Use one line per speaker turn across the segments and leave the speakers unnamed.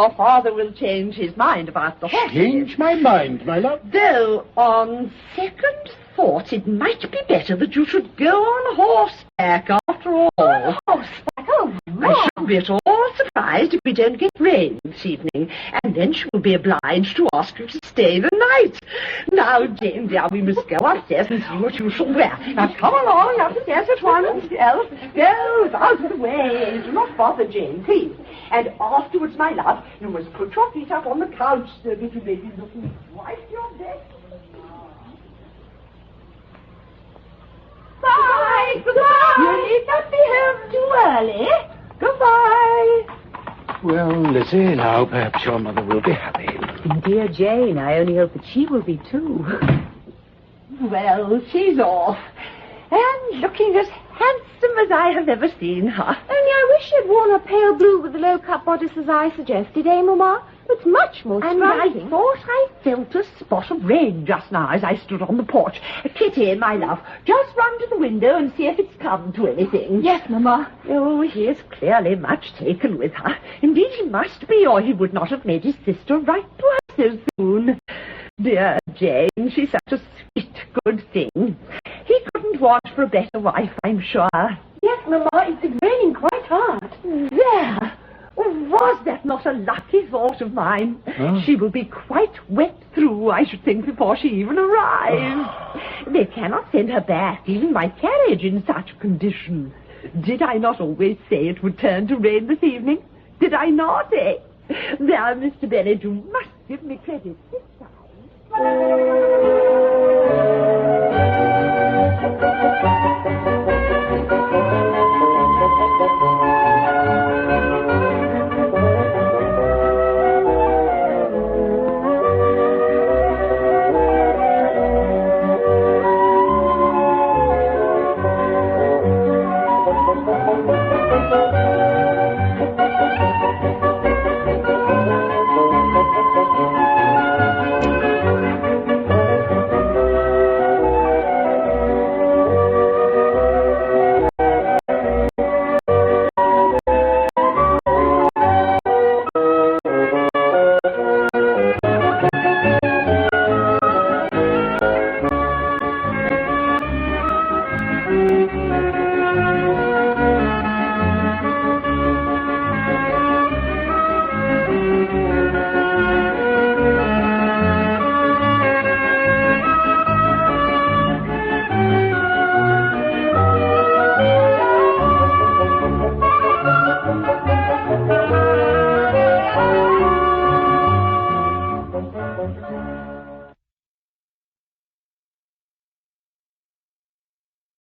your father will change his mind about the horses.
Change my mind, my love?
Though, on second thought, it might be better that you should go on horseback after all.
On horseback? Oh,
I shouldn't be at all surprised if we don't get rain this evening, and then she will be obliged to ask you to stay the night. Now, Jane, dear, we must go upstairs and see what you shall wear. Now, come along upstairs at once. Go out of the way. Do not bother Jane, please. And afterwards, my love, you must put your feet up on the couch so that you may be looking quite your best. Bye! Goodbye! You need not be home too early. Goodbye!
Well, Lizzie, now perhaps your mother will be happy.
Dear Jane, I only hope that she will be too.
Well, she's off. And looking as handsome as I have ever seen her.
Only I wish she'd worn a pale blue with the low-cut bodice as I suggested, eh, Mamma? It's much more
And
striking.
I thought I felt a spot of rain just now as I stood on the porch. Kitty, my love, just run to the window and see if it's come to anything.
Yes, Mamma.
Oh, he is clearly much taken with her. Indeed, he must be, or he would not have made his sister write to her so soon. Dear Jane, she's such a sweet, good thing. He couldn't want for a better wife, I'm sure.
Yes, Mamma, it's raining quite hard.
There! Was that not a lucky thought of mine?
Huh?
She will be quite wet through, I should think, before she even arrives. They cannot send her back, even by carriage, in such a condition. Did I not always say it would turn to rain this evening? Did I not, eh? There, Mr. Bennet, you must give me credit this time.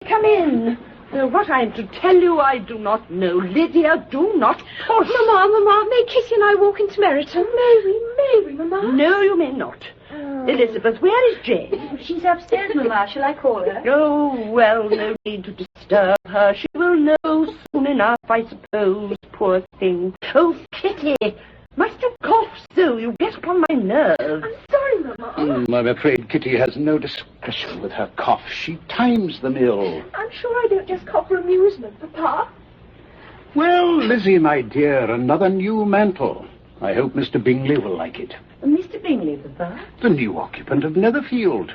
Come in. What I am to tell you, I do not know. Lydia, do not push.
Mamma, may Kitty and I walk into Meryton? May we, Mamma?
No, you may not. Elizabeth, where is Jane?
She's upstairs, Mamma. Shall I call her?
Oh, well, no need to disturb her. She will know soon enough, I suppose, poor thing. Oh, Kitty, must you cough so? You get upon my nerves.
I'm sorry, Mamma.
I'm afraid Kitty has no discretion with her cough. She times them ill.
I'm sure I don't just cough for amusement, Papa.
Well, Lizzie, my dear, another new mantle. I hope Mr. Bingley will like it.
Mr. Bingley, Papa?
The new occupant of Netherfield.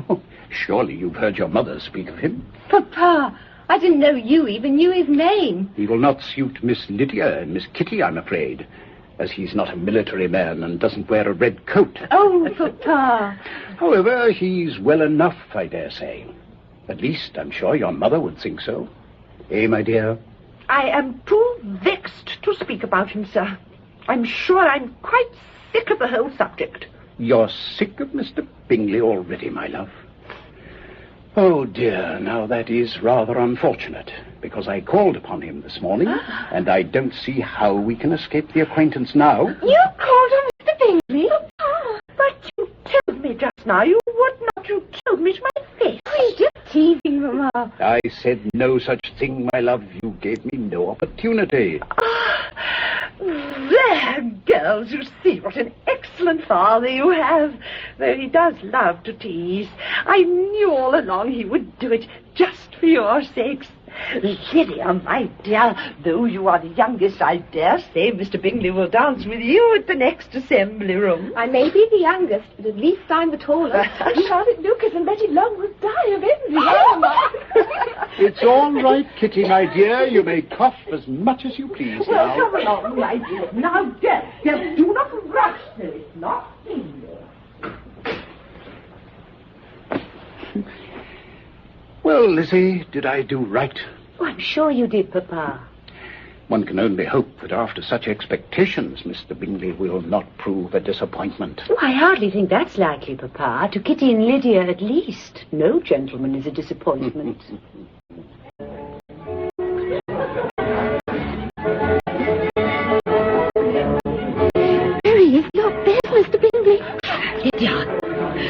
Oh, surely you've heard your mother speak of him.
Papa, I didn't know you even knew his name.
He will not suit Miss Lydia and Miss Kitty, I'm afraid, as he's not a military man and doesn't wear a red coat.
Oh, Papa.
However, he's well enough, I dare say. At least, I'm sure your mother would think so. Eh, my dear?
I am too vexed to speak about him, sir. I'm sure I'm quite sick of the whole subject.
You're sick of Mr. Bingley already, my love. Oh, dear, now that is rather unfortunate, because I called upon him this morning, and I don't see how we can escape the acquaintance now.
You called on Mr. Bingley?
But you told me just now you would not. You told me to my face.
Oh, you're just teasing, Mamma.
I said no such thing, my love. You gave me no opportunity.
There, girls, you see what an excellent father you have. Though he does love to tease. I knew all along he would do it just for your sakes. Lydia, my dear, though you are the youngest, I dare say Mr. Bingley will dance with you at the next assembly room.
I may be the youngest, but at least I'm the tallest. Charlotte Lucas and Betty Long will die of envy.
It's all right, Kitty, my dear. You may cough as much as you please
Well,
now.
come along, my dear. Now, dear, do not rush, so it's not easy.
Well, Lizzie, did I do right?
Oh, I'm sure you did, Papa.
One can only hope that after such expectations, Mr. Bingley will not prove a disappointment.
Oh, I hardly think that's likely, Papa. To Kitty and Lydia, at least. No gentleman is a disappointment.
There he is. Look, there's Mr. Bingley.
Lydia,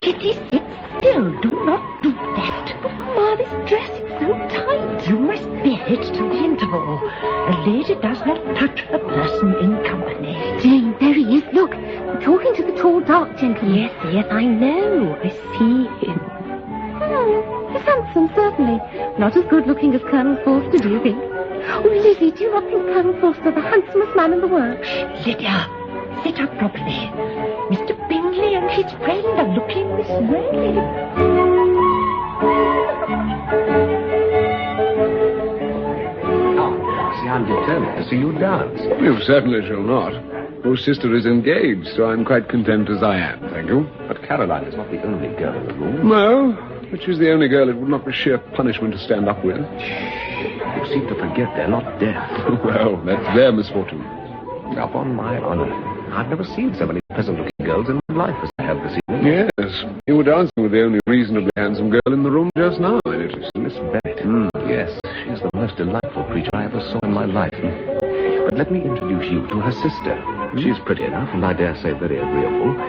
Kitty, sit still. Do not do that.
Ma, this dress is so tight.
You must bear it till the interval. A lady does not touch a person in company.
Jane, there he is. Look, talking to the tall, dark gentleman.
Yes, I know. I see him.
He's handsome, certainly. Not as good-looking as Colonel Forster, do you think? Oh, Lizzie, do you not think Colonel Forster the handsomest man in the world?
Lydia, sit up properly. Mr. Bingley and his friend are looking this way.
I'm determined to see you dance.
You certainly shall not. Your sister is engaged, so I'm quite content as I am, thank you.
But Caroline is not the only girl in the room.
No, but she's the only girl it would not be sheer punishment to stand up with.
You seem to forget they're not deaf.
Well, that's their misfortune.
Upon my honor, I've never seen so many pleasant-looking girls in my life as I have this evening.
Yes, you were dancing with the only reasonably handsome girl in the room just now, I noticed.
Miss Bennet. Yes, she's the most delightful creature I ever saw in my life. But let me introduce you to her sister. She's pretty enough, and I dare say very agreeable.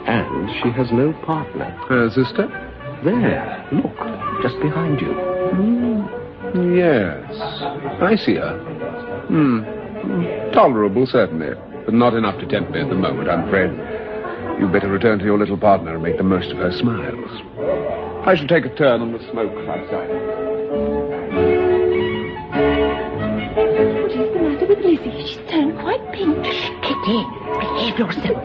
And she has no partner.
Her sister?
There, look, just behind you.
Yes, I see her. Tolerable, certainly, but not enough to tempt me at the moment, I'm afraid. You'd better return to your little partner and make the most of her smiles. I shall take a turn on the smoke outside.
What is the matter with Lizzie? She's turned quite pink.
Kitty, behave yourself.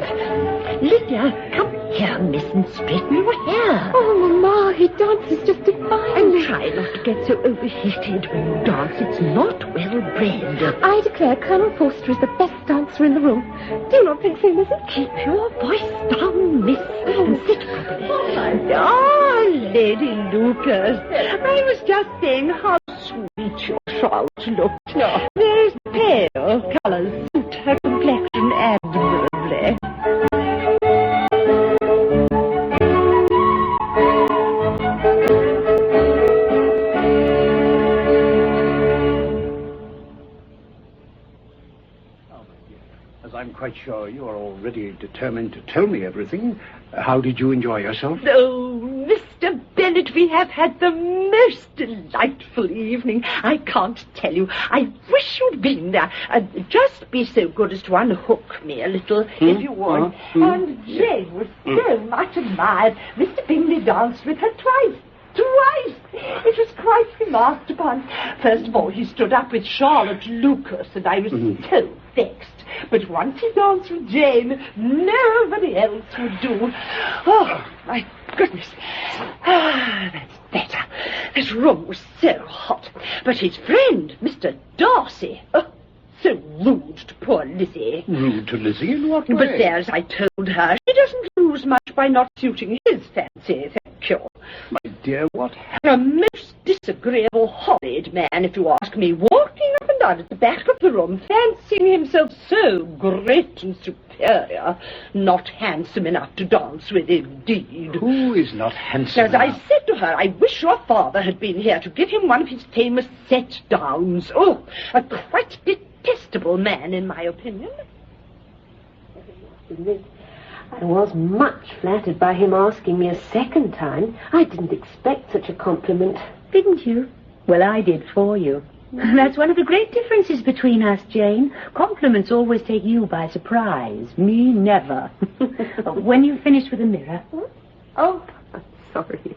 Lydia, come here, miss, and straighten your hair.
Oh, Mamma, he dances just divine.
And try not to get so overheated when you dance. It's not well bred.
I declare Colonel Forster is the best dancer in the room. Do you not think so, Lizzie?
Keep your voice down, miss, and sit properly. Oh, Lady Lucas, I was just saying how sweet your trout looked. Those pale colours suit her complexion admirably.
As I'm quite sure you are already determined to tell me everything, how did you enjoy yourself?
Oh, Mr. Bennet, we have had the most delightful evening. I can't tell you. I wish you'd been there. Just be so good as to unhook me a little, if you would. And Jane was so much admired. Mr. Bingley danced with her twice. It was quite remarked upon. First of all, he stood up with Charlotte Lucas, and I was so vexed. But once he danced with Jane, nobody else would do. Oh, my goodness. That's better. This room was so hot. But his friend, Mr. Darcy, so rude to poor Lizzie.
Rude to Lizzie in what way?
But there, as I told her, she doesn't lose much by not suiting his fancy, thank you.
My dear, what
A most disagreeable, horrid man, if you ask me, walking up and down at the back of the room, fancying himself so great and superior, not handsome enough to dance with, indeed.
Who is not handsome
As I
enough?
said to her, I wish your father had been here to give him one of his famous set-downs. Oh, a quite detestable man, in my opinion.
I was much flattered by him asking me a second time. I didn't expect such a compliment. Didn't you? Well, I did for you. That's one of the great differences between us, Jane. Compliments always take you by surprise. Me, never. When you finish with the mirror. Oh, I'm sorry.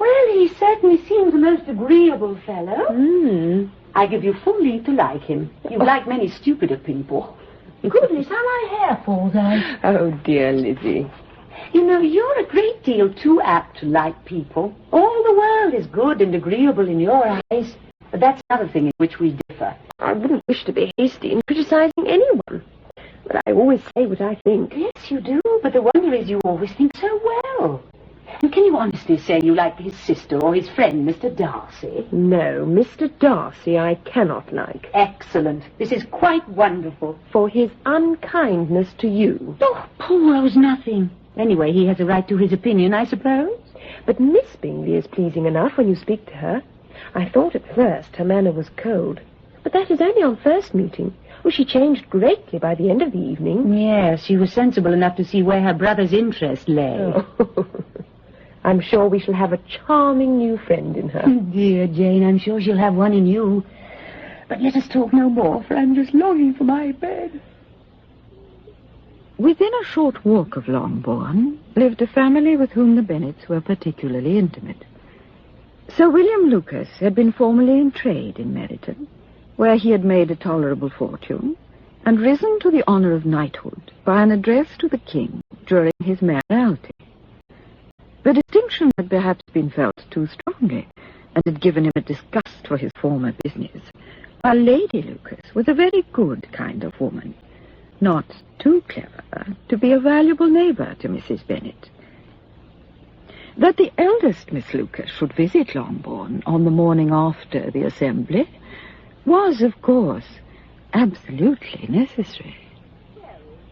Well, he certainly seems a most agreeable fellow. I give you full leave to like him. You like many stupider people.
Goodness, how my hair falls out.
Oh, dear Lizzie. You know, you're a great deal too apt to like people. All the world is good and agreeable in your eyes. But that's another thing in which we differ. I wouldn't wish to be hasty in criticizing anyone. But I always say what I think. Yes, you do. But the wonder is you always think so well. And can you honestly say you like his sister or his friend, Mr. Darcy? No, Mr. Darcy I cannot like. Excellent. This is quite wonderful. For his unkindness to you.
Oh, Paul owes nothing. Anyway, he has a right to his opinion, I suppose.
But Miss Bingley is pleasing enough when you speak to her. I thought at first her manner was cold. But that is only on first meeting. Oh, she changed greatly by the end of the evening.
Yes, she was sensible enough to see where her brother's interest lay.
Oh. I'm sure we shall have a charming new friend in her.
Dear Jane, I'm sure she'll have one in you. But let us talk no more, for I'm just longing for my bed.
Within a short walk of Longbourn lived a family with whom the Bennets were particularly intimate. Sir William Lucas had been formerly in trade in Meryton, where he had made a tolerable fortune, and risen to the honour of knighthood by an address to the king during his mayoralty. The distinction had perhaps been felt too strongly, and had given him a disgust for his former business, while Lady Lucas was a very good kind of woman, not too clever to be a valuable neighbour to Mrs. Bennet. That the eldest Miss Lucas should visit Longbourn on the morning after the assembly was, of course, absolutely necessary.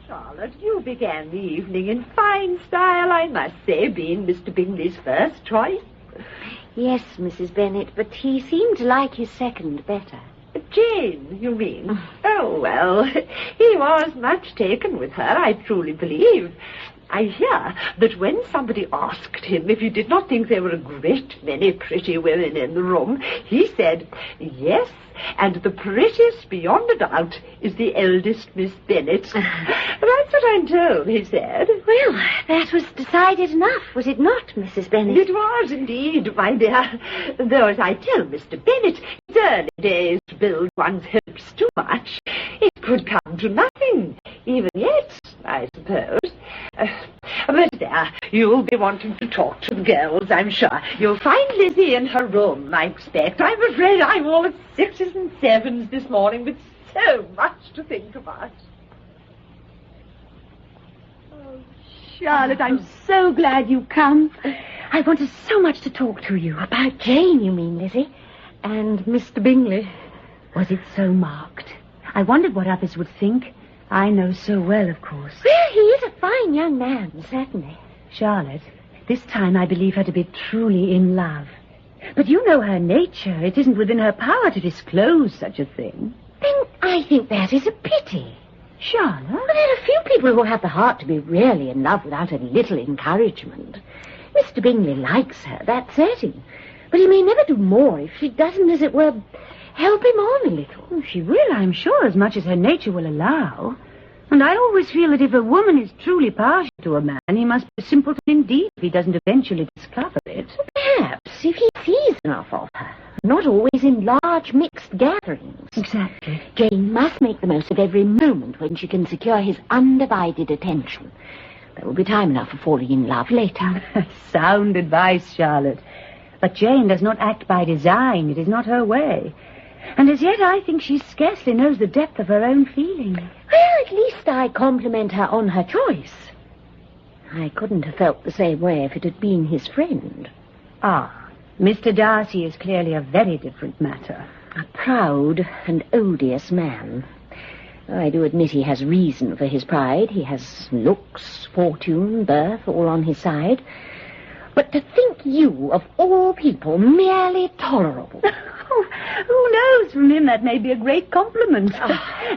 Charlotte, you began the evening in fine style, I must say, being Mr. Bingley's first choice.
Yes, Mrs. Bennet, but he seemed to like his second better.
Jane, you mean? Oh, well, he was much taken with her, I truly believe. I hear that when somebody asked him if he did not think there were a great many pretty women in the room, he said, yes, and the prettiest beyond a doubt is the eldest Miss Bennet. That's what I'm told, he said.
Well, that was decided enough, was it not, Mrs. Bennet?
It was indeed, my dear. Though, as I tell Mr. Bennet, his early days to build one's hopes too much. It could come to nothing, even yet, I suppose. But there, you'll be wanting to talk to the girls, I'm sure. You'll find Lizzie in her room, I expect. I'm afraid I'm all at 6s and 7s this morning with so much to think about.
Oh, Charlotte, I'm so glad you come. I wanted so much to talk to you.
About Jane, you mean, Lizzie?
And Mr. Bingley. Was it so marked? I wondered what others would think. I know so well, of course.
Well, he is a fine young man, certainly.
Charlotte, this time I believe her to be truly in love. But you know her nature. It isn't within her power to disclose such a thing.
Then I think that is a pity.
Charlotte?
Well, there are few people who have the heart to be really in love without a little encouragement. Mr. Bingley likes her, that's certain. But he may never do more if she doesn't, as it were, help him on a little.
She will, I'm sure, as much as her nature will allow. And I always feel that if a woman is truly partial to a man, he must be a simpleton indeed if he doesn't eventually discover it.
Perhaps, if he sees enough of her. Not always in large mixed gatherings.
Exactly.
Jane must make the most of every moment when she can secure his undivided attention. There will be time enough for falling in love later.
Sound advice, Charlotte. But Jane does not act by design. It is not her way. And as yet I think she scarcely knows the depth of her own feeling.
Well, at least I compliment her on her choice. I couldn't have felt the same way if it had been his friend.
Ah, Mr. Darcy is clearly a very different matter.
A proud and odious man. I do admit he has reason for his pride. He has looks, fortune, birth, all on his side. But to think you, of all people, merely tolerable...
Who knows? From him that may be a great compliment.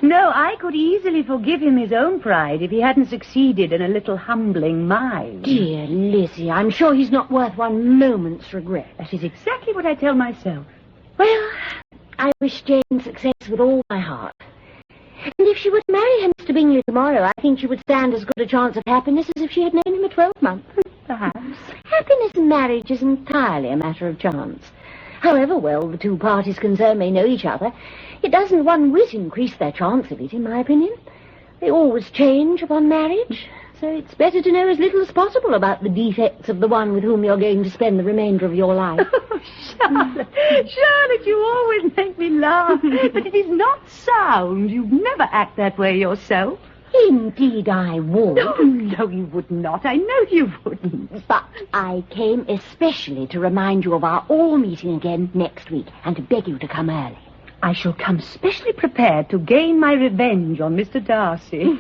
No, I could easily forgive him his own pride if he hadn't succeeded in a little humbling mine.
Dear Lizzie, I'm sure he's not worth one moment's regret.
That is exactly what I tell myself.
Well, I wish Jane success with all my heart. And if she were to marry Mr. Bingley tomorrow, I think she would stand as good a chance of happiness as if she had known him a 12-month. perhaps. Happiness in marriage is entirely a matter of chance. However well the two parties concerned may know each other, it doesn't one whit increase their chance of it, in my opinion. They always change upon marriage, so it's better to know as little as possible about the defects of the one with whom you're going to spend the remainder of your life.
Charlotte, you always make me laugh. But it is not sound. You'd never act that way yourself.
Indeed I would.
No, you would not. I know you wouldn't.
But I came especially to remind you of our all meeting again next week and to beg you to come early.
I shall come specially prepared to gain my revenge on Mr. Darcy.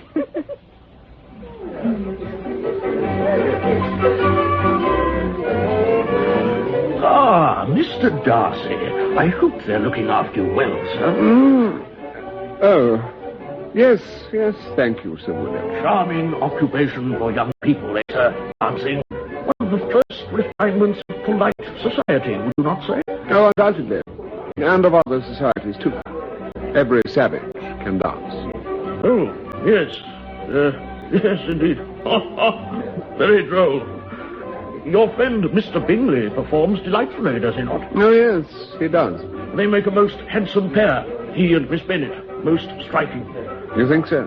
Ah, Mr. Darcy. I hope they're looking after you well, sir.
Oh, yes, thank you, Sir William.
Charming occupation for young people, sir. Dancing. One of the first refinements of polite society, would you not say?
Oh, undoubtedly. And of other societies, too. Every savage can dance.
Oh, yes. Yes, indeed. Very droll. Your friend, Mr. Bingley, performs delightfully, does he not?
Oh, yes, he does.
They make a most handsome pair, he and Miss Bennet. Most striking.
You think so?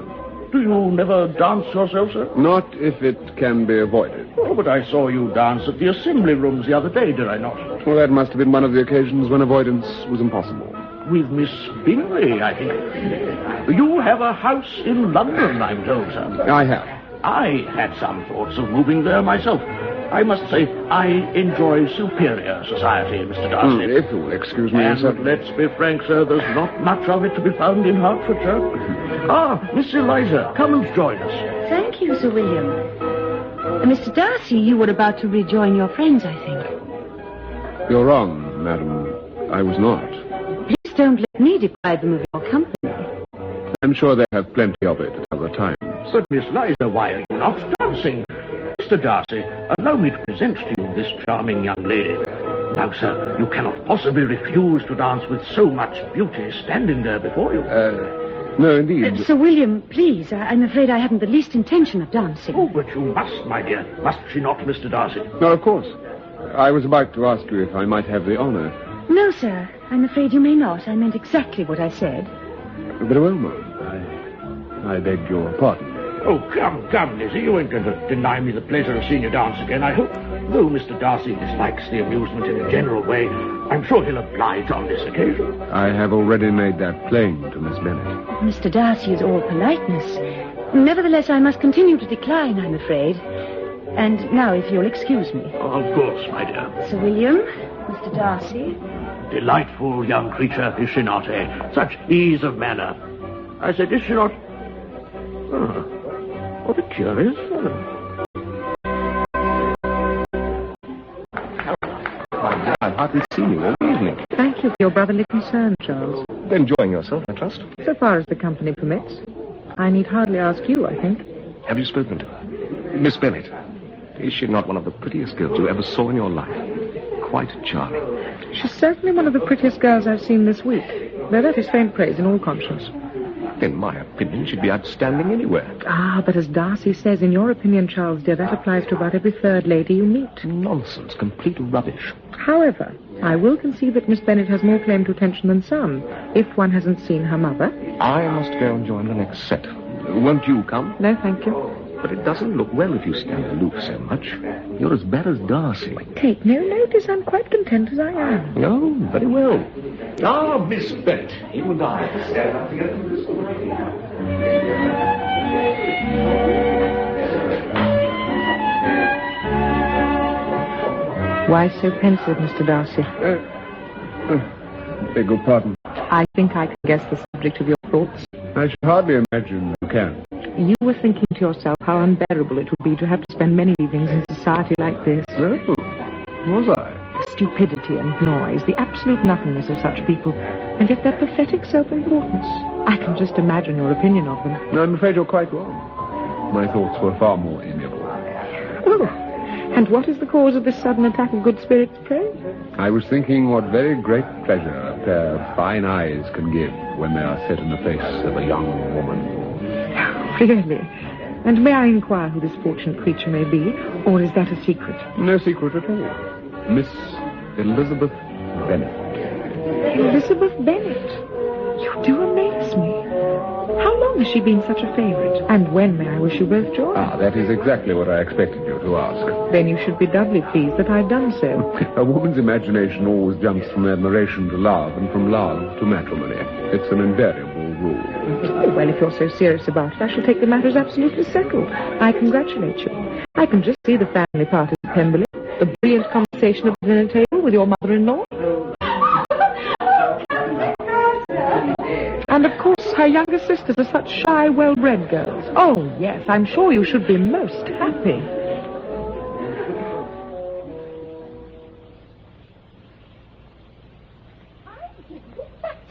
Do you never dance yourself, sir?
Not if it can be avoided.
Oh, but I saw you dance at the assembly rooms the other day, did I not?
Well, that must have been one of the occasions when avoidance was impossible.
With Miss Bingley, I think. You have a house in London, I'm told, sir.
I have.
I had some thoughts of moving there myself. I must say, I enjoy superior society, Mr. Darcy.
If you will excuse me,
And
sir.
let's be frank, sir, there's not much of it to be found in Hertfordshire. Miss Eliza, come and join us.
Thank you, Sir William. Mr. Darcy, you were about to rejoin your friends, I think.
You're wrong, madam. I was not.
Please don't let me deprive them of your company.
I'm sure they have plenty of it at other times.
But, Miss Eliza, why are you not dancing? Mr. Darcy, allow me to present to you this charming young lady. Now, sir, you cannot possibly refuse to dance with so much beauty standing there before you.
No, indeed.
Sir William, please, I'm afraid I haven't the least intention of dancing.
Oh, but you must, my dear. Must she not, Mr. Darcy?
No, of course. I was about to ask you if I might have the honor.
No, sir, I'm afraid you may not. I meant exactly what I said.
Very well, ma'am. I beg your pardon.
Oh, come, Lizzie. You ain't going to deny me the pleasure of seeing you dance again, I hope. Though Mr. Darcy dislikes the amusement in a general way, I'm sure he'll oblige on this occasion.
I have already made that plain to Miss Bennet.
Mr. Darcy is all politeness. Nevertheless, I must continue to decline, I'm afraid. And now, if you'll excuse me.
Oh, of course, my dear.
Sir William, Mr. Darcy.
Delightful young creature, is she not, eh? Such ease of manner. I said, is she not? Oh, what a curious fellow.
I've hardly seen you all evening.
Thank you for your brotherly concern, Charles.
Enjoying yourself, I trust.
So far as the company permits. I need hardly ask you, I think.
Have you spoken to her? Miss Bennet. Is she not one of the prettiest girls you ever saw in your life? Quite charming.
She's certainly one of the prettiest girls I've seen this week, though that is faint praise in all conscience.
In my opinion, she'd be outstanding anywhere.
Ah, but as Darcy says, in your opinion, Charles, dear, that applies to about every third lady you meet.
Nonsense. Complete rubbish.
However, I will concede that Miss Bennet has more claim to attention than some, if one hasn't seen her mother.
I must go and join the next set. Won't you come?
No, thank you.
But it doesn't look well if you stand aloof so much. You're as bad as Darcy.
Take no notice. I'm quite content as I am.
Oh, very well. Ah, Miss Bennet, you and I have to stand up together in this morning.
Why so pensive, Mr. Darcy?
Beg your pardon.
I think I can guess the subject of your thoughts.
I should hardly imagine you can.
You were thinking to yourself how unbearable it would be to have to spend many evenings in society like this.
Oh, was I?
Stupidity and noise, the absolute nothingness of such people, and yet their pathetic self-importance. I can just imagine your opinion of them.
No, I'm afraid you're quite wrong. My thoughts were far more amiable.
Oh, and what is the cause of this sudden attack of good spirits, pray?
I was thinking what very great pleasure a pair of fine eyes can give when they are set in the face of a young woman.
Really?
And may I inquire who this fortunate creature may be, or is that a secret?
No secret at all. Miss Elizabeth Bennet.
Elizabeth Bennet? You do amaze me. How long has she been such a favourite? And when may I wish you both joy?
That is exactly what I expected you to ask.
Then you should be doubly pleased that I've done so.
A woman's imagination always jumps from admiration to love, and from love to matrimony. It's an invariable rule.
Oh, well, if you're so serious about it, I shall take the matter as absolutely settled. I congratulate you. I can just see the family parties at Pemberley, the brilliant conversation at the dinner table with your mother-in-law. And, of course, her younger sisters are such shy, well-bred girls. Oh, yes, I'm sure you should be most happy.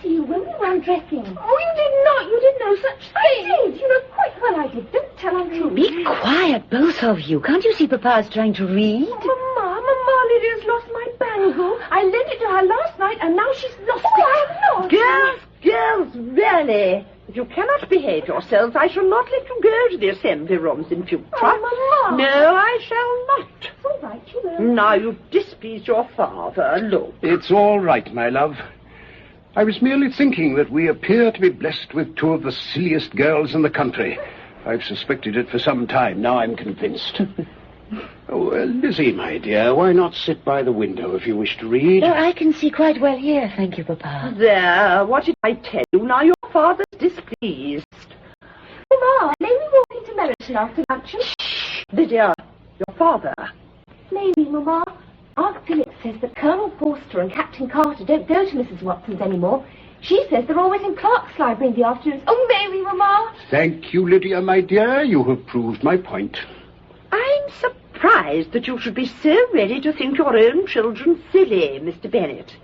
You when we were undressing. Oh, you did not. You did no such thing. I did. You know quite well I did. Don't tell untrue.
Be quiet, both of you. Can't you see Papa's trying to read?
Oh, Mamma, Lydia's lost my bangle. I lent it to her last night, and now she's lost it. I have not.
Girls, really. If you cannot behave yourselves, I shall not let you go to the assembly rooms in future.
Oh, Mamma.
No, I shall not.
It's all right, you will.
Now you've displeased your father. Look.
It's all right, my love. I was merely thinking that we appear to be blessed with two of the silliest girls in the country. I've suspected it for some time. Now I'm convinced. Lizzie, my dear, why not sit by the window if you wish to read?
Oh, I can see quite well here, thank you, Papa.
There, what did I tell you? Now your father's displeased.
Mamma, may we walk into Meryton after luncheon?
Lydia, your father.
Maybe, Mamma. Aunt Philip says that Colonel Forster and Captain Carter don't go to Mrs. Watson's anymore. She says they're always in Clark's library in the afternoons. Oh, may we, Mamma?
Thank you, Lydia, my dear. You have proved my point.
I'm surprised that you should be so ready to think your own children silly, Mr. Bennet.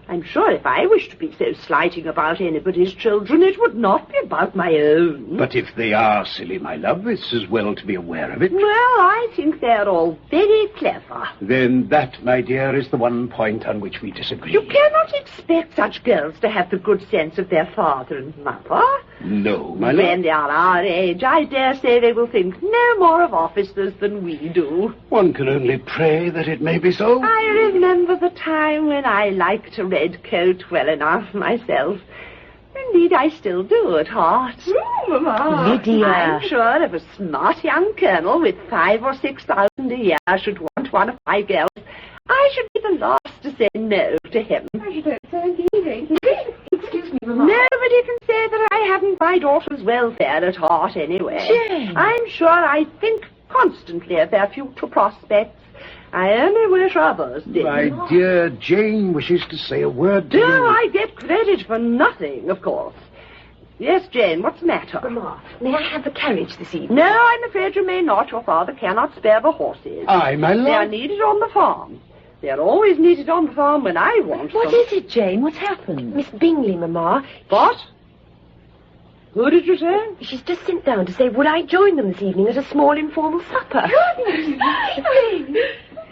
I'm sure if I wished to be so slighting about anybody's children, it would not be about my own.
But if they are silly, my love, it's as well to be aware of it.
Well, I think they're all very clever.
Then that, my dear, is the one point on which we disagree.
You cannot expect such girls to have the good sense of their father and mother.
No, my love.
When they are our age, I dare say they will think no more of officers than we do.
One can only pray that it may be so.
I remember the time when I liked a red coat well enough myself. Indeed, I still do at heart.
Mamma.
Lydia.
I'm sure if a smart young colonel with 5,000 or 6,000 a year should want one of my girls, I should be the last to say no to him.
I don't so indeed. Excuse me, Mamma.
Nobody can say that I haven't my daughter's welfare at heart anyway.
Jane.
I'm sure I think constantly of their future prospects. I only wish others did.
My dear, Jane wishes to say a word to you.
Do I get credit for nothing, of course. Yes, Jane, what's the matter?
Mamma, may I have the carriage this evening?
No, I'm afraid you may not. Your father cannot spare the horses.
Aye, my love.
They are needed on the farm. They are always needed on the farm when I want
What
them.
is it, Jane? What's happened?
Miss Bingley, Mamma.
What? Who did you say?
She's just sent down to say would I join them this evening at a small informal supper.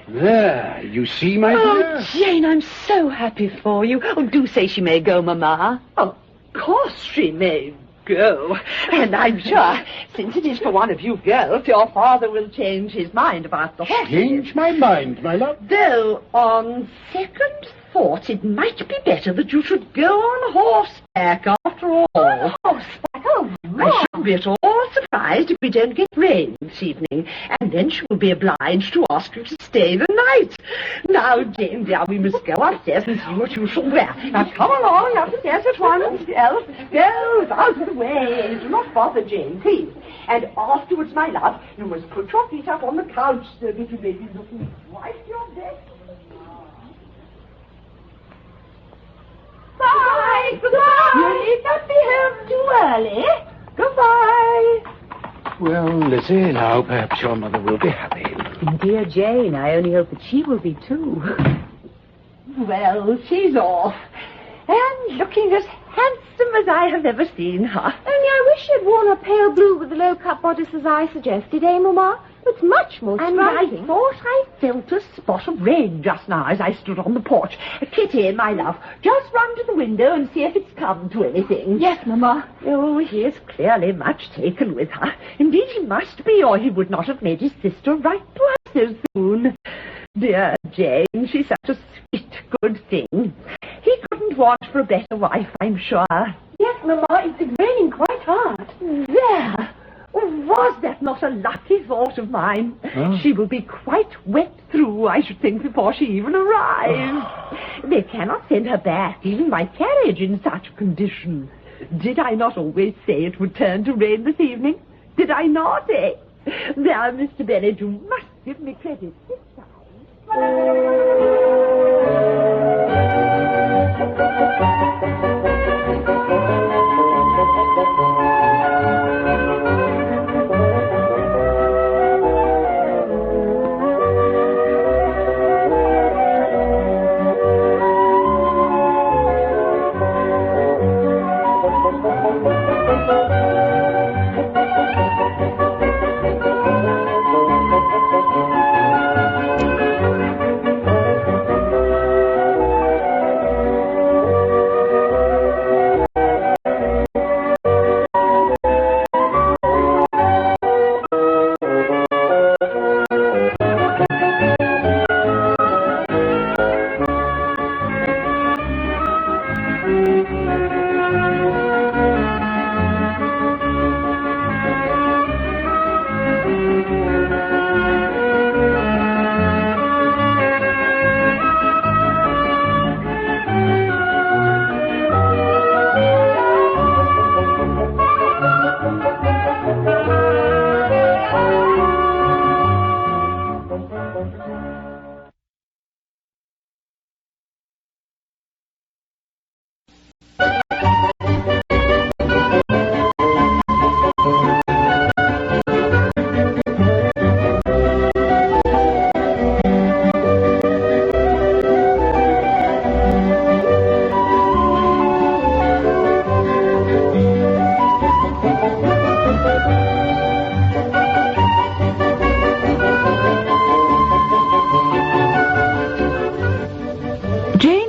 There, you see, my dear.
Oh, Jane, I'm so happy for you. Oh, do say she may go, Mamma.
Of course she may go. And I'm sure, since it is for one of you girls, your father will change his mind about the horses.
Change my mind, my love.
Though, on second thought, it might be better that you should go on horseback after all.
Horseback? Oh,
I shouldn't be at all surprised if we don't get rain this evening, and then she will be obliged to ask you to stay the night. Now, Jane, dear, we must go upstairs and see what you shall wear. Now, come along upstairs at once. Go out of the way. Do not bother Jane, please. And afterwards, my love, you must put your feet up on the couch so that you may be looking quite your best. Bye. Goodbye. You need not be home too early. Goodbye.
Well, Lizzie, now perhaps your mother will be happy.
Dear Jane, I only hope that she will be too.
Well, she's off. And looking as handsome as I have ever seen her.
Only I wish she'd worn a pale blue with the low-cut bodice as I suggested, eh, Mamma? It's much more
And
striking.
I thought I felt a spot of rain just now as I stood on the porch. Kitty, my love, just run to the window and see if it's come to anything.
Yes, Mamma.
Oh, he is clearly much taken with her. Indeed, he must be, or he would not have made his sister write to us so soon. Dear Jane, she's such a sweet, good thing. He couldn't want for a better wife, I'm sure.
Yes, Mamma, it's raining quite hard.
There! Oh, was that not a lucky thought of mine?
Huh?
She will be quite wet through, I should think, before she even arrives. They cannot send her back, even by carriage, in such a condition. Did I not always say it would turn to rain this evening? Did I not, eh? There, Mr. Bennet, you must give me credit this time.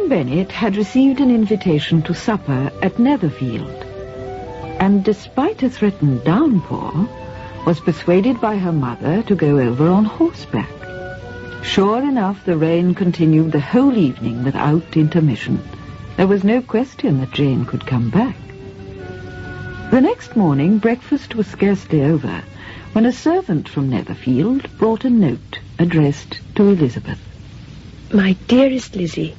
Bennet had received an invitation to supper at Netherfield, and despite a threatened downpour, was persuaded by her mother to go over on horseback. Sure enough, the rain continued the whole evening without intermission. There was no question that Jane could come back. The next morning, breakfast was scarcely over when a servant from Netherfield brought a note addressed to Elizabeth.
My dearest Lizzie,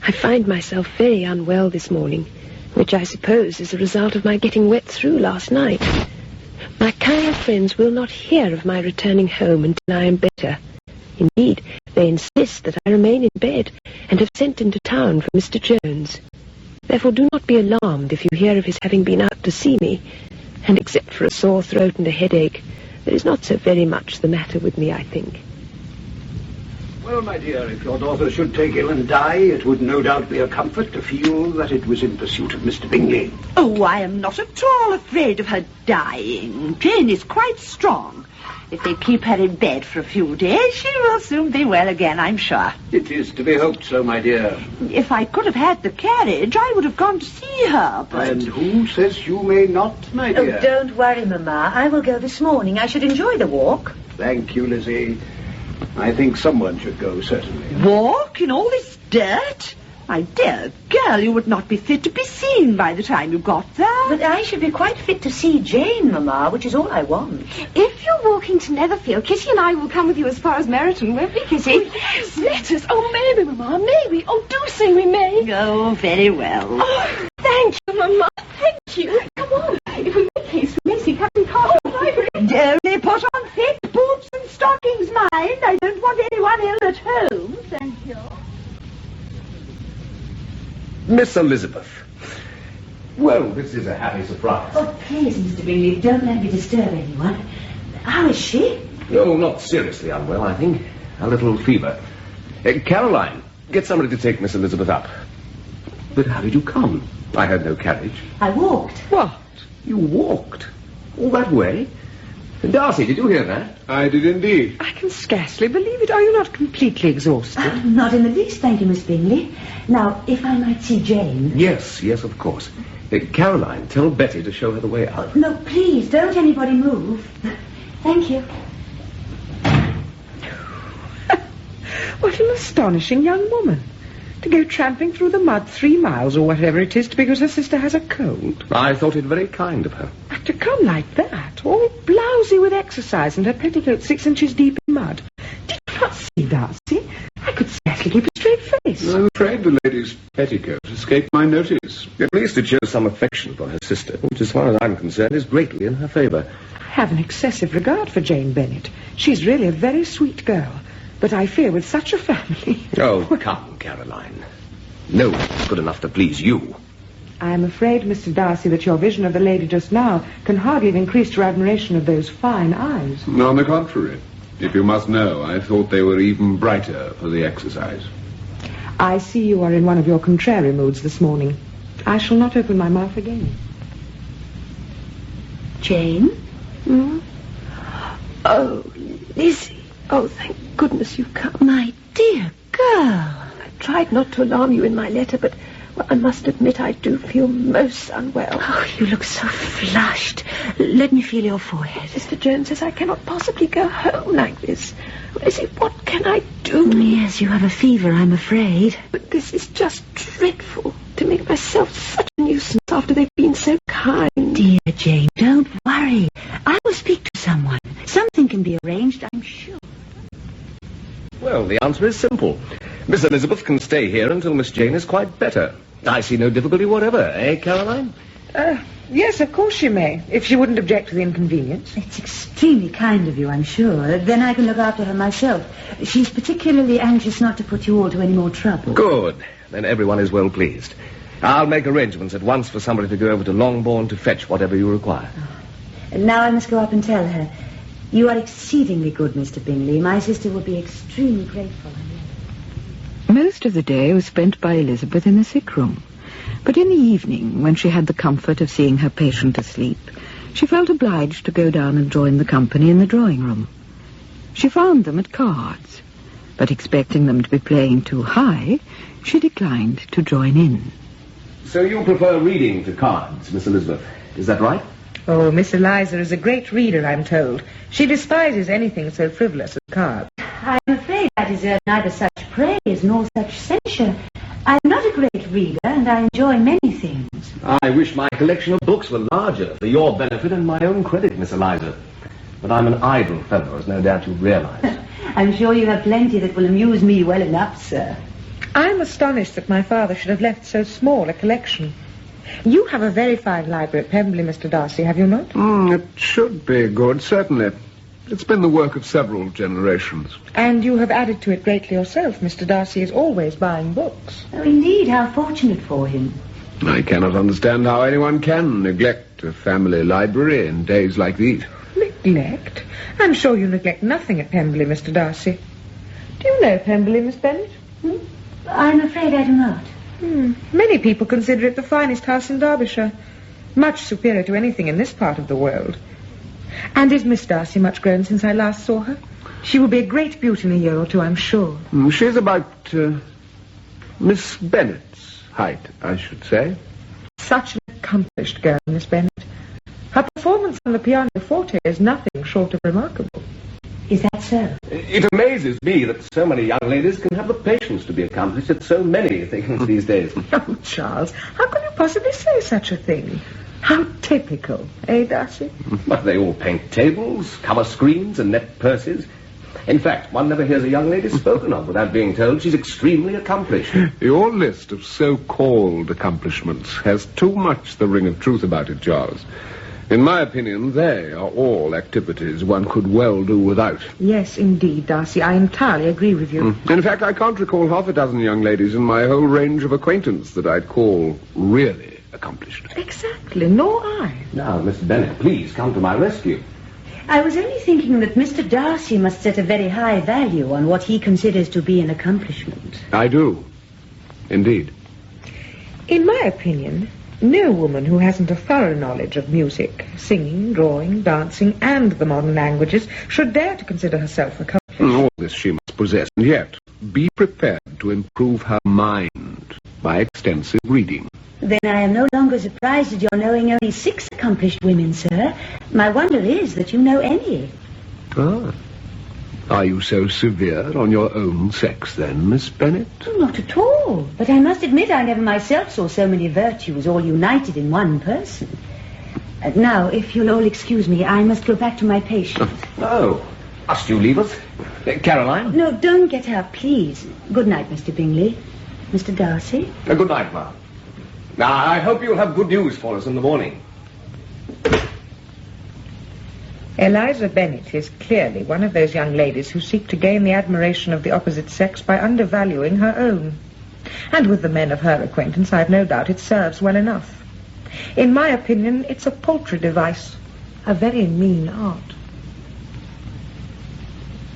I find myself very unwell this morning, which I suppose is a result of my getting wet through last night. My kind friends will not hear of my returning home until I am better. Indeed, they insist that I remain in bed and have sent into town for Mr. Jones. Therefore do not be alarmed if you hear of his having been out to see me, and except for a sore throat and a headache, there is not so very much the matter with me, I think.
Well, my dear, if your daughter should take ill and die, it would no doubt be a comfort to feel that it was in pursuit of Mr. Bingley.
Oh, I am not at all afraid of her dying. Jane is quite strong. If they keep her in bed for a few days, she will soon be well again, I'm sure.
It is to be hoped so, my dear.
If I could have had the carriage, I would have gone to see her, but...
And who says you may not, my dear?
Oh, don't worry, Mamma. I will go this morning. I should enjoy the walk.
Thank you, Lizzie. I think someone should go, certainly.
Walk in all this dirt? My dear girl, you would not be fit to be seen by the time you got there.
But I should be quite fit to see Jane, Mamma, which is all I want.
If you're walking to Netherfield, Kitty and I will come with you as far as Meryton, won't we, Kitty?
Oh, yes, let us. Oh, maybe, Mamma, maybe. Oh, do say we may.
Oh, very well.
Oh, thank you, Mamma. Thank you. Come on. If we make haste, we may see Captain Carter's library.
Only put on thick boots and stockings, mind. I don't want anyone ill at home. Thank you.
Miss Elizabeth. Well, this is a happy surprise.
Oh, please, Mr. Bingley, don't let me disturb anyone. How is she?
Oh, not seriously unwell, I think. A little fever. Caroline, get somebody to take Miss Elizabeth up. But how did you come? I had no carriage.
I walked.
What? You walked? All that way? Darcy, did you hear that?
I did indeed.
I can scarcely believe it. Are you not completely exhausted?
Not in the least, thank you, Miss Bingley. Now, if I might see Jane.
Yes, of course. Caroline, tell Betty to show her the way out.
No, please, don't anybody move. Thank you.
What an astonishing young woman. To go tramping through the mud 3 miles or whatever it is because her sister has a cold.
I thought it very kind of her.
But to come like that, all blousy with exercise and her petticoat 6 inches deep in mud. Did you not see, Darcy? I could scarcely keep a straight face.
I'm afraid the lady's petticoat escaped my notice.
At least it shows some affection for her sister, which, as far as I'm concerned, is greatly in her favour.
I have an excessive regard for Jane Bennet. She's really a very sweet girl. But I fear with such a family...
Oh, come, Caroline. No one's good enough to please you.
I am afraid, Mr. Darcy, that your vision of the lady just now can hardly have increased your admiration of those fine eyes.
On the contrary. If you must know, I thought they were even brighter for the exercise.
I see you are in one of your contrary moods this morning. I shall not open my mouth again.
Jane?
Hmm? Oh, Lizzie. Oh, thank goodness you've come.
My dear girl.
I tried not to alarm you in my letter, but well, I must admit I do feel most unwell.
Oh, you look so flushed. Let me feel your forehead.
Mr. Jones says I cannot possibly go home like this. Lizzie, what can I do?
Yes, you have a fever, I'm afraid.
But this is just dreadful, to make myself such a nuisance after they've been so kind.
Dear Jane, don't worry. I will speak to someone. Something can be arranged, I'm sure.
Well, the answer is simple. Miss Elizabeth can stay here until Miss Jane is quite better. I see no difficulty whatever, eh, Caroline?
Yes, of course she may, if she wouldn't object to the inconvenience.
It's extremely kind of you, I'm sure. Then I can look after her myself. She's particularly anxious not to put you all to any more trouble.
Good. Then everyone is well pleased. I'll make arrangements at once for somebody to go over to Longbourn to fetch whatever you require.
Now I must go up and tell her. You are exceedingly good, Mr. Bingley. My sister will be extremely grateful.
Most of the day was spent by Elizabeth in the sick room. But in the evening, when she had the comfort of seeing her patient asleep, she felt obliged to go down and join the company in the drawing room. She found them at cards, but expecting them to be playing too high, she declined to join in.
So you prefer reading to cards, Miss Elizabeth. Is that right?
Oh, Miss Eliza is a great reader, I'm told. She despises anything so frivolous as cards.
I'm afraid I deserve neither such praise nor such censure. I'm not a great reader, and I enjoy many things.
I wish my collection of books were larger for your benefit and my own credit, Miss Eliza. But I'm an idle fellow, as no doubt you realize.
I'm sure you have plenty that will amuse me well enough, sir.
I'm astonished that my father should have left so small a collection. You have a very fine library at Pemberley, Mr. Darcy, have you not?
It should be good, certainly. It's been the work of several generations.
And you have added to it greatly yourself. Mr. Darcy is always buying books.
Oh, indeed, how fortunate for him.
I cannot understand how anyone can neglect a family library in days like these.
Neglect? I'm sure you neglect nothing at Pemberley, Mr. Darcy. Do you know Pemberley, Miss Bennet?
I'm afraid I do not.
Many people consider it the finest house in Derbyshire. Much superior to anything in this part of the world. And is Miss Darcy much grown since I last saw her? She will be a great beauty in a year or two, I'm sure.
She's about Miss Bennet's height, I should say.
Such an accomplished girl, Miss Bennet. Her performance on the pianoforte is nothing short of remarkable.
Is that so?
It amazes me that so many young ladies can have the patience to be accomplished at so many things these days.
Oh, Charles, how can you possibly say such a thing? How typical, eh, Darcy?
But they all paint tables, cover screens, and net purses. In fact, one never hears a young lady spoken of without being told she's extremely accomplished.
Your list of so-called accomplishments has too much the ring of truth about it, Charles. In my opinion, they are all activities one could well do without.
Yes, indeed, Darcy. I entirely agree with you.
In fact, I can't recall half a dozen young ladies in my whole range of acquaintance that I'd call really accomplished.
Exactly, nor I.
Now, Miss Bennet, please come to my rescue.
I was only thinking that Mr. Darcy must set a very high value on what he considers to be an accomplishment.
I do. Indeed.
In my opinion, No woman who hasn't a thorough knowledge of music, singing, drawing, dancing, and the modern languages should dare to consider herself accomplished.
All this she must possess, and yet be prepared to improve her mind by extensive reading.
Then I am no longer surprised at your knowing only 6 accomplished women, sir. My wonder is that you know any.
Ah. Are you so severe on your own sex, then, Miss Bennet?
Not at all. But I must admit I never myself saw so many virtues all united in one person. Now, if you'll all excuse me, I must go back to my patient.
Oh, must you leave us? Caroline?
No, don't get up, please. Good night, Mr. Bingley. Mr. Darcy?
Good night, ma'am. Now, I hope you'll have good news for us in the morning.
Eliza Bennet is clearly one of those young ladies who seek to gain the admiration of the opposite sex by undervaluing her own. And with the men of her acquaintance, I've no doubt it serves well enough. In my opinion, it's a paltry device, a very mean art.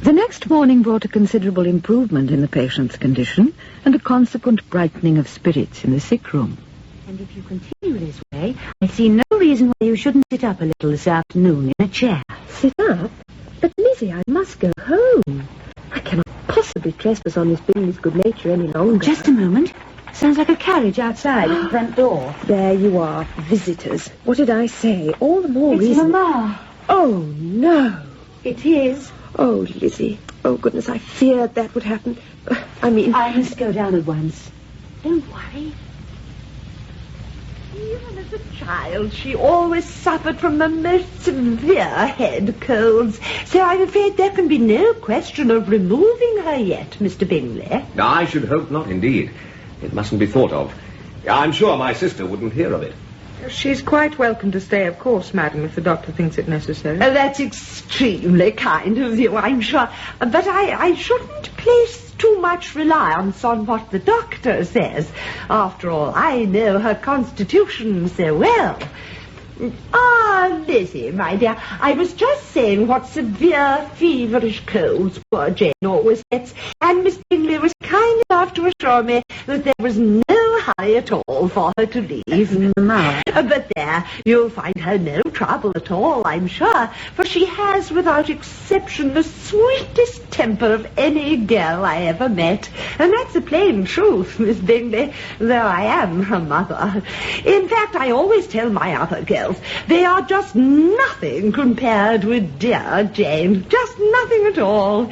The next morning brought a considerable improvement in the patient's condition and a consequent brightening of spirits in the sick room.
And if you continue this way, I see no reason why you shouldn't sit up a little this afternoon in a chair.
Sit up? But, Lizzie, I must go home. I cannot possibly trespass on Miss Bingley's good nature any longer.
Just a moment. Sounds like a carriage outside at the front door.
There you are, visitors. What did I say? All the more
It's
reason...
Mamma.
Oh, no.
It is.
Oh, Lizzie. Oh, goodness, I feared that would happen. I
must go down at once. Don't worry.
Even as a child, she always suffered from the most severe head colds. So I'm afraid there can be no question of removing her yet, Mr. Bingley.
I should hope not, indeed. It mustn't be thought of. I'm sure my sister wouldn't hear of it.
She's quite welcome to stay, of course, madam, if the doctor thinks it necessary.
That's extremely kind of you, I'm sure. But I shouldn't place too much reliance on what the doctor says. After all, I know her constitution so well. Ah, Lizzie, my dear, I was just saying what severe feverish colds poor Jane always gets, and Miss Bingley was kind enough to assure me that there was no hurry at all for her to leave.
Mamma.
But there, you'll find her no trouble at all, I'm sure, for she has, without exception, the sweetest temper of any girl I ever met. And that's the plain truth, Miss Bingley, though I am her mother. In fact, I always tell my other girls they are just nothing compared with dear Jane. Just nothing at all.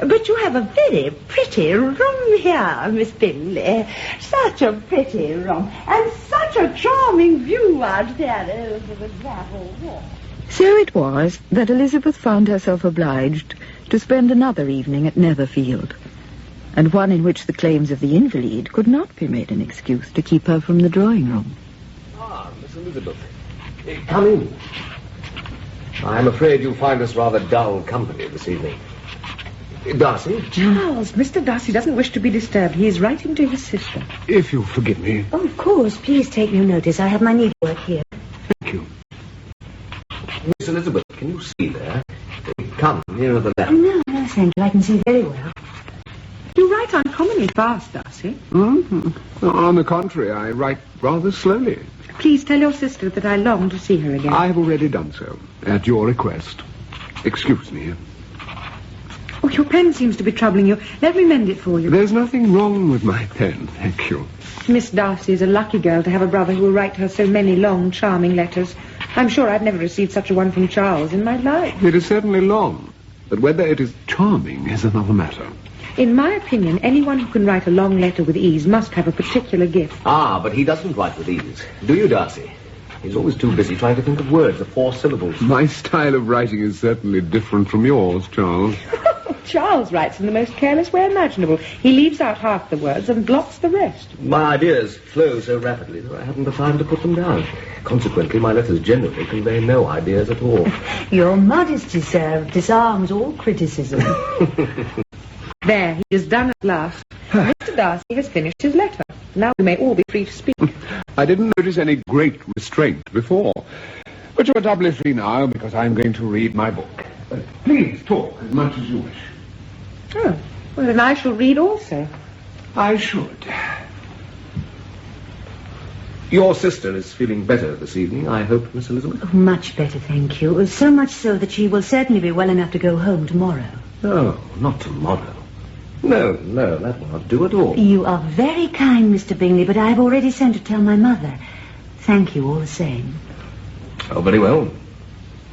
But you have a very pretty room here, Miss Bingley. Such a pretty room. And such a charming view out there over the gravel walk.
So it was that Elizabeth found herself obliged to spend another evening at Netherfield, and one in which the claims of the invalid could not be made an excuse to keep her from the drawing room.
Ah, Miss Elizabeth. Come in. I'm afraid you'll find us rather dull company this evening. Darcy?
Charles, Mr. Darcy doesn't wish to be disturbed. He is writing to his sister.
If you'll forgive me.
Oh, of course. Please take no notice. I have my needlework here.
Thank you.
Miss Elizabeth, can you see there? Come, nearer the lamp.
No, thank you. I can see very well.
You write uncommonly fast, Darcy.
Mm-hmm. On the contrary, I write rather slowly.
Please tell your sister that I long to see her again.
I have already done so, at your request. Excuse me.
Oh, your pen seems to be troubling you. Let me mend it for you.
There's nothing wrong with my pen, thank you.
Miss Darcy is a lucky girl to have a brother who will write her so many long, charming letters. I'm sure I've never received such a one from Charles in my life.
It is certainly long, but whether it is charming is another matter.
In my opinion, anyone who can write a long letter with ease must have a particular gift.
Ah, but he doesn't write with ease. Do you, Darcy? He's always too busy trying to think of words of 4 syllables.
My style of writing is certainly different from yours, Charles.
Charles writes in the most careless way imaginable. He leaves out half the words and blots the rest.
My ideas flow so rapidly that I haven't the time to put them down. Consequently, my letters generally convey no ideas at all.
Your modesty, sir, disarms all criticism.
There, he is done at last. Mr. Darcy has finished his letter. Now we may all be free to speak.
I didn't notice any great restraint before. But you are doubly free now because I'm going to read my book. Please talk as much as you wish.
Oh, well, then I shall read also.
I should.
Your sister is feeling better this evening, I hope, Miss Elizabeth?
Oh, much better, thank you. So much so that she will certainly be well enough to go home tomorrow.
No, not tomorrow. No, that will not do at all.
You are very kind, Mr. Bingley, but I've already sent to tell my mother. Thank you all the same.
Oh, very well.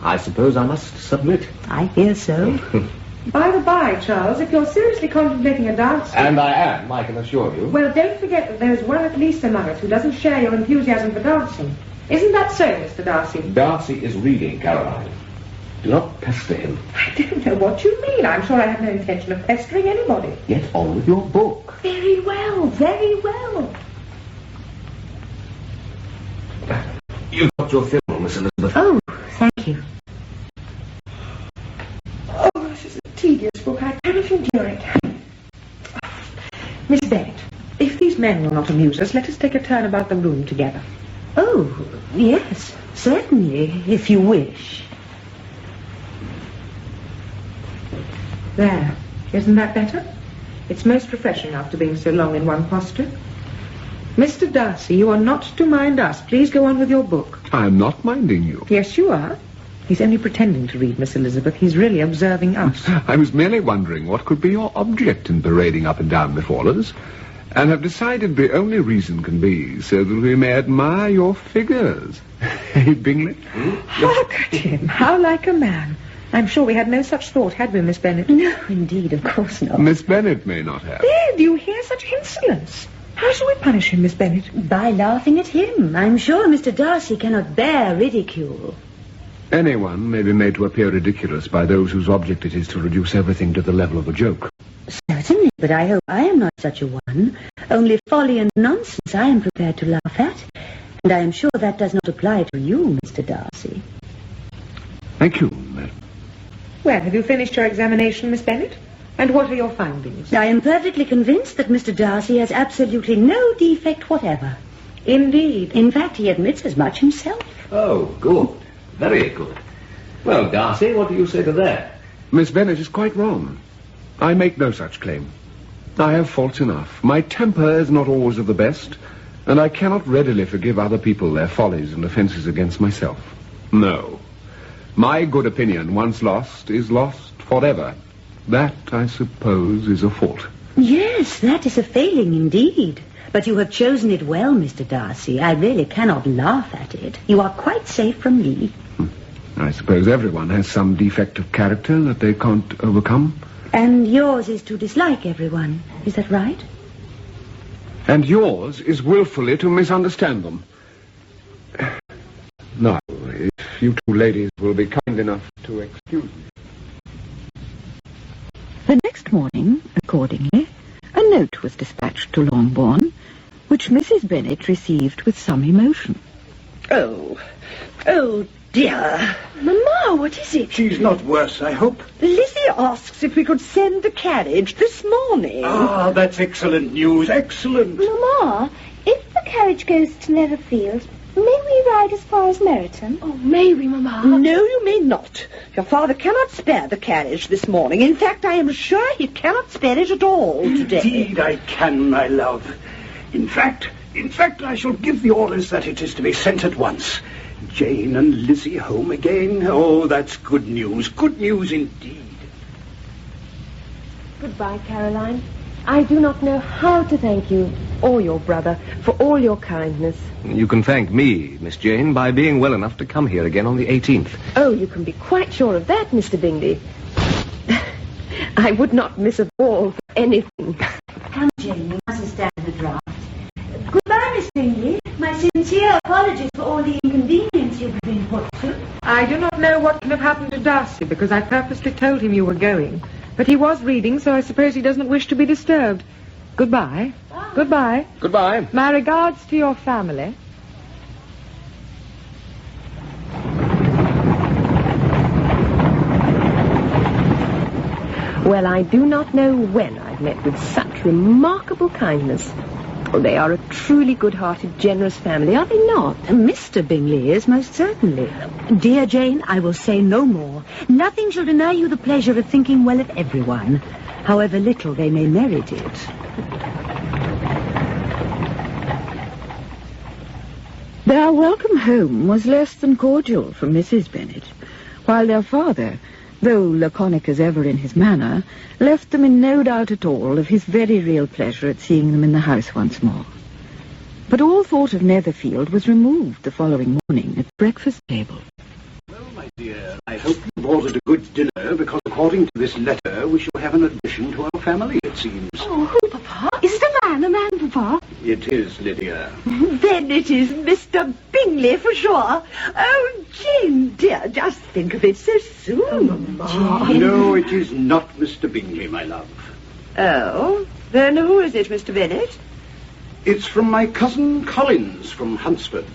I suppose I must submit.
I fear so.
By the by, Charles, if you're seriously contemplating a dance...
And I am, I can assure you.
Well, don't forget that there's one at least among us who doesn't share your enthusiasm for dancing. Isn't that so, Mr. Darcy?
Darcy is reading, Caroline. Do not pester him.
I don't know what you mean. I'm sure I have no intention of pestering anybody.
Get on with your book.
Very well, very well.
You've got your film, Miss Elizabeth.
Oh, thank you.
Oh, this is a tedious book. I cannot endure it. Miss Bennet, if these men will not amuse us, let us take a turn about the room together.
Oh, yes, certainly, if you wish.
There. Isn't that better? It's most refreshing after being so long in one posture. Mr. Darcy, you are not to mind us. Please go on with your book.
I'm not minding you.
Yes, you are. He's only pretending to read, Miss Elizabeth. He's really observing us.
I was merely wondering what could be your object in parading up and down before us, and have decided the only reason can be so that we may admire your figures. Hey, Bingley?
Look at him. How like a man. I'm sure we had no such thought, had we, Miss Bennet?
No, indeed, of course not.
Miss Bennet may not have.
There, do you hear such insolence? How shall we punish him, Miss Bennet?
By laughing at him. I'm sure Mr. Darcy cannot bear ridicule.
Anyone may be made to appear ridiculous by those whose object it is to reduce everything to the level of a joke.
Certainly, but I hope I am not such a one. Only folly and nonsense I am prepared to laugh at. And I am sure that does not apply to you, Mr. Darcy.
Thank you, madam.
Well, have you finished your examination, Miss Bennet? And what are your findings?
I am perfectly convinced that Mr. Darcy has absolutely no defect whatever.
Indeed.
In fact, he admits as much himself.
Oh, good. Very good. Well, Darcy, what do you say to that?
Miss Bennet is quite wrong. I make no such claim. I have faults enough. My temper is not always of the best, and I cannot readily forgive other people their follies and offences against myself. No. My good opinion, once lost, is lost forever. That, I suppose, is a fault.
Yes, that is a failing indeed. But you have chosen it well, Mr. Darcy. I really cannot laugh at it. You are quite safe from me.
I suppose everyone has some defect of character that they can't overcome.
And yours is to dislike everyone. Is that right?
And yours is willfully to misunderstand them. Now, if you two ladies will be kind enough to excuse me.
The next morning, accordingly, a note was dispatched to Longbourn, which Mrs. Bennet received with some emotion.
Oh, dear.
Mamma, what is it?
She's not worse, I hope.
Lizzie asks if we could send the carriage this morning.
Ah, that's excellent news, excellent.
Mamma, if the carriage goes to Netherfield, may we ride as far as Meryton? Oh, may we, Mamma?
No, you may not. Your father cannot spare the carriage this morning. In fact, I am sure he cannot spare it at all today.
Indeed I can, my love. In fact, I shall give the orders that it is to be sent at once. Jane and Lizzie home again. Oh, that's good news indeed.
Goodbye, Caroline. I do not know how to thank you, or your brother, for all your kindness.
You can thank me, Miss Jane, by being well enough to come here again on the 18th.
Oh, you can be quite sure of that, Mr. Bingley. I would not miss a ball for anything.
Come, Jane, you mustn't stand the draught. Goodbye, Miss Bingley. My sincere apologies for all the inconvenience you've been put to.
I do not know what can have happened to Darcy, because I purposely told him you were going. But he was reading, so I suppose he doesn't wish to be disturbed. Goodbye.
Bye.
Goodbye.
Goodbye.
My regards to your family.
Well, I do not know when I've met with such remarkable kindness. Oh, they are a truly good-hearted, generous family, are they not?
Mr. Bingley is, most certainly. Dear Jane, I will say no more. Nothing shall deny you the pleasure of thinking well of everyone, however little they may merit it.
Their welcome home was less than cordial from Mrs. Bennet, while their father, though laconic as ever in his manner, left them in no doubt at all of his very real pleasure at seeing them in the house once more. But all thought of Netherfield was removed the following morning at the breakfast table.
Well, my dear, I hope you've ordered a good dinner, because according to this letter, we shall have an addition to our family, it seems.
Oh, who, Papa? Is it a man, Papa?
It is, Lydia.
Then it is Mr. Bingley for sure. Oh, Jane, dear, just think of it so soon.
Oh, Mamma. No, it is not Mr. Bingley, my love.
Oh, then who is it, Mr. Bennet?
It's from my cousin Collins from Hunsford.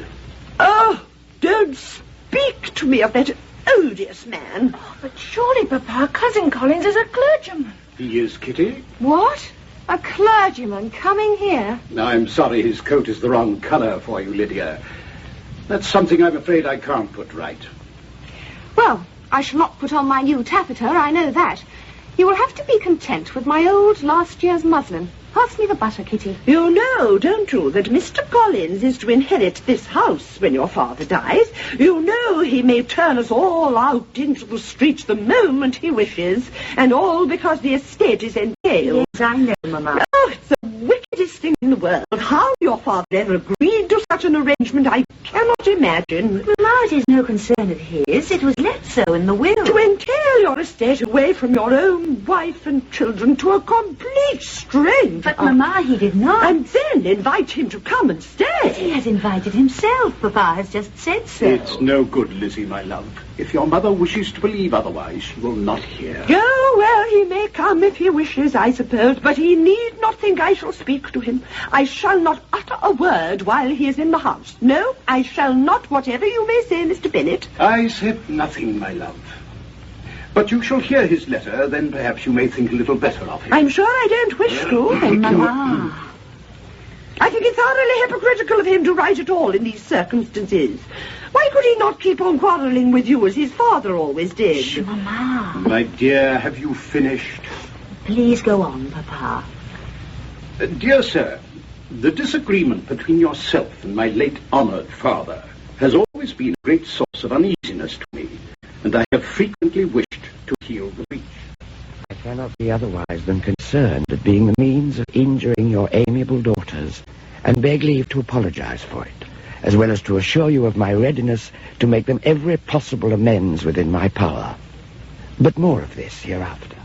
Oh, don't speak to me of that odious man.
Oh, but surely, Papa, Cousin Collins is a clergyman.
He is, Kitty.
What? A clergyman coming here?
I'm sorry his coat is the wrong colour for you, Lydia. That's something I'm afraid I can't put right.
Well, I shall not put on my new taffeta, I know that. You will have to be content with my old last year's muslin. Pass me the butter, Kitty.
You know, don't you, that Mr. Collins is to inherit this house when your father dies? You know he may turn us all out into the street the moment he wishes, and all because the estate is entailed.
Yes, I know, Mamma.
Oh, it's the wickedest thing in the world. How your father ever agreed to such an arrangement, I cannot imagine.
Mamma, it is no concern of his. It was left so in the will.
To entail your estate away from your own wife and children to a complete stranger.
But, Mamma, he did not.
And then invite him to come and stay.
But he has invited himself. Papa has just said so.
It's no good, Lizzie, my love. If your mother wishes to believe otherwise, she will not hear.
Oh, well, he may come if he wishes, I suppose, but he need not think I shall speak to him. I shall not utter a word while he is in the house. No, I shall not, whatever you may say, Mr. Bennet.
I said nothing, my love. But you shall hear his letter, then perhaps you may think a little better of him.
I'm sure I don't wish to.
Oh, Mamma.
I think it thoroughly hypocritical of him to write at all in these circumstances. Why could he not keep on quarrelling with you as his father always did?
Shh, Mamma.
My dear, have you finished?
Please go on, Papa.
Dear sir, the disagreement between yourself and my late honoured father has always been a great source of uneasiness to me, and I have frequently wished to heal the breach.
I cannot be otherwise than concerned at being the means of injuring your amiable daughters, and beg leave to apologize for it, as well as to assure you of my readiness to make them every possible amends within my power. But more of this hereafter.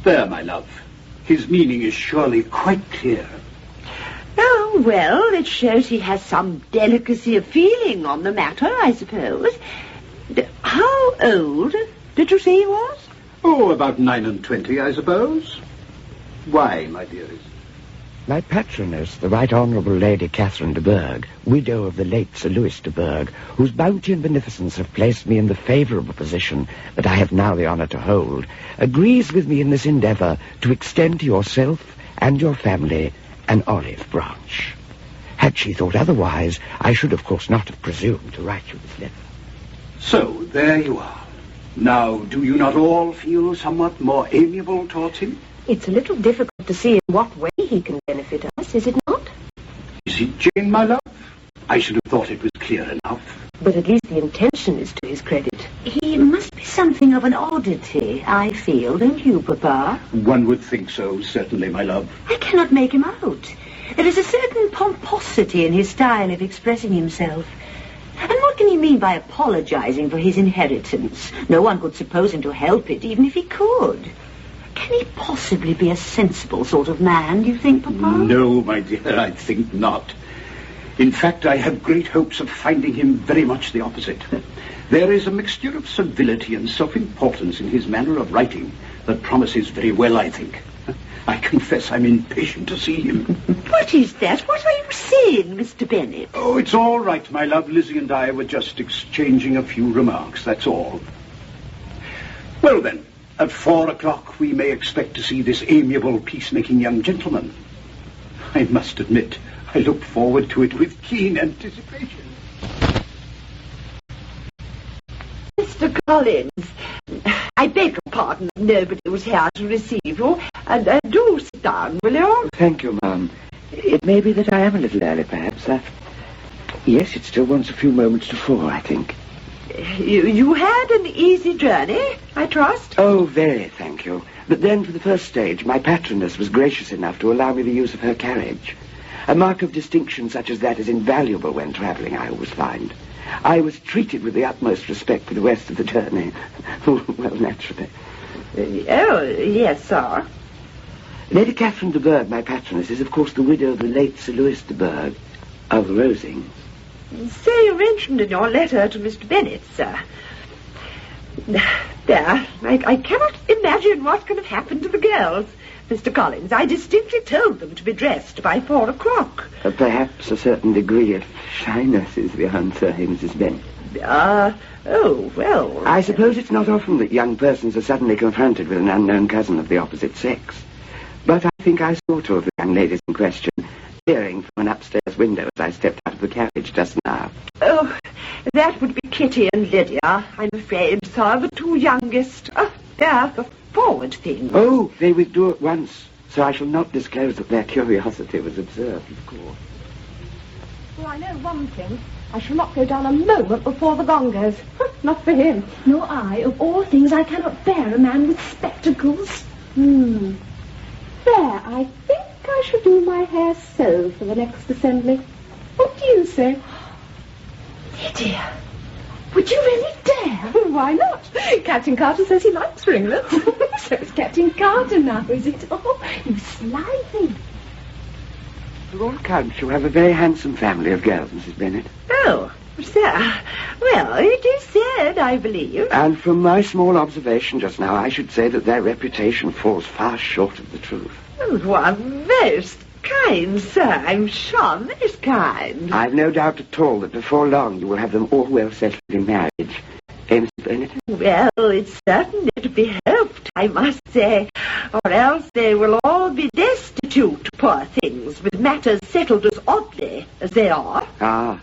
There, my love. His meaning is surely quite clear.
Oh, well, it shows he has some delicacy of feeling on the matter, I suppose. How old did you say he was?
Oh, about 29, I suppose. Why, my dearest?
My patroness, the Right Honourable Lady Catherine de Bourgh, widow of the late Sir Louis de Bourgh, whose bounty and beneficence have placed me in the favourable position that I have now the honour to hold, agrees with me in this endeavour to extend to yourself and your family an olive branch. Had she thought otherwise, I should of course not have presumed to write you this letter.
So, there you are. Now, do you not all feel somewhat more amiable towards him?
It's a little difficult to see in what way he can benefit us, is it not?
Is it, Jane, my love? I should have thought it was clear enough.
But at least the intention is to his credit.
He must be something of an oddity, I feel, don't you, Papa?
One would think so, certainly, my love.
I cannot make him out. There is a certain pomposity in his style of expressing himself. And what can he mean by apologizing for his inheritance? No one could suppose him to help it, even if he could. Can he possibly be a sensible sort of man, do you think, Papa?
No, my dear, I think not. In fact, I have great hopes of finding him very much the opposite. There is a mixture of civility and self-importance in his manner of writing that promises very well, I think. I confess I'm impatient to see him.
What is that? What are you saying, Mr. Bennet?
Oh, it's all right, my love. Lizzie and I were just exchanging a few remarks, that's all. Well, then, at 4 o'clock we may expect to see this amiable, peacemaking young gentleman. I must admit, I look forward to it with keen anticipation.
Mr. Collins, I beg your pardon, nobody was here to receive you. And do sit down, will you?
Thank you, ma'am. It may be that I am a little early, perhaps. Yes, it still wants a few moments to 4, I think.
You had an easy journey, I trust?
Oh, very, thank you. But then, for the first stage, my patroness was gracious enough to allow me the use of her carriage. A mark of distinction such as that is invaluable when travelling, I always find. I was treated with the utmost respect for the rest of the journey. Well, naturally.
Oh, yes, sir.
Lady Catherine de Bourgh, my patroness, is, of course, the widow of the late Sir Louis de Bourgh of Rosings.
So you mentioned in your letter to Mr. Bennet, sir. There, I cannot imagine what can have happened to the girls. Mr. Collins, I distinctly told them to be dressed by 4 o'clock.
Perhaps a certain degree of shyness is the answer, Mrs. Bennet.
Oh, well...
I suppose it's not often that young persons are suddenly confronted with an unknown cousin of the opposite sex. But I think I saw 2 of the young ladies in question peering from an upstairs window as I stepped out of the carriage just now.
Oh, that would be Kitty and Lydia, I'm afraid, sir, the 2 youngest. They're the forward thing.
Oh, they withdrew at once, so I shall not disclose that their curiosity was observed, of course.
Well, I know one thing. I shall not go down a moment before the gong goes. Not for him.
Nor I. Of all things, I cannot bear a man with spectacles.
There, I think I shall do my hair so for the next assembly. What do you say?
Lydia, would you really dare?
Why not? Captain Carter says he likes ringlets.
So it's Captain Carter now, is it? Oh, you sly thing.
For all accounts, you have a very handsome family of girls, Mrs. Bennet.
Oh, sir. Well, it is said, I believe.
And from my small observation just now, I should say that their reputation falls far short of the truth.
Oh, you are most kind, sir. I'm sure, most kind.
I've no doubt at all that before long you will have them all well settled in marriage. Mrs. Bennet?
Well, it's certainly to be hoped, I must say, or else they will all be destitute, poor things, with matters settled as oddly as they are.
Ah,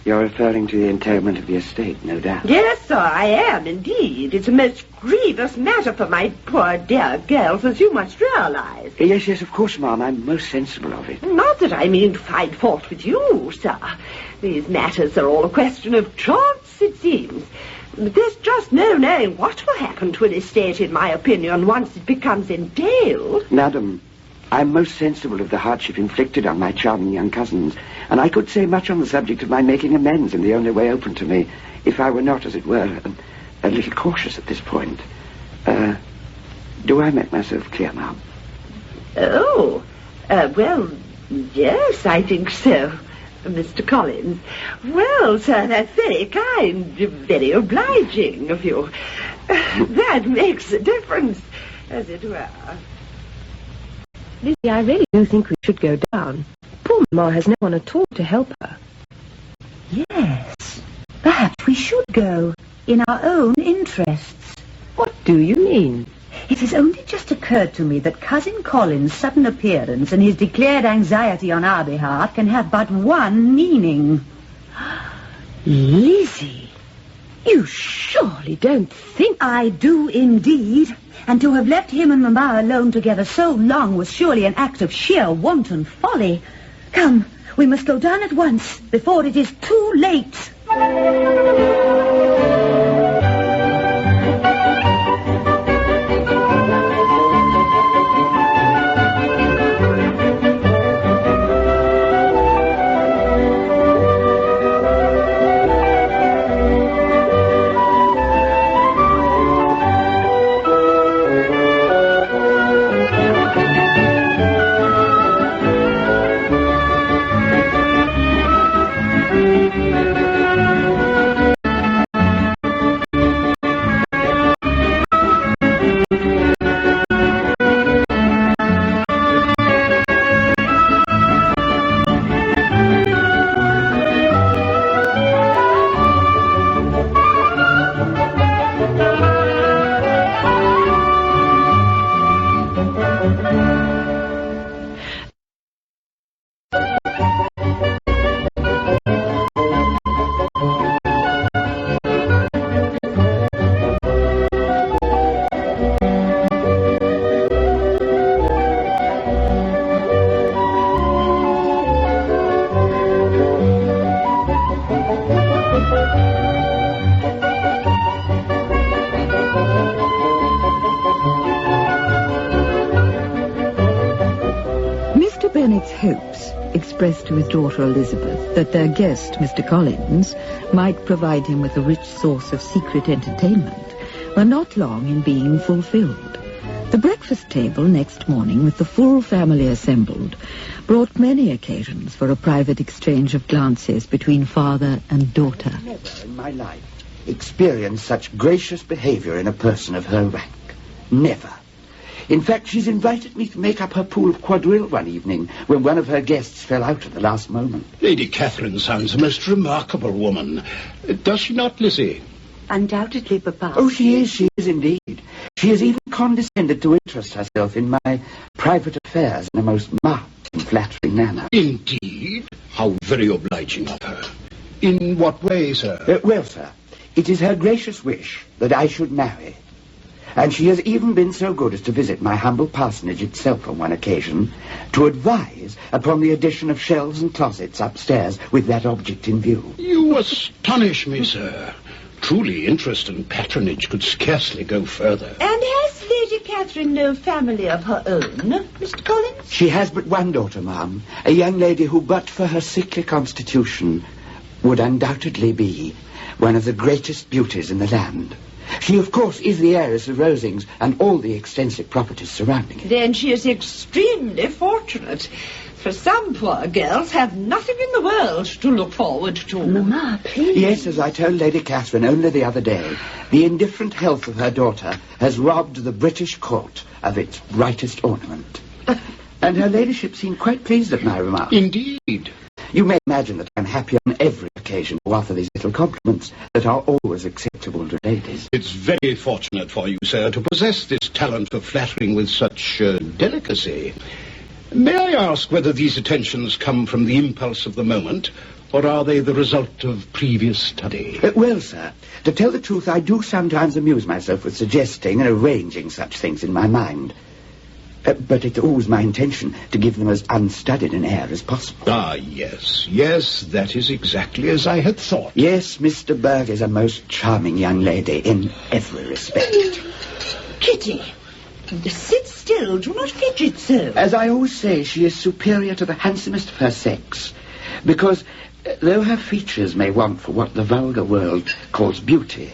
you're referring to the entailment of the estate, no doubt.
Yes, sir, I am, indeed. It's a most grievous matter for my poor dear girls, as you must realize.
Yes, of course, ma'am. I'm most sensible of it.
Not that I mean to find fault with you, sir. These matters are all a question of chance, it seems. But there's just no knowing what will happen to an estate, in my opinion, once it becomes entailed.
Madam, I'm most sensible of the hardship inflicted on my charming young cousins, and I could say much on the subject of my making amends in the only way open to me, if I were not, as it were, a little cautious at this point. Do I make myself clear, ma'am?
Oh, well, yes, I think so, Mr. Collins. Well, sir, that's very kind, very obliging of you. That makes a difference, as it were.
Lizzie, I really do think we should go down. Poor Mamma has no one at all to help her.
Yes, perhaps we should go, in our own interests.
What do you mean?
It has only just occurred to me that Cousin Colin's sudden appearance and his declared anxiety on our behalf can have but one meaning.
Lizzie, you surely don't think...
I do indeed. And to have left him and Mamma alone together so long was surely an act of sheer wanton folly. Come, we must go down at once, before it is too late.
Bennet's hopes, expressed to his daughter Elizabeth, that their guest, Mr. Collins, might provide him with a rich source of secret entertainment, were not long in being fulfilled. The breakfast table next morning, with the full family assembled, brought many occasions for a private exchange of glances between father and daughter.
Never in my life experienced such gracious behavior in a person of her rank. Never. In fact, she's invited me to make up her pool of quadrille one evening when one of her guests fell out at the last moment.
Lady Catherine sounds a most remarkable woman. Does she not, Lizzie?
Undoubtedly, Papa.
Oh, she is indeed. She has even condescended to interest herself in my private affairs in a most marked and flattering manner.
Indeed? How very obliging of her. In what way, sir?
Well, sir, it is her gracious wish that I should marry. And she has even been so good as to visit my humble parsonage itself on one occasion to advise upon the addition of shelves and closets upstairs with that object in view.
You astonish me, sir. Truly, interest and patronage could scarcely go further.
And has Lady Catherine no family of her own, Mr. Collins?
She has but one daughter, ma'am, a young lady who, but for her sickly constitution, would undoubtedly be one of the greatest beauties in the land. She, of course, is the heiress of Rosings and all the extensive properties surrounding it.
Then she is extremely fortunate, for some poor girls have nothing in the world to look forward to.
Mamma, please.
Yes, as I told Lady Catherine only the other day, the indifferent health of her daughter has robbed the British court of its brightest ornament. And her ladyship seemed quite pleased at my remark.
Indeed.
You may imagine that I'm happy on every occasion to offer these little compliments that are always acceptable to ladies.
It's very fortunate for you, sir, to possess this talent for flattering with such delicacy. May I ask whether these attentions come from the impulse of the moment, or are they the result of previous study?
Well, sir, to tell the truth, I do sometimes amuse myself with suggesting and arranging such things in my mind. But it's always my intention to give them as unstudied an air as possible.
Ah, yes, that is exactly as I had thought.
Yes, Mr. Berg is a most charming young lady in every respect.
Kitty, sit still, do not fidget so.
As I always say, she is superior to the handsomest of her sex, because though her features may want for what the vulgar world calls beauty,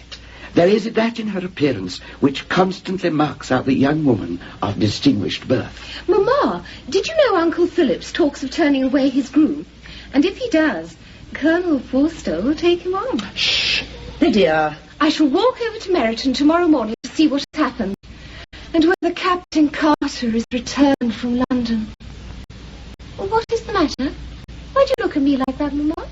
there is that in her appearance which constantly marks out the young woman of distinguished birth.
Mamma, did you know Uncle Phillips talks of turning away his groom? And if he does, Colonel Forster will take him on.
Shh, Lydia.
I shall walk over to Meryton tomorrow morning to see what has happened, and whether Captain Carter is returned from London. What is the matter? Why do you look at me like that, Mamma?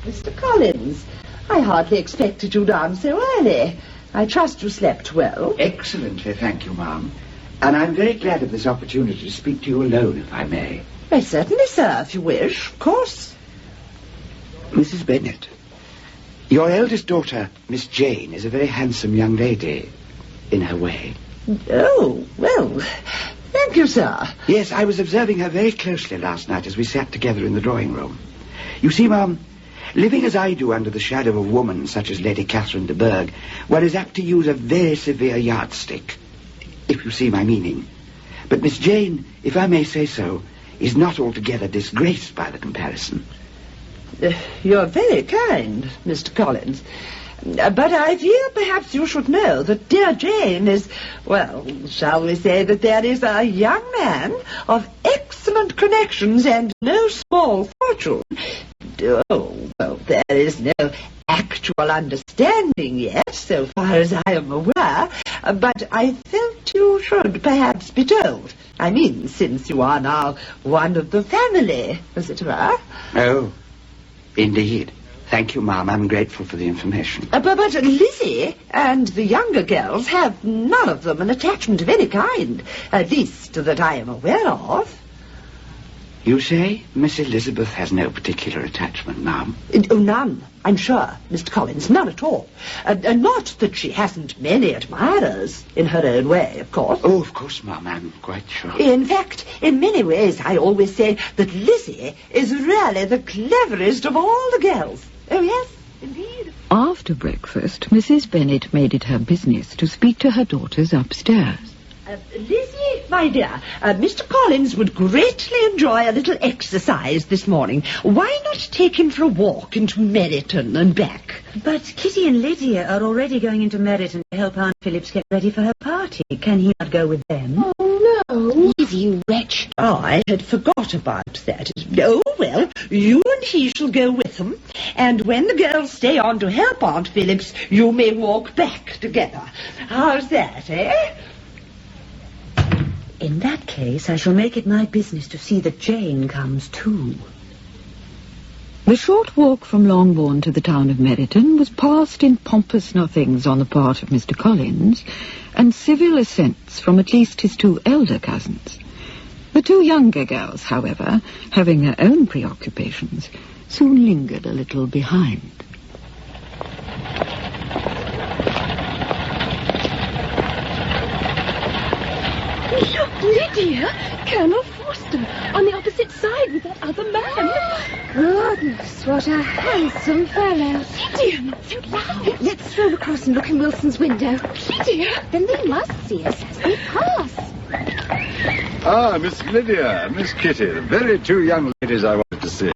Mr. Collins, I hardly expected you down so early. I trust you slept well.
Excellently, thank you, ma'am. And I'm very glad of this opportunity to speak to you alone, if I may.
Why, certainly, sir, if you wish, of course.
Mrs. Bennet, your eldest daughter, Miss Jane, is a very handsome young lady, in her way.
Oh, well, thank you, sir.
Yes, I was observing her very closely last night as we sat together in the drawing room. You see, ma'am, living as I do under the shadow of a woman such as Lady Catherine de Bourgh, one is apt to use a very severe yardstick, if you see my meaning. But Miss Jane, if I may say so, is not altogether disgraced by the comparison.
You're very kind, Mr. Collins. But I fear perhaps you should know that dear Jane is, well, shall we say that there is a young man of excellent connections and no small fortune. Oh, well, there is no actual understanding yet, so far as I am aware, but I felt you should perhaps be told. I mean, since you are now one of the family, as it were.
Oh, indeed. Thank you, ma'am. I'm grateful for the information.
But Lizzie and the younger girls have none of them an attachment of any kind, at least that I am aware of.
You say Miss Elizabeth has no particular attachment, ma'am?
Oh, none, I'm sure, Mr. Collins, none at all. Not that she hasn't many admirers, in her own way, of course.
Oh, of course, ma'am, I'm quite sure.
In fact, in many ways, I always say that Lizzie is really the cleverest of all the girls. Oh, yes, indeed.
After breakfast, Mrs. Bennet made it her business to speak to her daughters upstairs.
Lizzie,
my dear, Mr. Collins would greatly enjoy a little exercise this morning. Why not take him for a walk into Meryton and back?
But Kitty and Lydia are already going into Meryton to help Aunt Phillips get ready for her party. Can he not go with them?
Oh, no.
Leave, you wretch.
Oh, I had forgot about that. Oh, well, you and he shall go with them, and when the girls stay on to help Aunt Phillips, you may walk back together. How's that, eh?
In that case, I shall make it my business to see that Jane comes too.
The short walk from Longbourn to the town of Meryton was passed in pompous nothings on the part of Mr. Collins, and civil assents from at least his two elder cousins. The two younger girls, however, having their own preoccupations, soon lingered a little behind.
Look, Lydia! Colonel Forster, on the opposite side with that other man. Goodness, what a handsome fellow. Lydia, not so loud. Let's stroll across and look in Wilson's window. Lydia! Then they must see us as we pass.
Ah, Miss Lydia, Miss Kitty, the very two young ladies I wanted to see.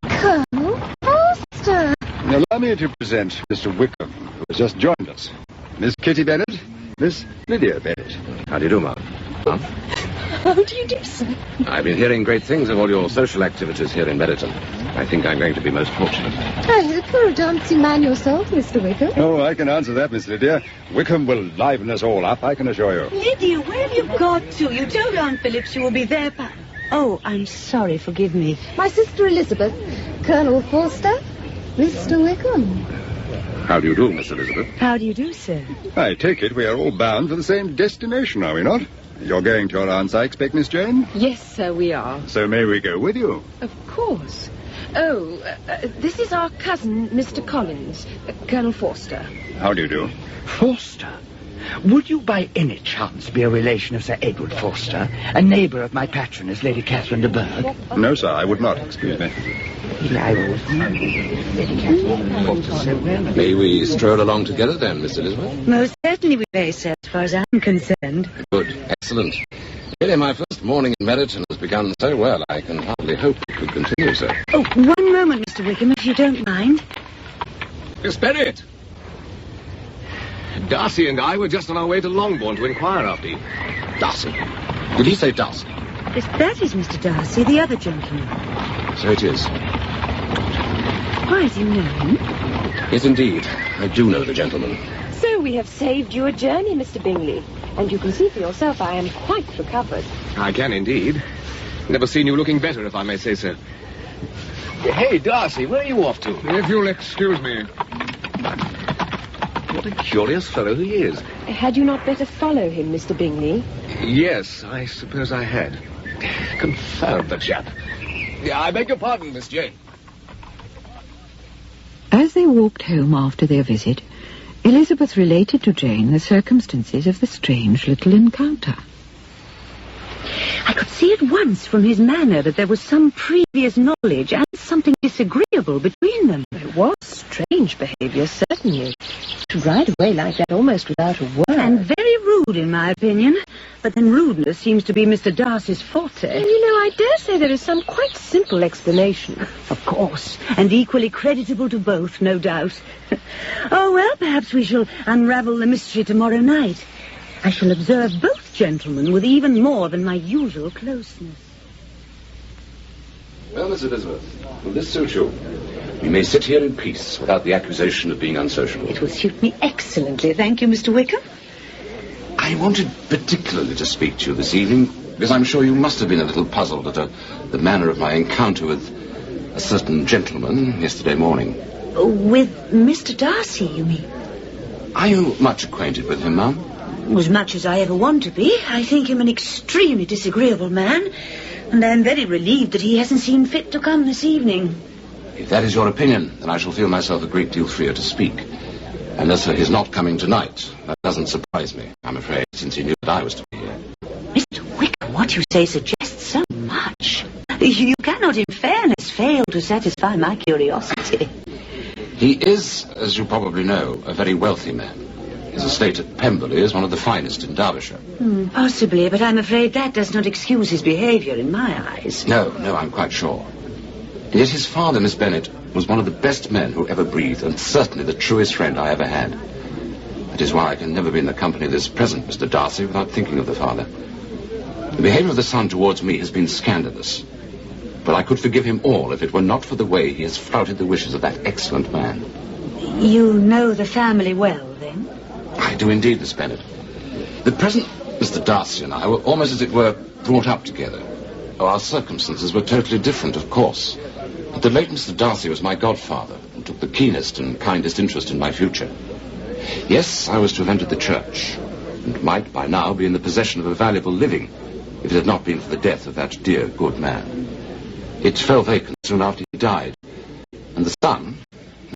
Colonel Forster.
Allow me to present Mr. Wickham, who has just joined us. Miss Kitty Bennet, Miss Lydia Bennet.
How do you do, Mum? Mum?
How do you do, sir?
I've been hearing great things of all your social activities here in Meryton. I think I'm going to be most fortunate.
I hope you're a dancing man yourself, Mr. Wickham.
Oh, I can answer that, Miss Lydia. Wickham will liven us all up, I can assure you.
Lydia, where have you got to? You told Aunt Phillips you will be there. Oh, I'm sorry. Forgive me.
My sister Elizabeth. Colonel Forster. Mr. Wickham.
How do you do, Miss Elizabeth?
How do you do, sir?
I take it we are all bound for the same destination, are we not? You're going to your aunt's, I expect, Miss Jane?
Yes, sir, we are.
So may we go with you?
Of course. Oh, this is our cousin, Mr. Collins, Colonel Forster.
How do you do?
Forster? Would you by any chance be a relation of Sir Edward Forster, a neighbour of my patroness, Lady Catherine de Bourgh?
No, sir, I would not. Excuse me.
May we stroll along together then, Miss Elizabeth?
Most certainly we may, sir, as far as I'm concerned.
Good. Excellent. Really, my first morning in Meryton has begun so well, I can hardly hope it could continue so.
Oh, one moment, Mr. Wickham, if you don't mind.
Miss Bennet! Darcy and I were just on our way to Longbourn to inquire after you. Darcy? Did he say Darcy?
Yes, that is Mr. Darcy, the other gentleman.
So it is.
Why, do you know him?
Yes, indeed. I do know the gentleman.
So we have saved you a journey, Mr. Bingley. And you can see for yourself I am quite recovered.
I can indeed. Never seen you looking better, if I may say so. Hey, Darcy, where are you off to?
If you'll excuse me.
What a curious fellow he is.
Had you not better follow him, Mr. Bingley?
Yes, I suppose I had. Confound the chap. Yeah, I beg your pardon, Miss Jane.
As they walked home after their visit, Elizabeth related to Jane the circumstances of the strange little encounter.
I could see at once from his manner that there was some previous knowledge and something disagreeable between them.
It was strange behaviour, certainly. To ride away like that almost without a word.
And very rude, in my opinion. But then rudeness seems to be Mr. Darcy's forte.
You know, I dare say there is some quite simple explanation.
Of course, and equally creditable to both, no doubt. Oh, well, perhaps we shall unravel the mystery tomorrow night. I shall observe both gentlemen with even more than my usual closeness.
Well, Miss Elizabeth, will this suit you? We may sit here in peace without the accusation of being unsociable.
It will suit me excellently, thank you, Mr. Wickham.
I wanted particularly to speak to you this evening because I'm sure you must have been a little puzzled at the manner of my encounter with a certain gentleman yesterday morning.
With Mr. Darcy, you mean?
Are you much acquainted with him, Ma'am?
As much as I ever want to be. I think him an extremely disagreeable man, and I'm very relieved that he hasn't seen fit to come this evening.
If that is your opinion, then I shall feel myself a great deal freer to speak. And as for his not coming tonight, that doesn't surprise me, I'm afraid, since he knew that I was to be here.
Mr. Wickham, what you say suggests so much. You cannot, in fairness, fail to satisfy my curiosity.
He is, as you probably know, a very wealthy man. His estate at Pemberley is one of the finest in Derbyshire.
Possibly, but I'm afraid that does not excuse his behaviour in my eyes.
No, I'm quite sure. And yet his father, Miss Bennet, was one of the best men who ever breathed, and certainly the truest friend I ever had. That is why I can never be in the company of this present Mr. Darcy without thinking of the father. The behaviour of the son towards me has been scandalous. But I could forgive him all if it were not for the way he has flouted the wishes of that excellent man.
You know the family well, then?
I do indeed, Miss Bennet. The present Mr. Darcy and I were almost, as it were, brought up together. Oh, our circumstances were totally different, of course. But the late Mr. Darcy was my godfather and took the keenest and kindest interest in my future. Yes, I was to have entered the church, and might by now be in the possession of a valuable living, if it had not been for the death of that dear, good man. It fell vacant soon after he died, and the son,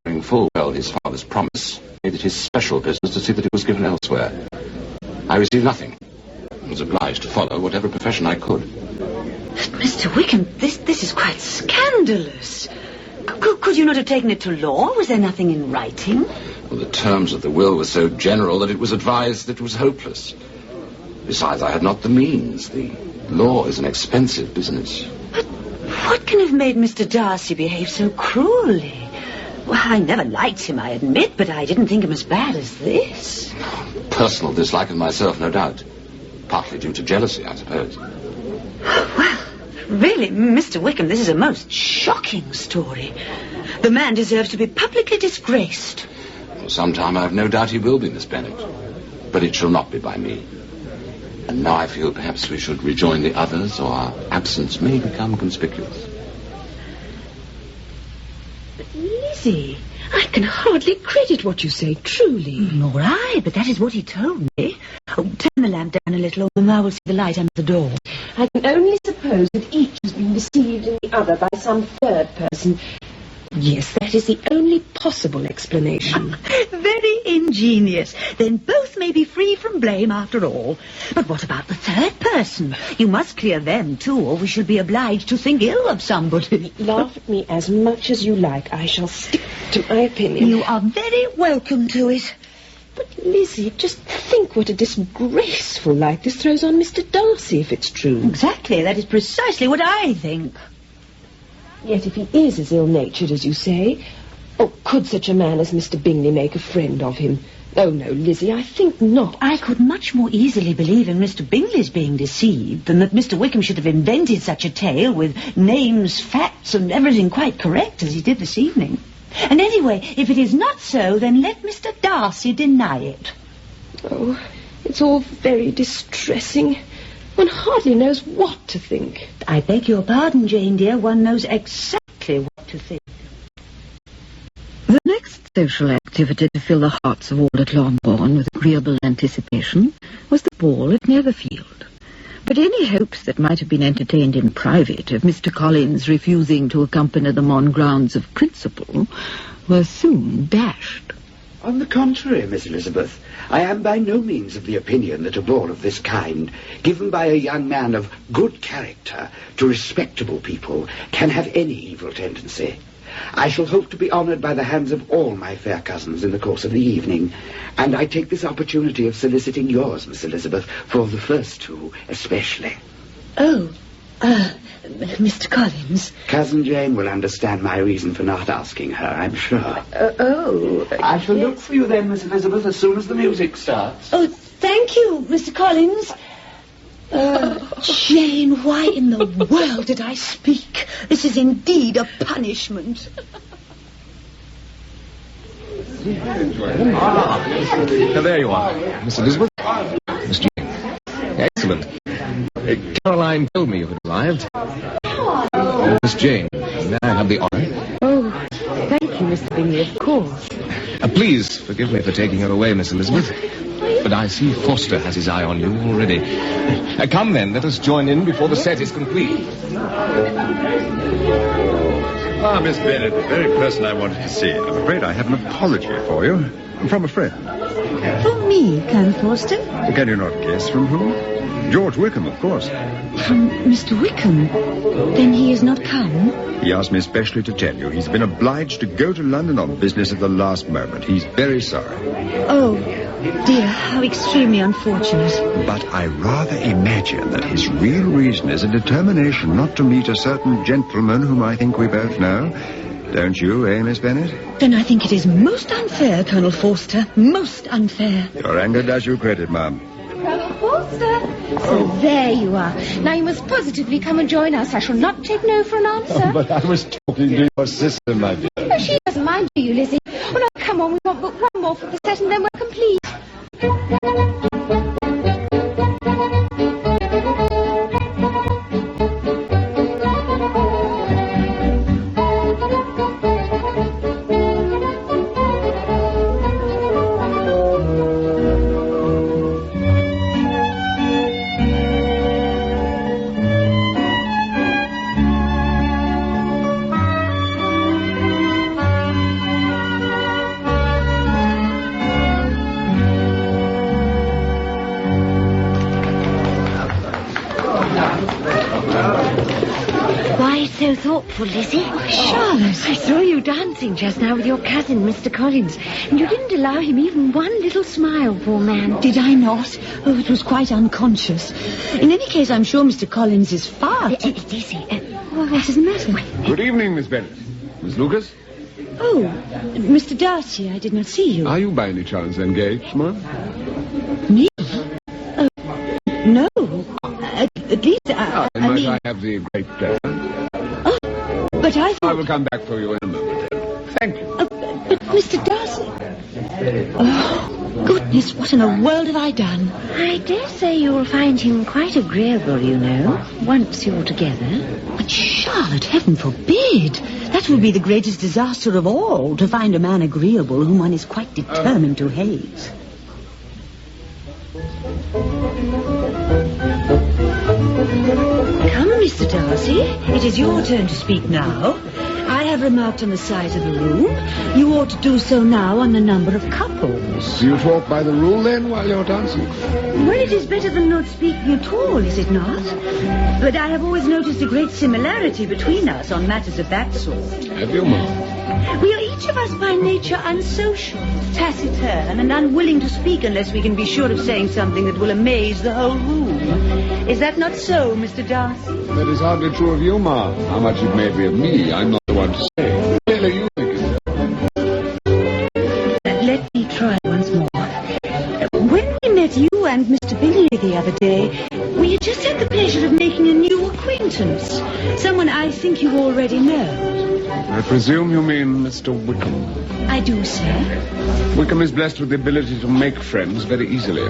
knowing full well his father's promise, made it his special business to see that it was given elsewhere. I received nothing, and was obliged to follow whatever profession I could.
Mr. Wickham, this is quite scandalous. Could you not have taken it to law? Was there nothing in writing?
Well, the terms of the will were so general that it was advised that it was hopeless. Besides, I had not the means. The law is an expensive business.
But what can have made Mr. Darcy behave so cruelly? Well, I never liked him, I admit, but I didn't think him as bad as this.
Personal dislike of myself, no doubt. Partly due to jealousy, I suppose.
Well, really, Mr. Wickham, this is a most shocking story. The man deserves to be publicly disgraced.
Well, sometime I have no doubt he will be, Miss Bennet. But it shall not be by me. And now I feel perhaps we should rejoin the others, or our absence may become conspicuous.
Lizzie,
I can hardly credit what you say, truly.
Nor I, but that is what he told me. Oh, turn the lamp down a little, and I will see the light under the door.
I can only suppose that each has been deceived in the other by some third person.
Yes, that is the only possible explanation.
Very ingenious. Then both may be free from blame after all. But what about the third person? You must clear them too, or we shall be obliged to think ill of somebody.
Laugh at me as much as you like. I shall stick to my opinion.
You are very welcome to it.
But, Lizzie, just think what a disgraceful light this throws on Mr. Darcy, if it's true.
Exactly. That is precisely what I think.
Yet if he is as ill-natured as you say, could such a man as Mr. Bingley make a friend of him? Oh, no, Lizzie, I think not.
I could much more easily believe in Mr. Bingley's being deceived than that Mr. Wickham should have invented such a tale with names, facts, and everything quite correct as he did this evening. And anyway, if it is not so, then let Mr. Darcy deny it.
Oh, it's all very distressing. One hardly knows what to think.
I beg your pardon, Jane, dear. One knows exactly what to think.
The next social activity to fill the hearts of all at Longbourn with agreeable anticipation was the ball at Netherfield. But any hopes that might have been entertained in private of Mr. Collins refusing to accompany them on grounds of principle were soon dashed.
On the contrary, Miss Elizabeth, I am by no means of the opinion that a ball of this kind, given by a young man of good character to respectable people, can have any evil tendency. I shall hope to be honoured by the hands of all my fair cousins in the course of the evening, and I take this opportunity of soliciting yours, Miss Elizabeth, for the first two especially.
Mr. Collins.
Cousin Jane will understand my reason for not asking her, I'm sure.
I shall look for you then, Miss Elizabeth, as soon as the music starts.
Oh, thank you, Mr. Collins. Jane, why in the world did I speak? This is indeed a punishment.
There you are, Miss Elizabeth. Miss Jane. Excellent. Caroline told me you had arrived. Miss Jane, may I have the honour?
Oh, thank you, Mr. Bingley, of course.
Please forgive me for taking her away, Miss Elizabeth. But I see Foster has his eye on you already. Come then, let us join in before the set is complete.
Miss Bennet, the very person I wanted to see. I'm afraid I have an apology for you. From a friend.
From me, Colonel Foster?
Can you not guess from whom? George Wickham, of course.
From Mr. Wickham? Then he has not come?
He asked me especially to tell you he's been obliged to go to London on business at the last moment. He's very sorry.
Oh,
Dear, how extremely unfortunate.
But I rather imagine that his real reason is a determination not to meet a certain gentleman whom I think we both know. Don't you, Miss Bennet?
Then I think it is most unfair, Colonel Forster. Most unfair.
Your anger does you credit, ma'am.
Colonel Forster.
Oh, there you are. Now you must positively come and join us. I shall not take no for an answer.
But I was talking to your sister, my dear.
Oh, she doesn't mind you, Lizzie. Oh, no, come on. We want but one more for the set and then we're complete.
So thoughtful, Lizzie.
Oh, Charlotte.
I saw you dancing just now with your cousin, Mr. Collins, and you didn't allow him even one little smile, poor man.
Did I not? Oh, it was quite unconscious. In any case, I'm sure Mr. Collins is far...
Lizzie,
what is the matter?
Good evening, Miss Bennet. Miss Lucas?
Oh, Mr. Darcy, I did not see you.
Are you by any chance engaged, ma'am?
Me? No. At least,
I mean... I have the great pleasure.
But I thought...
I will come back for you in a moment. Thank you.
But Mr. Darcy... Oh, goodness, what in the world have I done?
I dare say you'll find him quite agreeable, you know, once you're together.
But Charlotte, heaven forbid. That will be the greatest disaster of all, to find a man agreeable whom one is quite determined to hate. Come, Mr. Darcy. It is your turn to speak now. I have remarked on the size of the room. You ought to do so now on the number of couples.
Do you talk by the rule, then, while you're dancing?
Well, it is better than not speaking at all, is it not? But I have always noticed a great similarity between us on matters of that sort.
Have you, ma'am?
We are each of us by nature unsocial, taciturn, and unwilling to speak unless we can be sure of saying something that will amaze the whole room. Is that not so, Mr. Darcy?
That is hardly true of you, ma'am. How much it may be of me, I'm not the one to say. Clearly, you think it.
Let me try once more. When we met you and Mr. Bingley the other day, we had just had the pleasure of making a new acquaintance. Someone I think you already know.
I presume you mean Mr. Wickham.
I do, sir.
Wickham is blessed with the ability to make friends very easily.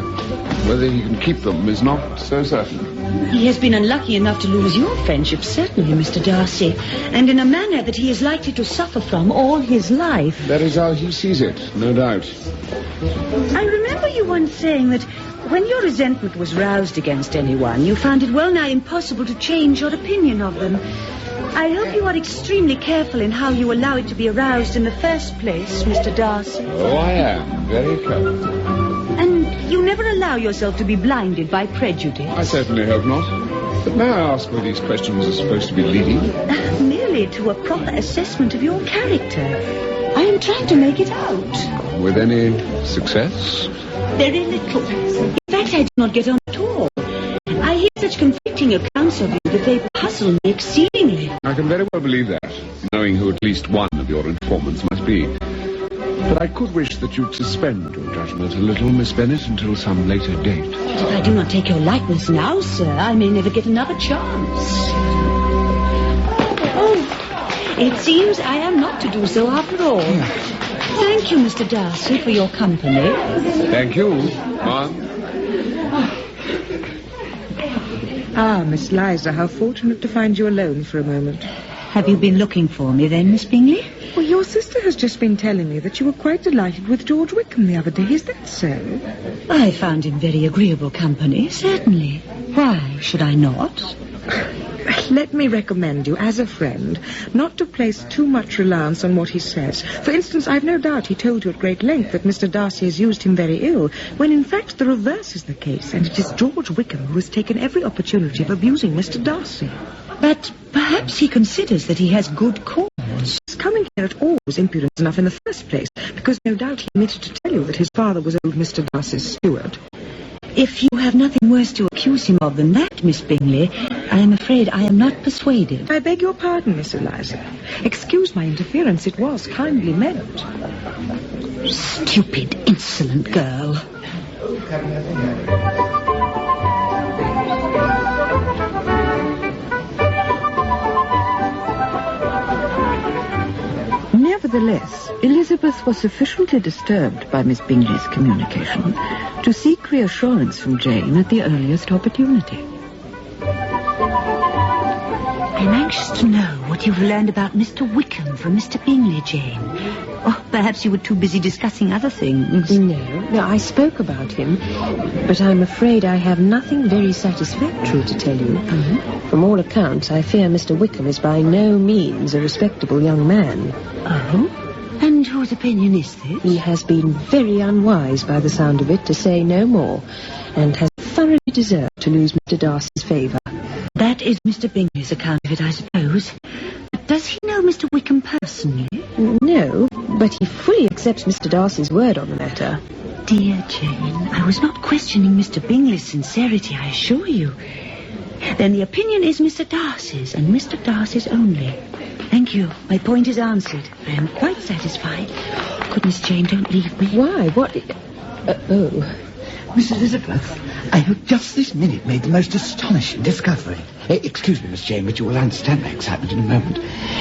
Whether he can keep them is not so certain.
He has been unlucky enough to lose your friendship, certainly, Mr. Darcy, and in a manner that he is likely to suffer from all his life.
That is how he sees it, no doubt.
I remember you once saying that when your resentment was roused against anyone, you found it well nigh impossible to change your opinion of them. I hope you are extremely careful in how you allow it to be aroused in the first place, Mr. Darcy.
Oh, I am. Very careful.
And you never allow yourself to be blinded by prejudice?
I certainly hope not. But may I ask where these questions are supposed to be leading?
Merely to a proper assessment of your character. I am trying to make it out.
With any success?
Very little. In fact, I do not get on at all. I hear such conflicting accounts of you that they puzzle me exceedingly.
I can very well believe that, knowing who at least one of your informants must be. But I could wish that you'd suspend your judgment a little, Miss Bennet, until some later date.
If I do not take your likeness now, sir, I may never get another chance. Oh, it seems I am not to do so after all. Thank you, Mr. Darcy, for your company.
Thank you, ma'am.
Ah, Miss Liza, how fortunate to find you alone for a moment.
Have you been looking for me then, Miss Bingley?
Well, your sister has just been telling me that you were quite delighted with George Wickham the other day. Is that so?
I found him very agreeable company, certainly. Why should I not?
Let me recommend you, as a friend, not to place too much reliance on what he says. For instance, I've no doubt he told you at great length that Mr. Darcy has used him very ill, when in fact the reverse is the case, and it is George Wickham who has taken every opportunity of abusing Mr. Darcy.
But perhaps he considers that he has good cause.
coming here at all was impudence enough in the first place, because no doubt he omitted to tell you that his father was old Mr. Darcy's steward.
If you have nothing worse to accuse him of than that, Miss Bingley, I am afraid I am not persuaded.
I beg your pardon, Miss Eliza. Excuse my interference. It was kindly meant.
Stupid, insolent girl.
Nevertheless, Elizabeth was sufficiently disturbed by Miss Bingley's communication to seek reassurance from Jane at the earliest opportunity.
I'm anxious to know what you've learned about Mr. Wickham from Mr. Bingley, Jane. Or perhaps you were too busy discussing other things.
No, I spoke about him, but I'm afraid I have nothing very satisfactory to tell you. From all accounts, I fear Mr. Wickham is by no means a respectable young man.
Oh? And whose opinion is this?
He has been very unwise, by the sound of it, to say no more, and has thoroughly deserved to lose Mr. Darcy's favour.
That is Mr. Bingley's account of it, I suppose. But does he know Mr. Wickham personally?
No, but he fully accepts Mr. Darcy's word on the matter.
Dear Jane, I was not questioning Mr. Bingley's sincerity, I assure you. Then the opinion is Mr. Darcy's, and Mr. Darcy's only. Thank you. My point is answered. I am quite satisfied. Goodness, Jane, don't leave me.
Why? What?
Miss Elizabeth, I have just this minute made the most astonishing discovery. Excuse me, Miss Jane, but you will understand my excitement in a moment.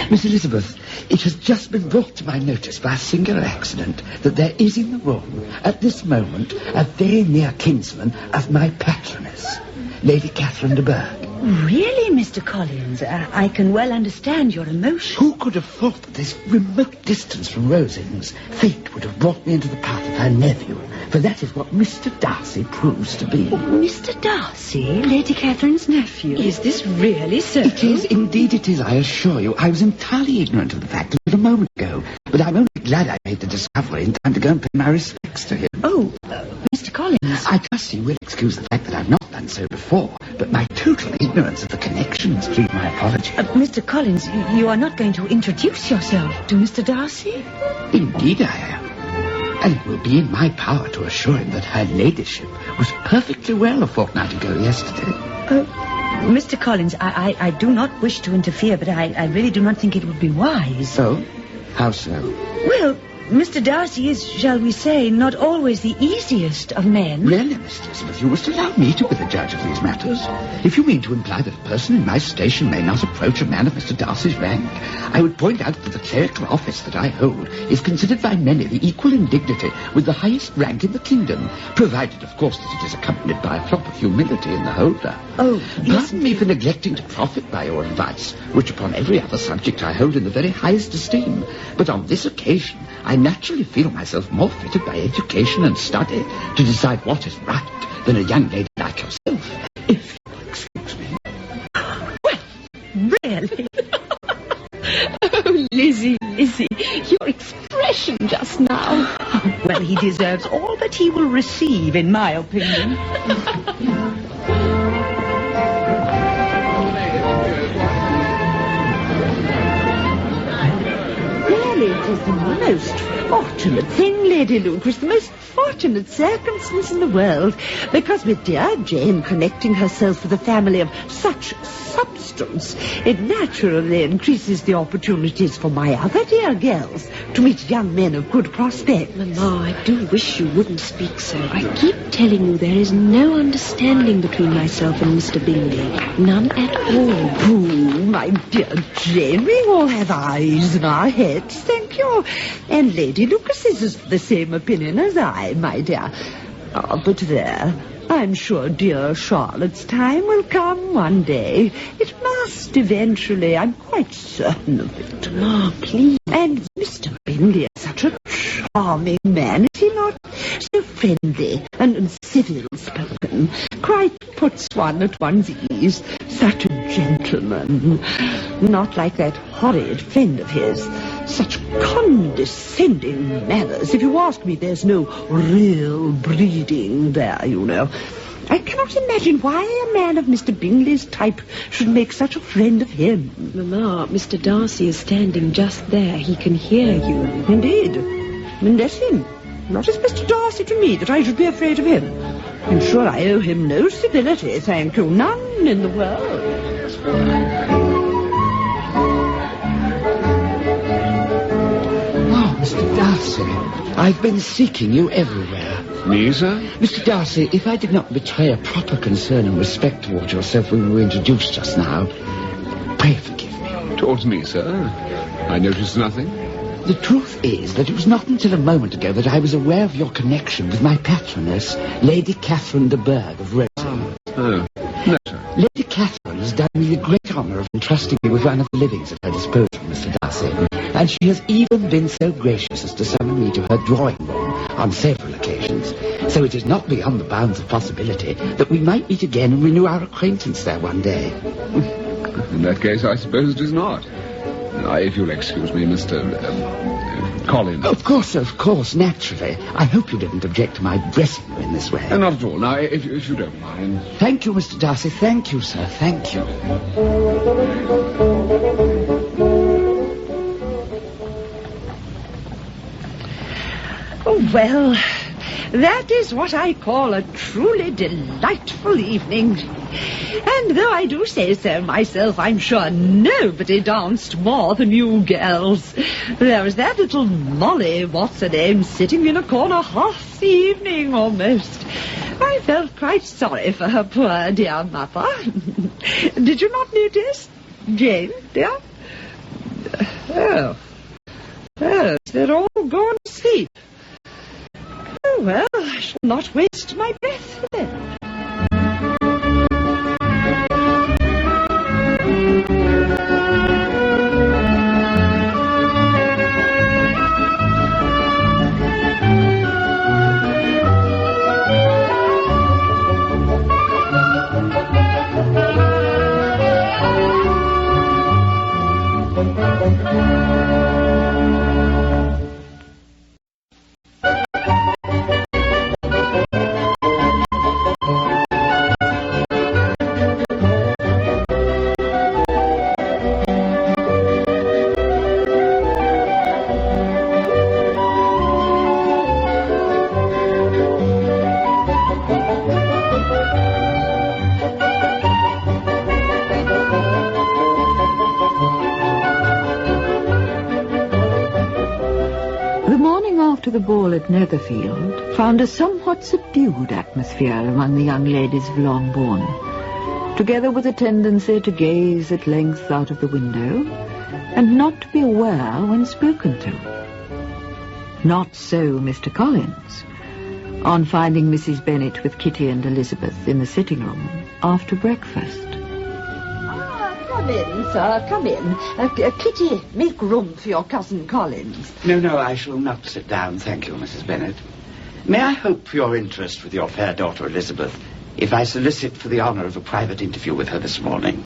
Miss Elizabeth, it has just been brought to my notice by a singular accident that there is in the room, at this moment, a very near kinsman of my patroness, Lady Catherine de Bourgh.
Really, Mr. Collins? I can well understand your emotion.
Who could have thought that this remote distance from Rosings, fate would have brought me into the path of her nephew? For that is what Mr. Darcy proves to be.
Mr. Darcy, Lady Catherine's nephew? Is this really so?
It is, indeed it is, I assure you. I was entirely ignorant of the fact a moment ago, but I'm only glad I made the discovery in time to go and pay my respects to him.
Oh, Mr. Collins.
I trust you will excuse the fact that I've not done so before, but my total ignorance of the connections plead my apology.
Mr. Collins, you are not going to introduce yourself to Mr. Darcy?
Indeed I am. And it will be in my power to assure him that her ladyship was perfectly well a fortnight ago yesterday.
Mr. Collins, I do not wish to interfere, but I really do not think it would be wise.
Oh? How so?
Well, Mr. Darcy is, shall we say, not always the easiest of men.
Really, Miss Elizabeth, you must allow me to be the judge of these matters. If you mean to imply that a person in my station may not approach a man of Mr. Darcy's rank, I would point out that the clerical office that I hold is considered by many the equal in dignity with the highest rank in the kingdom, provided, of course, that it is accompanied by a proper humility in the holder.
Oh,
pardon me for neglecting to profit by your advice, which upon every other subject I hold in the very highest esteem. But on this occasion, I naturally feel myself more fitted by education and study to decide what is right than a young lady like yourself, if you'll excuse me.
Well, really?
Oh, Lizzie, your expression just now.
Oh, well, he deserves all that he will receive, in my opinion.
It is the most fortunate thing, Lady Lucas, the most fortunate circumstance in the world, because with dear Jane connecting herself with a family of such substance, it naturally increases the opportunities for my other dear girls to meet young men of good prospect.
Mamma, I do wish you wouldn't speak so. I keep telling you there is no understanding between myself and Mr. Bingley. None at all.
Pooh, my dear Jane, we all have eyes in our heads, thank you. And Lady Lucas is of the same opinion as I, my dear. Oh, but there, I'm sure dear Charlotte's time will come one day. It must eventually, I'm quite certain of it.
Oh, please.
And Mr. Bingley is such a charming man, is he not? So friendly and civil-spoken. Quite puts one at one's ease. Such a gentleman. Not like that horrid friend of his. Such condescending manners. If you ask me, there's no real breeding there, you know.
I cannot imagine why a man of Mr. Bingley's type should make such a friend of him.
Mamma, Mr. Darcy is standing just there. He can hear you.
Indeed. Then let him. What is Mr. Darcy to me that I should be afraid of him? I'm sure I owe him no civility, thank you. None in the world.
Oh, Mr. Darcy, I've been seeking you everywhere.
Me, sir?
Mr. Darcy, if I did not betray a proper concern and respect towards yourself when we were introduced just now, pray forgive me.
Towards me, sir? I noticed nothing.
The truth is that it was not until a moment ago that I was aware of your connection with my patroness, Lady Catherine de Bourgh of Regency.
Oh, no, sir.
Lady Catherine has done me the great honour of entrusting me with one of the livings at her disposal, Mr. Darcy, and she has even been so gracious as to summon me to her drawing room on several occasions. So it is not beyond the bounds of possibility that we might meet again and renew our acquaintance there one day.
In that case, I suppose it is not. If you'll excuse me, Mr. Collins.
Of course, naturally. I hope you didn't object to my addressing you in this way.
Not at all. Now, if you don't mind.
Thank you, Mr. Darcy. Thank you, sir. Thank you.
Oh, well, that is what I call a truly delightful evening. And though I do say so myself, I'm sure nobody danced more than you girls. There was that little Molly, what's her name, sitting in a corner half the evening almost. I felt quite sorry for her poor dear mother. Did you not notice, Jane, dear? Oh, they're all gone to sleep. Oh, well, I shall not waste my breath then.
The ball at Netherfield found a somewhat subdued atmosphere among the young ladies of Longbourn, together with a tendency to gaze at length out of the window and not to be aware when spoken to. Not so Mr. Collins, on finding Mrs. Bennet with Kitty and Elizabeth in the sitting room after breakfast.
Come in, sir, come in. Kitty, make room for your cousin Collins.
No, I shall not sit down, thank you, Mrs. Bennet. May I hope for your interest with your fair daughter Elizabeth if I solicit for the honour of a private interview with her this morning?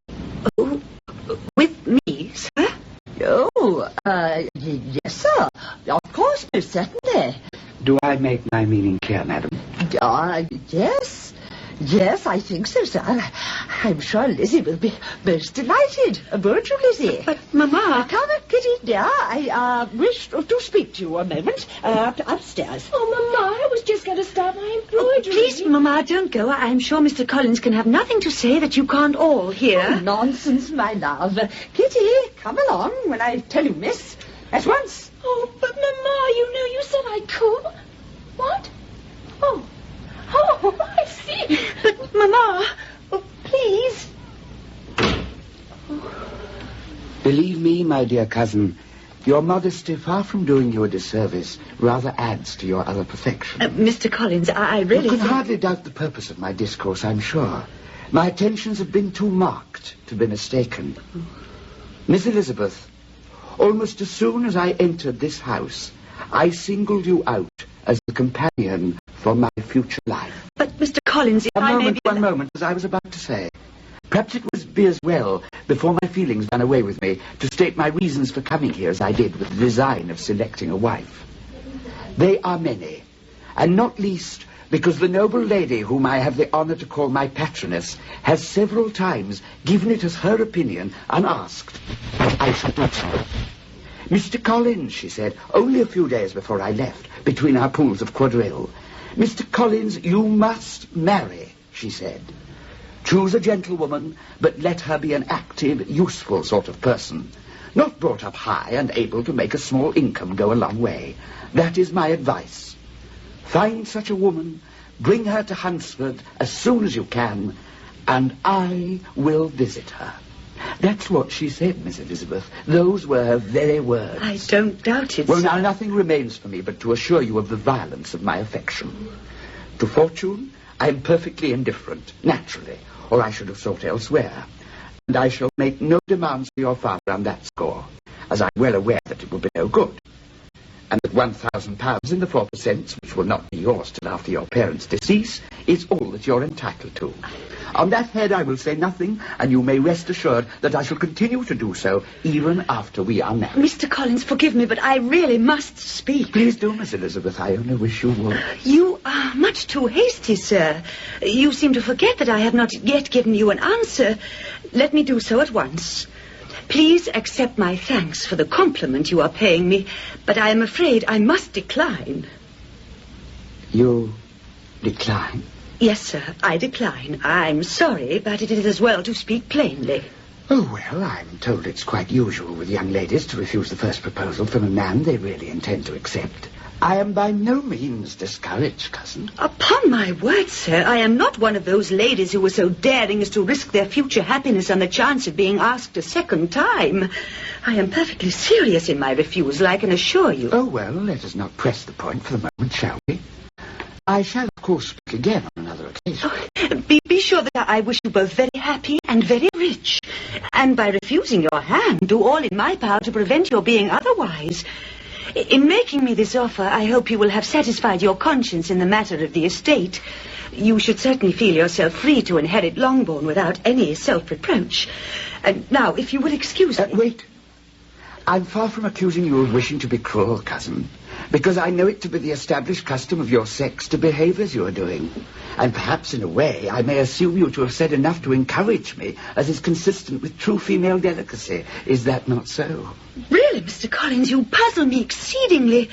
Oh, with me, sir? Oh, yes, sir. Of course, most certainly.
Do I make my meaning clear, madam?
Yes. Yes, I think so, sir. I'm sure Lizzie will be most delighted. Won't you, Lizzie?
But, Mamma...
Come, Kitty, dear. I wish to speak to you a moment. Upstairs.
Oh, Mamma, I was just going to start my embroidery.
Please, Mamma, don't go. I'm sure Mr. Collins can have nothing to say that you can't all hear.
Oh, nonsense, my love. Kitty, come along when I tell you, miss. At once.
Oh, but, Mamma, you said I could. What? Oh, I see.
But, Mamma, please.
Believe me, my dear cousin, your modesty, far from doing you a disservice, rather adds to your other perfection.
Mr. Collins, I really...
You can hardly doubt the purpose of my discourse, I'm sure. My attentions have been too marked to be mistaken. Miss Elizabeth, almost as soon as I entered this house, I singled you out as the companion for my future life.
But, Mr. Collins, if
One moment, as I was about to say. Perhaps it would be as well, before my feelings ran away with me, to state my reasons for coming here as I did, with the design of selecting a wife. They are many, and not least because the noble lady whom I have the honour to call my patroness has several times given it as her opinion, unasked, that I should do so. Mr. Collins, she said, only a few days before I left, between our pools of quadrille, Mr. Collins, you must marry, she said. Choose a gentlewoman, but let her be an active, useful sort of person, not brought up high and able to make a small income go a long way. That is my advice. Find such a woman, bring her to Hunsford as soon as you can, and I will visit her. That's what she said, Miss Elizabeth. Those were her very words.
I don't doubt it,
Well,
sir.
now, nothing remains for me but to assure you of the violence of my affection. To fortune, I am perfectly indifferent, naturally, or I should have sought elsewhere. And I shall make no demands for your father on that score, as I'm well aware that it will be no good. And that £1,000 in the 4%, which will not be yours till after your parents' decease, is all that you're entitled to. On that head I will say nothing, and you may rest assured that I shall continue to do so even after we are married.
Mr. Collins, forgive me, but I really must speak.
Please do, Miss Elizabeth. I only wish you would.
You are much too hasty, sir. You seem to forget that I have not yet given you an answer. Let me do so at once. Please accept my thanks for the compliment you are paying me, but I am afraid I must decline.
You decline?
Yes, sir, I decline. I'm sorry, but it is as well to speak plainly.
Oh, well, I'm told it's quite usual with young ladies to refuse the first proposal from a man they really intend to accept. I am by no means discouraged, cousin.
Upon my word, sir, I am not one of those ladies who were so daring as to risk their future happiness on the chance of being asked a second time. I am perfectly serious in my refusal, I can assure you.
Oh, well, let us not press the point for the moment, shall we? I shall, of course, speak again on another occasion.
Oh, be sure that I wish you both very happy and very rich. And by refusing your hand, do all in my power to prevent your being otherwise. In making me this offer, I hope you will have satisfied your conscience in the matter of the estate. You should certainly feel yourself free to inherit Longbourn without any self-reproach. And now, if you will excuse me...
Wait. I'm far from accusing you of wishing to be cruel, cousin, because I know it to be the established custom of your sex to behave as you are doing. And perhaps, in a way, I may assume you to have said enough to encourage me, as is consistent with true female delicacy. Is that not so?
Really, Mr. Collins, you puzzle me exceedingly.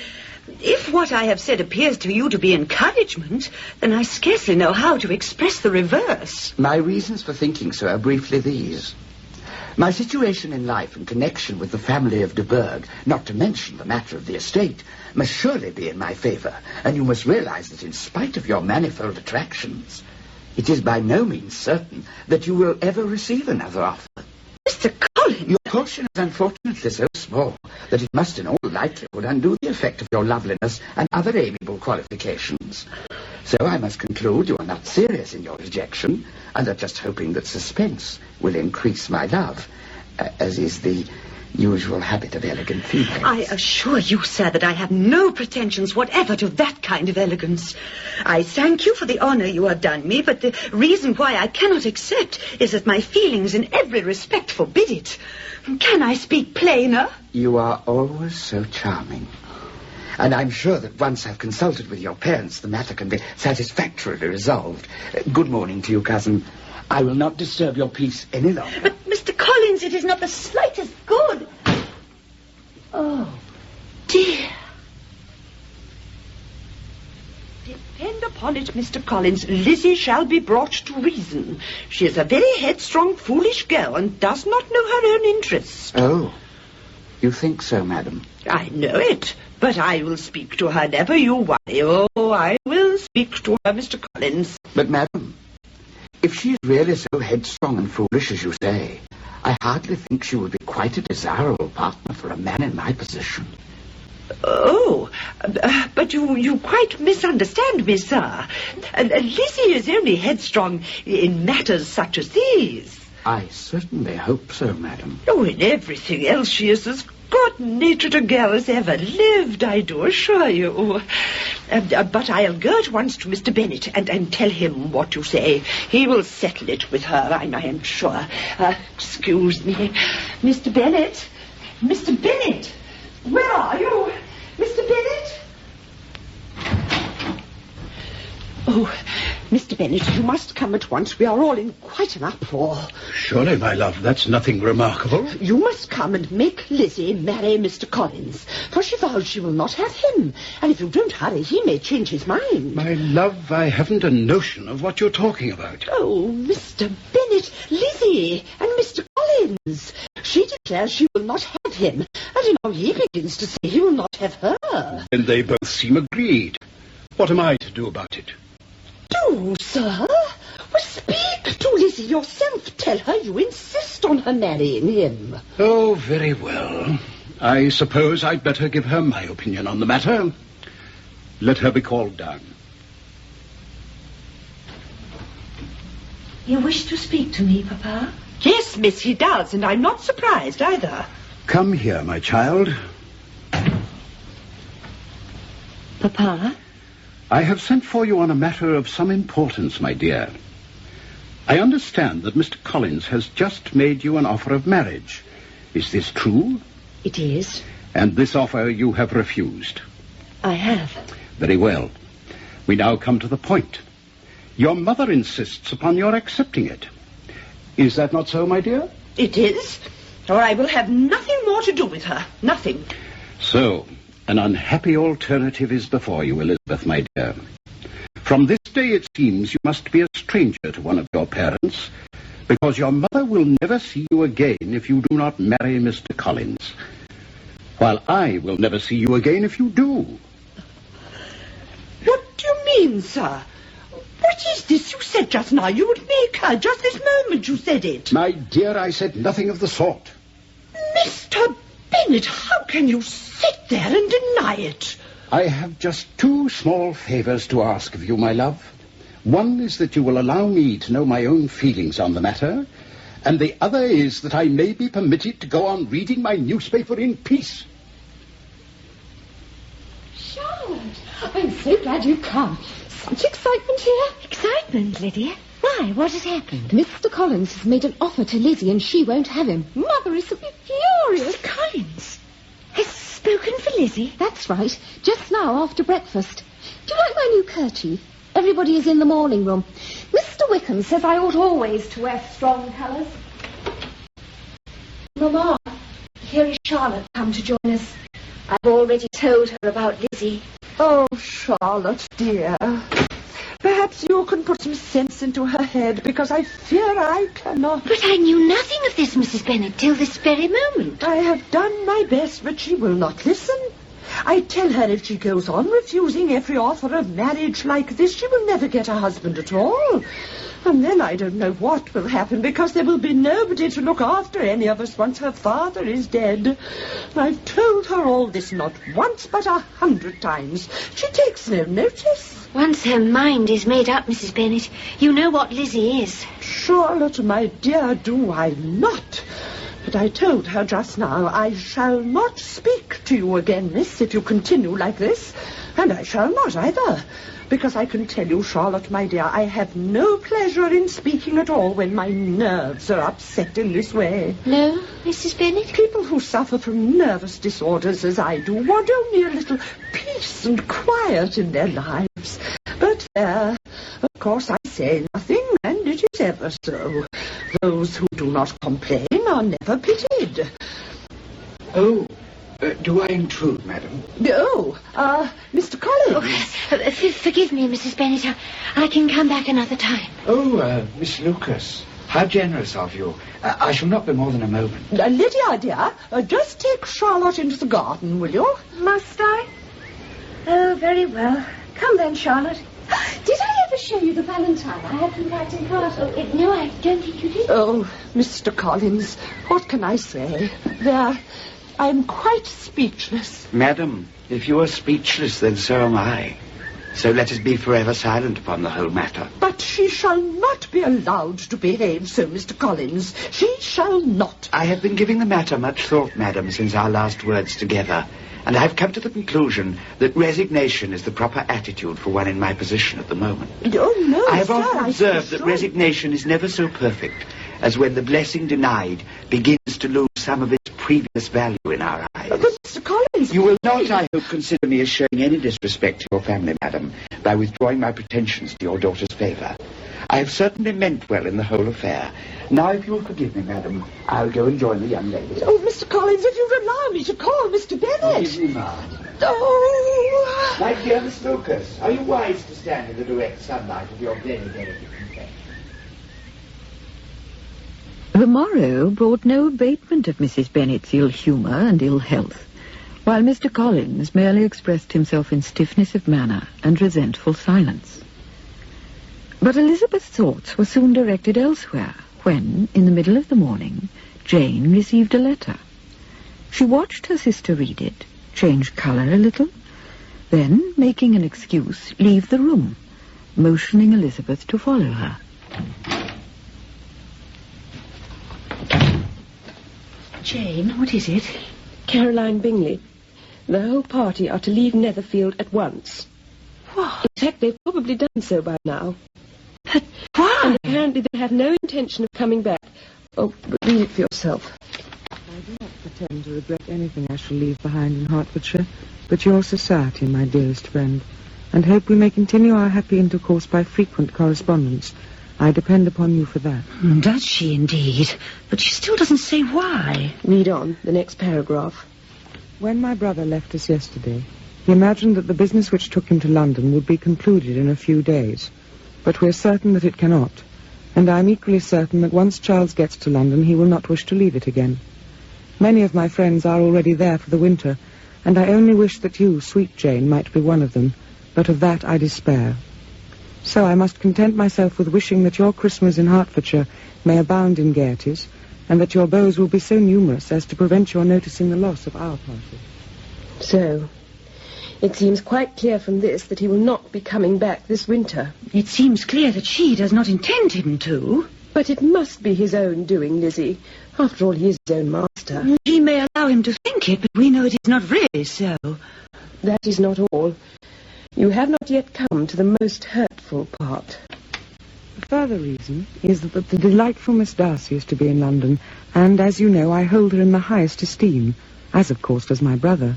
If what I have said appears to you to be encouragement, then I scarcely know how to express the reverse.
My reasons for thinking so are briefly these. My situation in life and connection with the family of de Burgh, not to mention the matter of the estate, must surely be in my favour, and you must realize that in spite of your manifold attractions, it is by no means certain that you will ever receive another offer.
Mr. Collins!
Your caution is unfortunately so small that it must in all likelihood undo the effect of your loveliness and other amiable qualifications. So I must conclude you are not serious in your rejection, and are just hoping that suspense will increase my love, as is the usual habit of elegant females.
I assure you, sir, that I have no pretensions whatever to that kind of elegance. I thank you for the honour you have done me, but the reason why I cannot accept is that my feelings in every respect forbid it. Can I speak plainer?
You are always so charming. And I'm sure that once I've consulted with your parents, the matter can be satisfactorily resolved. Good morning to you, cousin. I will not disturb your peace any longer.
But, Mr. Collins, it is not the slightest good. Oh, dear. Depend upon it, Mr. Collins, Lizzie shall be brought to reason. She is a very headstrong, foolish girl, and does not know her own interests.
Oh, you think so, madam?
I know it, but I will speak to her, never you worry. Oh, I will speak to her, Mr. Collins.
But, madam, if she is really so headstrong and foolish as you say, I hardly think she would be quite a desirable partner for a man in my position.
Oh, but you quite misunderstand me, sir. Lizzie is only headstrong in matters such as these.
I certainly hope so, madam.
Oh, in everything else she is as good-natured a girl as ever lived, I do assure you. But I'll go at once to Mr. Bennet and tell him what you say. He will settle it with her, I am sure. Excuse me. Mr. Bennet? Mr. Bennet! Where are you? Mr. Bennet?
Oh, Mr. Bennet, you must come at once. We are all in quite an uproar.
Surely, my love, that's nothing remarkable.
You must come and make Lizzie marry Mr. Collins, for she vows she will not have him. And if you don't hurry, he may change his mind.
My love, I haven't a notion of what you're talking about.
Oh, Mr. Bennet, Lizzie and Mr. Collins. She declares she will not have him, and now he begins to say he will not have her.
And they both seem agreed. What am I to do about it?
Do, sir? Well, speak to Lizzie yourself. Tell her you insist on her marrying him.
Oh, very well. I suppose I'd better give her my opinion on the matter. Let her be called down.
You wish to speak to me, Papa?
Yes, miss, he does, and I'm not surprised either.
Come here, my child.
Papa?
I have sent for you on a matter of some importance, my dear. I understand that Mr. Collins has just made you an offer of marriage. Is this true?
It is.
And this offer you have refused?
I have.
Very well. We now come to the point. Your mother insists upon your accepting it. Is that not so, my dear?
It is, or I will have nothing more to do with her. Nothing.
So, an unhappy alternative is before you, Elizabeth, my dear. From this day it seems you must be a stranger to one of your parents, because your mother will never see you again if you do not marry Mr. Collins, while I will never see you again if you do.
What do you mean, sir? What is this you said just now? You would make her. Just this moment you said it.
My dear, I said nothing of the sort.
Mr. Bennet, how can you sit there and deny it?
I have just two small favors to ask of you, my love. One is that you will allow me to know my own feelings on the matter, and the other is that I may be permitted to go on reading my newspaper in peace.
Charlotte, I'm so glad you've come. Such excitement here.
Excitement, Lydia? Why? What has happened?
Mr. Collins has made an offer to Lizzie and she won't have him. Mother is simply furious.
Mr. Collins has spoken for Lizzie?
That's right. Just now after breakfast. Do you like my new kerchief? Everybody is in the morning room. Mr. Wickham says I ought always to wear strong colours. Mamma, here is Charlotte come to join us. I've already told her about Lizzie.
Oh, Charlotte, dear. Perhaps you can put some sense into her head, because I fear I cannot.
But I knew nothing of this, Mrs. Bennet, till this very moment.
I have done my best, but she will not listen. I tell her if she goes on refusing every offer of marriage like this, she will never get a husband at all. And then I don't know what will happen, because there will be nobody to look after any of us once her father is dead. I've told her all this not once but 100 times. She takes no notice.
Once her mind is made up, Mrs. Bennet, you know what Lizzie is.
Charlotte, my dear, do I not? But I told her just now I shall not speak to you again, miss, if you continue like this. And I shall not either. Because I can tell you, Charlotte, my dear, I have no pleasure in speaking at all when my nerves are upset in this way.
No, Mrs. Bennet?
People who suffer from nervous disorders as I do want only a little peace and quiet in their lives. But there, of course, I say nothing, and it is ever so. Those who do not complain are never pitied.
Oh, do I intrude, madam?
Oh, Mr. Collins.
Forgive me, Mrs. Bennet. I can come back another time.
Oh, Miss Lucas, how generous of you. I shall not be more than a moment.
Lydia, dear, just take Charlotte into the garden, will you?
Must I? Oh, very well. Come then, Charlotte. Did I ever show you the valentine I had from Captain Carter?
No, I don't think you did.
Oh, Mr. Collins, what can I say? There, I'm quite speechless.
Madam, if you are speechless, then so am I. So let us be forever silent upon the whole matter.
But she shall not be allowed to behave so, Mr. Collins. She shall not.
I have been giving the matter much thought, madam, since our last words together. And I've come to the conclusion that resignation is the proper attitude for one in my position at the moment.
Oh, no,
I have
sir,
often observed that resignation is never so perfect as when the blessing denied begins to lose some of its previous value in our eyes.
But Mr. Collins...
You will not, I hope, consider me as showing any disrespect to your family, madam, by withdrawing my pretensions to your daughter's favour. I have certainly meant well in the whole affair. Now, if you will forgive me, madam, I'll go and join the young ladies.
Oh, Mr. Collins, if you'd allow me to call Mr. Bennet.
Forgive me, ma'am.
Oh...
My dear Miss Lucas, are you wise to stand in the direct sunlight of your very delicate complexion?
The morrow brought no abatement of Mrs. Bennet's ill humour and ill health, while Mr. Collins merely expressed himself in stiffness of manner and resentful silence. But Elizabeth's thoughts were soon directed elsewhere, when, in the middle of the morning, Jane received a letter. She watched her sister read it, change colour a little, then, making an excuse, leave the room, motioning Elizabeth to follow her.
Jane, what is it?
Caroline Bingley. The whole party are to leave Netherfield at once.
What?
In fact, they've probably done so by now.
But why?
And apparently they have no intention of coming back. Oh, but read it for yourself.
I do not pretend to regret anything I shall leave behind in Hertfordshire, but your society, my dearest friend, and hope we may continue our happy intercourse by frequent correspondence. I depend upon you for that.
Does she indeed? But she still doesn't say why.
Read on, the next paragraph.
When my brother left us yesterday, he imagined that the business which took him to London would be concluded in a few days. But we're certain that it cannot, and I'm equally certain that once Charles gets to London, he will not wish to leave it again. Many of my friends are already there for the winter, and I only wish that you, sweet Jane, might be one of them, but of that I despair. So I must content myself with wishing that your Christmas in Hertfordshire may abound in gaieties, and that your beaux will be so numerous as to prevent your noticing the loss of our party.
So, it seems quite clear from this that he will not be coming back this winter.
It seems clear that she does not intend him to.
But it must be his own doing, Lizzie. After all, he is his own master.
She may allow him to think it, but we know it is not really so.
That is not all. You have not yet come to the most hurtful part.
The further reason is that the delightful Miss Darcy is to be in London, and, as you know, I hold her in the highest esteem, as of course does my brother.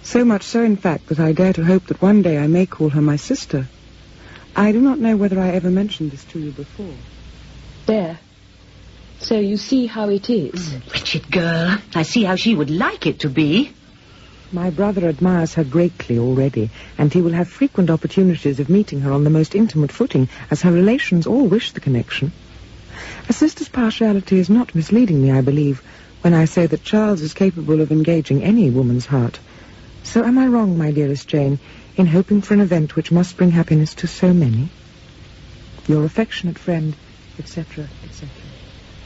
So much so, in fact, that I dare to hope that one day I may call her my sister. I do not know whether I ever mentioned this to you before.
There. So you see how it is.
Wretched girl. I see how she would like it to be.
My brother admires her greatly already, and he will have frequent opportunities of meeting her on the most intimate footing, as her relations all wish the connection. A sister's partiality is not misleading me, I believe, when I say that Charles is capable of engaging any woman's heart. So am I wrong, my dearest Jane, in hoping for an event which must bring happiness to so many? Your affectionate friend, etc., etc.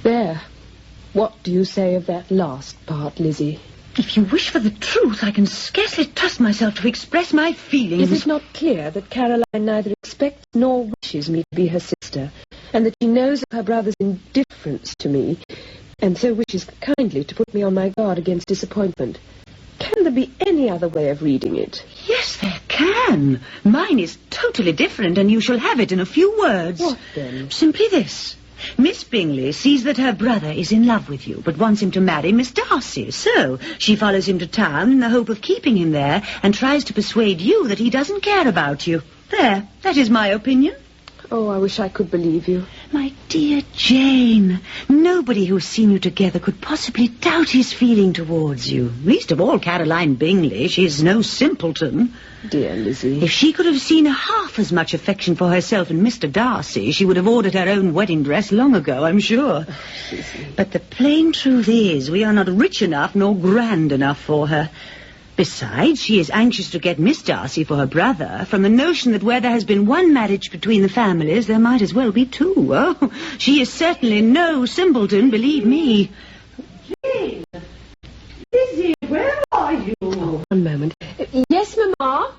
There. What do you say of that last part, Lizzie?
If you wish for the truth, I can scarcely trust myself to express my feelings.
Is it not clear that Caroline neither expects nor wishes me to be her sister, and that she knows of her brother's indifference to me, and so wishes kindly to put me on my guard against disappointment? Can there be any other way of reading it?
Yes, there can. Mine is totally different, and you shall have it in a few words.
What then?
Simply this. Miss Bingley sees that her brother is in love with you, but wants him to marry Miss Darcy. So she follows him to town in the hope of keeping him there, and tries to persuade you that he doesn't care about you. There, that is my opinion.
Oh, I wish I could believe you.
My dear Jane, nobody who's seen you together could possibly doubt his feeling towards you. Least of all Caroline Bingley. She's no simpleton.
Dear Lizzie.
If she could have seen half as much affection for herself in Mr. Darcy, she would have ordered her own wedding dress long ago, I'm sure. But the plain truth is, we are not rich enough nor grand enough for her. Besides, she is anxious to get Miss Darcy for her brother, from the notion that where there has been one marriage between the families, there might as well be two. Oh, she is certainly no simpleton, believe me.
Jane! Lizzie, where are you?
Oh, one moment. Yes, Mamma?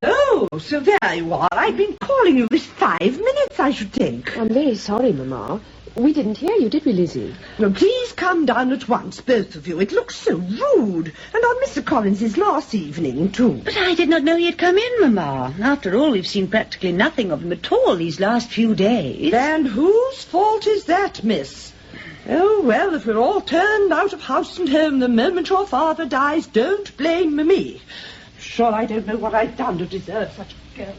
Oh, so there you are. I've been calling you this 5 minutes, I should think.
I'm very sorry, Mamma. We didn't hear you, did we, Lizzie?
Well, please come down at once, both of you. It looks so rude. And on Mr. Collins's last evening, too.
But I did not know he had come in, Mamma. After all, we've seen practically nothing of him at all these last few days.
And whose fault is that, miss?
Oh, well, if we're all turned out of house and home the moment your father dies, don't blame me. Sure, I don't know what I've done to deserve such a girl.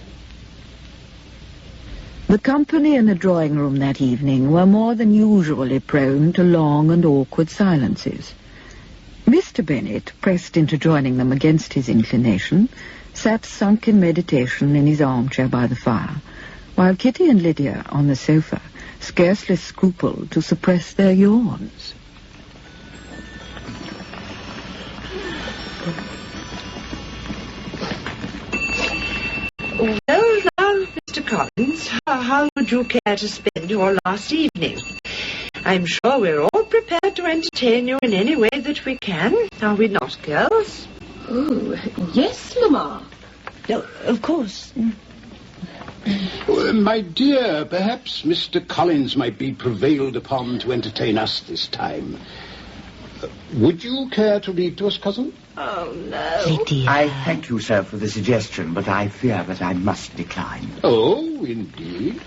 The company in the drawing room that evening were more than usually prone to long and awkward silences. Mr. Bennet, pressed into joining them against his inclination, sat sunk in meditation in his armchair by the fire, while Kitty and Lydia, on the sofa, scarcely scrupled to suppress their yawns.
Well, now, Mr. Collins, how would you care to spend your last evening? I'm sure we're all prepared to entertain you in any way that we can, are we not, girls?
Oh, yes, Mamma.
No, of course.
My dear, perhaps Mr. Collins might be prevailed upon to entertain us this time. Would you care to read to us, cousin?
Oh, no.
Lydia. I thank you, sir, for the suggestion, but I fear that I must decline.
Oh, indeed.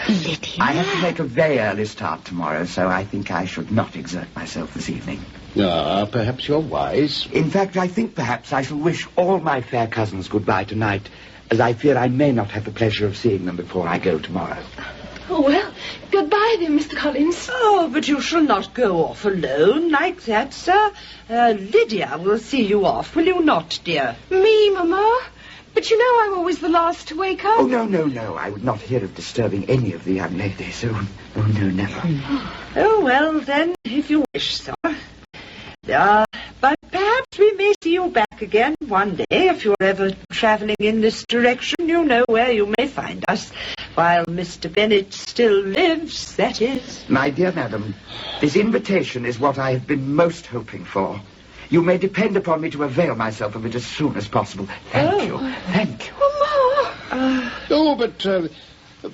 Lydia. I have to make a very early start tomorrow, so I think I should not exert myself this evening.
Ah, perhaps you're wise.
In fact, I think perhaps I shall wish all my fair cousins goodbye tonight, as I fear I may not have the pleasure of seeing them before I go tomorrow.
Oh, well, goodbye then, Mr. Collins.
Oh, but you shall not go off alone like that, sir. Lydia will see you off, will you not, dear?
Me, Mamma? But you know I'm always the last to wake up.
Oh, no. I would not hear of disturbing any of the young ladies. Oh, no, never.
Oh, well, then, if you wish, sir. But perhaps we may see you back again one day. If you're ever travelling in this direction, you know where you may find us. While Mr. Bennet still lives, that is.
My dear madam, this invitation is what I have been most hoping for. You may depend upon me to avail myself of it as soon as possible. Thank you.
Mamma!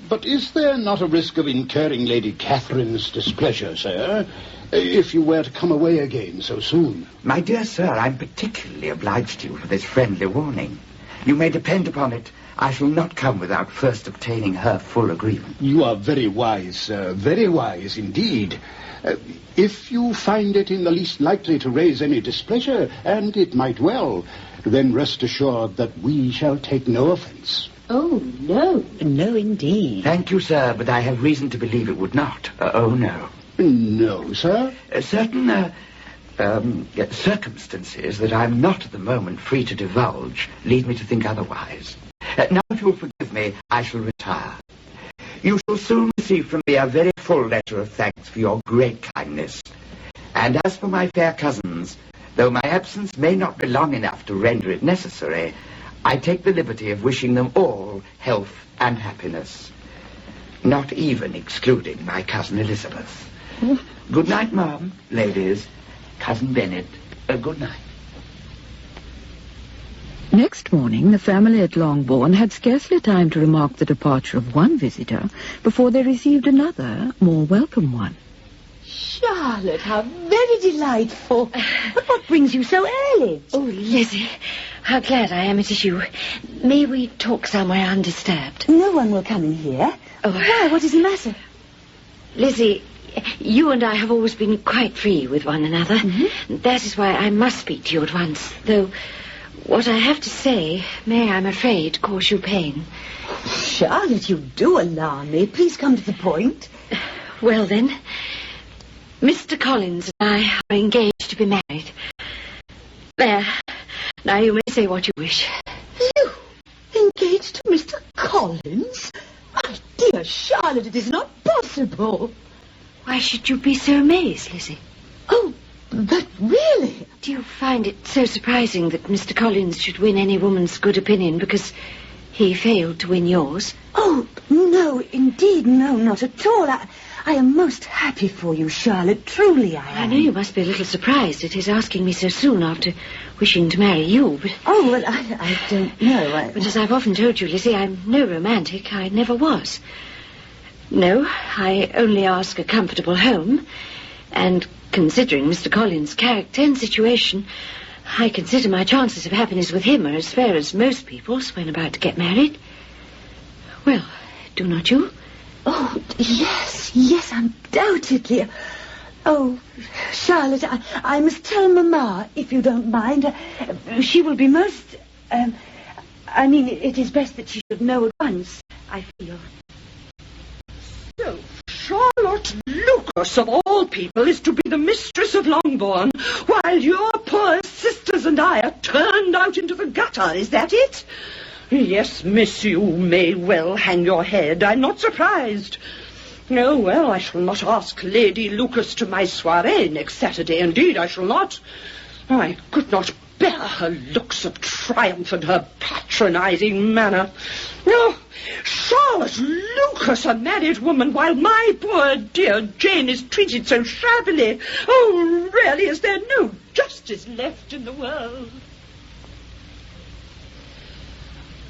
But is there not a risk of incurring Lady Catherine's displeasure, sir, if you were to come away again so soon?
My dear sir, I'm particularly obliged to you for this friendly warning. You may depend upon it, I shall not come without first obtaining her full agreement.
You are very wise, sir, very wise indeed. If you find it in the least likely to raise any displeasure, and it might well, then rest assured that we shall take no offence.
Oh, no. No, indeed.
Thank you, sir, but I have reason to believe it would not. No.
No, sir?
Certain circumstances that I'm not at the moment free to divulge lead me to think otherwise. Now, if you'll forgive me, I shall retire. You shall soon receive from me a very full letter of thanks for your great kindness. And as for my fair cousins, though my absence may not be long enough to render it necessary, I take the liberty of wishing them all health and happiness, not even excluding my cousin Elizabeth. Good night, Ma'am, ladies. Cousin Bennet, good night.
Next morning, the family at Longbourn had scarcely time to remark the departure of one visitor before they received another, more welcome one.
Charlotte, how very delightful. But what brings you so early?
Oh, Lizzie, how glad I am it is you. May we talk somewhere undisturbed?
No one will come in here.
Oh,
why? What is the matter?
Lizzie, you and I have always been quite free with one another. Mm-hmm. That is why I must speak to you at once, though what I have to say may, I'm afraid, cause you pain.
Charlotte, you do alarm me. Please come to the point.
Well, then, Mr. Collins and I are engaged to be married. There. Now you may say what you wish.
You engaged to Mr. Collins? My dear Charlotte, it is not possible.
Why should you be so amazed, Lizzie?
Oh, but really?
Do you find it so surprising that Mr. Collins should win any woman's good opinion because he failed to win yours?
Oh, no, indeed, no, not at all. I am most happy for you, Charlotte. Truly I am.
I know you must be a little surprised at his asking me so soon after wishing to marry you, but...
Oh, well, I don't know.
But as I've often told you, Lizzie, I'm no romantic. I never was. No, I only ask a comfortable home, and considering Mr. Collins' character and situation, I consider my chances of happiness with him are as fair as most people's when about to get married. Well, do not you?
Oh, yes, undoubtedly. Oh, Charlotte, I must tell Mamma, if you don't mind. She will be most... it is best that she should know at once, I feel.
So, Charlotte Lucas, of all people, is to be the mistress of Longbourn, while your poor sisters and I are turned out into the gutter, is that it? Yes, miss, you may well hang your head. I'm not surprised. Oh, well, I shall not ask Lady Lucas to my soirée next Saturday. Indeed, I shall not. I could not bear her looks of triumph and her patronizing manner. No, Charlotte Lucas, a married woman, while my poor dear Jane is treated so shabbily. Oh, really, is there no justice left in the world?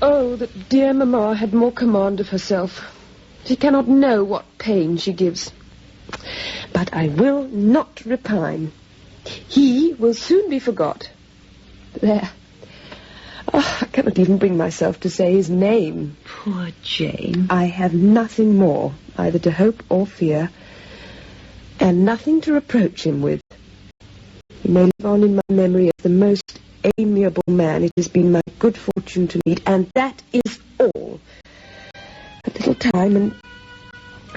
Oh, that dear Mamma had more command of herself. She cannot know what pain she gives. But I will not repine. He will soon be forgot. There. Oh, I cannot even bring myself to say his name.
Poor Jane.
I have nothing more, either to hope or fear, and nothing to reproach him with. He may live on in my memory as the most amiable man it has been my good fortune to meet, and that is all. A little time,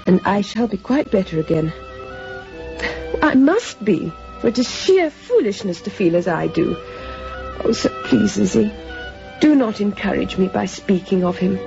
and I shall be quite better again. I must be, for it is sheer foolishness to feel as I do. Oh, so please, Lizzie, do not encourage me by speaking of him.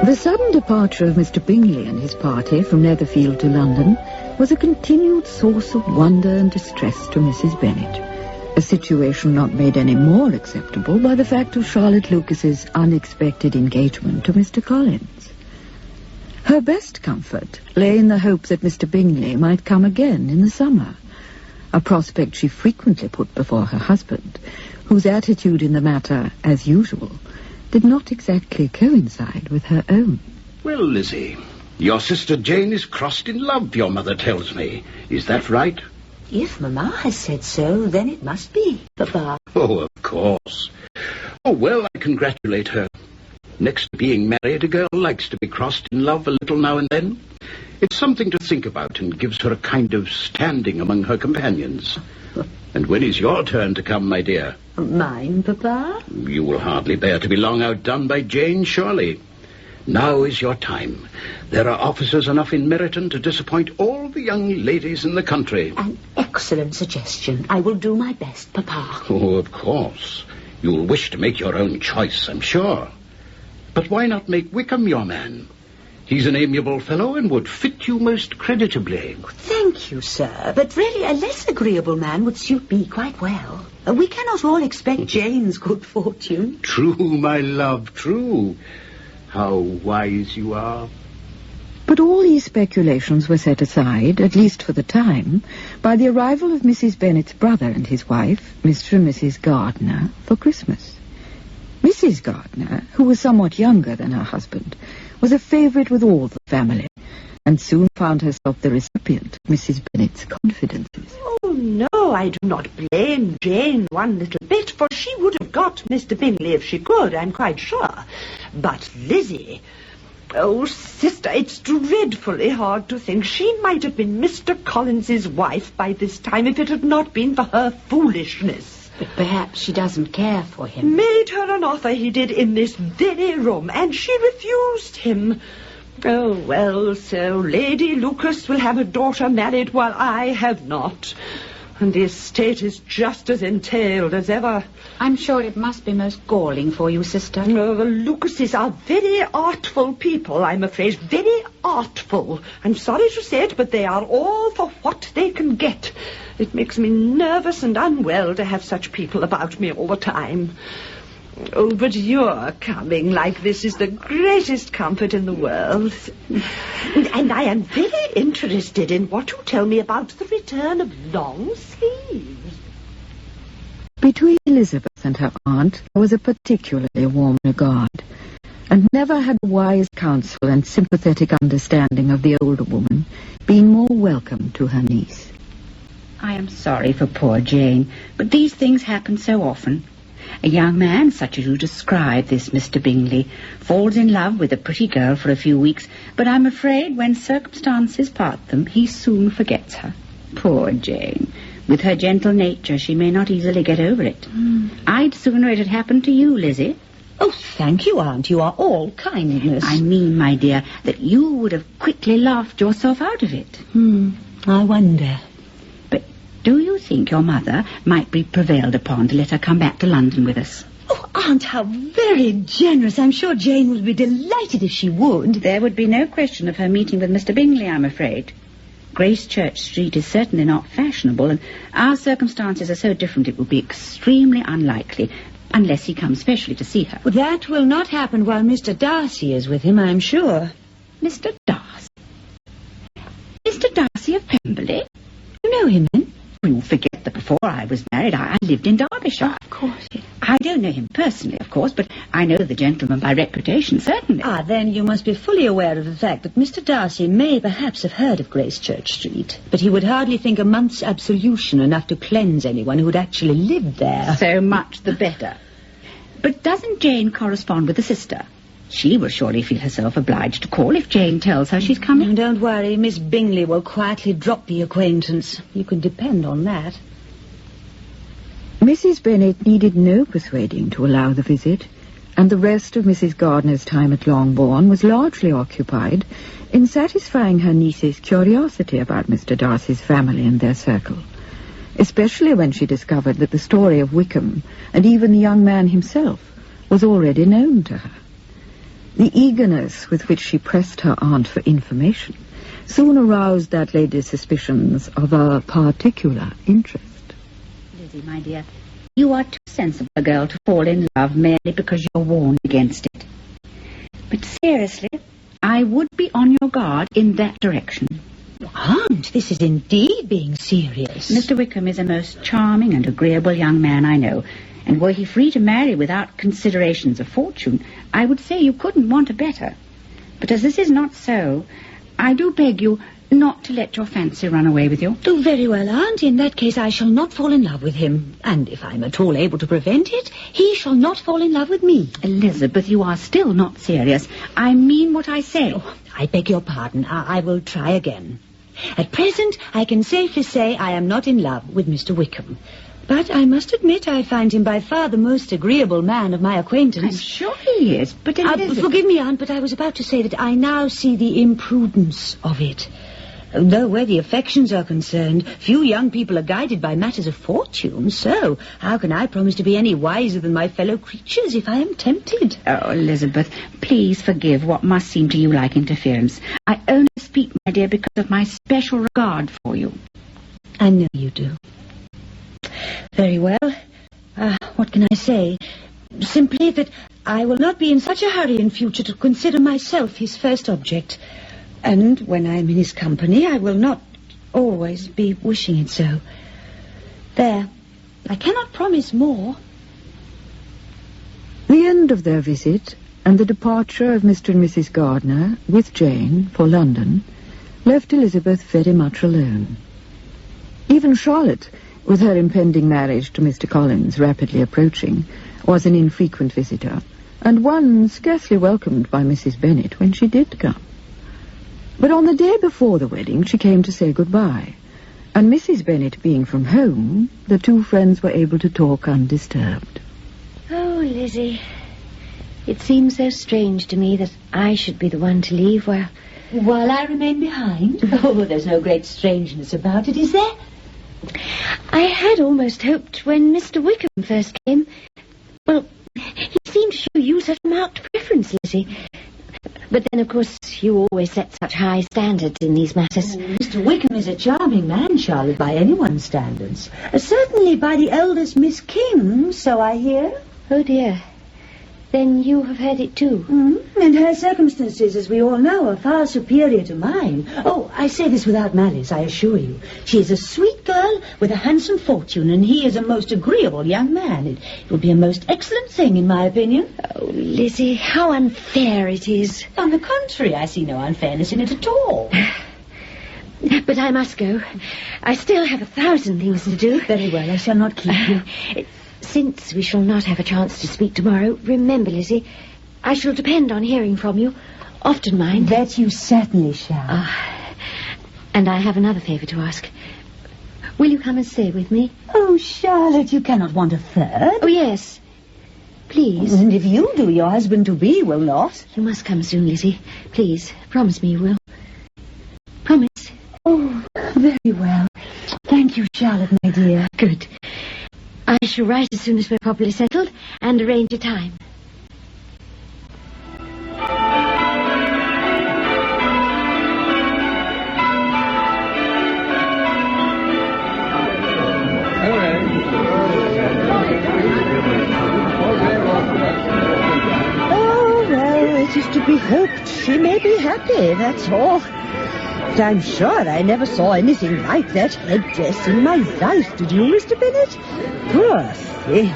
The sudden departure of Mr. Bingley and his party from Netherfield to London was a continued source of wonder and distress to Mrs. Bennet, a situation not made any more acceptable by the fact of Charlotte Lucas's unexpected engagement to Mr. Collins. Her best comfort lay in the hope that Mr. Bingley might come again in the summer, a prospect she frequently put before her husband, whose attitude in the matter, as usual, did not exactly coincide with her own.
Well, Lizzie, your sister Jane is crossed in love, your mother tells me. Is that right?
If Mamma has said so, then it must be, Papa.
Oh, of course. Oh, well, I congratulate her. Next to being married, a girl likes to be crossed in love a little now and then. It's something to think about and gives her a kind of standing among her companions. And when is your turn to come, my dear?
Mine, Papa?
You will hardly bear to be long outdone by Jane, surely. Now is your time. There are officers enough in Meryton to disappoint all the young ladies in the country.
An excellent suggestion. I will do my best, Papa.
Oh, of course. You'll wish to make your own choice, I'm sure. But why not make Wickham your man? He's an amiable fellow and would fit you most creditably.
Thank you, sir. But really, a less agreeable man would suit me quite well. We cannot all expect Jane's good fortune.
True, my love, true. How wise you are.
But all these speculations were set aside, at least for the time, by the arrival of Mrs. Bennet's brother and his wife, Mr. and Mrs. Gardiner, for Christmas. Mrs. Gardiner, who was somewhat younger than her husband, was a favourite with all the family, and soon found herself the recipient of Mrs. Bennet's confidences.
Oh, no, I do not blame Jane one little bit, for she would have got Mr. Bingley if she could, I'm quite sure. But Lizzie... Oh, sister, it's dreadfully hard to think she might have been Mr. Collins's wife by this time if it had not been for her foolishness.
But perhaps she doesn't care for him.
Made her an offer he did in this very room, and she refused him. Oh, well, so Lady Lucas will have a daughter married while I have not. And the estate is just as entailed as ever.
I'm sure it must be most galling for you, sister.
No, the Lucases are very artful people, I'm afraid. Very artful. I'm sorry to say it, but they are all for what they can get. It makes me nervous and unwell to have such people about me all the time. Oh, but your coming like this is the greatest comfort in the world. And I am very interested in what you tell me about the return of long sleeves.
Between Elizabeth and her aunt there was a particularly warm regard, and never had wise counsel and sympathetic understanding of the older woman been more welcome to her niece.
I am sorry for poor Jane, but these things happen so often. A young man, such as you describe, this Mr. Bingley, falls in love with a pretty girl for a few weeks, but I'm afraid when circumstances part them, he soon forgets her. Poor Jane. With her gentle nature, she may not easily get over it. I'd sooner it had happened to you, Lizzie.
Oh, thank you, Aunt. You are all kindness.
I mean, my dear, that you would have quickly laughed yourself out of it.
I wonder.
But do you think your mother might be prevailed upon to let her come back to London with us?
Oh, Aunt, how very generous. I'm sure Jane would be delighted if she would.
There would be no question of her meeting with Mr. Bingley, I'm afraid. Gracechurch Street is certainly not fashionable, and our circumstances are so different it would be extremely unlikely, unless he comes specially to see her.
Well, that will not happen while Mr. Darcy is with him, I'm sure.
Mr. Darcy? Mr. Darcy of Pemberley?
You know him, then?
You forget that before I was married, I lived in Derbyshire.
Of course, yes.
I don't know him personally, of course, but I know the gentleman by reputation, certainly.
Then you must be fully aware of the fact that Mr. Darcy may perhaps have heard of Gracechurch Street, but he would hardly think a month's absolution enough to cleanse anyone who had actually lived there.
So much the better. But doesn't Jane correspond with the sister? She will surely feel herself obliged to call if Jane tells her she's coming.
Don't worry, Miss Bingley will quietly drop the acquaintance. You can depend on that.
Mrs. Bennet needed no persuading to allow the visit, and the rest of Mrs. Gardiner's time at Longbourn was largely occupied in satisfying her niece's curiosity about Mr. Darcy's family and their circle, especially when she discovered that the story of Wickham, and even the young man himself, was already known to her. The eagerness with which she pressed her aunt for information soon aroused that lady's suspicions of a particular interest.
Lizzie, my dear, you are too sensible a girl to fall in love merely because you're warned against it. But seriously, I would be on your guard in that direction.
Aunt, this is indeed being serious.
Mr. Wickham is a most charming and agreeable young man, I know, and were he free to marry without considerations of fortune, I would say you couldn't want a better. But as this is not so, I do beg you not to let your fancy run away with you.
Oh, very well, Aunt. In that case, I shall not fall in love with him. And if I'm at all able to prevent it, he shall not fall in love with me.
Elizabeth, you are still not serious. I mean what I say.
Oh, I beg your pardon. I will try again. At present, I can safely say I am not in love with Mr. Wickham. But I must admit I find him by far the most agreeable man of my acquaintance.
I'm sure he is, but
forgive me, Aunt, but I was about to say that I now see the imprudence of it. Though where the affections are concerned, few young people are guided by matters of fortune, so how can I promise to be any wiser than my fellow creatures if I am tempted?
Oh, Elizabeth, please forgive what must seem to you like interference. I only speak, my dear, because of my special regard for you.
I know you do. Very well. What can I say? Simply that I will not be in such a hurry in future to consider myself his first object. And when I am in his company, I will not always be wishing it so. There. I cannot promise more.
The end of their visit and the departure of Mr. and Mrs. Gardiner with Jane for London left Elizabeth very much alone. Even Charlotte, with her impending marriage to Mr. Collins rapidly approaching, was an infrequent visitor, and one scarcely welcomed by Mrs. Bennet when she did come. But on the day before the wedding, she came to say goodbye, and Mrs. Bennet being from home, the two friends were able to talk undisturbed.
Oh, Lizzie, it seems so strange to me that I should be the one to leave
While I remain behind? Oh, there's no great strangeness about it, is there?
I had almost hoped when Mr. Wickham first came. Well, he seemed to show you such marked preference, Lizzie. But then, of course, you always set such high standards in these matters.
Mr. Wickham is a charming man, Charlotte, by anyone's standards. Certainly by the eldest Miss King, so I hear.
Oh, dear. Then you have heard it too?
And her circumstances, as we all know, are far superior to mine. Oh, I say this without malice, I assure you. She is a sweet girl with a handsome fortune, and he is a most agreeable young man. It will be a most excellent thing, in my opinion.
Oh, Lizzie, how unfair it is.
On the contrary, I see no unfairness in it at all.
But I must go. I still have 1,000 things to do.
Very well, I shall not keep you.
Since we shall not have a chance to speak tomorrow, remember, Lizzie, I shall depend on hearing from you. Often, mind.
That you certainly shall.
And I have another favour to ask. Will you come and stay with me?
Oh, Charlotte, you cannot want a third.
Oh, yes. Please.
And if you do, your husband-to-be will not.
You must come soon, Lizzie. Please, promise me you will. Promise.
Oh, very well. Thank you, Charlotte, my dear.
Good. I shall write as soon as we're properly settled and arrange a time.
Oh, well, it is to be hoped she may be happy, that's all. But I'm sure I never saw anything like that headdress in my life, did you, Mr. Bennet? Poor thing.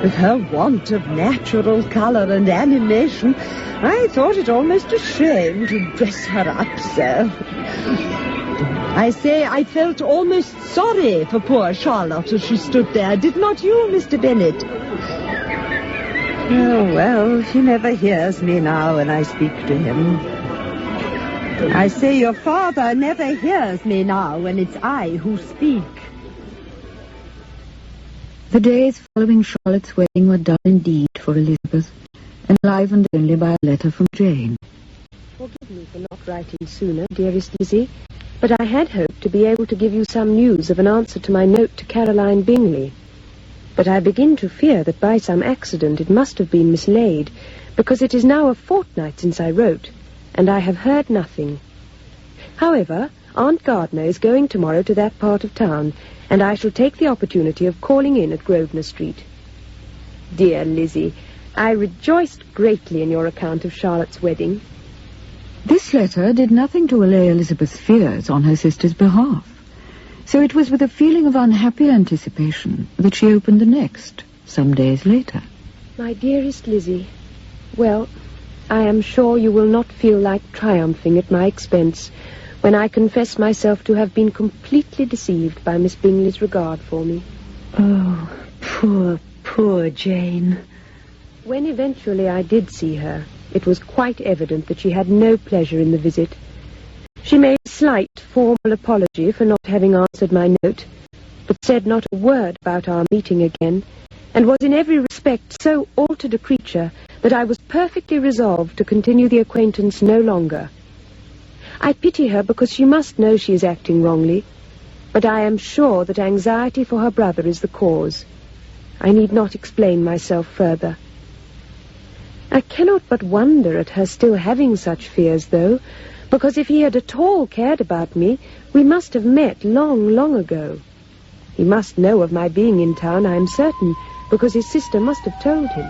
With her want of natural colour and animation, I thought it almost a shame to dress her up so. I say I felt almost sorry for poor Charlotte as she stood there, did not you, Mr. Bennet? Oh, well, he never hears me now when I speak to him. I say your father never hears me now when it's I who speak.
The days following Charlotte's wedding were dull indeed for Elizabeth, enlivened only by a letter from Jane.
Forgive me for not writing sooner, dearest Lizzie, but I had hoped to be able to give you some news of an answer to my note to Caroline Bingley. But I begin to fear that by some accident it must have been mislaid, because it is now a fortnight since I wrote, and I have heard nothing. However, Aunt Gardner is going tomorrow to that part of town, and I shall take the opportunity of calling in at Grosvenor Street. Dear Lizzie, I rejoiced greatly in your account of Charlotte's wedding.
This letter did nothing to allay Elizabeth's fears on her sister's behalf, so it was with a feeling of unhappy anticipation that she opened the next, some days later.
My dearest Lizzie, well, I am sure you will not feel like triumphing at my expense when I confess myself to have been completely deceived by Miss Bingley's regard for me.
Oh, poor, poor Jane.
When eventually I did see her, it was quite evident that she had no pleasure in the visit. She made a slight formal apology for not having answered my note, but said not a word about our meeting again, and was in every respect so altered a creature that I was perfectly resolved to continue the acquaintance no longer. I pity her because she must know she is acting wrongly, but I am sure that anxiety for her brother is the cause. I need not explain myself further. I cannot but wonder at her still having such fears, though, because if he had at all cared about me, we must have met long, long ago. He must know of my being in town, I am certain, because his sister must have told him.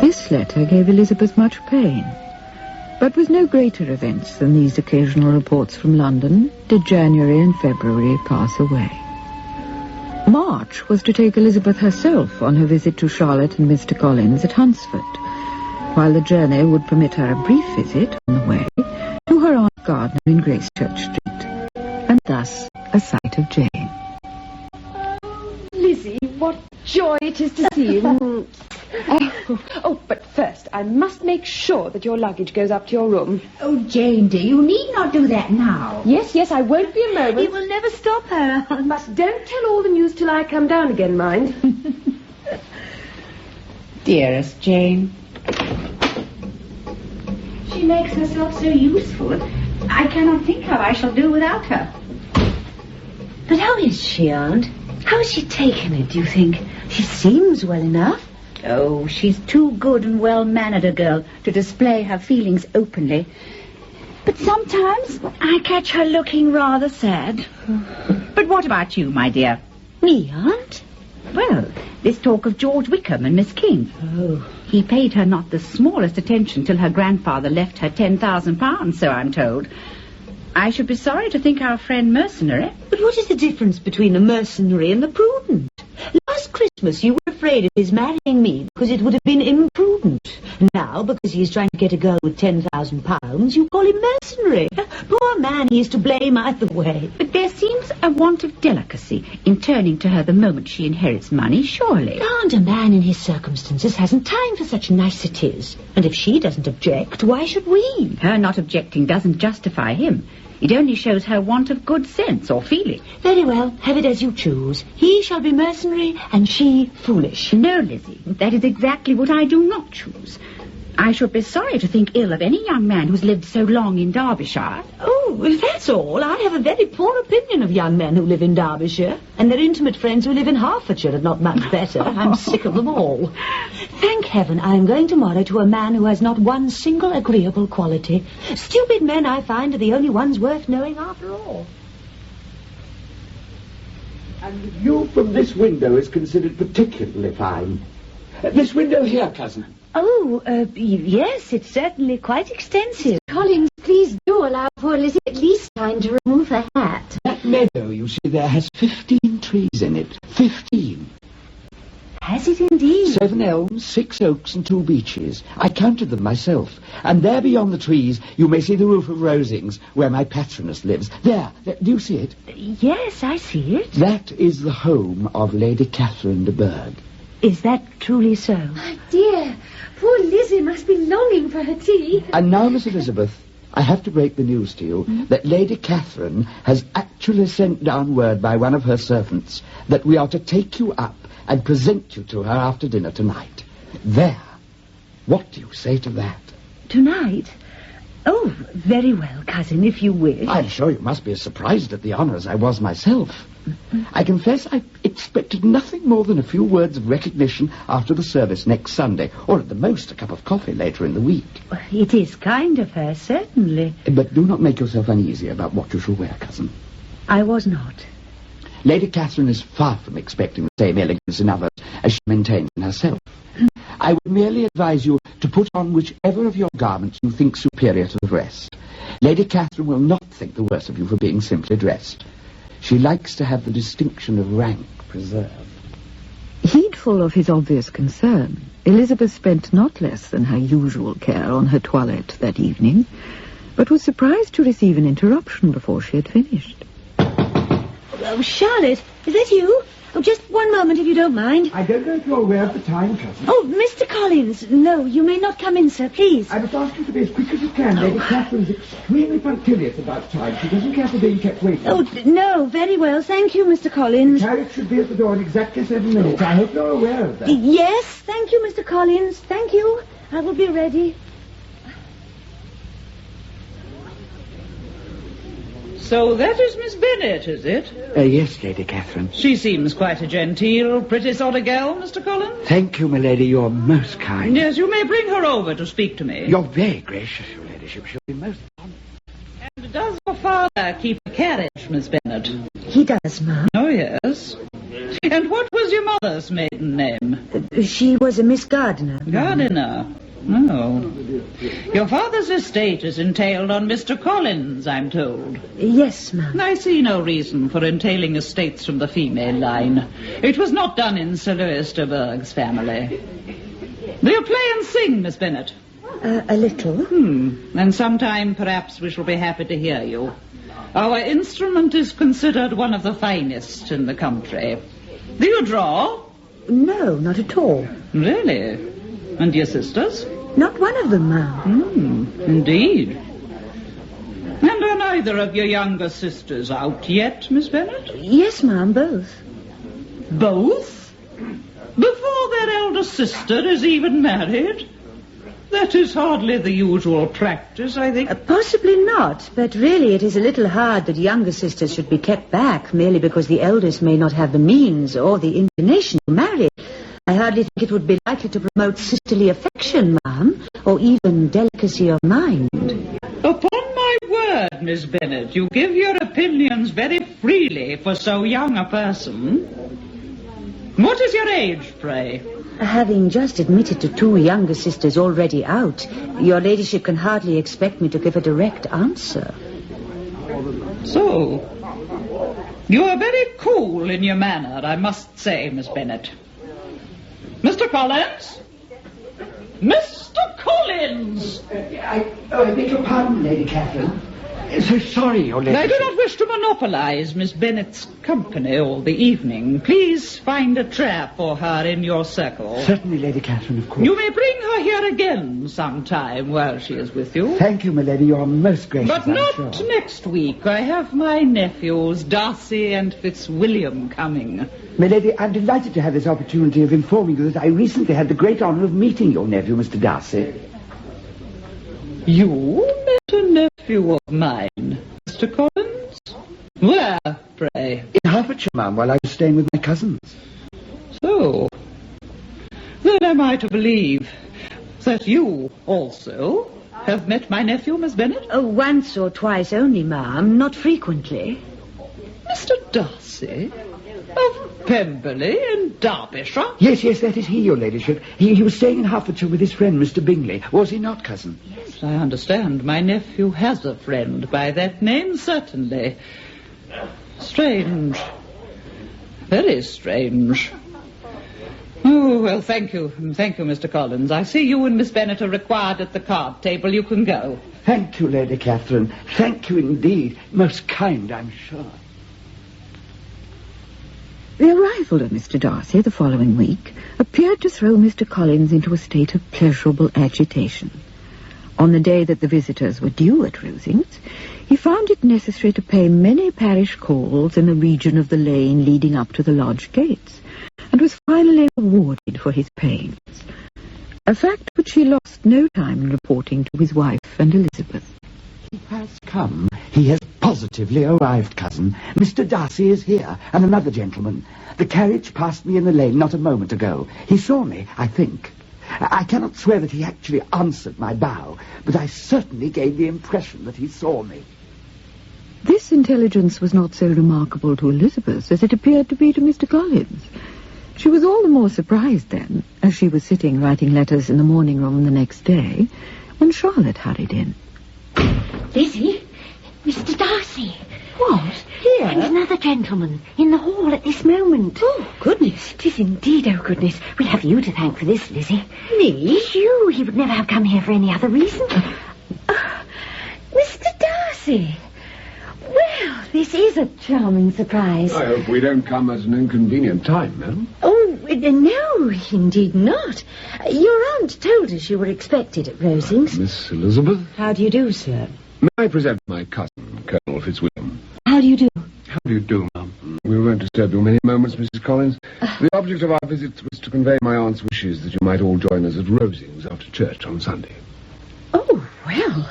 This letter gave Elizabeth much pain, but with no greater events than these occasional reports from London did January and February pass away. March was to take Elizabeth herself on her visit to Charlotte and Mr. Collins at Hunsford, while the journey would permit her a brief visit on the way to her aunt Gardner in Gracechurch Street, and thus a sight of Jane.
Lizzie, what joy it is to see you. But first, I must make sure that your luggage goes up to your room.
Oh, Jane, dear, you need not do that now.
Yes, I won't be a moment.
He will never stop her.
But don't tell all the news till I come down again, mind.
Dearest Jane. She makes herself so useful. I cannot think how I shall do without her.
But how is she, Aunt? How has she taken it, do you think? She seems well enough.
Oh, she's too good and well-mannered a girl to display her feelings openly. But sometimes I catch her looking rather sad. But what about you, my dear?
Me, Aunt?
Well, this talk of George Wickham and Miss King.
Oh.
He paid her not the smallest attention till her grandfather left her £10,000, so I'm told. I should be sorry to think our friend mercenary.
But what is the difference between a mercenary and a prudent? Last Christmas you were afraid of his marrying me because it would have been imprudent. Now, because he is trying to get a girl with £10,000, you call him mercenary. Poor man, he is to blame either way.
But there seems a want of delicacy in turning to her the moment she inherits money, surely.
Aunt, a man in his circumstances hasn't time for such niceties. And if she doesn't object, why should we?
Her not objecting doesn't justify him. It only shows her want of good sense or feeling.
Very well, have it as you choose. He shall be mercenary and she foolish.
No, Lizzie, that is exactly what I do not choose. I should be sorry to think ill of any young man who's lived so long in Derbyshire.
Oh, if that's all, I have a very poor opinion of young men who live in Derbyshire, and their intimate friends who live in Hertfordshire are not much better. I'm sick of them all. Thank heaven I am going tomorrow to a man who has not one single agreeable quality. Stupid men, I find, are the only ones worth knowing after all.
And the view from this window is considered particularly fine. This window here, cousin.
Oh, yes, it's certainly quite extensive.
Collins, please do allow poor Lizzie at least time to remove her hat.
That meadow, you see, there has 15 trees in it. 15.
Has it indeed?
7 elms, 6 oaks, and 2 beeches. I counted them myself. And there beyond the trees, you may see the roof of Rosings, where my patroness lives. There, do you see it?
Yes, I see it.
That is the home of Lady Catherine de Bourgh.
Is that truly so?
My dear, poor Lizzie must be longing for her tea.
And now, Miss Elizabeth, I have to break the news to you that Lady Catherine has actually sent down word by one of her servants that we are to take you up and present you to her after dinner tonight. There. What do you say to that?
Tonight? Oh, very well, cousin, if you wish.
I'm sure you must be as surprised at the honour as I was myself. I confess I expected nothing more than a few words of recognition after the service next Sunday, or at the most a cup of coffee later in the week.
It is kind of her, certainly.
But do not make yourself uneasy about what you shall wear, cousin.
I was not.
Lady Catherine is far from expecting the same elegance in others as she maintains in herself. I would merely advise you to put on whichever of your garments you think superior to the rest. Lady Catherine will not think the worse of you for being simply dressed. She likes to have the distinction of rank preserved.
Heedful of his obvious concern, Elizabeth spent not less than her usual care on her toilette that evening, but was surprised to receive an interruption before she had finished.
Oh, Charlotte, is that you? Oh, just one moment, if you don't mind.
I don't know if you're aware of the time, cousin.
Oh, Mr. Collins, no, you may not come in, sir, please.
I must ask you to be as quick as you can. Lady Catherine's extremely punctilious about time. She doesn't care for being kept waiting.
Oh, no, very well, thank you, Mr. Collins.
The carriage should be at the door in exactly 7 minutes. I hope you're aware of that.
Yes, thank you, Mr. Collins, thank you. I will be ready.
So that is Miss Bennet, is it?
Yes, Lady Catherine.
She seems quite a genteel, pretty sort of gal, Mr. Collins.
Thank you, my lady. You're most kind.
Yes, you may bring her over to speak to me.
You're very gracious, your ladyship. She'll be most honored.
And does your father keep a carriage, Miss Bennet?
He does, ma'am.
Oh, yes. And what was your mother's maiden name?
She was a Miss Gardiner.
Gardiner. Oh. Your father's estate is entailed on Mr. Collins, I'm told.
Yes, ma'am.
I see no reason for entailing estates from the female line. It was not done in Sir Lewis de Bourgh's family. Do you play and sing, Miss Bennet?
A little.
And sometime perhaps we shall be happy to hear you. Our instrument is considered one of the finest in the country. Do you draw?
No, not at all.
Really? And your sisters?
Not one of them, ma'am.
Indeed. And are neither of your younger sisters out yet, Miss Bennet?
Yes, ma'am, both.
Both? Before their elder sister is even married? That is hardly the usual practice, I think.
Possibly not, but really it is a little hard that younger sisters should be kept back merely because the eldest may not have the means or the inclination to marry. I hardly think it would be likely to promote sisterly affection, ma'am, or even delicacy of mind.
Upon my word, Miss Bennet, you give your opinions very freely for so young a person. What is your age, pray?
Having just admitted to 2 younger sisters already out, your ladyship can hardly expect me to give a direct answer.
So, you are very cool in your manner, I must say, Miss Bennet. Mr. Collins? Mr. Collins!
I beg your pardon, Lady Catherine. So sorry, Your Ladyship.
I do not wish to monopolize Miss Bennet's company all the evening. Please find a chair for her in your circle.
Certainly, Lady Catherine, of course.
You may bring her here again sometime while she is with you.
Thank you, my lady. You are most gracious,
But
I'm
not
sure.
next week. I have my nephews, Darcy and Fitzwilliam, coming.
My lady, I'm delighted to have this opportunity of informing you that I recently had the great honour of meeting your nephew, Mr. Darcy.
You met a nephew of mine, Mr. Collins? Where, pray?
In Hertfordshire, ma'am, while I was staying with my cousins.
So, then am I to believe that you also have met my nephew, Miss Bennet?
Oh, once or twice only, ma'am, not frequently.
Mr. Darcy? Of Pemberley in Derbyshire?
Yes, that is he, Your Ladyship. He was staying in Hertfordshire with his friend, Mr. Bingley. Was he not, cousin?
Yes, I understand. My nephew has a friend by that name, certainly. Strange. Very strange. Oh, well, thank you. Thank you, Mr. Collins. I see you and Miss Bennet are required at the card table. You can go.
Thank you, Lady Catherine. Thank you indeed. Most kind, I'm sure.
The arrival of Mr. Darcy the following week appeared to throw Mr. Collins into a state of pleasurable agitation. On the day that the visitors were due at Rosings, he found it necessary to pay many parish calls in the region of the lane leading up to the lodge gates, and was finally rewarded for his pains, a fact which he lost no time in reporting to his wife and Elizabeth.
He has come. He has positively arrived, cousin. Mr. Darcy is here, and another gentleman. The carriage passed me in the lane not a moment ago. He saw me, I think. I cannot swear that he actually answered my bow, but I certainly gave the impression that he saw me.
This intelligence was not so remarkable to Elizabeth as it appeared to be to Mr. Collins. She was all the more surprised then, as she was sitting writing letters in the morning room the next day, when Charlotte hurried in.
Lizzie, Mr. Darcy.
What? Here?
And another gentleman in the hall at this moment.
Oh, goodness.
'Tis indeed, oh goodness. We'll have you to thank for this, Lizzie.
Me?
It's you. He would never have come here for any other reason. Mr. Darcy. Well, this is a charming surprise.
I hope we don't come at an inconvenient time, madam.
Oh, no, indeed not. Your aunt told us you were expected at Rosings.
Miss Elizabeth?
How do you do, sir?
May I present my cousin, Colonel Fitzwilliam?
How do you do?
How do you do, ma'am? We won't disturb you many moments, Mrs. Collins. The object of our visit was to convey my aunt's wishes that you might all join us at Rosings after church on Sunday.
Oh, well,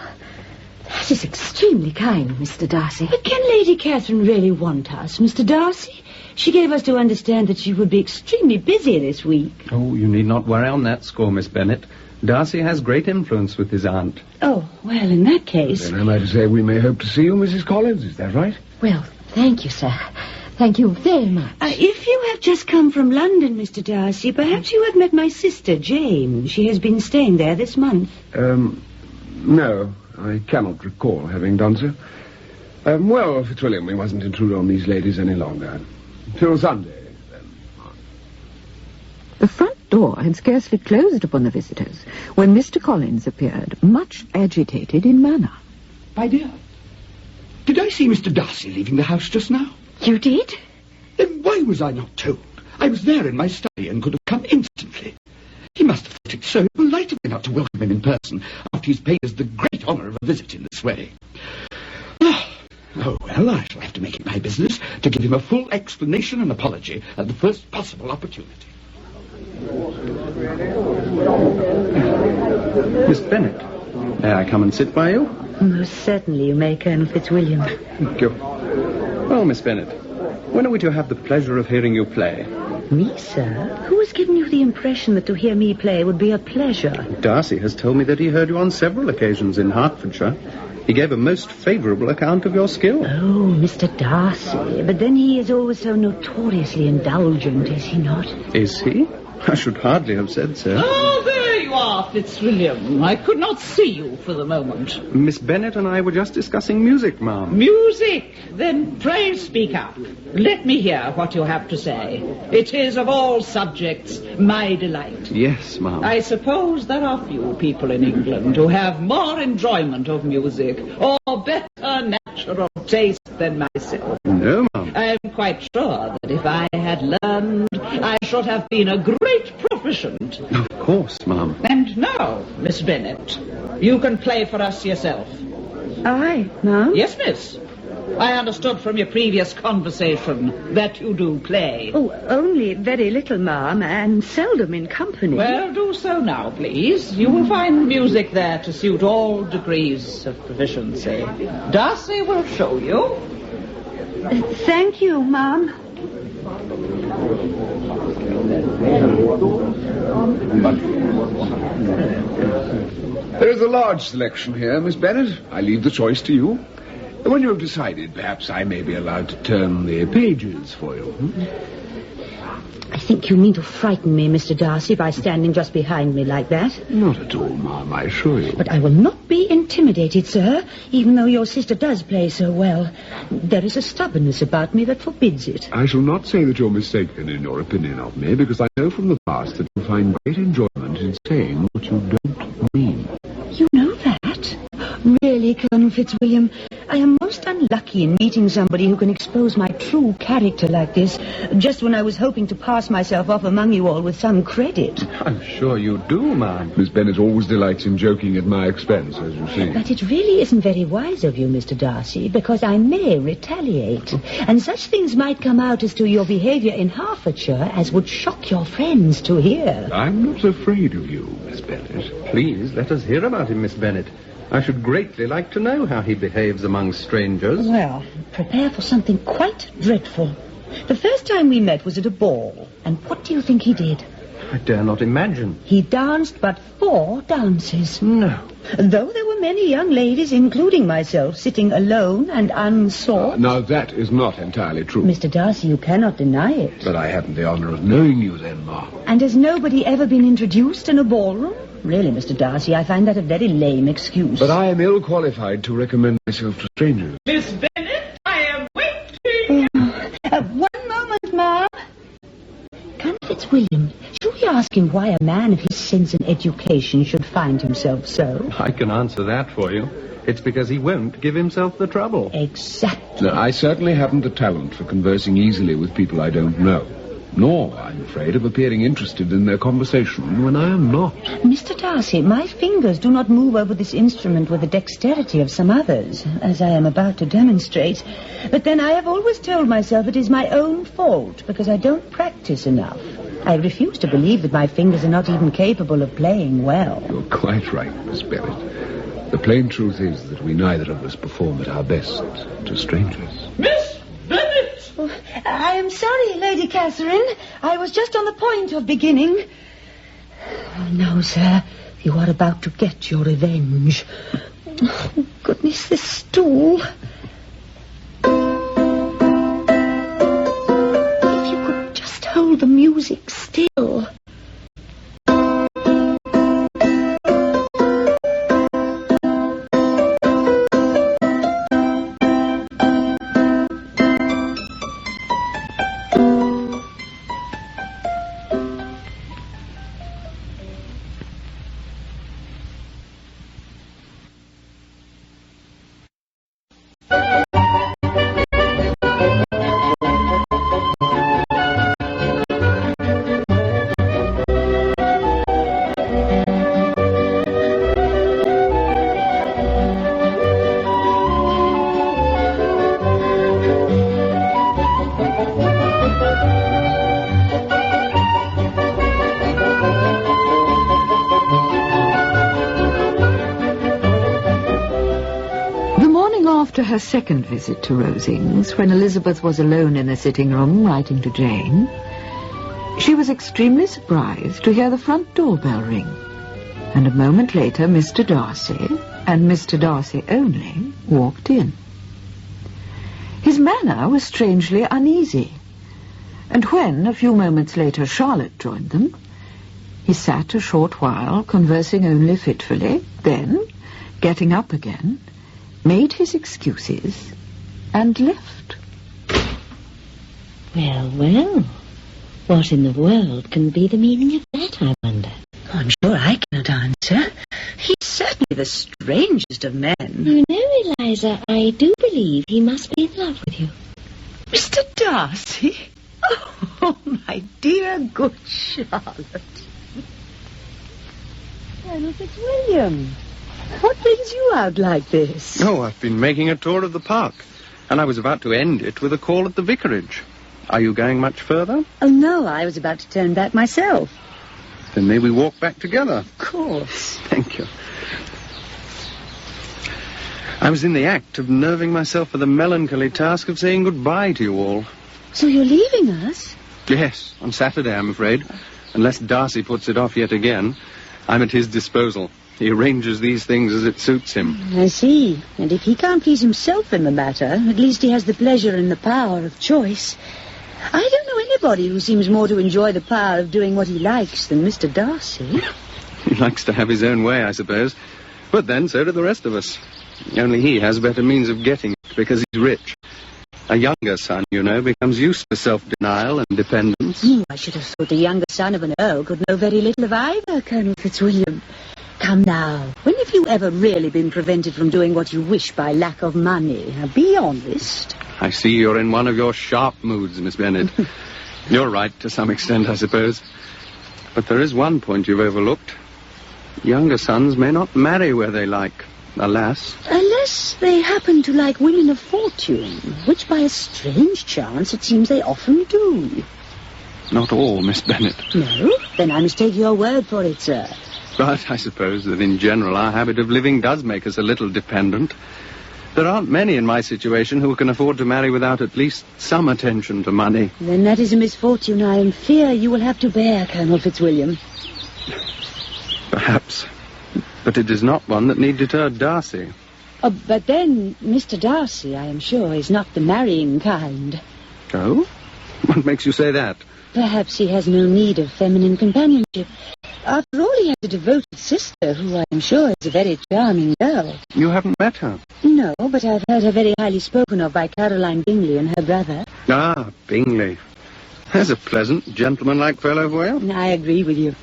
that is extremely kind, Mr. Darcy. But can Lady Catherine really want us, Mr. Darcy? She gave us to understand that she would be extremely busy this week.
Oh, you need not worry on that score, Miss Bennet. Darcy has great influence with his aunt.
Oh, well, in that case...
Then am I to say we may hope to see you, Mrs. Collins? Is that right?
Well, thank you, sir.
Thank you very much.
If you have just come from London, Mr. Darcy, perhaps you have met my sister, Jane. She has been staying there this month.
No, I cannot recall having done so. Well, Fitzwilliam, we mustn't intrude on these ladies any longer. Till Sunday, then.
The front door had scarcely closed upon the visitors when Mr. Collins appeared, much agitated in manner.
My dear, did I see Mr. Darcy leaving the house just now?
You did?
Then why was I not told? I was there in my study and could have come instantly. He must have thought it so polite of me not to welcome him in person after he's paid us the great honour of a visit in this way. Oh, well, I shall have to make it my business to give him a full explanation and apology at the first possible opportunity.
Miss Bennet, may I come and sit by you?
Most certainly you may, Colonel Fitzwilliam.
Thank you. Well, Miss Bennet, when are we to have the pleasure of hearing you play?
Me, sir? Who has given you the impression that to hear me play would be a pleasure?
Darcy has told me that he heard you on several occasions in Hertfordshire. He gave a most favourable account of your skill.
Oh, Mr. Darcy. But then he is always so notoriously indulgent, is he not?
Is he? I should hardly have said so.
Oh, there you are, Fitzwilliam. I could not see you for the moment.
Miss Bennet and I were just discussing music, ma'am.
Music? Then pray speak up. Let me hear what you have to say. It is, of all subjects, my delight.
Yes, ma'am.
I suppose there are few people in England who have more enjoyment of music or better natural taste than myself.
No, ma'am.
I am quite sure that if I had learned, I should have been a great proficient.
Of course, ma'am.
And now, Miss Bennet, you can play for us yourself.
Aye, ma'am?
Yes, miss. I understood from your previous conversation that you do play.
Oh, only very little, ma'am, and seldom in company.
Well, do so now, please. You will find music there to suit all degrees of proficiency. Darcy will show you.
Thank you, ma'am.
There is a large selection here, Miss Bennet. I leave the choice to you. When you have decided, perhaps I may be allowed to turn the pages for you.
I think you mean to frighten me, Mr. Darcy, by standing just behind me like that.
Not at all, ma'am, I assure you.
But I will not be intimidated, sir, even though your sister does play so well. There is a stubbornness about me that forbids it.
I shall not say that you're mistaken in your opinion of me, because I know from the past that you find great enjoyment in saying what you don't mean.
You know that? Really, Colonel Fitzwilliam, I am most unlucky in meeting somebody who can expose my true character like this, just when I was hoping to pass myself off among you all with some credit.
I'm sure you do, ma'am.
Miss Bennet always delights in joking at my expense, as you see.
But it really isn't very wise of you, Mr. Darcy, because I may retaliate. And such things might come out as to your behaviour in Hertfordshire as would shock your friends to hear.
I'm not afraid of you, Miss Bennet.
Please, let us hear about him, Miss Bennet. I should greatly like to know how he behaves among strangers.
Well, prepare for something quite dreadful. The first time we met was at a ball, and what do you think he did?
I dare not imagine.
He danced but 4 dances.
No.
Though there were many young ladies, including myself, sitting alone and unsought.
Now, that is not entirely true.
Mr. Darcy, you cannot deny it.
But I haven't the honour of knowing you then, Ma.
And has nobody ever been introduced in a ballroom? Really, Mr. Darcy, I find that a very lame excuse.
But I am ill qualified to recommend myself to strangers.
Miss Bennet, I am waiting.
One moment, ma'am. Colonel Fitzwilliam, should we ask him why a man of his sense and education should find himself so?
I can answer that for you. It's because he won't give himself the trouble.
Exactly.
No, I certainly haven't the talent for conversing easily with people I don't know. Nor, I'm afraid, of appearing interested in their conversation when I am not.
Mr. Darcy, my fingers do not move over this instrument with the dexterity of some others, as I am about to demonstrate. But then I have always told myself it is my own fault, because I don't practice enough. I refuse to believe that my fingers are not even capable of playing well.
You're quite right, Miss Bennet. The plain truth is that we neither of us perform at our best to strangers.
Miss Bennet!
Oh, I am sorry, Lady Catherine. I was just on the point of beginning. Oh, no, sir. You are about to get your revenge. Oh, goodness, this stool. the music still.
After her second visit to Rosings, when Elizabeth was alone in the sitting room writing to Jane, she was extremely surprised to hear the front doorbell ring. And a moment later, Mr. Darcy, and Mr. Darcy only, walked in. His manner was strangely uneasy, and when, a few moments later, Charlotte joined them, he sat a short while, conversing only fitfully, then, getting up again, made his excuses, and left.
Well, well, what in the world can be the meaning of that, I wonder?
I'm sure I cannot answer. He's certainly the strangest of men.
You know, Eliza, I do believe he must be in love with you.
Mr. Darcy? Oh, my dear, good Charlotte.
Colonel Fitzwilliam, what brings you out like this?
Oh, I've been making a tour of the park, and I was about to end it with a call at the vicarage. Are you going much further?
Oh, no, I was about to turn back myself.
Then may we walk back together?
Of course.
Thank you. I was in the act of nerving myself for the melancholy task of saying goodbye to you all.
So you're leaving us?
Yes, on Saturday, I'm afraid. Unless Darcy puts it off yet again, I'm at his disposal. He arranges these things as it suits him.
I see. And if he can't please himself in the matter, at least he has the pleasure and the power of choice. I don't know anybody who seems more to enjoy the power of doing what he likes than Mr. Darcy.
He likes to have his own way, I suppose. But then so do the rest of us. Only he has better means of getting it because he's rich. A younger son, you know, becomes used to self-denial and dependence.
I should have thought the younger son of an earl could know very little of either, Colonel Fitzwilliam. Come now, when have you ever really been prevented from doing what you wish by lack of money? Now, be honest.
I see you're in one of your sharp moods, Miss Bennet. You're right to some extent, I suppose. But there is one point you've overlooked. Younger sons may not marry where they like, alas.
Unless they happen to like women of fortune, which by a strange chance it seems they often do.
Not all, Miss Bennet.
No? Then I must take your word for it, sir.
But I suppose that in general our habit of living does make us a little dependent. There aren't many in my situation who can afford to marry without at least some attention to money.
Then that is a misfortune I am fear you will have to bear, Colonel Fitzwilliam.
Perhaps. But it is not one that need deter Darcy.
Oh, but then Mr. Darcy, I am sure, is not the marrying kind.
Oh? What makes you say that?
Perhaps he has no need of feminine companionship. After all, he has a devoted sister, who I am sure is a very charming girl.
You haven't met her?
No, but I've heard her very highly spoken of by Caroline Bingley and her brother.
Ah, Bingley. There's a pleasant, gentlemanlike fellow for you.
I agree with you.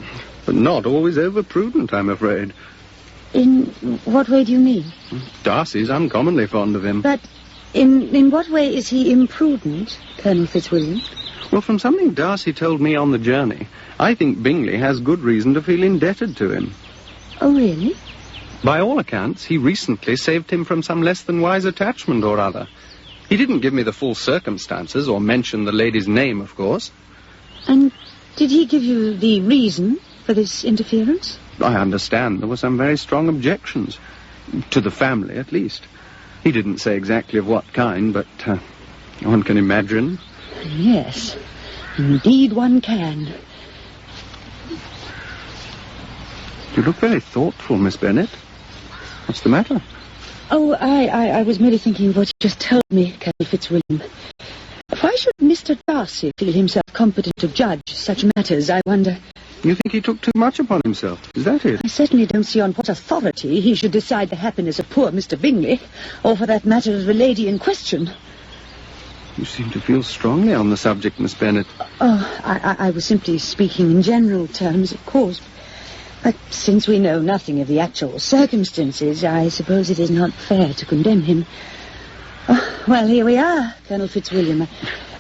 But not always over-prudent, I'm afraid.
In what way do you mean?
Darcy's uncommonly fond of him.
But in what way is he imprudent, Colonel Fitzwilliam?
Well, from something Darcy told me on the journey, I think Bingley has good reason to feel indebted to him.
Oh, really?
By all accounts, he recently saved him from some less than wise attachment or other. He didn't give me the full circumstances or mention the lady's name, of course.
And did he give you the reason for this interference?
I understand there were some very strong objections. To the family, at least. He didn't say exactly of what kind, but one can imagine.
Yes, indeed one can.
You look very thoughtful, Miss Bennet. What's the matter?
Oh, I was merely thinking of what you just told me, Colonel Fitzwilliam. Why Why should Mr. Darcy feel himself competent to judge such matters, I wonder?
You think he took too much upon himself? Is that it?
I certainly don't see on what authority he should decide the happiness of poor Mr. Bingley, or for that matter of the lady in question.
You seem to feel strongly on the subject, Miss Bennet.
Oh, I was simply speaking in general terms, of course. But since we know nothing of the actual circumstances, I suppose it is not fair to condemn him. Oh, well, here we are, Colonel Fitzwilliam.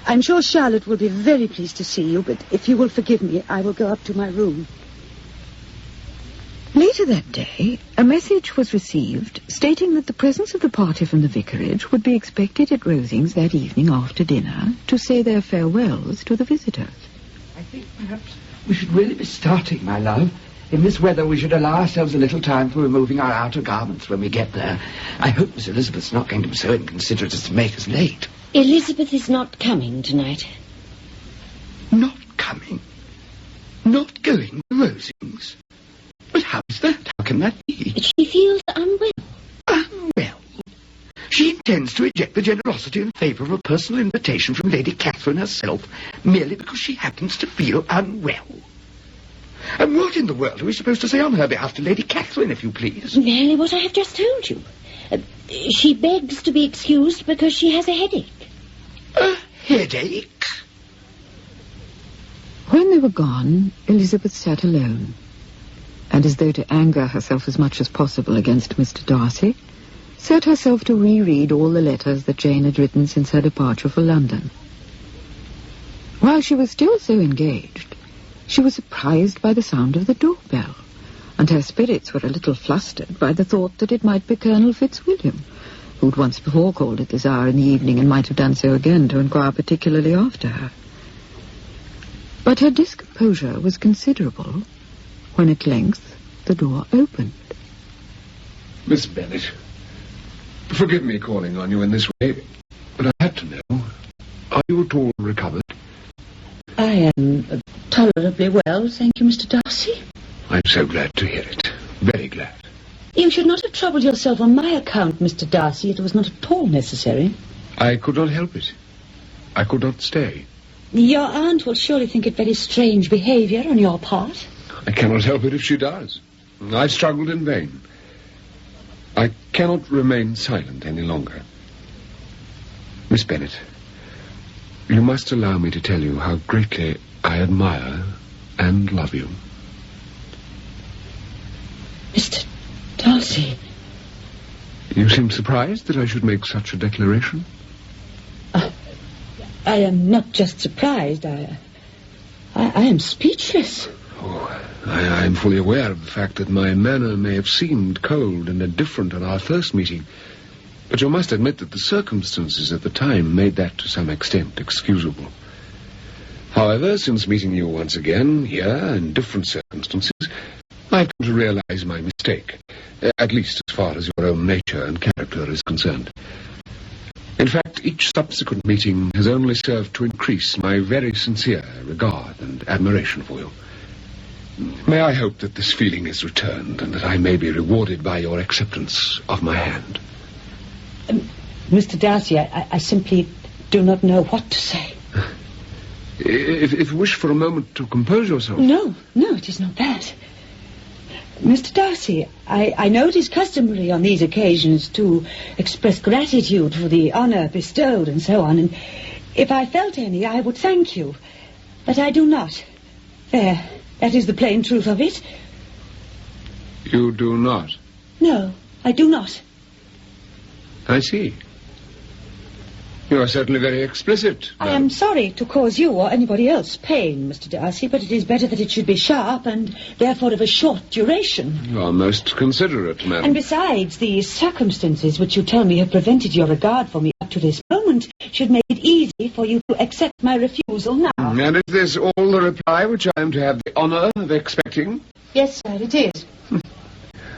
I'm sure Charlotte will be very pleased to see you, but if you will forgive me, I will go up to my room.
Later that day, a message was received stating that the presence of the party from the vicarage would be expected at Rosings that evening after dinner to say their farewells to the visitors.
I think perhaps we should really be starting, my love. In this weather, we should allow ourselves a little time for removing our outer garments when we get there. I hope Miss Elizabeth's not going to be so inconsiderate as to make us late.
Elizabeth is not coming tonight.
Not coming? Not going to Rosings? But how is that? How can that be?
She feels unwell.
Unwell? She intends to reject the generosity in favour of a personal invitation from Lady Catherine herself merely because she happens to feel unwell. And what in the world are we supposed to say on her behalf to Lady Catherine, if you please?
Merely what I have just told you. She begs to be excused because she has a headache.
A headache?
When they were gone, Elizabeth sat alone, and as though to anger herself as much as possible against Mr. Darcy, set herself to reread all the letters that Jane had written since her departure for London. While she was still so engaged, she was surprised by the sound of the doorbell, and her spirits were a little flustered by the thought that it might be Colonel Fitzwilliam, who'd once before called at this hour in the evening and might have done so again to inquire particularly after her. But her discomposure was considerable when at length the door opened.
Miss Bennet, forgive me calling on you in this way, but I had to know. Are you at all recovered?
I am tolerably well, thank you, Mr. Darcy.
I'm so glad to hear it. Very glad.
You should not have troubled yourself on my account, Mr. Darcy. It was not at all necessary.
I could not help it. I could not stay.
Your aunt will surely think it very strange behaviour on your part.
I cannot help it if she does. I've struggled in vain. I cannot remain silent any longer. Miss Bennet, you must allow me to tell you how greatly I admire and love you.
Mr. Darcy.
You seem surprised that I should make such a declaration?
I am not just surprised. I am speechless.
Oh, I am fully aware of the fact that my manner may have seemed cold and indifferent on our first meeting, but you must admit that the circumstances at the time made that to some extent excusable. However, since meeting you once again, here, in different circumstances, I've come to realize my mistake, at least as far as your own nature and character is concerned. In fact, each subsequent meeting has only served to increase my very sincere regard and admiration for you. May I hope that this feeling is returned and that I may be rewarded by your acceptance of my hand.
Mr. Darcy, I simply do not know what to say.
If you wish for a moment to compose yourself...
No, it is not that. Mr. Darcy, I know it is customary on these occasions to express gratitude for the honour bestowed and so on, and if I felt any, I would thank you. But I do not. There, that is the plain truth of it.
You do not?
No, I do not.
I see. You are certainly very explicit.
I am sorry to cause you or anybody else pain, Mr. Darcy, but it is better that it should be sharp and therefore of a short duration.
You are most considerate, madam.
And besides, the circumstances which you tell me have prevented your regard for me up to this moment should make it easy for you to accept my refusal now.
And is this all the reply which I am to have the honour of expecting?
Yes, sir, it is.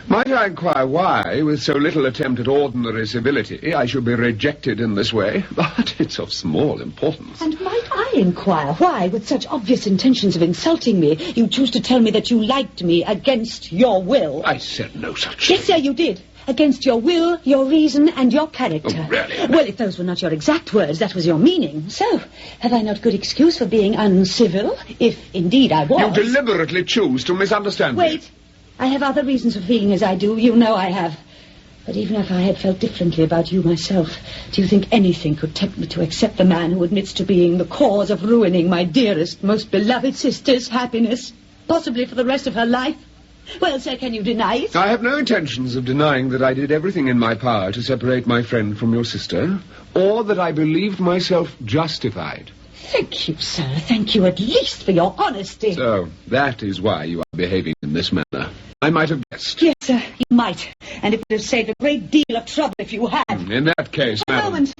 Might I inquire why, with so little attempt at ordinary civility, I should be rejected in this way? But it's of small importance.
And might I inquire why, with such obvious intentions of insulting me, you choose to tell me that you liked me against your will?
I said no such
thing. Yes, sir, you did. against your will, your reason, and your character.
Oh, really?
Well, if those were not your exact words, that was your meaning. So, have I not good excuse for being uncivil, if indeed I was?
You deliberately choose to misunderstand me.
Wait. I have other reasons for feeling as I do. You know I have. But even if I had felt differently about you myself, do you think anything could tempt me to accept the man who admits to being the cause of ruining my dearest, most beloved sister's happiness, possibly for the rest of her life? Well, sir, can you deny it?
I have no intentions of denying that I did everything in my power to separate my friend from your sister, or that I believed myself justified.
Thank you, sir. Thank you at least for your honesty.
So, that is why you are behaving in this manner. I might have guessed.
Yes, sir, you might. And it would have saved a great deal of trouble if you had.
In that case,
A
madam...
moment.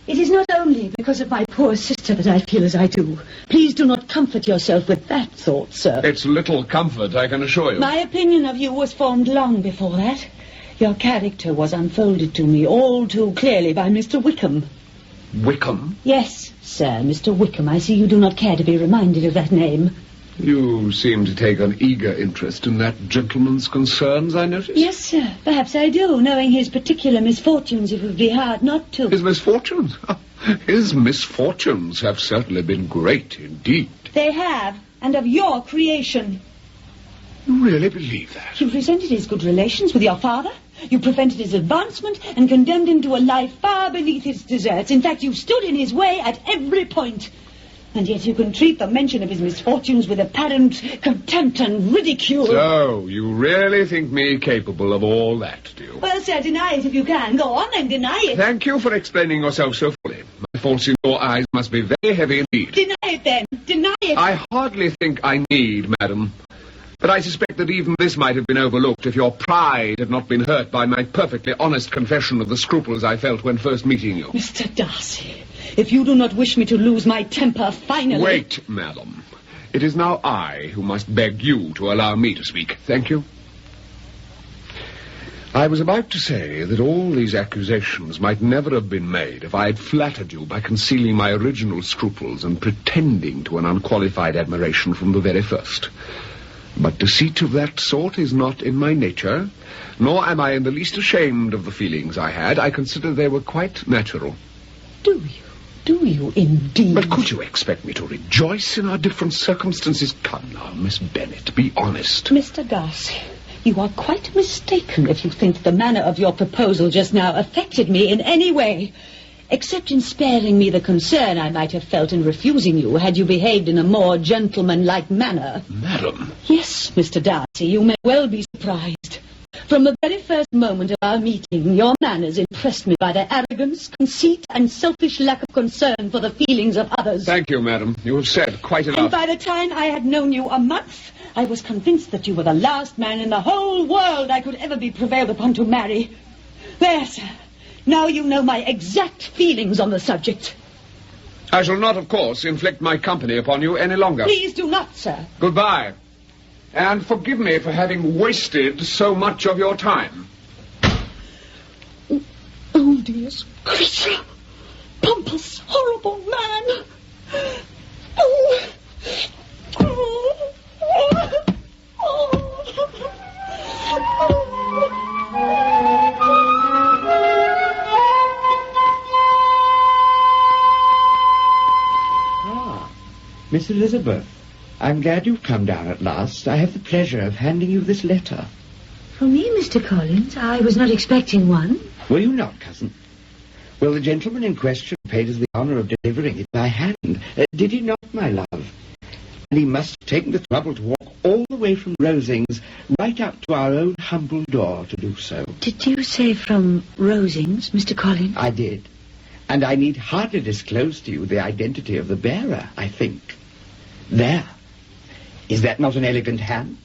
It is not only because of my poor sister that I feel as I do. Please do not comfort yourself with that thought, sir.
It's little comfort, I can assure you.
My opinion of you was formed long before that. Your character was unfolded to me all too clearly by Mr. Wickham.
Wickham?
Yes, sir, Mr. Wickham. I see you do not care to be reminded of that name.
You seem to take an eager interest in that gentleman's concerns, I notice.
Yes, sir. Perhaps I do. Knowing his particular misfortunes, it would be hard not to.
His misfortunes? His misfortunes have certainly been great indeed.
They have, and of your creation.
You really believe that?
You resented his good relations with your father. You prevented his advancement and condemned him to a life far beneath his deserts. In fact, you stood in his way at every point. And yet you can treat the mention of his misfortunes with apparent contempt and ridicule.
So, you really think me capable of all that, do you?
Well, sir, deny it if you can. Go on and deny it.
Thank you for explaining yourself so fully. My faults in your eyes must be very heavy indeed.
Deny it, then. Deny it.
I hardly think I need, madam. But I suspect that even this might have been overlooked if your pride had not been hurt by my perfectly honest confession of the scruples I felt when first meeting you.
Mr. Darcy, if you do not wish me to lose my temper finally...
Wait, madam. It is now I who must beg you to allow me to speak. Thank you. I was about to say that all these accusations might never have been made if I had flattered you by concealing my original scruples and pretending to an unqualified admiration from the very first. But deceit of that sort is not in my nature, nor am I in the least ashamed of the feelings I had. I consider they were quite natural.
Do you? Do you indeed?
But could you expect me to rejoice in our different circumstances? Come now, Miss Bennet, be honest.
Mr. Darcy, you are quite mistaken if you think the manner of your proposal just now affected me in any way. Except in sparing me the concern I might have felt in refusing you had you behaved in a more gentlemanlike manner.
Madam.
Yes, Mr. Darcy, you may well be surprised. From the very first moment of our meeting, your manners impressed me by their arrogance, conceit, and selfish lack of concern for the feelings of others.
Thank you, madam. You have said quite enough.
And by the time I had known you a month, I was convinced that you were the last man in the whole world I could ever be prevailed upon to marry. There, sir. Now you know my exact feelings on the subject.
I shall not, of course, inflict my company upon you any longer.
Please do not, sir.
Goodbye. And forgive me for having wasted so much of your time.
Odious creature! Pompous, horrible man! Oh! Oh!
Miss Elizabeth, I'm glad you've come down at last. I have the pleasure of handing you this letter.
For me, Mr. Collins? I was not expecting one.
Were you not, cousin? Well, the gentleman in question paid us the honour of delivering it by hand. Did he not, my love? And he must have taken the trouble to walk all the way from Rosings right up to our own humble door to do so.
Did you say from Rosings, Mr. Collins?
I did. And I need hardly disclose to you the identity of the bearer, I think. There. Is that not an elegant hand?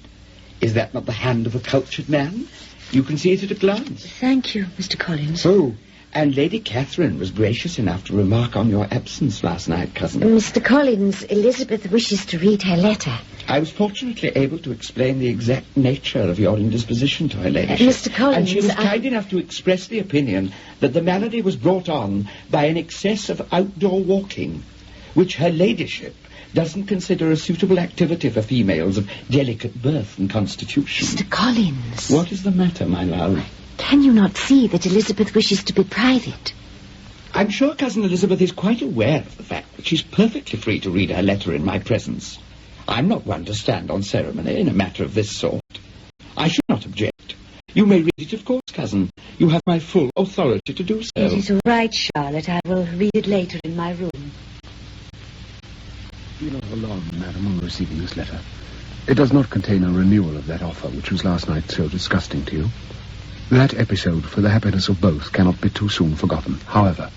Is that not the hand of a cultured man? You can see it at a glance.
Thank you, Mr. Collins.
Oh, and Lady Catherine was gracious enough to remark on your absence last night, cousin.
Mr. Collins, Elizabeth wishes to read her letter.
I was fortunately able to explain the exact nature of your indisposition to her ladyship.
Mr. Collins,
and she was kind enough to express the opinion that the malady was brought on by an excess of outdoor walking, which her ladyship doesn't consider a suitable activity for females of delicate birth and constitution.
Mr. Collins.
What is the matter, my love?
Can you not see that Elizabeth wishes to be private?
I'm sure Cousin Elizabeth is quite aware of the fact that she's perfectly free to read her letter in my presence. I'm not one to stand on ceremony in a matter of this sort. I should not object. You may read it, of course, cousin. You have my full authority to do so.
It is all right, Charlotte. I will read it later in my room.
Do not alarm, madam, on receiving this letter. It does not contain a renewal of that offer which was last night so disgusting to you. That episode, for the happiness of both, cannot be too soon forgotten. However,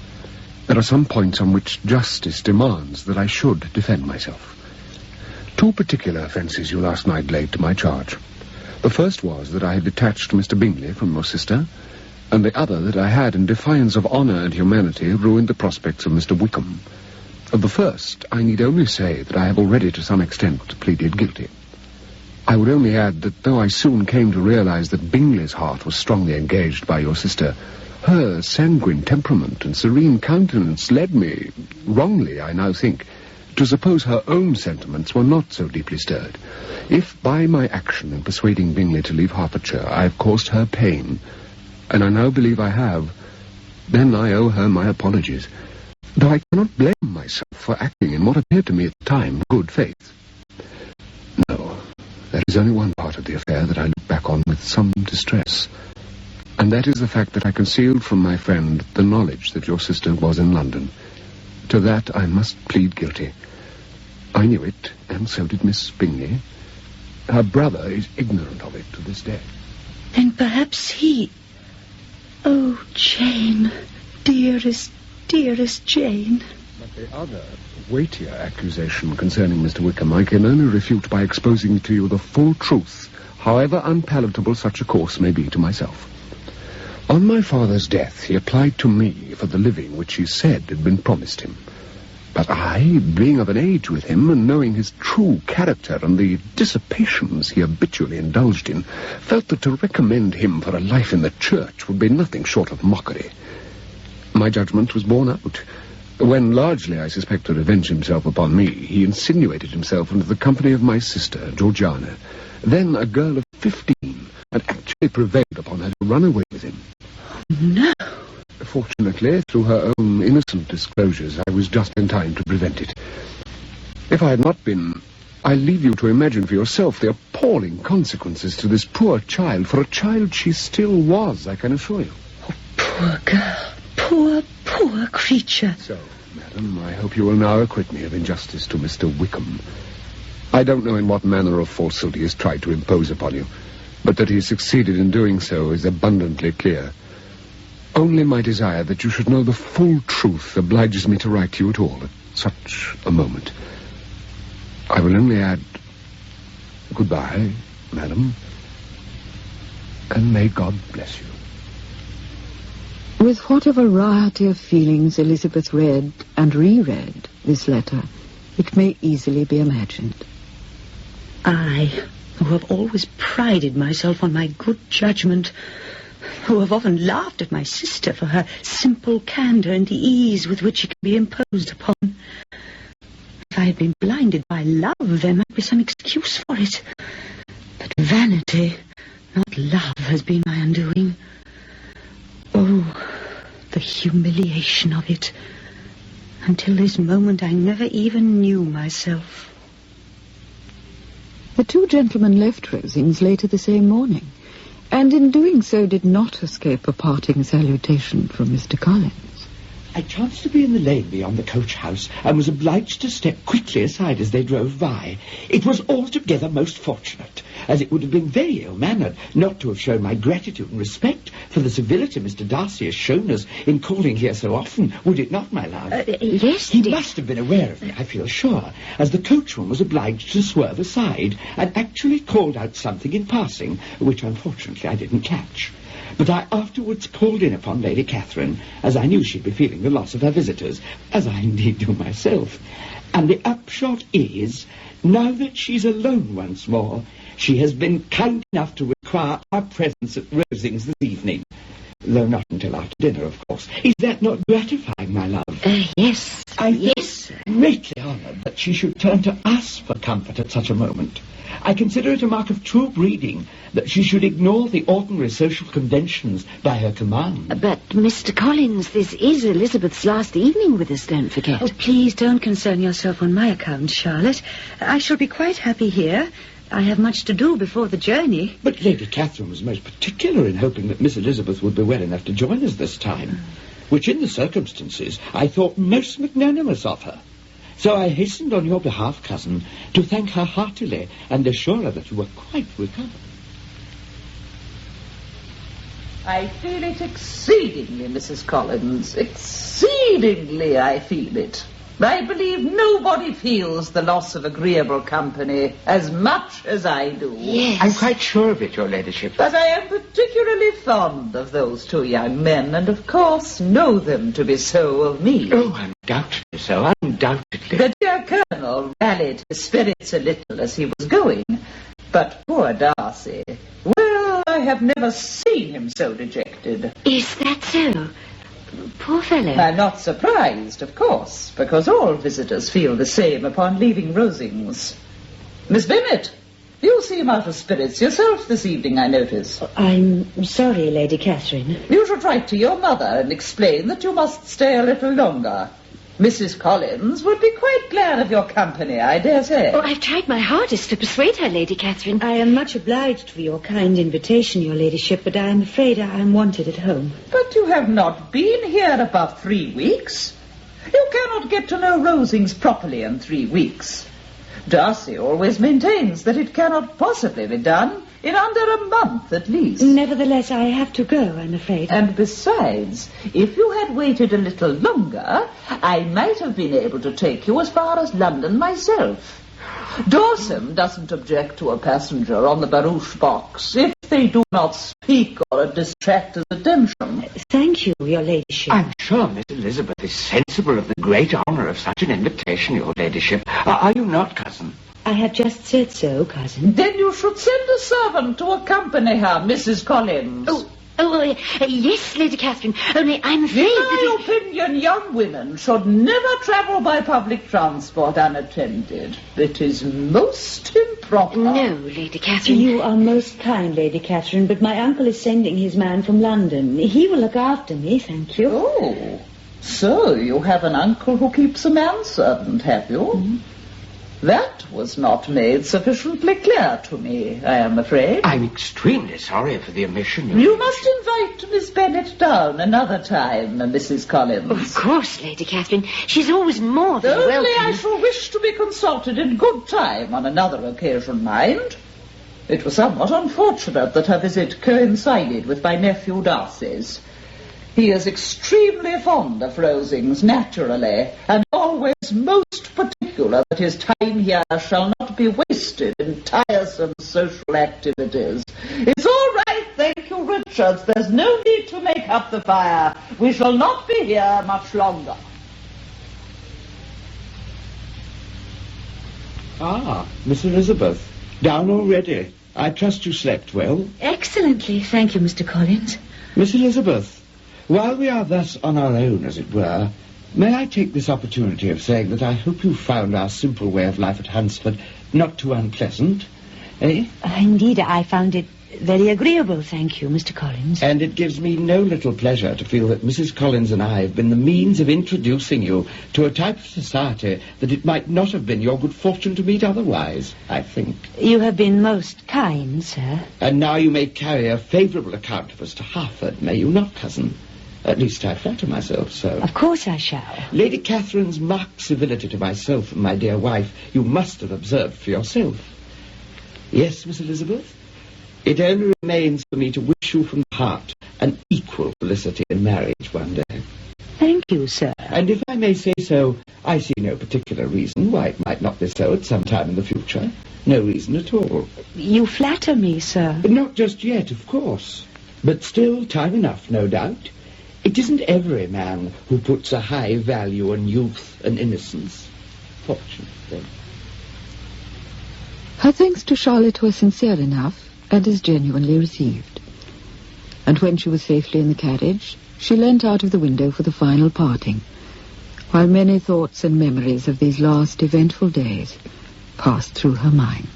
there are some points on which justice demands that I should defend myself. 2 particular offences you last night laid to my charge. The first was that I had detached Mr. Bingley from your sister, and the other that I had, in defiance of honour and humanity, ruined the prospects of Mr. Wickham. Of the first, I need only say that I have already to some extent pleaded guilty. I would only add that though I soon came to realize that Bingley's heart was strongly engaged by your sister, her sanguine temperament and serene countenance led me, wrongly I now think, to suppose her own sentiments were not so deeply stirred. If by my action in persuading Bingley to leave Hertfordshire I have caused her pain, and I now believe I have, then I owe her my apologies, though I cannot blame myself for acting in what appeared to me at the time good faith. No, there is only one part of the affair that I look back on with some distress, and that is the fact that I concealed from my friend the knowledge that your sister was in London. To that I must plead guilty. I knew it, and so did Miss Bingley. Her brother is ignorant of it to this day.
Then perhaps he... Oh, Jane, dearest, dearest Jane.
But the other, weightier accusation concerning Mr. Wickham I can only refute by exposing to you the full truth, however unpalatable such a course may be to myself. On my father's death, he applied to me for the living which he said had been promised him. But I, being of an age with him, and knowing his true character and the dissipations he habitually indulged in, felt that to recommend him for a life in the church would be nothing short of mockery. My judgment was borne out. When, largely, I suspect, to revenge himself upon me, he insinuated himself into the company of my sister, Georgiana, then a girl of 15, and actually prevailed upon her to run away with him.
No.
Fortunately, through her own innocent disclosures, I was just in time to prevent it. If I had not been, I leave you to imagine for yourself the appalling consequences to this poor child, for a child she still was, I can assure you.
Oh, poor girl. Poor, poor creature.
So, madam, I hope you will now acquit me of injustice to Mr. Wickham. I don't know in what manner of falsehood he has tried to impose upon you, but that he succeeded in doing so is abundantly clear. Only my desire that you should know the full truth obliges me to write to you at all at such a moment. I will only add, goodbye, madam, and may God bless you.
With what a variety of feelings Elizabeth read and reread this letter, it may easily be imagined.
I, who have always prided myself on my good judgment, who have often laughed at my sister for her simple candour and the ease with which she can be imposed upon. If I had been blinded by love, there might be some excuse for it. But vanity, not love, has been my undoing. Oh, the humiliation of it. Until this moment, I never even knew myself.
The 2 gentlemen left Rosings later the same morning, and in doing so did not escape a parting salutation from Mr. Collins.
I chanced to be in the lane beyond the coach house and was obliged to step quickly aside as they drove by. It was altogether most fortunate, as it would have been very ill-mannered not to have shown my gratitude and respect for the civility Mr. Darcy has shown us in calling here so often, would it not, my love?
Yes,
He must have been aware of me, I feel sure, as the coachman was obliged to swerve aside and actually called out something in passing, which unfortunately I didn't catch. But I afterwards called in upon Lady Catherine, as I knew she'd be feeling the loss of her visitors, as I indeed do myself. And the upshot is, now that she's alone once more, she has been kind enough to require our presence at Rosings this evening. Though not until after dinner, of course. Is that not gratifying, my love?
Yes.
I feel greatly honoured that she should turn to us for comfort at such a moment.
I consider it a mark of true breeding that she should ignore the ordinary social conventions by her command.
But, Mr. Collins, this is Elizabeth's last evening with us, don't forget.
Oh, please don't concern yourself on my account, Charlotte. I shall be quite happy here. I have much to do before the journey.
But Lady Catherine was most particular in hoping that Miss Elizabeth would be well enough to join us this time, which in the circumstances I thought most magnanimous of her. So I hastened on your behalf, cousin, to thank her heartily and assure her that you were quite recovered.
I feel it exceedingly, Mrs. Collins. Exceedingly, I feel it. I believe nobody feels the loss of agreeable company as much as I do.
Yes. I'm quite sure of it, your ladyship.
But I am particularly fond of those two young men, and of course know them to be so of me.
Oh, undoubtedly so, undoubtedly.
The dear Colonel rallied his spirits a little as he was going, but poor Darcy, well, I have never seen him so dejected.
Is that so? Poor fellow.
I'm not surprised, of course, because all visitors feel the same upon leaving Rosings. Miss Bennet, you seem out of spirits yourself this evening, I notice.
I'm sorry, Lady Catherine.
You should write to your mother and explain that you must stay a little longer. Mrs. Collins would be quite glad of your company, I dare say.
Oh, I've tried my hardest to persuade her, Lady Catherine.
I am much obliged for your kind invitation, your ladyship, but I am afraid I am wanted at home.
But you have not been here above 3 weeks. You cannot get to know Rosings properly in 3 weeks. Darcy always maintains that it cannot possibly be done in under a month at least.
Nevertheless, I have to go, I'm afraid.
And besides, if you had waited a little longer, I might have been able to take you as far as London myself. Dawson doesn't object to a passenger on the barouche box if they do not speak or distract his attention.
Thank you, your ladyship.
I'm sure Miss Elizabeth is sensible of the great honour of such an invitation, your ladyship. Are you not, cousin?
I have just said so, cousin.
Then you should send a servant to accompany her, Mrs. Collins.
Yes, Lady Catherine, only I'm afraid
In my opinion, young women should never travel by public transport unattended. It is most improper.
No, Lady Catherine.
You are most kind, Lady Catherine, but my uncle is sending his man from London. He will look after me, thank you.
Oh, so you have an uncle who keeps a manservant, have you? Mm-hmm. That was not made sufficiently clear to me, I am afraid.
I'm extremely sorry for the omission.
You must invite Miss Bennet down another time, Mrs. Collins.
Of course, Lady Catherine. She's always more than welcome.
Only I shall wish to be consulted in good time on another occasion, mind. It was somewhat unfortunate that her visit coincided with my nephew Darcy's. He is extremely fond of Rosings, naturally, and always most particular that his time here shall not be wasted in tiresome social activities. It's all right, thank you, Richards. There's no need to make up the fire. We shall not be here much longer.
Ah, Miss Elizabeth, down already. I trust you slept well.
Excellently, thank you, Mr. Collins.
Miss Elizabeth, while we are thus on our own, as it were, may I take this opportunity of saying that I hope you found our simple way of life at Hunsford not too unpleasant, eh?
Indeed, I found it very agreeable, thank you, Mr. Collins.
And it gives me no little pleasure to feel that Mrs. Collins and I have been the means of introducing you to a type of society that it might not have been your good fortune to meet otherwise, I think.
You have been most kind, sir.
And now you may carry a favourable account of us to Harford, may you not, cousin? At least I flatter myself so.
Of course I shall.
Lady Catherine's marked civility to myself and my dear wife you must have observed for yourself. Yes, Miss Elizabeth? It only remains for me to wish you from the heart an equal felicity in marriage one day.
Thank you, sir.
And if I may say so, I see no particular reason why it might not be so at some time in the future. No reason at all.
You flatter me, sir.
Not just yet, of course. But still time enough, no doubt. It isn't every man who puts a high value on youth and innocence. Fortunately.
Her thanks to Charlotte were sincere enough and as genuinely received. And when she was safely in the carriage, she leant out of the window for the final parting, while many thoughts and memories of these last eventful days passed through her mind.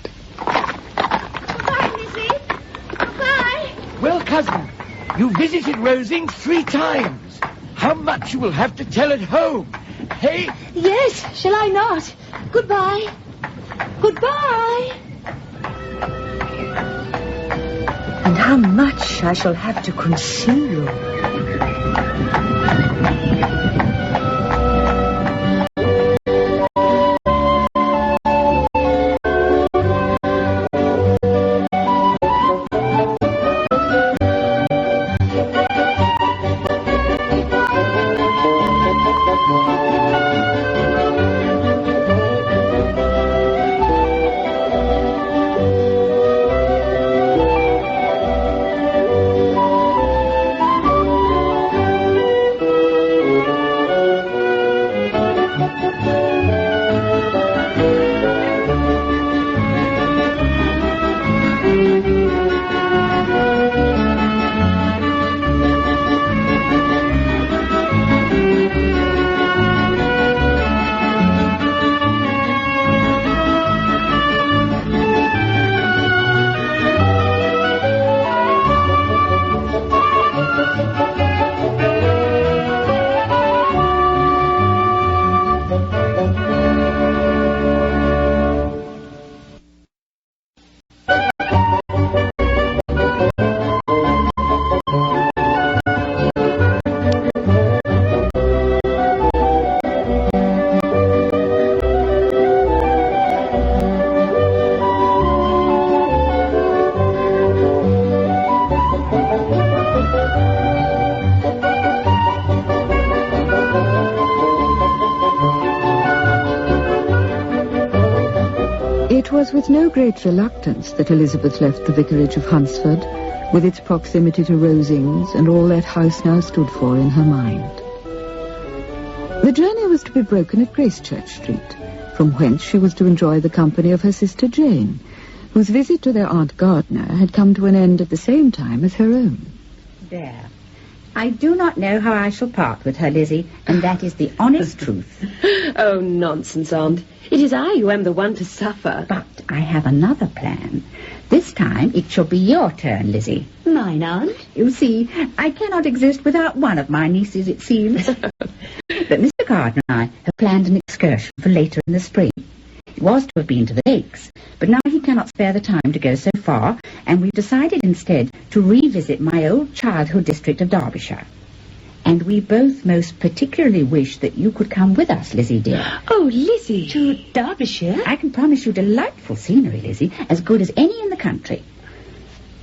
cousin. You visited Rosings 3 times. How much you will have to tell at home. Hey?
Yes, shall I not? Goodbye. Goodbye. And how much I shall have to conceal.
It was with no great reluctance that Elizabeth left the vicarage of Hunsford, with its proximity to Rosings and all that house now stood for in her mind. The journey was to be broken at Gracechurch Street, from whence she was to enjoy the company of her sister Jane, whose visit to their Aunt Gardiner had come to an end at the same time as her own.
There. I do not know how I shall part with her, Lizzie, and that is the honest truth.
Oh, nonsense, Aunt. It is I who am the one to suffer.
But I have another plan. This time it shall be your turn, Lizzie.
Mine, Aunt?
You see, I cannot exist without one of my nieces, it seems. But Mr. Gardner and I have planned an excursion for later in the spring. It was to have been to the lakes, but now he cannot spare the time to go so far, and we've decided instead to revisit my old childhood district of Derbyshire. And we both most particularly wish that you could come with us, Lizzie, dear.
Oh, Lizzie.
To Derbyshire?
I can promise you delightful scenery, Lizzie, as good as any in the country.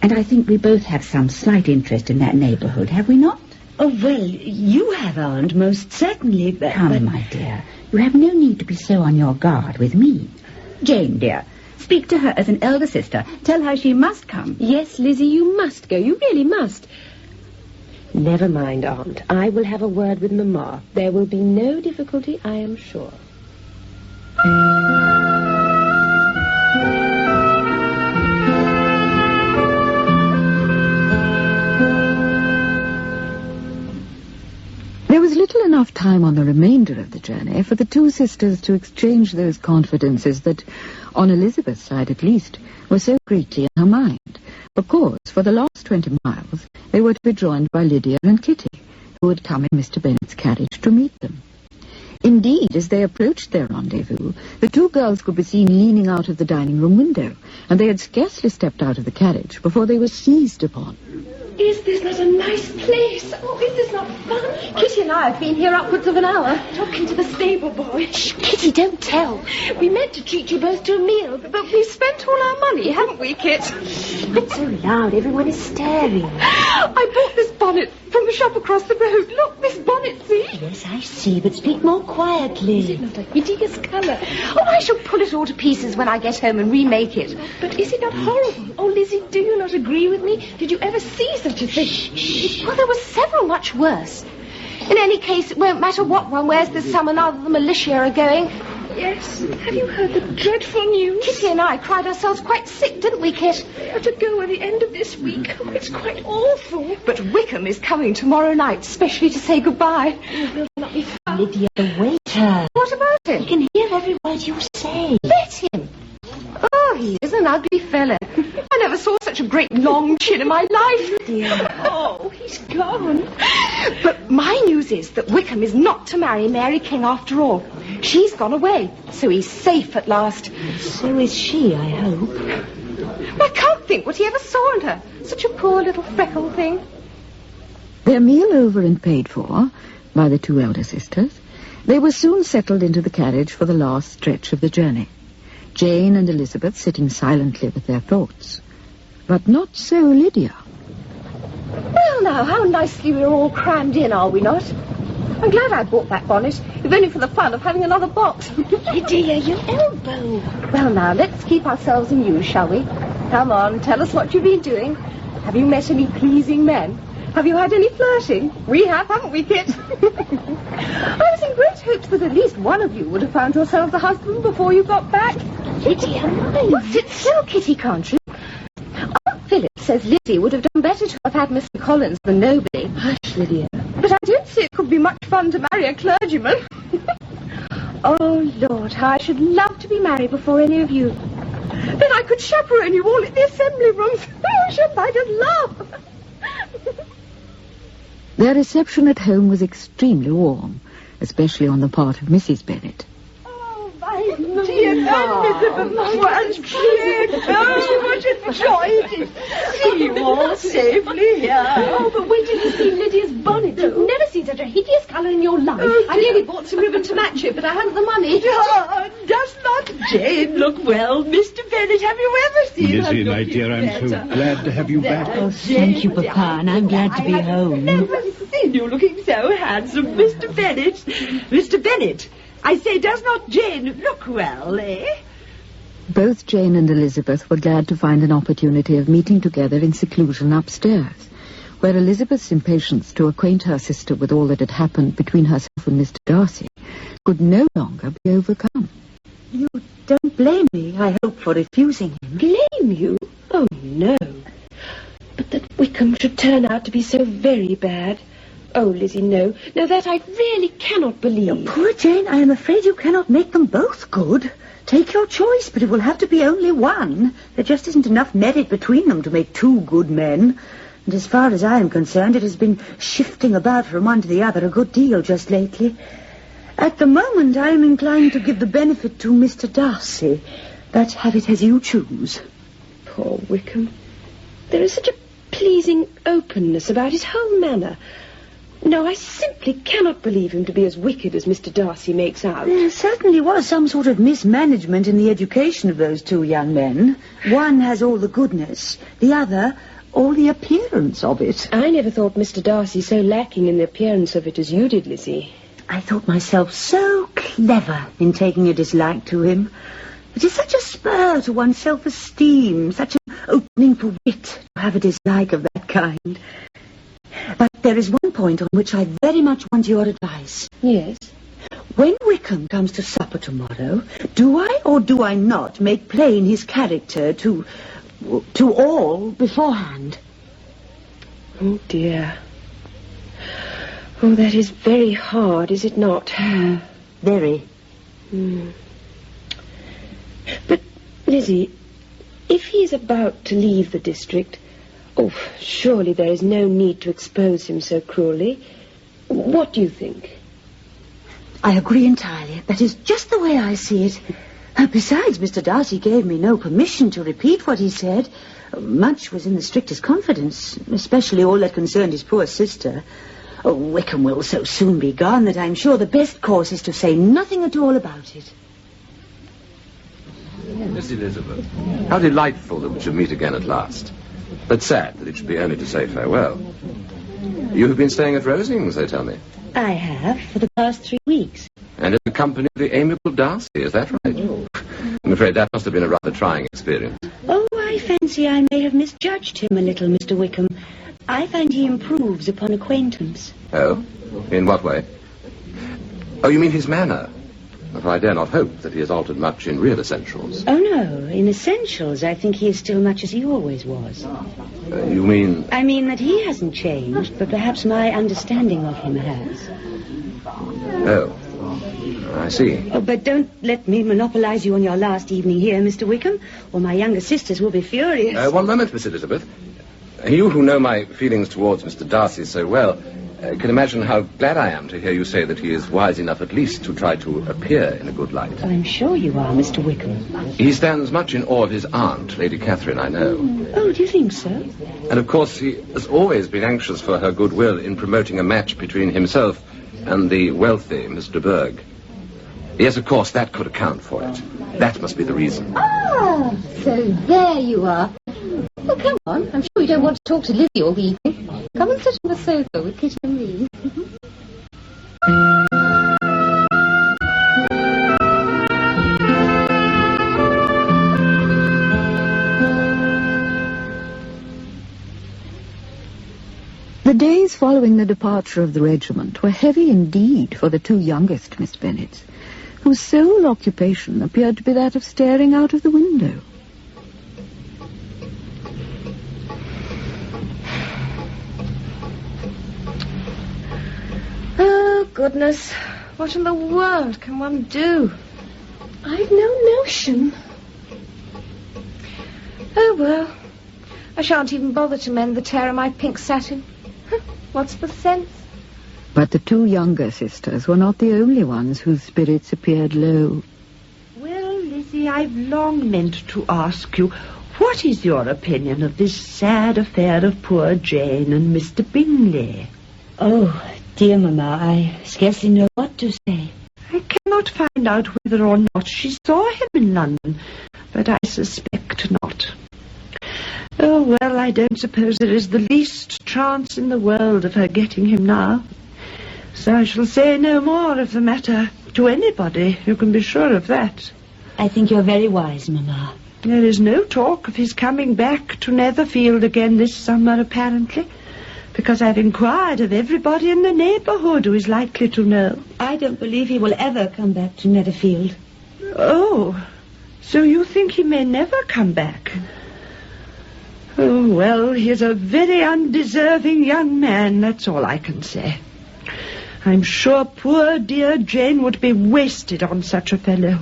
And I think we both have some slight interest in that neighbourhood, have we not?
Oh, well, you have, Aunt, most certainly.
Come, my dear. You have no need to be so on your guard with me. Jane, dear, speak to her as an elder sister. Tell her she must come.
Yes, Lizzie, you must go. You really must. Never mind, Aunt. I will have a word with Mamma. There will be no difficulty, I am sure.
There was little enough time on the remainder of the journey for the two sisters to exchange those confidences that, on Elizabeth's side at least, were so greatly in her mind. Because for the last 20 miles they were to be joined by Lydia and Kitty, who had come in Mr. Bennet's carriage to meet them. Indeed, as they approached their rendezvous, the two girls could be seen leaning out of the dining-room window, and they had scarcely stepped out of the carriage before they were seized upon.
Is this not a nice place? Oh, is this not fun? Kitty and I have been here upwards of an hour, talking to the stable boy.
Shh, Kitty, don't tell.
We meant to treat you both to a meal, but we've spent all our money, haven't we, Kit?
Not so loud. Everyone is staring.
I bought this bonnet from the shop across the road. Look, this bonnet, see?
Yes, I see, but speak more quietly.
Is it not a hideous colour? Oh, I shall pull it all to pieces when I get home and remake it. But is it not horrible? Oh, Lizzie, do you not agree with me? Did you ever see such a thing?
Well, there were several much worse. In any case, it won't matter what one wears this summer now that the militia are going.
Yes. Have you heard the dreadful news?
Kitty and I cried ourselves quite sick, didn't we, Kit?
To go at the end of this week. Oh, it's quite awful.
But Wickham is coming tomorrow night, specially to say goodbye.
Will not be fun.
Lydia, the waiter.
What about him?
He can hear every word you say.
Let him. Oh, he is an ugly fella. I never saw such a great long chin in my life.
Dear.
Oh, he's gone. But my news is that Wickham is not to marry Mary King after all. She's gone away, so he's safe at last.
So is she, I hope.
I can't think what he ever saw in her. Such a poor little freckled thing.
Their meal over and paid for by the two elder sisters, they were soon settled into the carriage for the last stretch of the journey, Jane and Elizabeth sitting silently with their thoughts. But not so Lydia.
Well, now, how nicely we're all crammed in, are we not? I'm glad I bought that bonnet, if only for the fun of having another box.
Lydia, your elbow.
Well, now, let's keep ourselves amused, shall we? Come on, tell us what you've been doing. Have you met any pleasing men? Have you had any flirting? We have, haven't we, Kit? I was in great hopes that at least one of you would have found yourself a husband before you got back.
Lydia, mine.
Well, sit still, Kitty, can't you? Aunt Philip says Lizzie would have done better to have had Mr. Collins than nobody.
Hush, Lydia.
But I don't see it could be much fun to marry a clergyman. Oh, Lord, how I should love to be married before any of you. Then I could chaperone you all at the assembly rooms. Oh, shouldn't I just laugh?
Their reception at home was extremely warm, especially on the part of Mrs. Bennet.
Oh, my dear Elizabeth, well, Jane, oh, what a joy it is to see you all safely here.
Oh, but wait till you see Lydia's bonnet. You've never seen such a hideous colour in your life.
Oh,
I nearly bought some ribbon to match it, but I hadn't the money.
Oh, does not Jane look well, Mr. Bennet? Have you ever seen her
Lizzie, my
looking
dear, I'm so
better?
glad to have you back.
Oh, thank you, Papa, and I'm glad to be home.
Never seen you looking so handsome, Mr. Bennet. Mr. Bennet, I say, does not Jane look well, eh?
Both Jane and Elizabeth were glad to find an opportunity of meeting together in seclusion upstairs, where Elizabeth's impatience to acquaint her sister with all that had happened between herself and Mr. Darcy could no longer be overcome.
You don't blame me, I hope, for refusing him.
Blame you? Oh, no. But that Wickham should turn out to be so very bad. Oh, Lizzie, no. No, that I really cannot believe.
Poor Jane, I am afraid you cannot make them both good. Take your choice, but it will have to be only one. There just isn't enough merit between them to make two good men. And as far as I am concerned, it has been shifting about from one to the other a good deal just lately. At the moment, I am inclined to give the benefit to Mr. Darcy, but have it as you choose.
Poor Wickham. There is such a pleasing openness about his whole manner. No, I simply cannot believe him to be as wicked as Mr. Darcy makes out.
There certainly was some sort of mismanagement in the education of those two young men. One has all the goodness, the other all the appearance of it.
I never thought Mr. Darcy so lacking in the appearance of it as you did, Lizzie.
I thought myself so clever in taking a dislike to him. It is such a spur to one's self-esteem, such an opening for wit to have a dislike of that kind. But there is one point on which I very much want your advice.
Yes?
When Wickham comes to supper tomorrow, do I or do I not make plain his character to all beforehand?
Oh, dear. Oh, that is very hard, is it not?
Very.
But, Lizzie, if he is about to leave the district, oh, surely there is no need to expose him so cruelly. What do you think?
I agree entirely. That is just the way I see it. Besides, Mr. Darcy gave me no permission to repeat what he said. Much was in the strictest confidence, especially all that concerned his poor sister. Oh, Wickham will so soon be gone that I'm sure the best course is to say nothing at all about it.
Miss Elizabeth, how delightful that we should meet again at last. But sad that it should be only to say farewell. You have been staying at Rosings, they tell me.
I have, for the past 3 weeks.
And in the company of the amiable Darcy, is that right? I'm afraid that must have been a rather trying experience.
Oh, I fancy I may have misjudged him a little, Mr. Wickham. I find he improves upon acquaintance.
Oh? In what way? Oh, you mean his manner? For I dare not hope that he has altered much in real essentials.
Oh, no. In essentials, I think he is still much as he always was.
You mean...
I mean that he hasn't changed, but perhaps my understanding of him has.
Oh. I see.
Oh, but don't let me monopolize you on your last evening here, Mr. Wickham, or my younger sisters will be furious.
One moment, Miss Elizabeth. You who know my feelings towards Mr. Darcy so well can imagine how glad I am to hear you say that he is wise enough at least to try to appear in a good light.
I'm sure you are, Mr. Wickham.
He stands much in awe of his aunt, Lady Catherine, I know.
Oh, do you think so?
And of course he has always been anxious for her goodwill in promoting a match between himself and the wealthy Miss de Bourgh. Yes, of course, that could account for it. That must be the reason.
Ah, so there you are. Well, come on. I'm sure you don't want to talk to Lizzie all the evening. Come and sit on the sofa with Kitty and me.
The days following the departure of the regiment were heavy indeed for the two youngest Miss Bennets, whose sole occupation appeared to be that of staring out of the window.
Oh, goodness. What in the world can one do? I've no notion. Oh, well. I shan't even bother to mend the tear of my pink satin. What's the sense?
But the two younger sisters were not the only ones whose spirits appeared low.
Well, Lizzie, I've long meant to ask you, what is your opinion of this sad affair of poor Jane and Mr. Bingley?
Oh, dear Mamma, I scarcely know what to say.
I cannot find out whether or not she saw him in London, but I suspect not. Oh, well, I don't suppose there is the least chance in the world of her getting him now. So I shall say no more of the matter to anybody, you can be sure of that.
I think you're very wise, Mamma.
There is no talk of his coming back to Netherfield again this summer, apparently, because I've inquired of everybody in the neighbourhood who is likely to know.
I don't believe he will ever come back to Netherfield.
Oh, so you think he may never come back? Oh, well, he's a very undeserving young man, that's all I can say. I'm sure poor dear Jane would be wasted on such a fellow.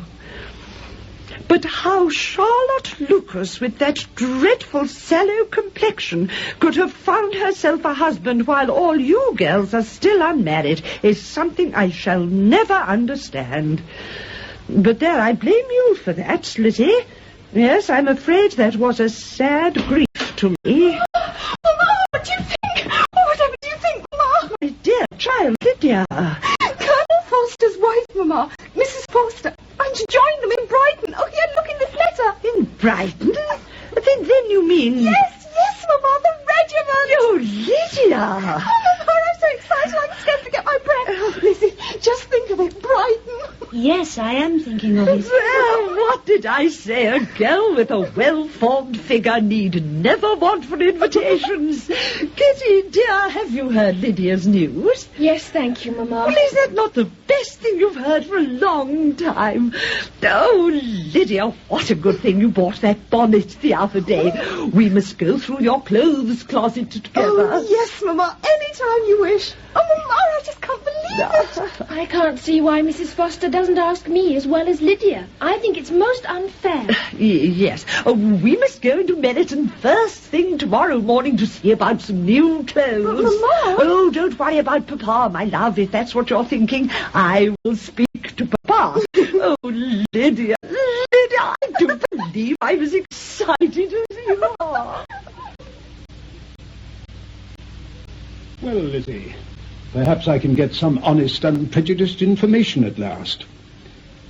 But how Charlotte Lucas, with that dreadful sallow complexion, could have found herself a husband while all you girls are still unmarried is something I shall never understand. But there, I blame you for that, Lizzie. Yes, I'm afraid that was a sad grief to me.
Mamma, what do you think? Whatever do you think, Mamma?
My dear child, Lydia.
Colonel Foster's wife, Mamma. Mrs. Foster. I'm to join them in Brighton. Oh, here, look in this letter.
In Brighton? Then you mean...
Yes, Mamma, the regiment.
Oh, Lydia.
Oh, Mamma, I'm so excited I can scarcely get my breath. Oh, Lizzie, just think of it, Brighton.
Yes, I am thinking of it.
Well, what did I say? A girl with a well-formed figure need never want for invitations. Kitty, dear, have you heard Lydia's news?
Yes, thank you, Mamma.
Well, is that not the best thing you've heard for a long time? Oh, Lydia, what a good thing you bought that bonnet the other day. We must go through your clothes closet together.
Oh, yes, Mamma, anytime you wish. Oh, Mamma, I just can't believe it.
I can't see why Mrs. Foster doesn't ask me as well as Lydia. I think it's most unfair.
Yes. Oh, we must go into Meryton first thing tomorrow morning to see about some new clothes.
But, Mamma...
Oh, don't worry about Papa, my love, if that's what you're thinking. I will speak to Papa. Oh, Lydia, I do believe I was excited as you are.
Well, Lizzie, perhaps I can get some honest, unprejudiced information at last.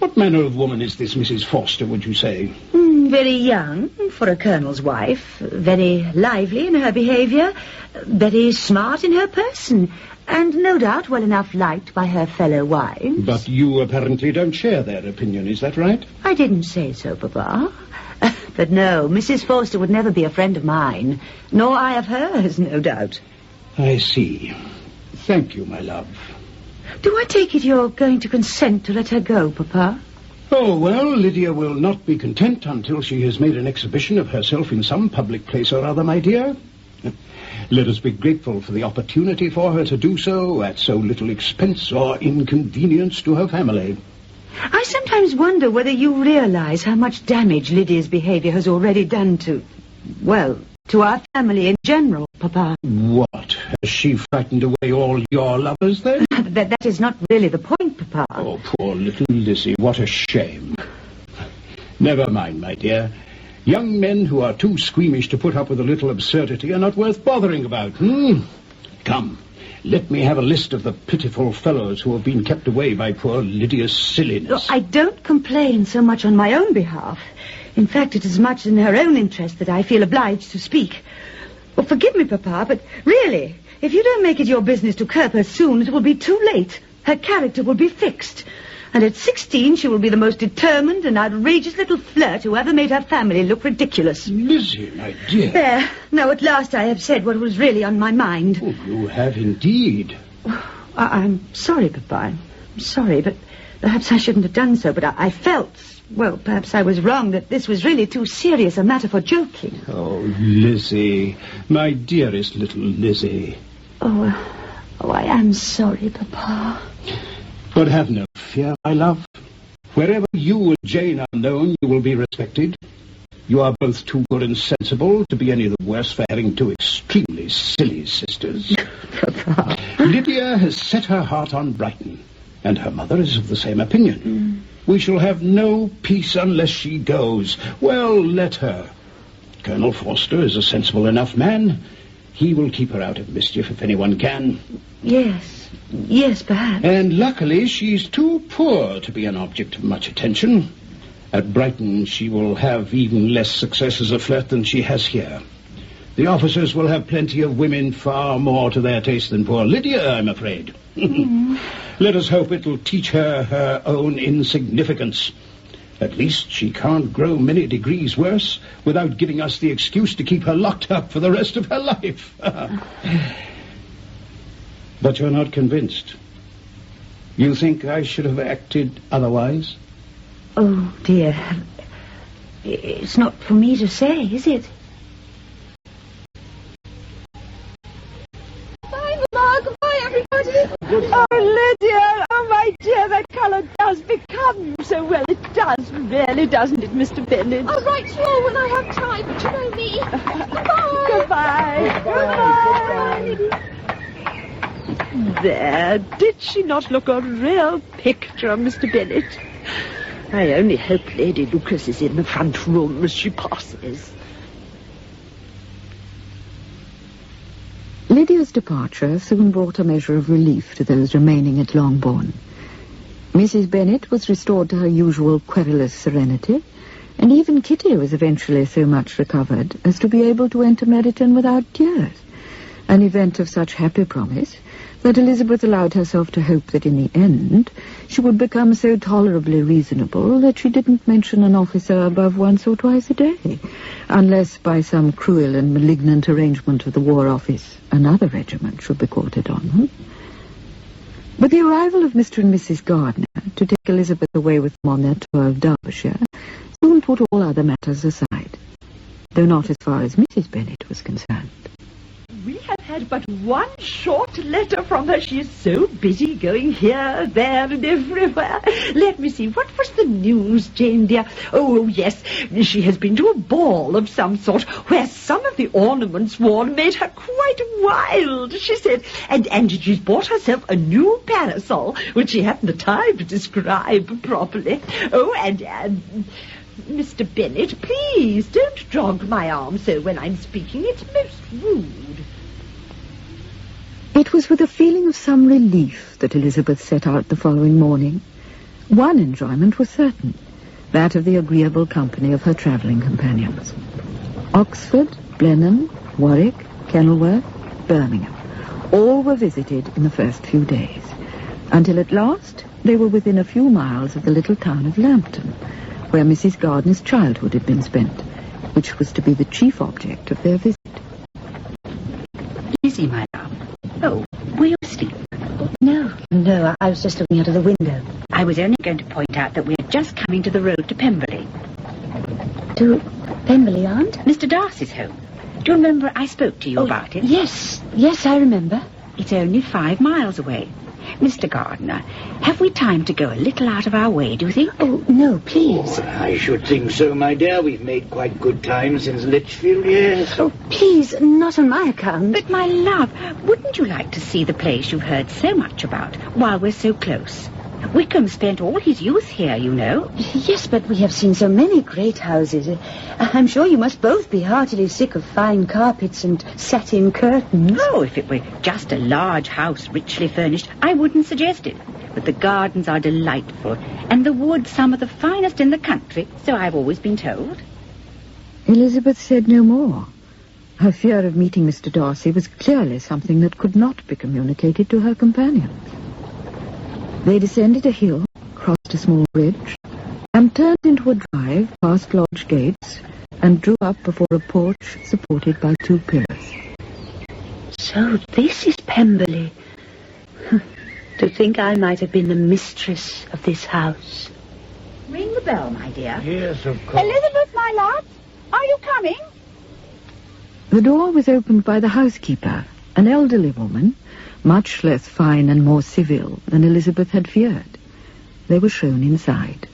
What manner of woman is this Mrs. Foster, would you say?
Very young for a colonel's wife, very lively in her behaviour, very smart in her person, and no doubt well enough liked by her fellow wives.
But you apparently don't share their opinion, is that right?
I didn't say so, Papa. But no, Mrs. Foster would never be a friend of mine, nor I of hers, no doubt.
I see. Thank you, my love.
Do I take it you're going to consent to let her go, Papa?
Oh, well, Lydia will not be content until she has made an exhibition of herself in some public place or other, my dear. Let us be grateful for the opportunity for her to do so at so little expense or inconvenience to her family.
I sometimes wonder whether you realize how much damage Lydia's behavior has already done to our family in general, Papa.
What? Has she frightened away all your lovers, then?
That is not really the point, Papa.
Oh, poor little Lizzie, what a shame. Never mind, my dear. Young men who are too squeamish to put up with a little absurdity are not worth bothering about, Come, let me have a list of the pitiful fellows who have been kept away by poor Lydia's silliness.
I don't complain so much on my own behalf. In fact, it is much in her own interest that I feel obliged to speak. Well, forgive me, Papa, but really, if you don't make it your business to curb her soon, it will be too late. Her character will be fixed. And at 16, she will be the most determined and outrageous little flirt who ever made her family look ridiculous.
Lizzie, my dear.
There. Now, at last I have said what was really on my mind.
Oh, you have indeed.
I'm sorry, Papa. I'm sorry, but perhaps I shouldn't have done so. But I felt, perhaps I was wrong, that this was really too serious a matter for joking.
Oh, Lizzie. My dearest little Lizzie.
Oh, I am sorry, Papa.
But have no fear, my love. Wherever you and Jane are known, you will be respected. You are both too good and sensible to be any the worse for having two extremely silly sisters.
Papa.
Lydia has set her heart on Brighton, and her mother is of the same opinion. We shall have no peace unless she goes. Well, let her. Colonel Forster is a sensible enough man. He will keep her out of mischief if anyone can.
Yes, perhaps.
And luckily she's too poor to be an object of much attention. At Brighton she will have even less success as a flirt than she has here. The officers will have plenty of women far more to their taste than poor Lydia, I'm afraid. Let us hope it'll teach her her own insignificance. At least she can't grow many degrees worse without giving us the excuse to keep her locked up for the rest of her life. But you're not convinced. You think I should have acted otherwise?
Oh, dear. It's not for me to say, is it?
Bye, Mama. Goodbye, everybody.
Oh, Lydia, oh, my dear, that colour does become you so well. It does, really, doesn't it, Mr. Bennet?
I'll write to you all when I have time, but you know me.
Goodbye. Goodbye. There, did she not look a real picture, Mr. Bennet? I only hope Lady Lucas is in the front room as she passes.
Lydia's departure soon brought a measure of relief to those remaining at Longbourn. Mrs. Bennet was restored to her usual querulous serenity, and even Kitty was eventually so much recovered as to be able to enter Meryton without tears, an event of such happy promise that Elizabeth allowed herself to hope that in the end she would become so tolerably reasonable that she didn't mention an officer above once or twice a day, unless by some cruel and malignant arrangement of the War Office another regiment should be quartered on them. But the arrival of Mr. and Mrs. Gardiner to take Elizabeth away with them on their tour of Derbyshire soon put all other matters aside, though not as far as Mrs. Bennet was concerned.
We have had but one short letter from her. She is so busy going here, there, and everywhere. Let me see, what was the news, Jane dear? Oh, yes, she has been to a ball of some sort, where some of the ornaments worn made her quite wild, she said. And she's bought herself a new parasol, which she hadn't the time to describe properly. Oh, and Mr. Bennet, please don't jog my arm so when I'm speaking. It's most rude.
It was with a feeling of some relief that Elizabeth set out the following morning. One enjoyment was certain, that of the agreeable company of her travelling companions. Oxford, Blenheim, Warwick, Kenilworth, Birmingham, all were visited in the first few days, until at last they were within a few miles of the little town of Lambton, where Mrs. Gardiner's childhood had been spent, which was to be the chief object of their visit.
Lizzie, my love. Oh, were you asleep?
No, I was just looking out of the window.
I was only going to point out that we are just coming to the road to Pemberley.
To Pemberley, Aunt?
Mr. Darcy's home. Do you remember I spoke to you about it?
Yes, I remember.
It's only 5 miles away. Mr. Gardiner, have we time to go a little out of our way, do you think?
Oh, no, please.
I should think so, my dear. We've made quite good time since Lichfield, yes.
Oh, please, not on my account.
But, my love, wouldn't you like to see the place you've heard so much about while we're so close? Wickham spent all his youth here, you know.
Yes, but we have seen so many great houses. I'm sure you must both be heartily sick of fine carpets and satin curtains.
Oh, if it were just a large house richly furnished, I wouldn't suggest it. But the gardens are delightful, and the woods some of the finest in the country, so I've always been told.
Elizabeth said no more. Her fear of meeting Mr. Darcy was clearly something that could not be communicated to her companions. They descended a hill, crossed a small bridge, and turned into a drive past lodge gates and drew up before a porch supported by 2 pillars.
So this is Pemberley. To think I might have been the mistress of this house.
Ring the bell, my dear.
Yes, of course.
Elizabeth, my love, are you coming?
The door was opened by the housekeeper, an elderly woman, much less fine and more civil than Elizabeth had feared. They were shown inside.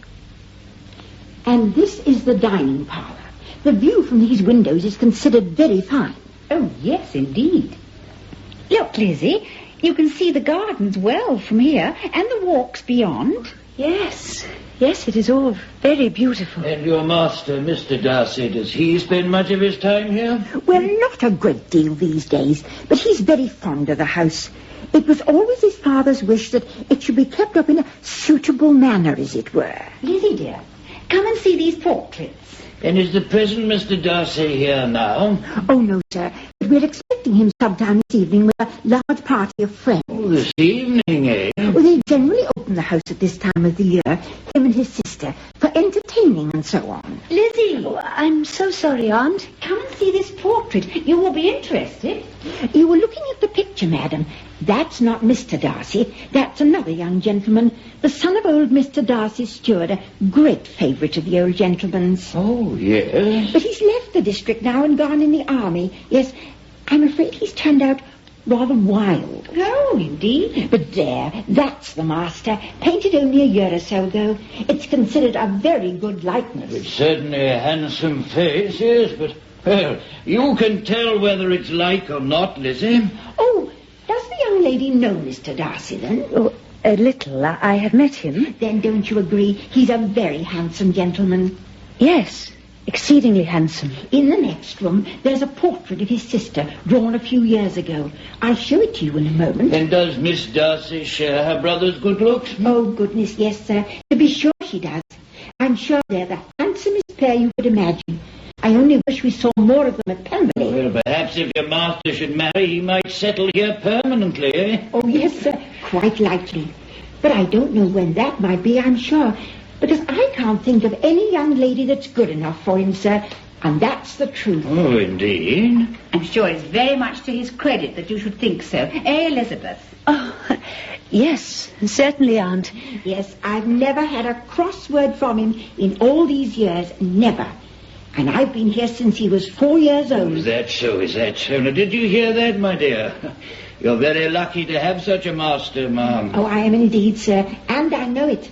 And this is the dining parlour. The view from these windows is considered very fine.
Oh, yes, indeed. Look, Lizzie, you can see the gardens well from here, and the walks beyond.
Yes, it is all very beautiful.
And your master, Mr. Darcy, does he spend much of his time here?
Well, not a great deal these days, but he's very fond of the house. It was always his father's wish that it should be kept up in a suitable manner, as it were.
Lizzie, dear, come and see these portraits.
And is the present Mr. Darcy here now?
Oh, no, sir. But we're expecting him sometime this evening with a large party of friends.
Oh, this evening, eh?
Well, they generally open the house at this time of the year, him and his sister, for entertaining and so on.
Lizzie!
Oh, I'm so sorry, Aunt.
Come and see this portrait. You will be interested.
You were looking at the picture, madam. That's not Mr. Darcy. That's another young gentleman, the son of old Mr. Darcy's steward, a great favourite of the old gentleman's.
Oh, yes.
But he's left the district now and gone in the army. Yes, I'm afraid he's turned out rather wild.
Oh, indeed.
But there, that's the master, painted only a year or so ago. It's considered a very good likeness.
It's certainly a handsome face, yes, but, well, you can tell whether it's like or not, Lizzie.
Oh, does the young lady know Mr. Darcy, then?
Oh, a little. I have met him.
Then don't you agree he's a very handsome gentleman?
Yes, exceedingly handsome.
In the next room, there's a portrait of his sister, drawn a few years ago. I'll show it to you in a moment.
And does Miss Darcy share her brother's good looks?
Oh, goodness, yes, sir. To be sure she does. I'm sure they're the handsomest pair you could imagine. I only wish we saw more of them at Pemberley.
Well, perhaps if your master should marry, he might settle here permanently, eh?
Oh, yes, sir, quite likely. But I don't know when that might be, I'm sure. Because I can't think of any young lady that's good enough for him, sir. And that's the truth.
Oh, indeed.
I'm sure it's very much to his credit that you should think so. Eh, Elizabeth?
Oh, yes, certainly, Aunt.
Yes, I've never had a cross word from him in all these years. Never. And I've been here since he was 4 years old.
Is that so? Now, did you hear that, my dear? You're very lucky to have such a master, ma'am.
Oh, I am indeed, sir. And I know it.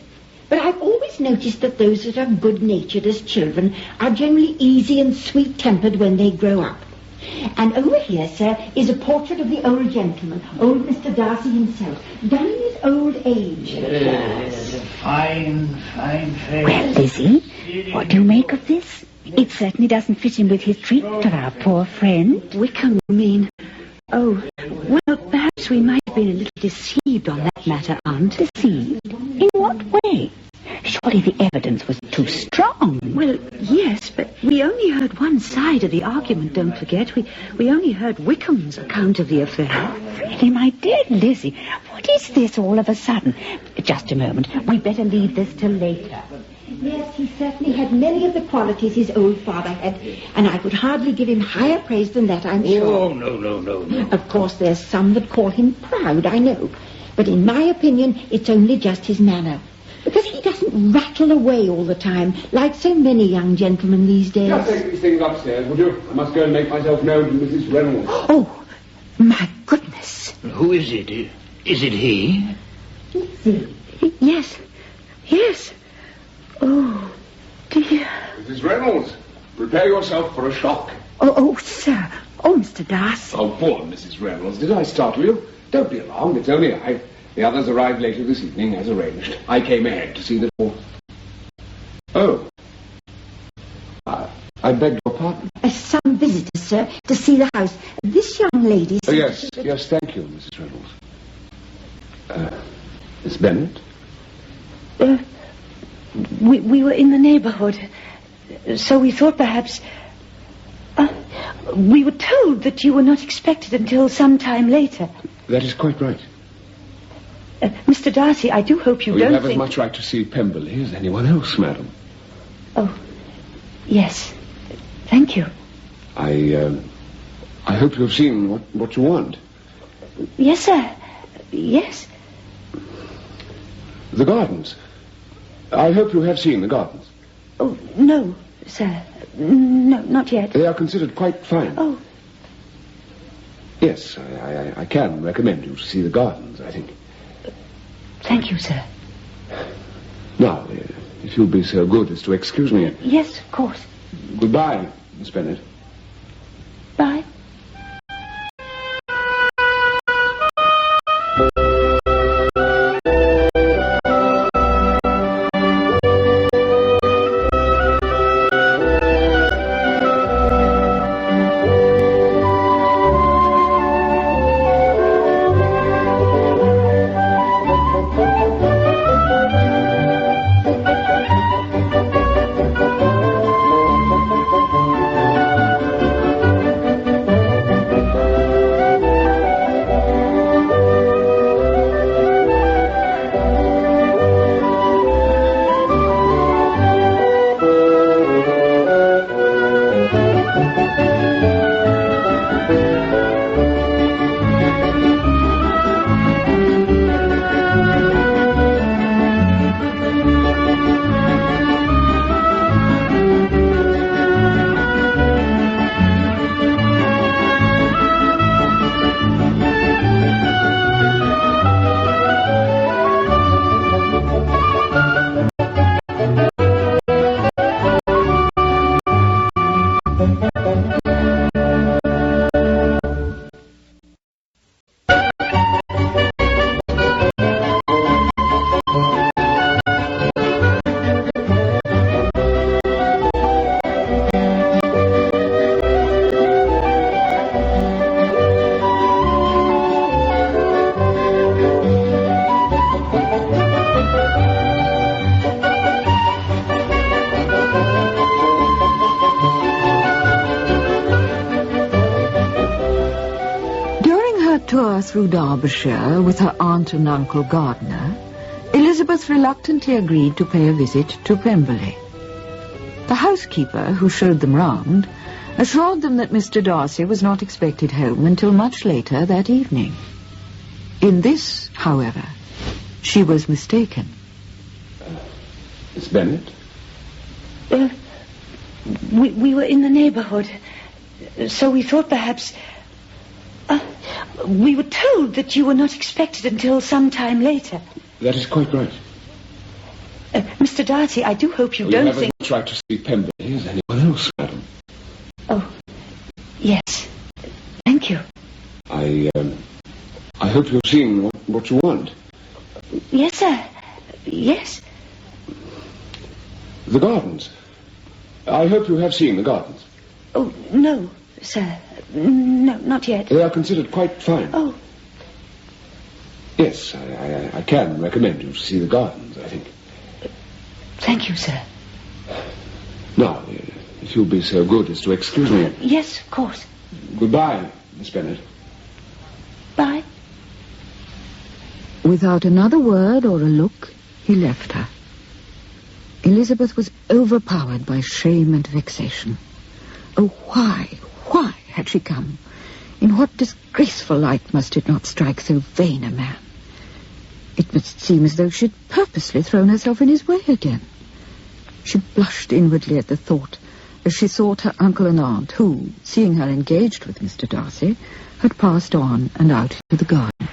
But I've always noticed that those that are good-natured as children are generally easy and sweet-tempered when they grow up. And over here, sir, is a portrait of the old gentleman, old Mr. Darcy himself, done in his old age.
Yes, a fine face.
Well, Lizzie, what do you make of this? It certainly doesn't fit in with his treatment of our poor friend.
Wickham, you mean? Oh, well, perhaps we might have been a little deceived on that matter, Aunt.
Deceived? In what way? Surely the evidence was too strong.
Well, yes, but we only heard one side of the argument, don't forget. We only heard Wickham's account of the affair.
Really, my dear Lizzie, what is this all of a sudden? Just a moment. We'd better leave this till later.
Yes, he certainly had many of the qualities his old father had, and I could hardly give him higher praise than that, I'm sure.
Oh, no.
Of course, there's some that call him proud, I know. But in my opinion, it's only just his manner. Because he doesn't rattle away all the time, like so many young gentlemen these days.
Just take these things upstairs, would you? I must go and make myself known to Mrs. Reynolds.
Oh, my goodness.
Who is it? Is it he?
Lizzie. Yes. Yes. Oh, dear.
Mrs. Reynolds, prepare yourself for a shock.
Oh, sir. Oh, Mr. Darcy.
Oh, poor Mrs. Reynolds, did I startle you? Don't be alarmed, it's only I. The others arrived later this evening, as arranged. I came ahead to see the... Oh. I beg your pardon?
Some visitors, sir, to see the house. This young lady...
Oh, yes, thank you, Mrs. Reynolds. Miss Bennet?
We were in the neighborhood, so we thought perhaps... we were told that you were not expected until some time later.
That is quite right.
Mr. Darcy, I do hope you don't
have
think...
as much right to see Pemberley as anyone else, madam.
Oh, yes. Thank you.
I hope you have seen what you want.
Yes, sir. Yes.
The gardens. I hope you have seen the gardens.
Oh, no, sir. No, not yet.
They are considered quite fine.
Oh.
Yes, I can recommend you to see the gardens, I think.
Thank you, sir.
Now, if you'll be so good as to excuse me.
Yes, of course.
Goodbye, Miss Bennet.
Bye.
Through Derbyshire with her aunt and uncle Gardiner, Elizabeth reluctantly agreed to pay a visit to Pemberley. The housekeeper, who showed them round, assured them that Mr. Darcy was not expected home until much later that evening. In this, however, she was mistaken.
Miss Bennet?
We were in the neighborhood, so we thought perhaps... we were told that you were not expected until some time later.
That is quite right.
Mr. Darcy, I do hope you don't
have
think...
as much right to see Pemberley as anyone else, madam.
Oh, yes. Thank you.
I hope you've seen what you want.
Yes, sir. Yes.
The gardens. I hope you have seen the gardens.
Oh, no, sir. No, not yet.
They are considered quite fine.
Oh.
Yes, I can recommend you to see the gardens, I think.
Thank you, sir.
Now, if you'll be so good as to excuse me.
Yes, of course.
Goodbye, Miss Bennet.
Bye.
Without another word or a look, he left her. Elizabeth was overpowered by shame and vexation. Oh, why had she come? In what disgraceful light must it not strike so vain a man? It must seem as though she'd purposely thrown herself in his way again. She blushed inwardly at the thought as she sought her uncle and aunt, who, seeing her engaged with Mr. Darcy, had passed on and out into the garden.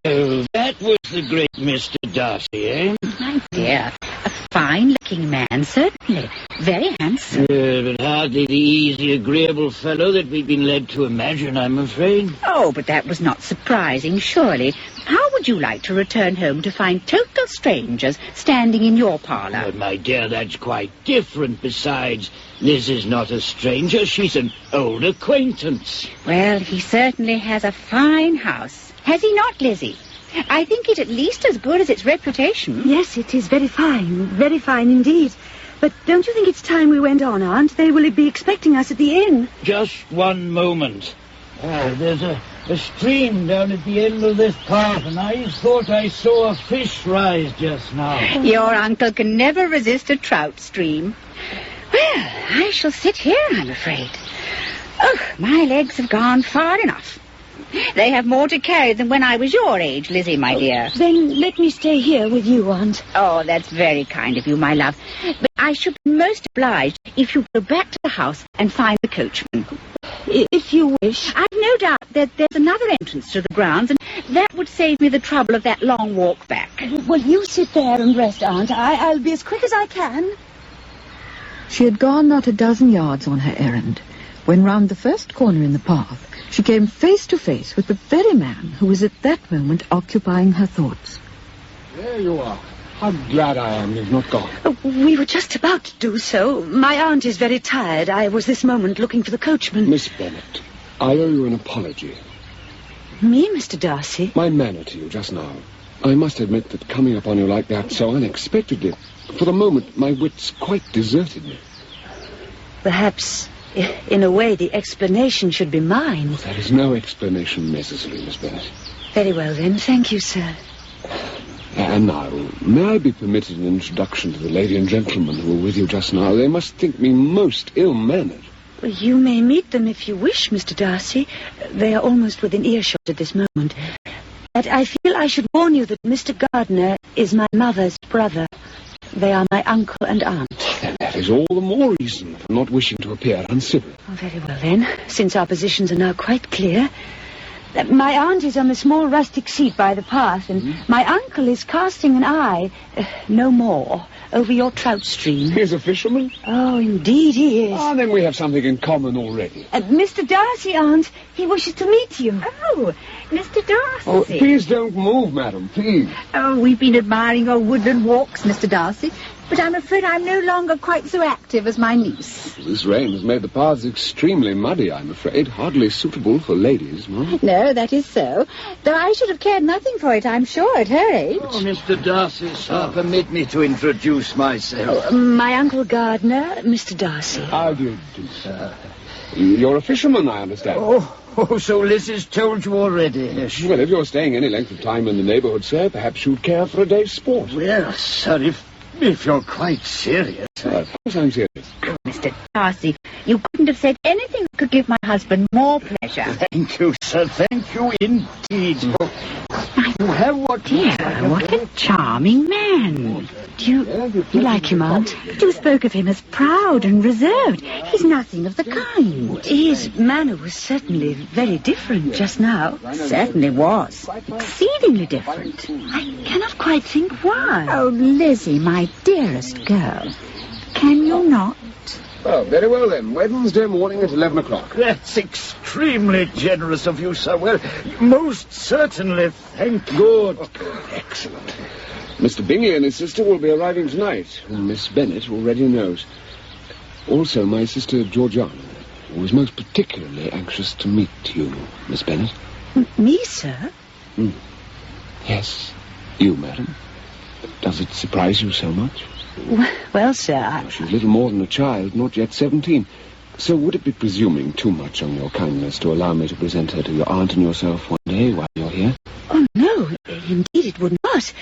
So that was the great Mr. Darcy, eh?
My dear, a fine-looking man, certainly. Very handsome.
But hardly the easy, agreeable fellow that we've been led to imagine, I'm afraid.
Oh, but that was not surprising, surely. How would you like to return home to find total strangers standing in your parlour?
But, my dear, that's quite different. Besides, Liz is not a stranger. She's an old acquaintance.
Well, he certainly has a fine house. Has he not, Lizzie? I think it at least as good as its reputation.
Yes, it is very fine indeed. But don't you think it's time we went on, Aunt? They will be expecting us at the inn.
Just one moment. There's a stream down at the end of this path, and I thought I saw a fish rise just now.
Your uncle can never resist a trout stream. Well, I shall sit here, I'm afraid. Oh, my legs have gone far enough. They have more to carry than when I was your age, Lizzie, my dear.
Then let me stay here with you, Aunt.
Oh, that's very kind of you, my love. But I should be most obliged if you go back to the house and find the coachman.
If you wish.
I've no doubt that there's another entrance to the grounds, and that would save me the trouble of that long walk back.
Well, you sit there and rest, Aunt. I'll be as quick as I can.
She had gone not a dozen yards on her errand, when round the first corner in the path, she came face to face with the very man who was at that moment occupying her thoughts.
There you are. How glad I am you've not gone.
We were just about to do so. My aunt is very tired. I was this moment looking for the coachman.
Miss Bennet, I owe you an apology.
Me, Mr. Darcy?
My manner to you just now. I must admit that coming upon you like that so unexpectedly, for the moment my wits quite deserted me.
Perhaps, in a way, the explanation should be mine.
There is no explanation necessary, Miss Bennet.
Very well, then. Thank you, sir.
And now, may I be permitted an introduction to the lady and gentleman who were with you just now? They must think me most ill-mannered.
Well, you may meet them if you wish, Mr. Darcy. They are almost within earshot at this moment. But I feel I should warn you that Mr. Gardner is my mother's brother. They are my uncle and aunt.
Then that is all the more reason for not wishing to appear uncivil.
Oh, very well, then. Since our positions are now quite clear. My aunt is on the small rustic seat by the path, and my uncle is casting an eye, no more, over your trout stream.
He is a fisherman?
Oh, indeed he is.
Ah, then we have something in common already.
Mr. Darcy, Aunt, he wishes to meet you.
Oh, Mr. Darcy.
Oh, please don't move, madam, please.
Oh, we've been admiring your woodland walks, Mr. Darcy, but I'm afraid I'm no longer quite so active as my niece.
This rain has made the paths extremely muddy, I'm afraid. Hardly suitable for ladies, no?
No, that is so. Though I should have cared nothing for it, I'm sure, at her age.
Oh, Mr. Darcy, sir, permit me to introduce myself.
My Uncle Gardner, Mr. Darcy.
How do you do, sir? You're a fisherman, I understand.
Oh, so Liz has told you already.
Well, if you're staying any length of time in the neighbourhood, sir, perhaps you'd care for a day's sport.
Well, sir, if you're quite serious.
Of course I'm serious.
Oh, Mr. Darcy, you couldn't have said anything that could give my husband more pleasure.
Thank you, sir. Thank you indeed. You have what...
Dear, what a charming man.
Do you like him, Aunt?
You spoke of him as proud and reserved. He's nothing of the kind.
His manner was certainly very different just now.
Certainly was. Exceedingly different.
I cannot quite think why.
Oh, Lizzie, my dearest girl. Can you not?
Oh, very well, then. Wednesday morning at 11 o'clock.
That's extremely generous of you, sir. Well, most certainly, thank you.
Good. Excellent. Mr. Bingley and his sister will be arriving tonight, whom Miss Bennet already knows. Also, my sister Georgiana, who is most particularly anxious to meet you, Miss Bennet.
Me, sir?
Yes, you, madam. Does it surprise you so much?
Well, sir,
She's little more than a child, not yet 17. So would it be presuming too much on your kindness to allow me to present her to your aunt and yourself one day while you're here?
Oh, no, indeed it would not.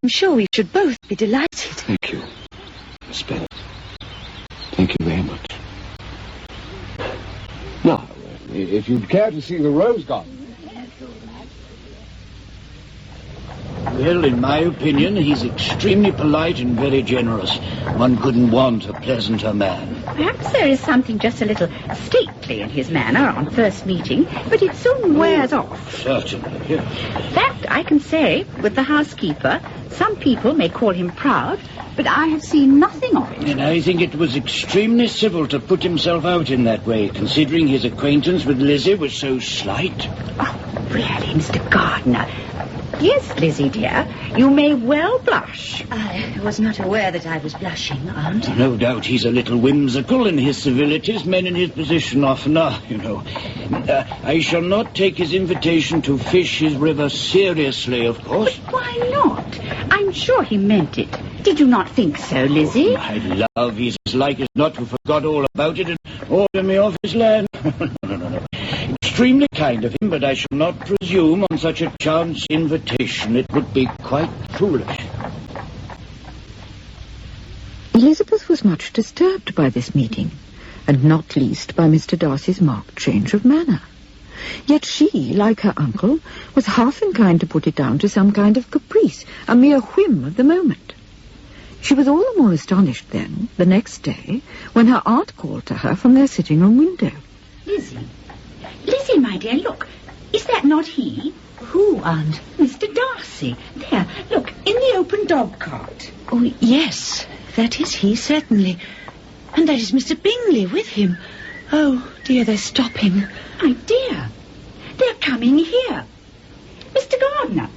I'm sure we should both be delighted.
Thank you, Miss Bennet. Thank you very much. Now, if you'd care to see the rose garden.
Well, in my opinion, he's extremely polite and very generous. One couldn't want a pleasanter man.
Perhaps there is something just a little stately in his manner on first meeting, but it soon wears off.
Certainly, yes.
That I can say, with the housekeeper. Some people may call him proud, but I have seen nothing of it.
And I think it was extremely civil to put himself out in that way, considering his acquaintance with Lizzie was so slight.
Oh, really, Mr. Gardner? Yes, Lizzie, dear, you may well blush.
I was not aware that I was blushing, Aunt.
No doubt he's a little whimsical in his civilities. Men in his position often are, you know. I shall not take his invitation to fish his river seriously, of course.
But why not? I'm sure he meant it. Did you not think so, Lizzie?
My love, he's as like as not to forgot all about it and order me off his land. No. Extremely kind of him, but I shall not presume on such a chance invitation. It would be quite foolish.
Elizabeth was much disturbed by this meeting, and not least by Mr. Darcy's marked change of manner. Yet she, like her uncle, was half inclined to put it down to some kind of caprice, a mere whim of the moment. She was all the more astonished then, the next day, when her aunt called to her from their sitting-room window.
Lizzie, my dear, look. Is that not he?
Who, Aunt?
Mr. Darcy. There, look, in the open dog cart.
Oh, yes, that is he, certainly. And that is Mr. Bingley with him. Oh, dear, they're stopping.
My dear, they're coming here. Mr. Gardner,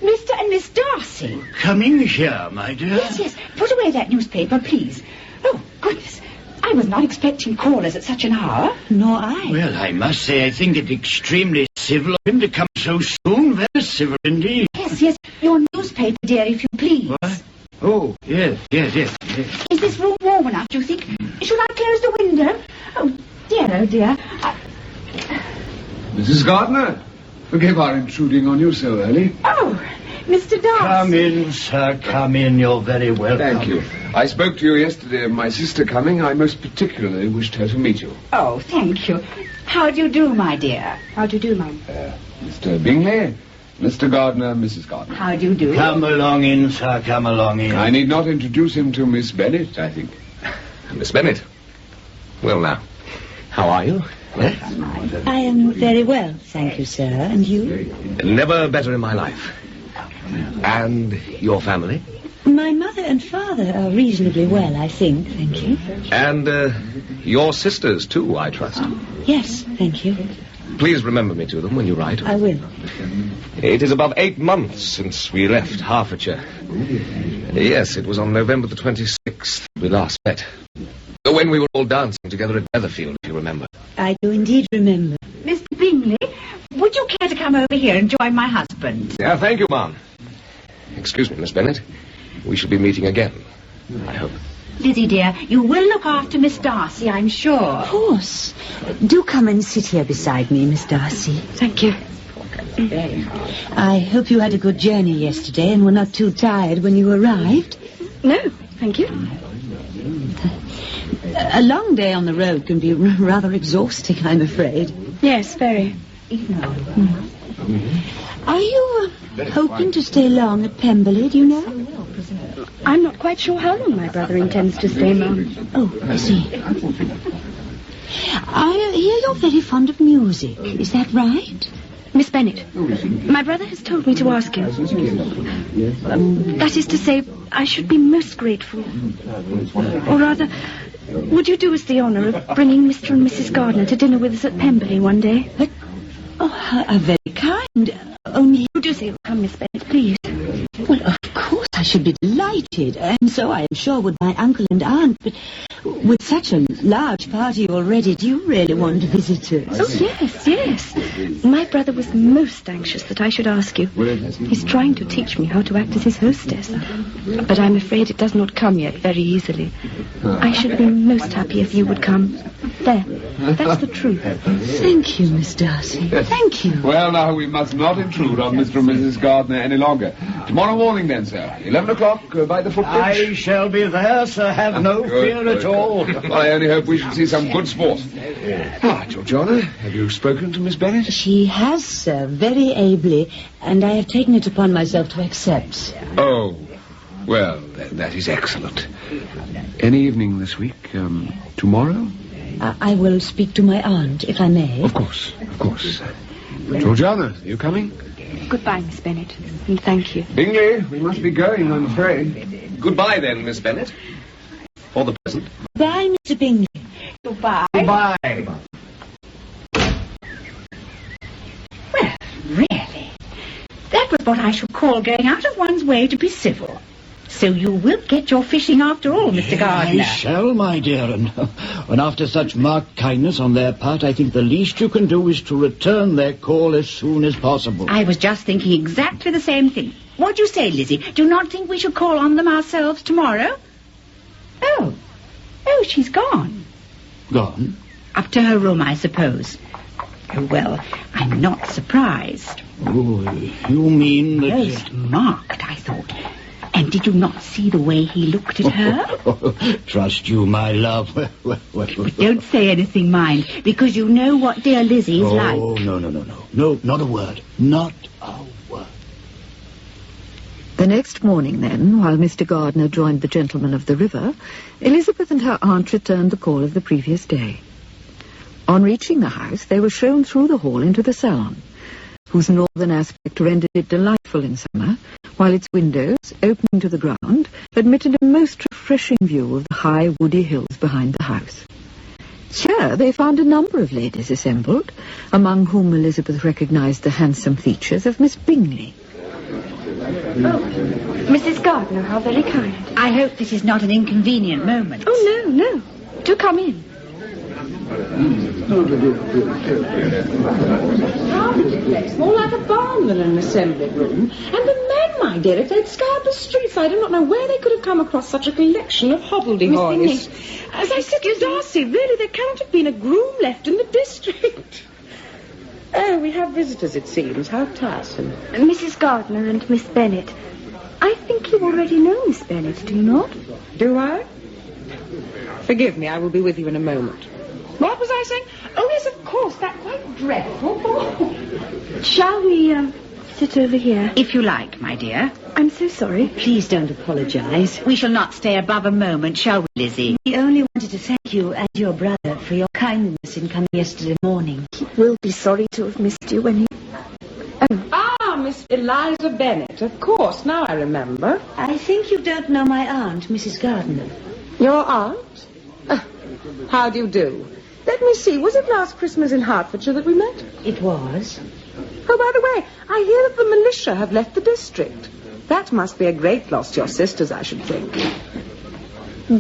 Mr. and Miss Darcy.
Coming here, my dear?
Yes, put away that newspaper, please. Oh, goodness, I was not expecting callers at such an hour.
Nor I.
Well, I must say I think it extremely civil of him to come so soon. Very civil indeed.
Yes, your newspaper, dear, if you please.
What? Oh, yes.
Is this room warm enough, do you think? Should I close the window? Oh, dear.
Mrs. Gardner, forgive our intruding on you so early.
Oh, Mr. Darcy.
Come in, sir, come in. You're very welcome.
Thank you. I spoke to you yesterday of my sister coming. I most particularly wished her to meet you.
Oh, thank you. How do you do, my dear? How do you do, Mum?
Mr. Bingley, Mr. Gardner, Mrs. Gardner.
How do you do?
Come along in, sir, come along in.
I need not introduce him to Miss Bennet, I think.
Miss Bennet. Well, now, how are you?
I am very well, thank you, sir. And you?
Never better in my life. And your family?
My mother and father are reasonably well, I think, thank you.
And your sisters, too, I trust.
Yes, thank you.
Please remember me to them when you write.
I will.
It is above 8 months since we left Hertfordshire. Yes, it was on November the 26th we last met. When we were all dancing together at Netherfield, if you remember.
I do indeed remember.
Mr. Bingley, would you care to come over here and join my husband?
Yeah, thank you, Ma'am. Excuse me, Miss Bennet. We shall be meeting again, I hope.
Lizzie, dear, you will look after Miss Darcy, I'm sure.
Of course. Do come and sit here beside me, Miss Darcy.
Thank you.
I hope you had a good journey yesterday and were not too tired when you arrived.
No, thank you.
A long day on the road can be rather exhausting, I'm afraid.
Yes, very.
Are you hoping to stay long at Pemberley, do you know?
I'm not quite sure how long my brother intends to stay, Mum.
Oh, I see. I hear you're very fond of music. Is that right?
Miss Bennet, my brother has told me to ask you. That is to say, I should be most grateful. Or rather, would you do us the honour of bringing Mr. and Mrs. Gardner to dinner with us at Pemberley one day?
Oh, how very kind. Only...
Do say you'll come, Miss Bennet, please.
Well, of course, I should be delighted, and so I am sure would my uncle and aunt, but with such a large party already, do you really want visitors?
Oh, yes. My brother was most anxious that I should ask you. He's trying to teach me how to act as his hostess, but I'm afraid it does not come yet very easily. I should be most happy if you would come. There, that's the truth.
Thank you, Miss Darcy. Thank you.
Well, now, we must not intrude on Mr. and Mrs. Gardner any longer. Tomorrow morning, then, sir. 11 o'clock by the footbridge.
I shall be there, sir. Have no fear at all.
Well, I only hope we shall see some good sport. Georgiana, have you spoken to Miss Bennet?
She has, sir, very ably, and I have taken it upon myself to accept.
Oh, Well, that is excellent. Any evening this week? Tomorrow?
I will speak to my aunt, if I may.
Of course, of course. Georgiana, are you coming?
Goodbye, Miss Bennet, and thank you.
Bingley, we must be going, I'm afraid.
Goodbye, then, Miss Bennet. For the present.
Bye, Mr. Bingley. Goodbye.
Goodbye.
Well, really, that was what I should call going out of one's way to be civil. So you will get your fishing after all, Mr. Gardiner.
I shall, my dear, and after such marked kindness on their part, I think the least you can do is to return their call as soon as possible.
I was just thinking exactly the same thing. What do you say, Lizzie? Do you not think we should call on them ourselves tomorrow? Oh, she's gone.
Gone?
Up to her room, I suppose. Oh, well, I'm not surprised.
Oh, you mean that...
Most marked, I thought. And did you not see the way he looked at her?
Trust you, my love.
But don't say anything, mind, because you know what dear Lizzie's like.
Oh, no. No, not a word. Not a word.
The next morning, then, while Mr. Gardiner joined the gentlemen of the river, Elizabeth and her aunt returned the call of the previous day. On reaching the house, they were shown through the hall into the salon, whose northern aspect rendered it delightful in summer, while its windows, opening to the ground, admitted a most refreshing view of the high woody hills behind the house. Here they found a number of ladies assembled, among whom Elizabeth recognized the handsome features of Miss Bingley.
Oh, Mrs. Gardiner, how very kind.
I hope this is not an inconvenient moment.
Oh, no. Do come in.
It's more like a barn than an assembly room. And the men, my dear, if they'd scoured the streets, I do not know where they could have come across such a collection of hobbledehoys. As I said to Darcy, really, there cannot have been a groom left in the district. Oh, we have visitors, it seems. How tiresome.
Mrs. Gardiner and Miss Bennet. I think you already know Miss Bennet, do you not?
Do I? Forgive me, I will be with you in a moment. What was I saying? Oh, yes, of course, that quite dreadful.
Shall we, sit over here?
If you like, my dear.
I'm so sorry.
Please don't apologize. We shall not stay above a moment, shall we, Lizzie?
We only wanted to thank you and your brother for your kindness in coming yesterday morning.
He will be sorry to have missed you when he...
Ah, Miss Eliza Bennet, of course, now I remember.
I think you don't know my aunt, Mrs. Gardiner.
Your aunt? How do you do? Let me see, was it last Christmas in Hertfordshire that we met?
It was.
Oh, by the way, I hear that the militia have left the district. That must be a great loss to your sisters, I should think.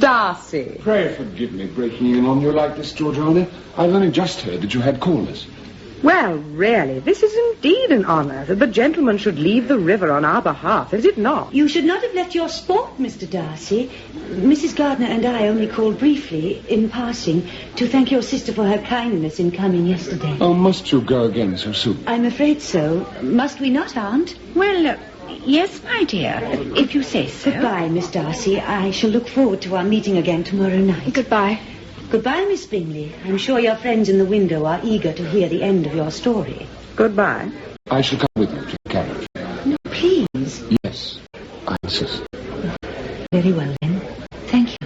Darcy.
Pray forgive me breaking in on you like this, Georgiana. I've only just heard that you had callers.
Well, really, this is indeed an honour that the gentleman should leave the river on our behalf, is it not?
You should not have left your sport, Mr. Darcy. Mrs. Gardiner and I only called briefly, in passing, to thank your sister for her kindness in coming yesterday.
Oh, must you go again so soon?
I'm afraid so. Must we not, Aunt?
Well, yes, my dear, if you say so.
Goodbye, Miss Darcy. I shall look forward to our meeting again tomorrow night.
Goodbye.
Goodbye, Miss Bingley. I'm sure your friends in the window are eager to hear the end of your story.
Goodbye.
I shall come with you to the carriage.
No, please.
Yes, I insist.
Very well, then. Thank you.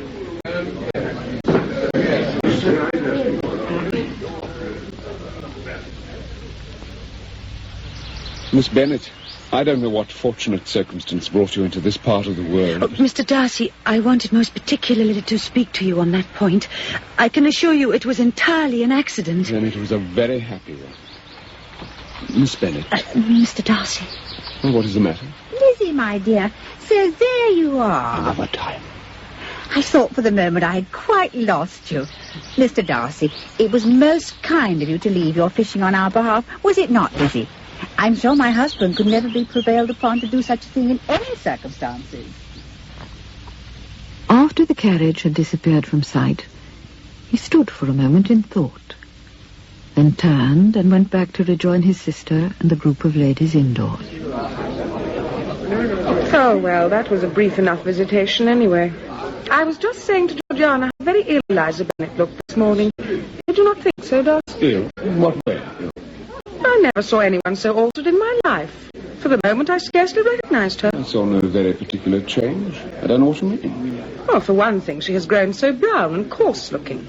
Miss Bennet, I don't know what fortunate circumstance brought you into this part of the world.
Oh, Mr. Darcy, I wanted most particularly to speak to you on that point. I can assure you it was entirely an accident.
Then it was a very happy one. Miss Bennet.
Mr. Darcy.
Well, what is the matter?
Lizzie, my dear. So there you are.
Another time.
I thought for the moment I had quite lost you. Mr. Darcy, it was most kind of you to leave your fishing on our behalf, was it not, Lizzie? I'm sure my husband could never be prevailed upon to do such a thing in any circumstances.
After the carriage had disappeared from sight, he stood for a moment in thought, then turned and went back to rejoin his sister and the group of ladies indoors.
Oh, well, that was a brief enough visitation anyway. I was just saying to Georgiana how very ill Eliza Bennet looked this morning. You do not think so, Darcy?
Ill? In what way?
I never saw anyone so altered in my life.
For the moment, I scarcely recognized her.
I saw no very particular change. I don't know what you mean.
Well, for one thing, she has grown so brown and coarse-looking.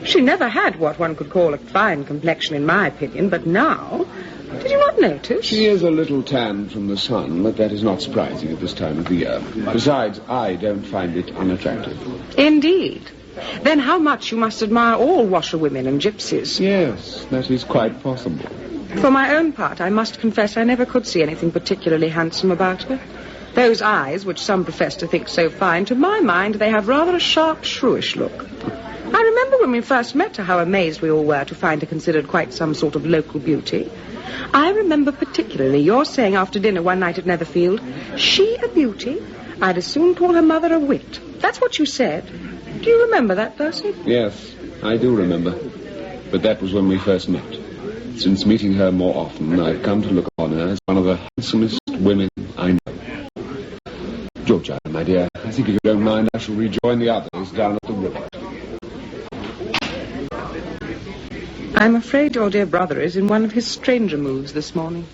She never had what one could call a fine complexion, in my opinion, but now... Did you not notice?
She is a little tanned from the sun, but that is not surprising at this time of the year. Besides, I don't find it unattractive.
Indeed. Then how much you must admire all washerwomen and gypsies.
Yes, that is quite possible.
For my own part, I must confess I never could see anything particularly handsome about her. Those eyes, which some profess to think so fine, to my mind, they have rather a sharp, shrewish look. I remember when we first met her how amazed we all were to find her considered quite some sort of local beauty. I remember particularly your saying after dinner one night at Netherfield, she a beauty? I'd as soon call her mother a wit. That's what you said. Do you remember that, Percy?
Yes, I do remember. But that was when we first met. Since meeting her more often, I've come to look upon her as one of the handsomest women I know. Georgia, my dear, I think if you don't mind, I shall rejoin the others down at the river.
I'm afraid your dear brother is in one of his stranger moods this morning.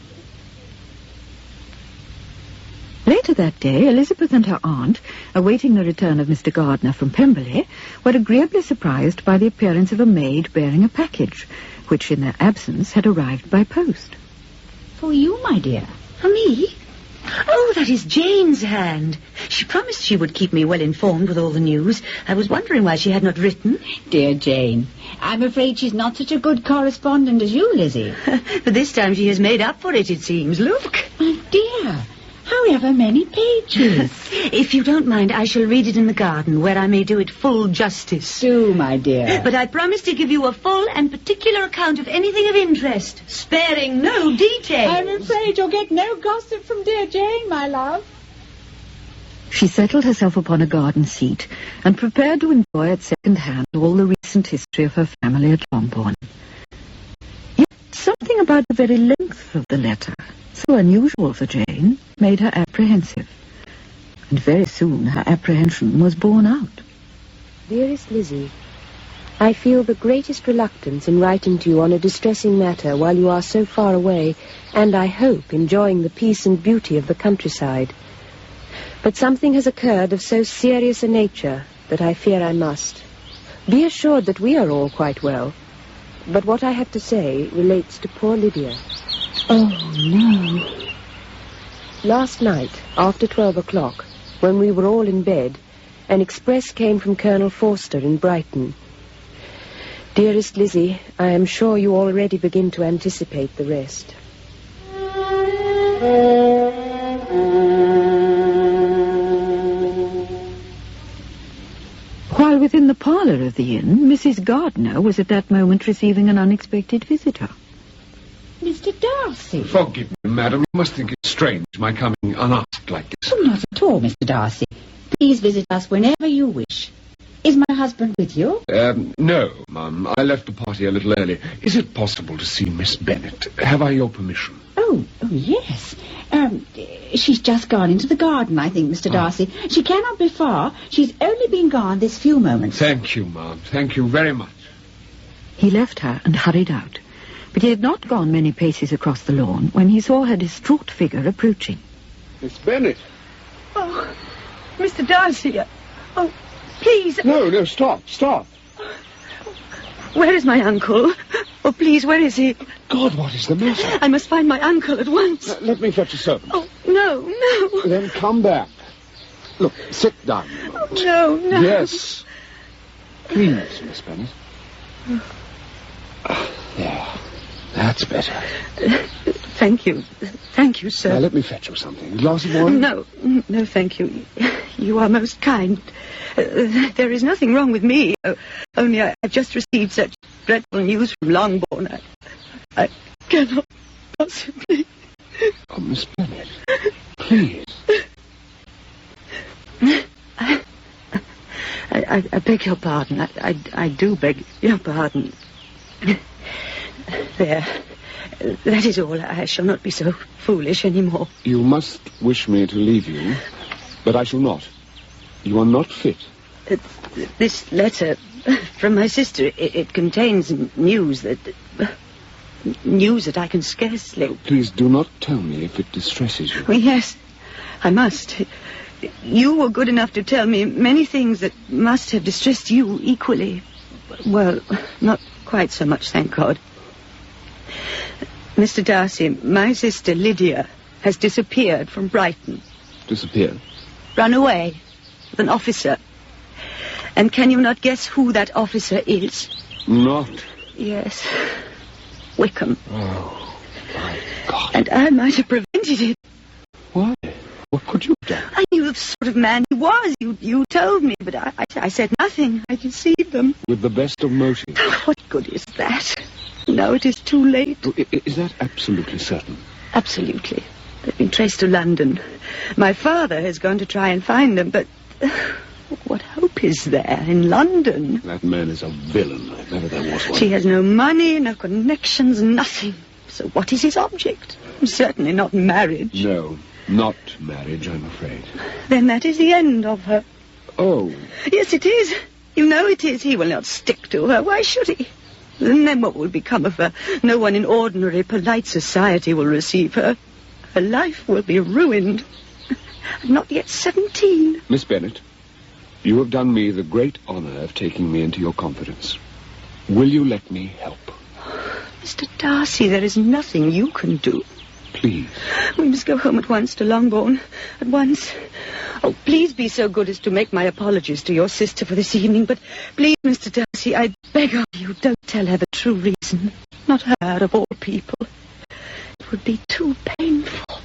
Later that day, Elizabeth and her aunt, awaiting the return of Mr. Gardiner from Pemberley, were agreeably surprised by the appearance of a maid bearing a package, which in their absence had arrived by post.
For you, my dear. For me? Oh, that is Jane's hand. She promised she would keep me well informed with all the news. I was wondering why she had not written.
Dear Jane, I'm afraid she's not such a good correspondent as you, Lizzie.
But this time she has made up for it, it seems. Look.
My dear, however many pages.
If you don't mind, I shall read it in the garden, where I may do it full justice.
Do, my dear.
But I promise to give you a full and particular account of anything of interest, sparing no details.
I'm afraid you'll get no gossip from dear Jane, my love.
She settled herself upon a garden seat and prepared to enjoy at second hand all the recent history of her family at Longbourn. Yet something about the very length of the letter, so unusual for Jane, made her apprehensive. And very soon her apprehension was borne out.
Dearest Lizzie, I feel the greatest reluctance in writing to you on a distressing matter while you are so far away, and I hope enjoying the peace and beauty of the countryside. But something has occurred of so serious a nature that I fear I must. Be assured that we are all quite well. But what I have to say relates to poor Lydia.
Oh, no.
Last night, after 12 o'clock, when we were all in bed, an express came from Colonel Forster in Brighton. Dearest Lizzie, I am sure you already begin to anticipate the rest.
While within the parlour of the inn, Mrs. Gardiner was at that moment receiving an unexpected visitor.
Mr. Darcy.
Forgive me, madam. You must think it strange, my coming unasked like this.
Oh, not at all, Mr. Darcy. Please visit us whenever you wish. Is my husband with you?
No, ma'am. I left the party a little early. Is it possible to see Miss Bennet? Have I your permission?
Oh, yes. She's just gone into the garden, I think, Mr. Darcy. She cannot be far. She's only been gone this few moments.
Thank you, ma'am. Thank you very much.
He left her and hurried out. But he had not gone many paces across the lawn when he saw her distraught figure approaching.
Miss Bennet.
Oh, Mr. Darcy. Oh, please.
No, stop.
Where is my uncle? Oh, please, where is he?
God, what is the matter?
I must find my uncle at once.
Let me fetch a servant.
Oh, no.
Then come back. Look, sit down.
Oh, no.
Yes. Please, Miss Bennet. There. That's better.
Thank you, sir.
Now, let me fetch you something. A glass of wine?
No, thank you. You are most kind. There is nothing wrong with me. Only I've just received such dreadful news from Longbourn. I cannot possibly...
Oh, Miss Bennet, please.
I beg your pardon. I do beg your pardon. There. That is all. I shall not be so foolish anymore.
You must wish me to leave you, but I shall not. You are not fit.
This letter from my sister, it contains news that...
news that I can scarcely...
Please do not tell me if it distresses you.
Oh, yes, I must. You were good enough to tell me many things that must have distressed you equally. Well, not quite so much, thank God. Mr. Darcy, my sister Lydia has disappeared from Brighton.
Disappeared?
Run away with an officer. And can you not guess who that officer is?
Not.
Yes. Wickham.
Oh, my God.
And I might have prevented it.
Why? What could you have done?
I knew the sort of man he was. You told me, but I said nothing. I deceived them.
With the best of motives.
Oh, what good is that? Now it is too late.
Oh, is that absolutely certain?
Absolutely. They've been traced to London. My father has gone to try and find them, but what hope is there in London?
That man is a villain, if ever there was one.
She has no money, no connections, nothing. So what is his object? Certainly not marriage.
No, not marriage, I'm afraid.
Then that is the end of her.
Oh.
Yes, it is. You know it is. He will not stick to her. Why should he? And then what will become of her? No one in ordinary, polite society will receive her. Her life will be ruined. I'm not yet 17.
Miss Bennet, you have done me the great honor of taking me into your confidence. Will you let me help?
Mr. Darcy, there is nothing you can do.
Please.
We must go home at once to Longbourn. At once. Oh, please be so good as to make my apologies to your sister for this evening. But please, Mr. Darcy, I beg of you, don't tell her the true reason. Not her, of all people. It would be too painful.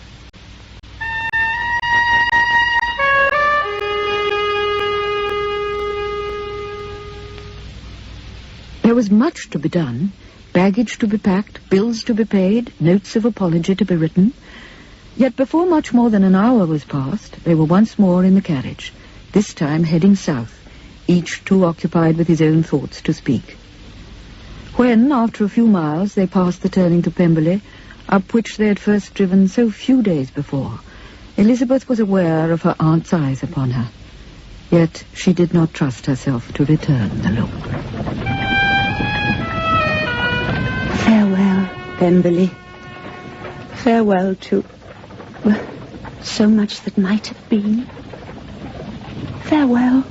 There was much to be done. Baggage to be packed, bills to be paid, notes of apology to be written. Yet before much more than an hour was passed, they were once more in the carriage, this time heading south, each too occupied with his own thoughts to speak. When, after a few miles, they passed the turning to Pemberley, up which they had first driven so few days before, Elizabeth was aware of her aunt's eyes upon her. Yet she did not trust herself to return the look.
Farewell, Pemberley. Farewell to... well, so much that might have been. Farewell.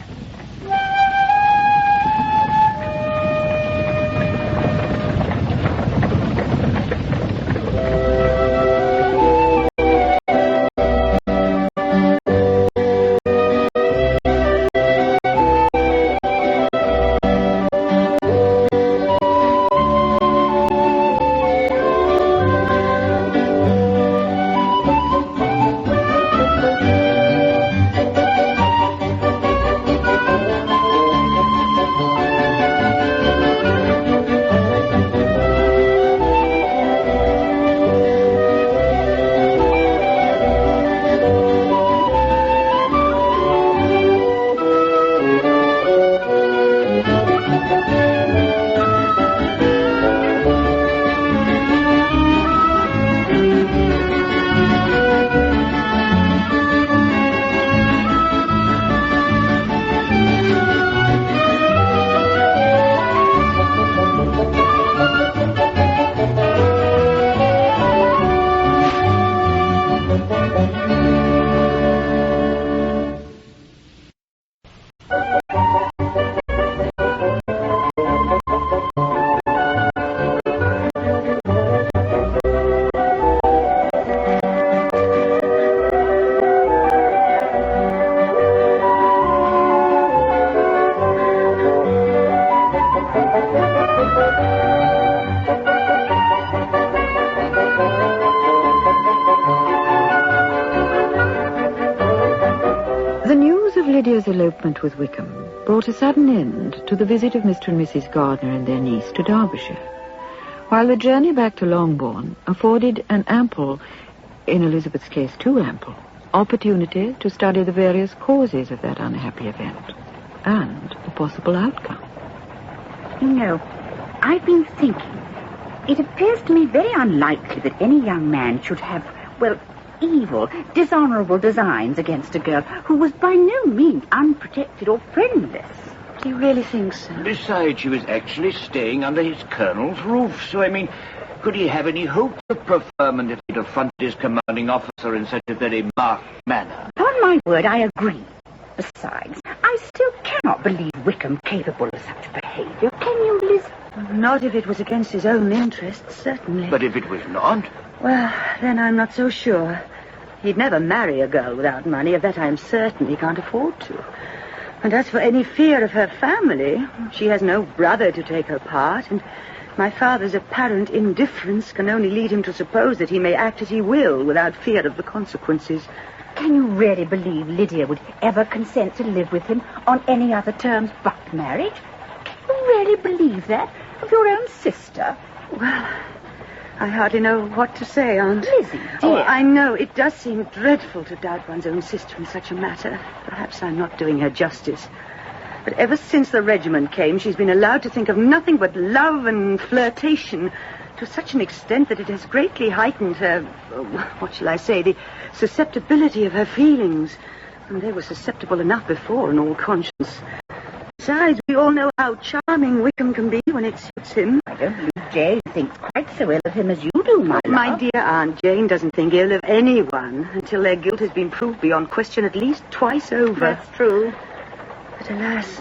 Lydia's elopement with Wickham brought a sudden end to the visit of Mr. and Mrs. Gardner and their niece to Derbyshire, while the journey back to Longbourn afforded an ample, in Elizabeth's case too ample, opportunity to study the various causes of that unhappy event and the possible outcome.
You know, I've been thinking. It appears to me very unlikely that any young man should have, well, evil, dishonourable designs against a girl who was by no means unprotected or friendless.
Do you really think so?
Besides, she was actually staying under his colonel's roof, so, I mean, Could he have any hopes of preferment if he'd affronted his commanding officer in such a very marked manner?
Upon my word, I agree. Besides, I still cannot believe Wickham capable of such behaviour. Can you, Liz?
Not if it was against his own interests, certainly.
But if it was not?
Well, then I'm not so sure. He'd never marry a girl without money. Of that I'm certain. He can't afford to. And as for any fear of her family, she has no brother to take her part, and my father's apparent indifference can only lead him to suppose that he may act as he will without fear of the consequences.
Can you really believe Lydia would ever consent to live with him on any other terms but marriage? Can you really believe that of your own sister?
Well, I hardly know what to say, Aunt.
Lizzie, dear.
Oh, I know it does seem dreadful to doubt one's own sister in such a matter. Perhaps I'm not doing her justice. But ever since the regiment came, she's been allowed to think of nothing but love and flirtation to such an extent that it has greatly heightened her, what shall I say, the susceptibility of her feelings. And they were susceptible enough before, in all conscience. Besides, we all know how charming Wickham can be when it suits him.
I don't believe Jane thinks quite so ill of him as you do, my love.
My dear Aunt, Jane doesn't think ill of anyone until their guilt has been proved beyond question at least twice over.
That's true.
But alas,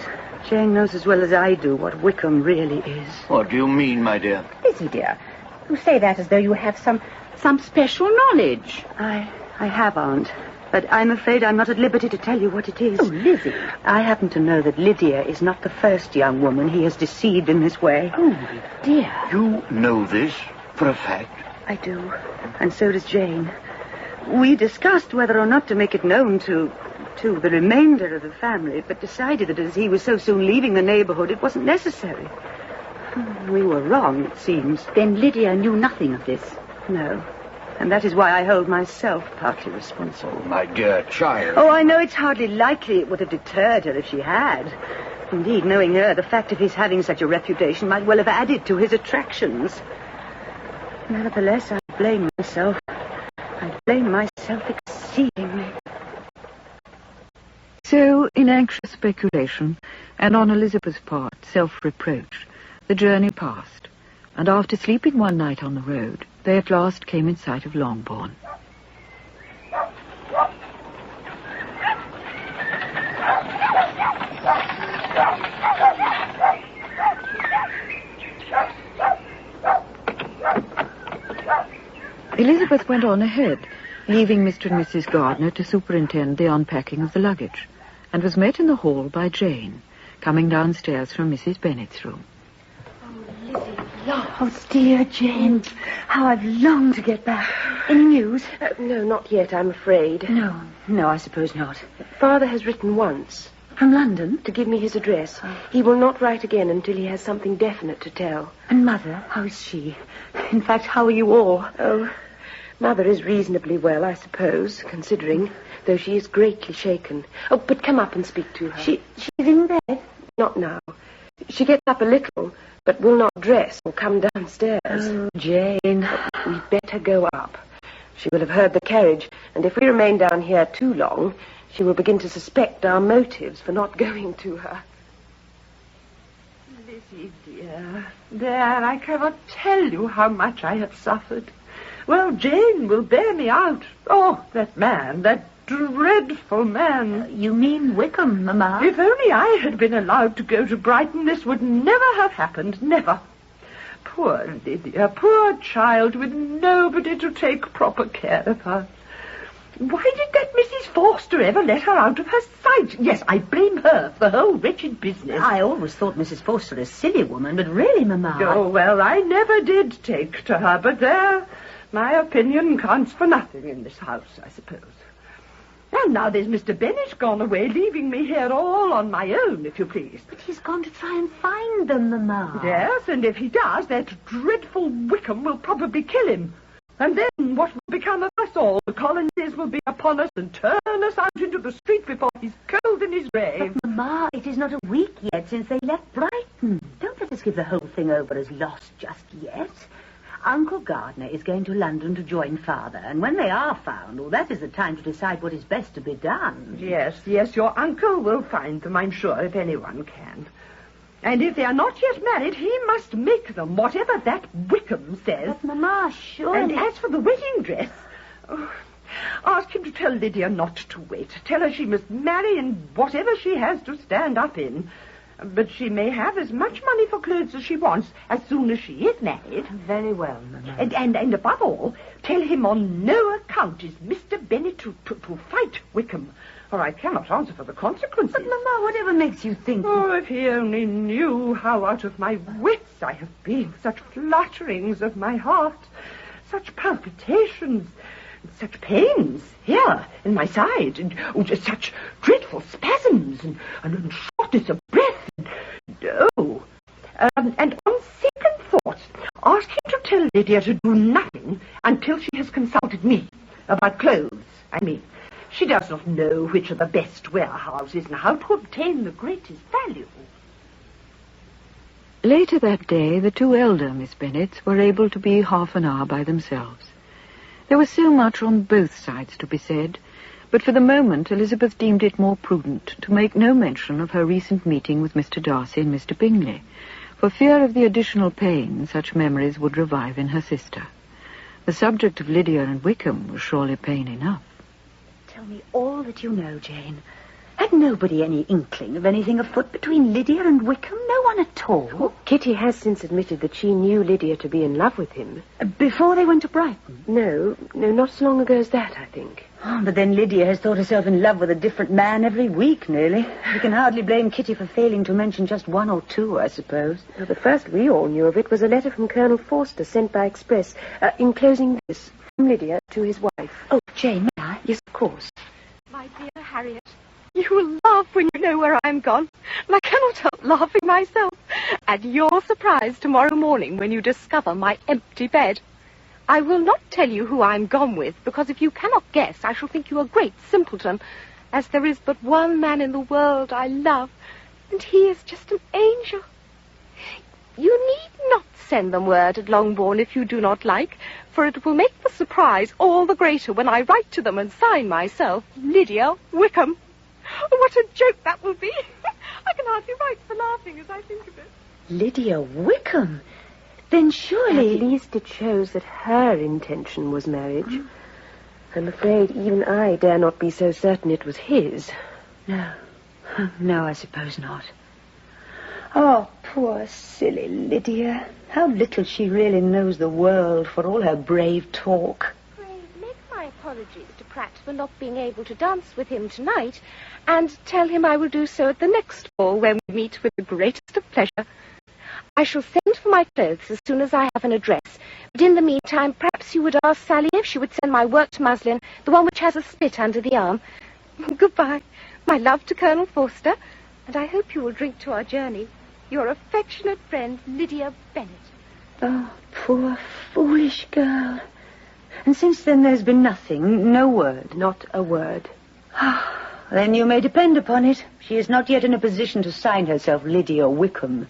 Jane knows as well as I do what Wickham really is.
What do you mean, my dear?
Lizzie, dear, you say that as though you have some special knowledge.
I have, Aunt. But I'm afraid I'm not at liberty to tell you what it is.
Oh, Lizzie.
I happen to know that Lydia is not the first young woman he has deceived in this way.
Oh, my dear.
You know this for a fact?
I do. And so does Jane. We discussed whether or not to make it known to the remainder of the family, but decided that as he was so soon leaving the neighborhood, it wasn't necessary. We were wrong, it seems.
Then Lydia knew nothing of this?
No. And that is why I hold myself partly responsible.
My dear child.
Oh, I know it's hardly likely it would have deterred her if she had. Indeed, knowing her, the fact of his having such a reputation might well have added to his attractions. Nevertheless, I blame myself. I blame myself exceedingly. So,
In anxious speculation, and on Elizabeth's part, self-reproach, the journey passed, and after sleeping one night on the road, they at last came in sight of Longbourn. Elizabeth went on ahead, leaving Mr. and Mrs. Gardiner to superintend the unpacking of the luggage, and was met in the hall by Jane, coming downstairs from Mrs. Bennet's room.
Oh, dear Jane, how I've longed to get back. Any news?
No, not yet, I'm afraid.
No, I suppose not.
Father has written once.
From London?
To give me his address. He will not write again until he has something definite to tell.
And Mother, how is she? In fact, how are you all?
Oh, Mother is reasonably well, I suppose, considering, though she is greatly shaken. Oh, but come up and speak to her.
She's in bed?
Not now. She gets up a little, but will not dress or come downstairs.
Oh, Jane.
We'd better go up. She will have heard the carriage, and if we remain down here too long, she will begin to suspect our motives for not going to her.
Lizzie, dear. There, I cannot tell you how much I have suffered. Well, Jane will bear me out. Oh, that man, that dreadful man.
You mean Wickham, Mamma?
If only I had been allowed to go to Brighton, this would never have happened, never. Poor Lydia, poor child, with nobody to take proper care of her. Why did that Mrs. Forster ever let her out of her sight? Yes, I blame her for the whole wretched business.
I always thought Mrs. Forster a silly woman, but really, Mamma...
Oh, well, I never did take to her, but there, my opinion counts for nothing in this house, I suppose. And now there's Mr. Bennet gone away, leaving me here all on my own, if you please.
But he's gone to try and find them, Mamma.
Yes, and if he does, that dreadful Wickham will probably kill him. And then what will become of us all? The Collinses will be upon us and turn us out into the street before he's cold in his grave.
But, Mamma, it is not a week yet since they left Brighton. Don't let us give the whole thing over as lost just yet. Uncle Gardiner is going to London to join Father, and when they are found, well, that is the time to decide what is best to be done.
Yes, your uncle will find them, I'm sure, if anyone can. And if they are not yet married, he must make them, whatever that Wickham says.
But, Mamma, surely...
And as for the wedding dress... Oh, ask him to tell Lydia not to wait. Tell her she must marry in whatever she has to stand up in. But she may have as much money for clothes as she wants as soon as she is married.
Very well, Mamma.
And above all, tell him on no account is Mr. Bennet to fight Wickham, or I cannot answer for the consequences.
But, Mamma, whatever makes you think...
Oh, if he only knew how out of my wits I have been, such flutterings of my heart, such palpitations, such pains here in my side, and such dreadful spasms, and shortness of breath, and on second thoughts, ask him to tell Lydia to do nothing until she has consulted me about clothes. I mean, she does not know which are the best warehouses and how to obtain the greatest value.
Later that day, the two elder Miss Bennets were able to be half an hour by themselves. There was so much on both sides to be said, but for the moment Elizabeth deemed it more prudent to make no mention of her recent meeting with Mr. Darcy and Mr. Bingley, for fear of the additional pain such memories would revive in her sister. The subject of Lydia and Wickham was surely pain enough.
Tell me all that you know, Jane. Had nobody any inkling of anything afoot between Lydia and Wickham? No one at all?
Well, Kitty has since admitted that she knew Lydia to be in love with him.
Before they went to Brighton?
No, not as long ago as that, I think.
Oh, but then Lydia has thought herself in love with a different man every week, nearly. You can hardly blame Kitty for failing to mention just one or two, I suppose.
Well, the first we all knew of it was a letter from Colonel Forster sent by express, enclosing this from Lydia to his wife.
Oh, Jane, may I?
Yes, of course.
My dear Harriet, you will laugh when you know where I am gone, and I cannot help laughing myself at your surprise tomorrow morning when you discover my empty bed. I will not tell you who I'm gone with, because if you cannot guess, I shall think you a great simpleton, as there is but one man in the world I love, and he is just an angel. You need not send them word at Longbourn if you do not like, for it will make the surprise all the greater when I write to them and sign myself Lydia Wickham. What a joke that will be! I can hardly write for laughing as I think of it.
Lydia Wickham? Then surely...
At least it shows that her intention was marriage. I'm afraid even I dare not be so certain it was his.
No. No, I suppose not. Oh, poor silly Lydia. How little she really knows the world for all her brave talk.
Pray make my apologies to Pratt for not being able to dance with him tonight, and tell him I will do so at the next ball when we meet with the greatest of pleasure. I shall send for my clothes as soon as I have an address, but in the meantime perhaps you would ask Sally if she would send my worked muslin, the one which has a split under the arm. Goodbye. My love to Colonel Forster, and I hope you will drink to our journey. Your affectionate friend, Lydia Bennet.
Oh, poor foolish girl. And since then there's been nothing, no word?
Not a word.
Then you may depend upon it. She is not yet in a position to sign herself Lydia Wickham,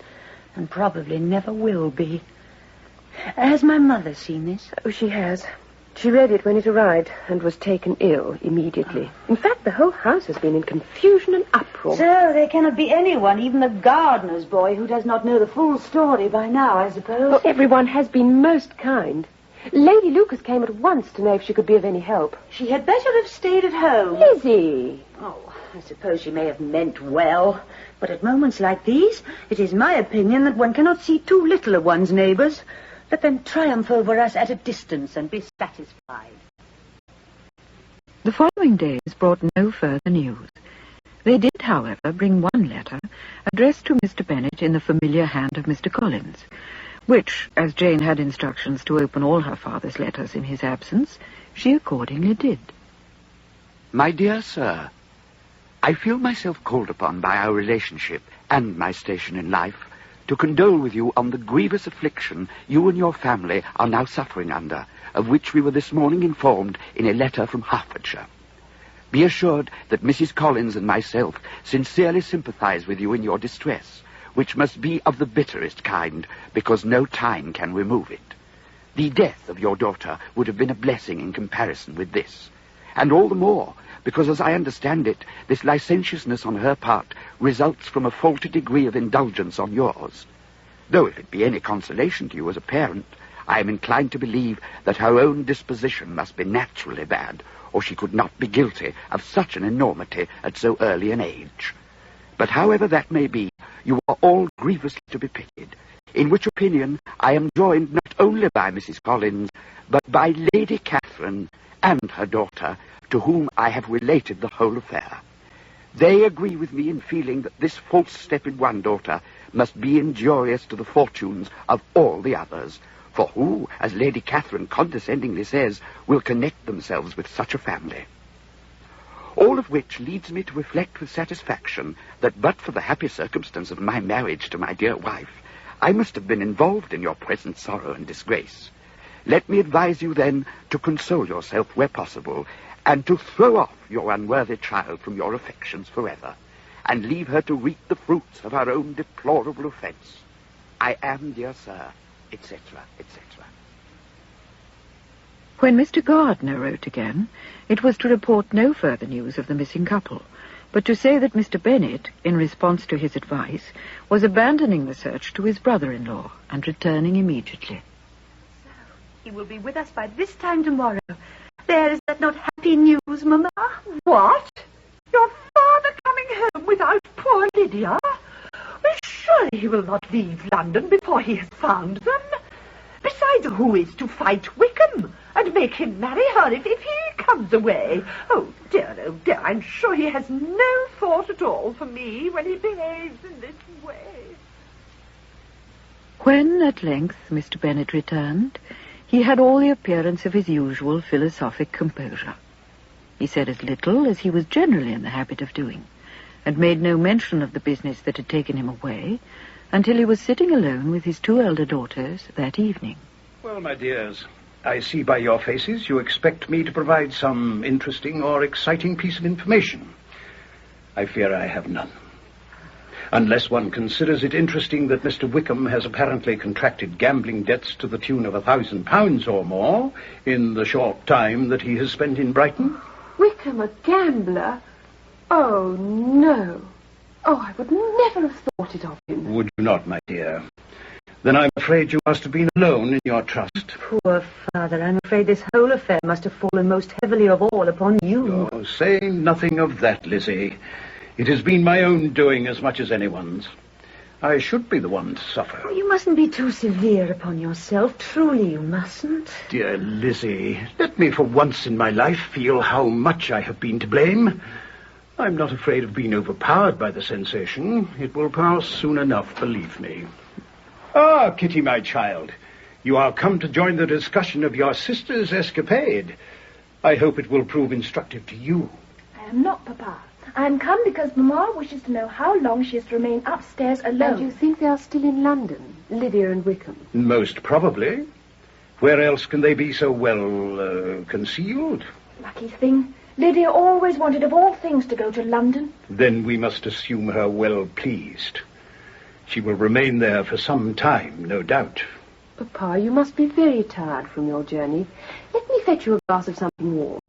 and probably never will be. Has my mother seen this?
Oh, she has. She read it when it arrived and was taken ill immediately. In fact, the whole house has been in confusion and uproar.
So there cannot be anyone, even the gardener's boy, who does not know the full story by now, I suppose.
Oh, everyone has been most kind. Lady Lucas came at once to know if she could be of any help.
She had better have stayed at home.
Lizzie!
Oh, I suppose she may have meant well. But at moments like these, it is my opinion that one cannot see too little of one's neighbours. Let them triumph over us at a distance and be satisfied.
The following days brought no further news. They did, however, bring one letter addressed to Mr. Bennet in the familiar hand of Mr. Collins, which, as Jane had instructions to open all her father's letters in his absence, she accordingly did.
My dear sir, I feel myself called upon by our relationship and my station in life to condole with you on the grievous affliction you and your family are now suffering under, of which we were this morning informed in a letter from Hertfordshire. Be assured that Mrs. Collins and myself sincerely sympathize with you in your distress, which must be of the bitterest kind, because no time can remove it. The death of your daughter would have been a blessing in comparison with this, and all the more because, as I understand it, this licentiousness on her part results from a faulty degree of indulgence on yours. Though if it be any consolation to you as a parent, I am inclined to believe that her own disposition must be naturally bad, or she could not be guilty of such an enormity at so early an age. But however that may be, you are all grievously to be pitied, in which opinion I am joined not only by Mrs. Collins, but by Lady Catherine and her daughter, to whom I have related the whole affair. They agree with me in feeling that this false step in one daughter must be injurious to the fortunes of all the others, for who, as Lady Catherine condescendingly says, will connect themselves with such a family? All of which leads me to reflect with satisfaction that but for the happy circumstance of my marriage to my dear wife, I must have been involved in your present sorrow and disgrace. Let me advise you then to console yourself where possible, and to throw off your unworthy child from your affections forever, and leave her to reap the fruits of her own deplorable offence. I am, dear sir, etc., etc.
When Mr. Gardiner wrote again, it was to report no further news of the missing couple, but to say that Mr. Bennet, in response to his advice, was abandoning the search to his brother-in-law and returning immediately.
He will be with us by this time tomorrow. There, is that not happy news, Mamma?
What? Your father coming home without poor Lydia? Well, surely he will not leave London before he has found them. Besides, who is to fight Wickham and make him marry her if he comes away? Oh, dear, I'm sure he has no thought at all for me when he behaves in this way.
When, at length, Mr. Bennet returned, he had all the appearance of his usual philosophic composure. He said as little as he was generally in the habit of doing, and made no mention of the business that had taken him away, until he was sitting alone with his two elder daughters that evening.
Well, my dears, I see by your faces you expect me to provide some interesting or exciting piece of information. I fear I have none. Unless one considers it interesting that Mr. Wickham has apparently contracted gambling debts to the tune of £1,000 or more in the short time that he has spent in Brighton.
Wickham a gambler? Oh, no. Oh, I would never have thought it of him.
Would you not, my dear? Then I'm afraid you must have been alone in your trust.
Poor father, I'm afraid this whole affair must have fallen most heavily of all upon you.
Oh, say nothing of that, Lizzie. It has been my own doing as much as anyone's. I should be the one to suffer.
Oh, you mustn't be too severe upon yourself. Truly, you mustn't.
Dear Lizzie, let me for once in my life feel how much I have been to blame. I'm not afraid of being overpowered by the sensation. It will pass soon enough, believe me. Ah, Kitty, my child, you are come to join the discussion of your sister's escapade. I hope it will prove instructive to you.
I am not, Papa. I am come because Mamma wishes to know how long she is to remain upstairs alone.
And you think they are still in London, Lydia and Wickham?
Most probably. Where else can they be so well, concealed?
Lucky thing. Lydia always wanted of all things to go to London.
Then we must assume her well pleased. She will remain there for some time, no doubt.
Papa, you must be very tired from your journey. Let me fetch you a glass of something warm.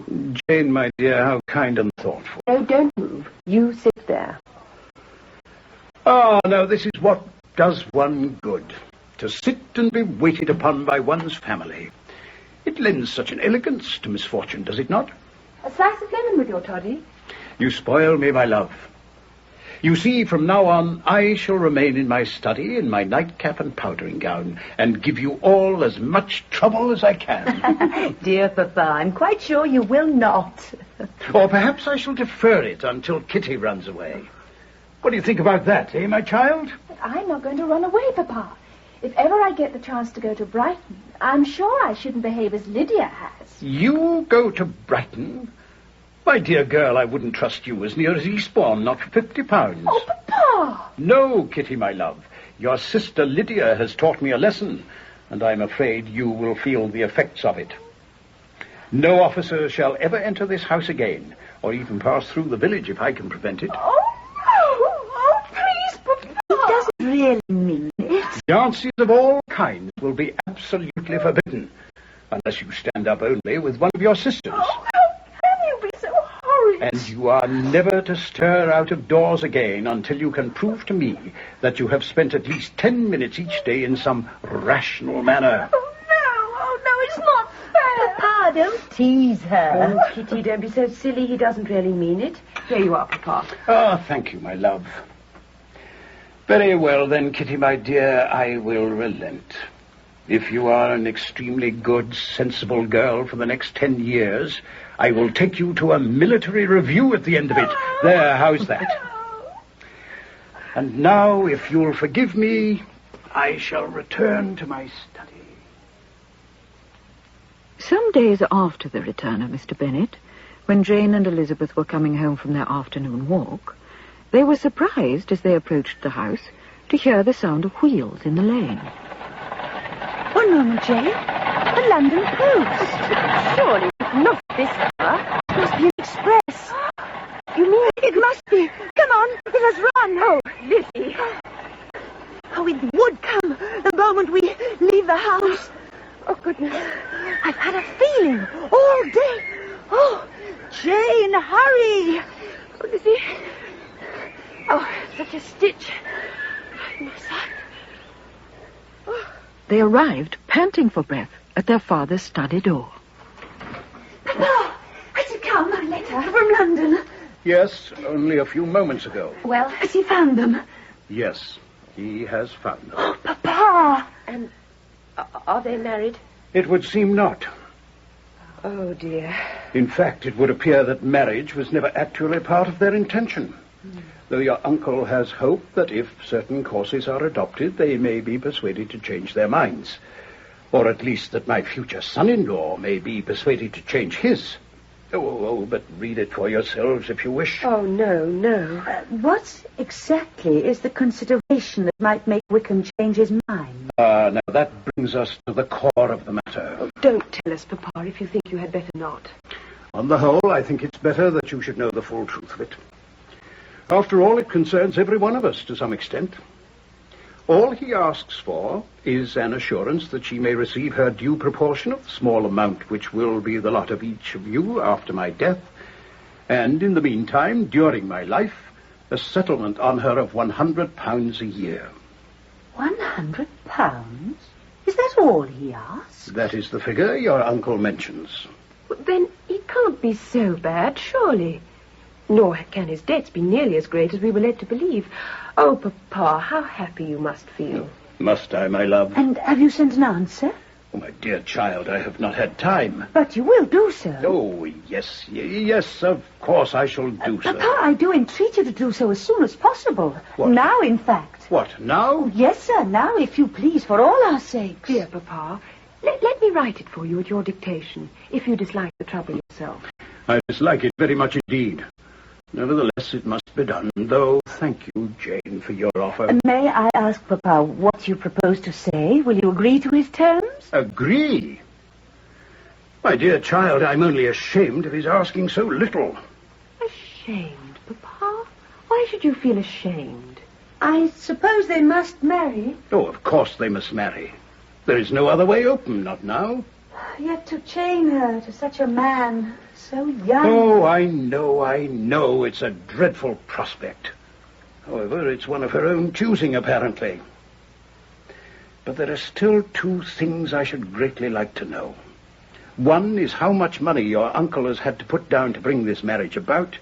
Jane, my dear, how kind and thoughtful.
No, don't move. You sit there.
Ah, now this is what does one good. To sit and be waited upon by one's family. It lends such an elegance to misfortune, does it not?
A slice of lemon with your toddy?
You spoil me, my love. You see, from now on, I shall remain in my study in my nightcap and powdering gown, and give you all as much trouble as I can.
Dear Papa, I'm quite sure you will not.
Or perhaps I shall defer it until Kitty runs away. What do you think about that, eh, my child?
But I'm not going to run away, Papa. If ever I get the chance to go to Brighton, I'm sure I shouldn't behave as Lydia has.
You go to Brighton? My dear girl, I wouldn't trust you as near as Eastbourne, not for £50.
Oh, Papa!
No, Kitty, my love. Your sister Lydia has taught me a lesson, and I'm afraid you will feel the effects of it. No officer shall ever enter this house again, or even pass through the village if I can prevent it.
Oh, no! Oh, please, Papa!
He doesn't really mean it.
Dances of all kinds will be absolutely forbidden, unless you stand up only with one of your sisters.
Oh, how can you be so horrid?
And You are never to stir out of doors again until you can prove to me that you have spent at least 10 minutes each day in some rational manner.
Oh, no, it's not fair.
Papa, don't tease her. Oh, Kitty, don't be so silly. He doesn't really mean it. Here you are, Papa.
Ah, thank you, my love. Very well, then, Kitty, my dear, I will relent. If you are an extremely good, sensible girl for the next 10 years, I will take you to a military review at the end of it. There, how's that? And now, if you'll forgive me, I shall return to my study.
Some days after the return of Mr. Bennet, when Jane and Elizabeth were coming home from their afternoon walk, they were surprised as they approached the house to hear the sound of wheels in the lane.
One moment, Jane. The London Post.
Surely not this hour.
It must be an express. You mean it must be? Come on, let us run.
Oh, Lizzie.
Oh, it would come the moment we leave the house.
Oh, goodness.
I've had a feeling all day. Oh, Jane, hurry.
Oh, Lizzie. Oh, such a stitch. My side.
Oh. They arrived, panting for breath, at their father's study door.
Papa, has it come? A letter from London.
Yes, only a few moments ago.
Well, has he found them?
Yes, he has found them.
Oh, Papa!
And are they married?
It would seem not.
Oh, dear.
In fact, it would appear that marriage was never actually part of their intention. Though your uncle has hope that if certain courses are adopted, they may be persuaded to change their minds. Or at least that my future son-in-law may be persuaded to change his. Oh, but read it for yourselves if you wish.
Oh, no.
What exactly is the consideration that might make Wickham change his mind?
Now that brings us to the core of the matter.
Oh, don't tell us, Papa, if you think you had better not.
On the whole, I think it's better that you should know the full truth of it. After all, it concerns every one of us to some extent. All he asks for is an assurance that she may receive her due proportion of the small amount which will be the lot of each of you after my death, and in the meantime, during my life, a settlement on her of £100 a year.
£100? Is that all he asks?
That is the figure your uncle mentions.
Well, then he can't be so bad, surely. Nor can his debts be nearly as great as we were led to believe. Oh, Papa, how happy you must feel.
Must I, my love?
And have you sent an answer?
Oh, my dear child, I have not had time.
But you will do so.
Oh, yes, of course I shall do so.
Papa, I do entreat you to do so as soon as possible.
What?
Now, in fact.
What, now?
Yes, sir, now, if you please, for all our sakes.
Dear Papa, let me write it for you at your dictation, if you dislike the trouble yourself.
I dislike it very much indeed. Nevertheless, it must be done, though thank you, Jane, for your offer.
May I ask, Papa, what you propose to say? Will you agree to his terms?
Agree? My dear child, I'm only ashamed of his asking so little.
Ashamed, Papa? Why should you feel ashamed?
I suppose they must marry.
Oh, of course they must marry. There is no other way open, not now.
Yet to chain her to such a man, so young...
Oh, I know. It's a dreadful prospect. However, it's one of her own choosing, apparently. But there are still two things I should greatly like to know. One is how much money your uncle has had to put down to bring this marriage about.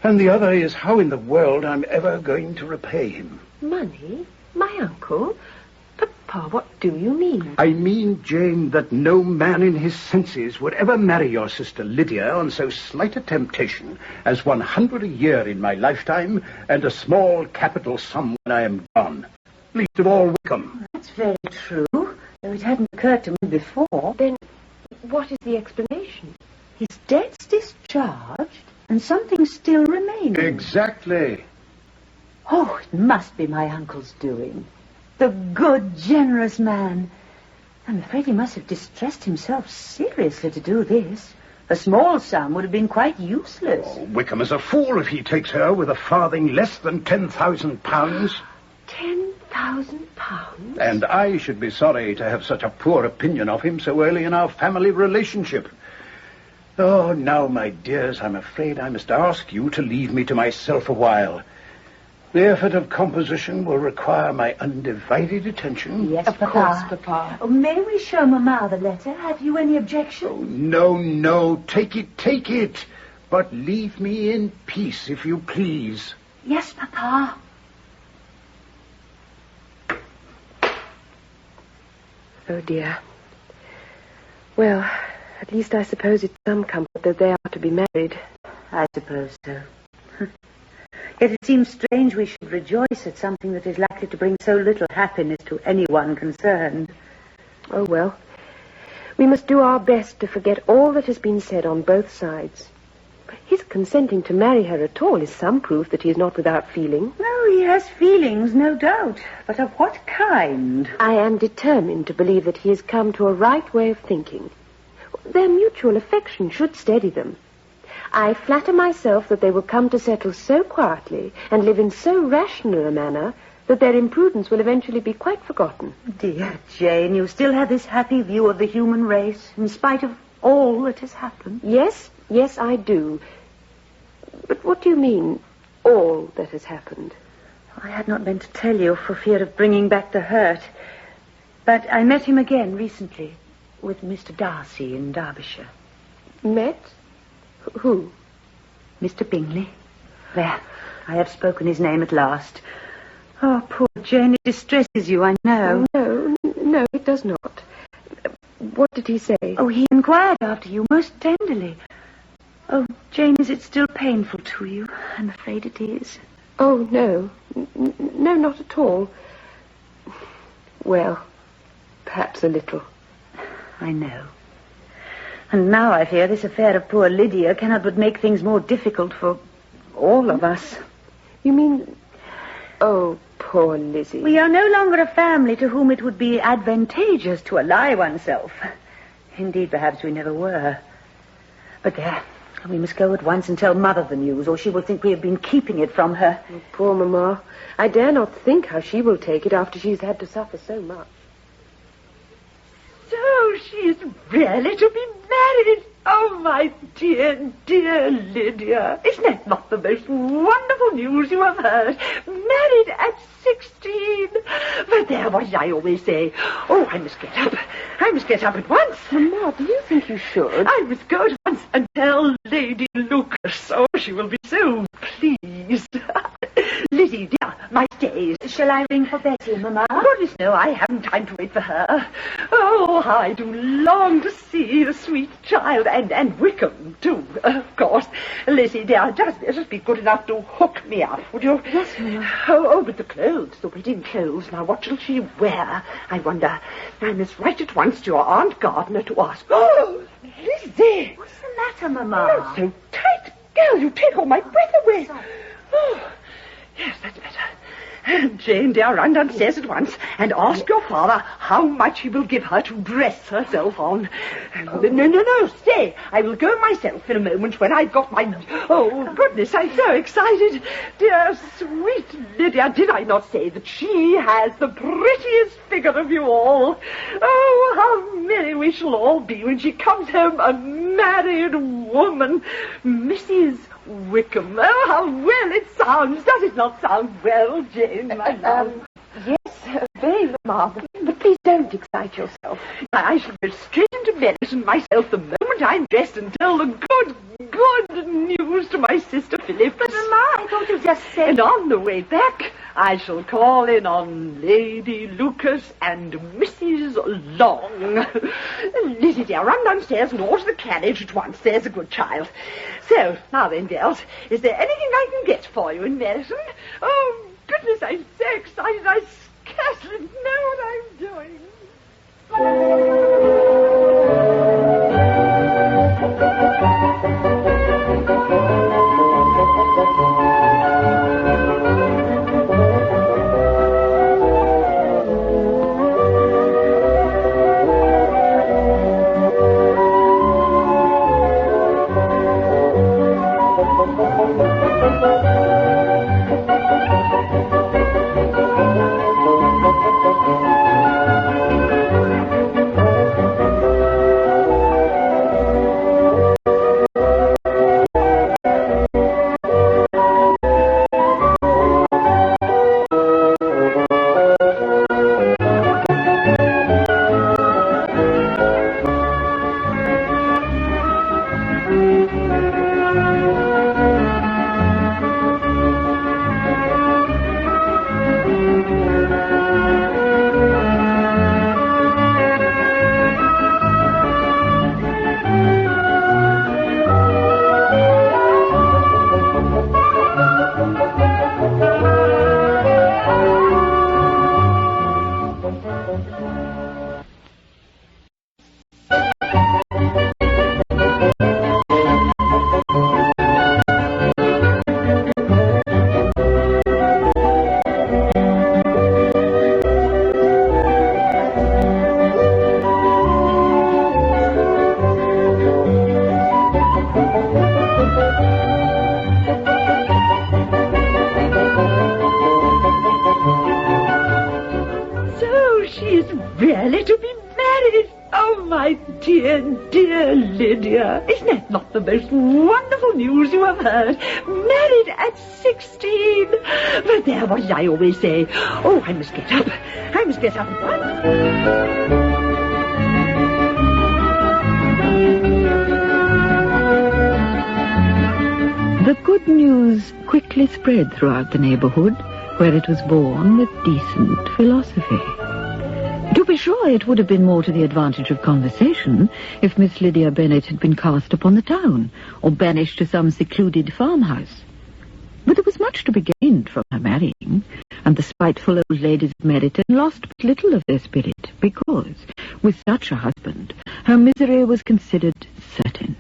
And the other is how in the world I'm ever going to repay him.
Money? My uncle? Papa, what do you mean?
I mean, Jane, that no man in his senses would ever marry your sister Lydia on so slight a temptation as £100 a year in my lifetime and a small capital sum when I am gone. Least of all Wickham.
That's very true, though it hadn't occurred to me before.
Then what is the explanation?
His debt's discharged and something still remaining.
Exactly.
Oh, it must be my uncle's doing. The good, generous man. I'm afraid he must have distressed himself seriously to do this. A small sum would have been quite useless.
Oh, Wickham is a fool if he takes her with a farthing less than £10,000.
£10,000?
And I should be sorry to have such a poor opinion of him so early in our family relationship. Oh, now, my dears, I'm afraid I must ask you to leave me to myself a while. The effort of composition will require my undivided attention.
Yes, of course, Papa. Oh, may we show Mamma the letter? Have you any objection?
Oh, no, take it. But leave me in peace, if you please.
Yes, Papa.
Oh, dear. Well, at least I suppose it's some comfort that they are to be married.
I suppose so. Yet it seems strange we should rejoice at something that is likely to bring so little happiness to anyone concerned.
Oh, well, we must do our best to forget all that has been said on both sides. His consenting to marry her at all is some proof that he is not without feeling.
No, he has feelings, no doubt. But of what kind?
I am determined to believe that he has come to a right way of thinking. Their mutual affection should steady them. I flatter myself that they will come to settle so quietly and live in so rational a manner that their imprudence will eventually be quite forgotten.
Dear Jane, you still have this happy view of the human race, in spite of all that has happened?
Yes, I do. But what do you mean, all that has happened?
I had not meant to tell you for fear of bringing back the hurt. But I met him again recently with Mr. Darcy in Derbyshire.
Met? Who?
Mr. Bingley. There, I have spoken his name at last. Oh, poor Jane, it distresses you, I know.
No, it does not. What did he say?
Oh, he inquired after you most tenderly. Oh, Jane, is it still painful to you? I'm afraid it is.
Oh, no. No, not at all. Well, perhaps a little.
I know. And now I fear this affair of poor Lydia cannot but make things more difficult for all of us.
You mean... Oh, poor Lizzie.
We are no longer a family to whom it would be advantageous to ally oneself. Indeed, perhaps we never were. But there, we must go at once and tell Mother the news, or she will think we have been keeping it from her.
Oh, poor Mamma. I dare not think how she will take it after she's had to suffer so much.
So she's really to be married. Oh, my dear Lydia. Isn't that not the most wonderful news you have heard? Married at 16. But there, what did I always say? Oh, I must get up. I must get up at once.
Mamma, do you think you should?
I must go at once and tell Lady Lucas. Oh, she will be so pleased. Lizzie, dear, my stays.
Shall I ring for Betty, Mamma?
Goodness, no, I haven't time to wait for her. Oh, how I do long to see the sweet child, and Wickham, too, of course. Lizzie, dear, just be good enough to hook me up, would you?
Yes, Mamma.
Oh, but the clothes, the wedding clothes. Now, what shall she wear? I wonder. I must write at once to your Aunt Gardiner to ask. Oh, Lizzie!
What's the matter, Mamma?
Oh, so tight. Girl, you take all my breath away. Oh, yes, that's better. Jane, dear, run downstairs at once and ask your father how much he will give her to dress herself on. No, stay. I will go myself in a moment when I've got my... Oh, goodness, I'm so excited. Dear, sweet Lydia, did I not say that she has the prettiest figure of you all? Oh, how merry we shall all be when she comes home a married woman. Mrs. Wickham. Oh, how well it sounds. Does it not sound well, Jane, my love?
Yes, very, Mamma. But please don't excite yourself.
I shall go straight into Meryton myself the moment I'm dressed and tell the good news to my sister Philip.
But, Mamma, I thought you just said...
And on the way back, I shall call in on Lady Lucas and Mrs. Long. Lizzie, dear, run downstairs and order the carriage at once. There's a good child. So, now then, girls, is there anything I can get for you in Meryton? Oh, goodness, I'm so excited I scarcely know what I'm doing. dear, dear Lydia. Isn't that not the most wonderful news you have heard? Married at 16. But there, what did I always say? Oh, I must get up. I must get up at once.
The good news quickly spread throughout the neighborhood, where it was borne with decent philosophy. To be sure, it would have been more to the advantage of conversation if Miss Lydia Bennet had been cast upon the town, or banished to some secluded farmhouse. But there was much to be gained from her marrying, and the spiteful old ladies of Meryton lost but little of their spirit, because, with such a husband, her misery was considered certain.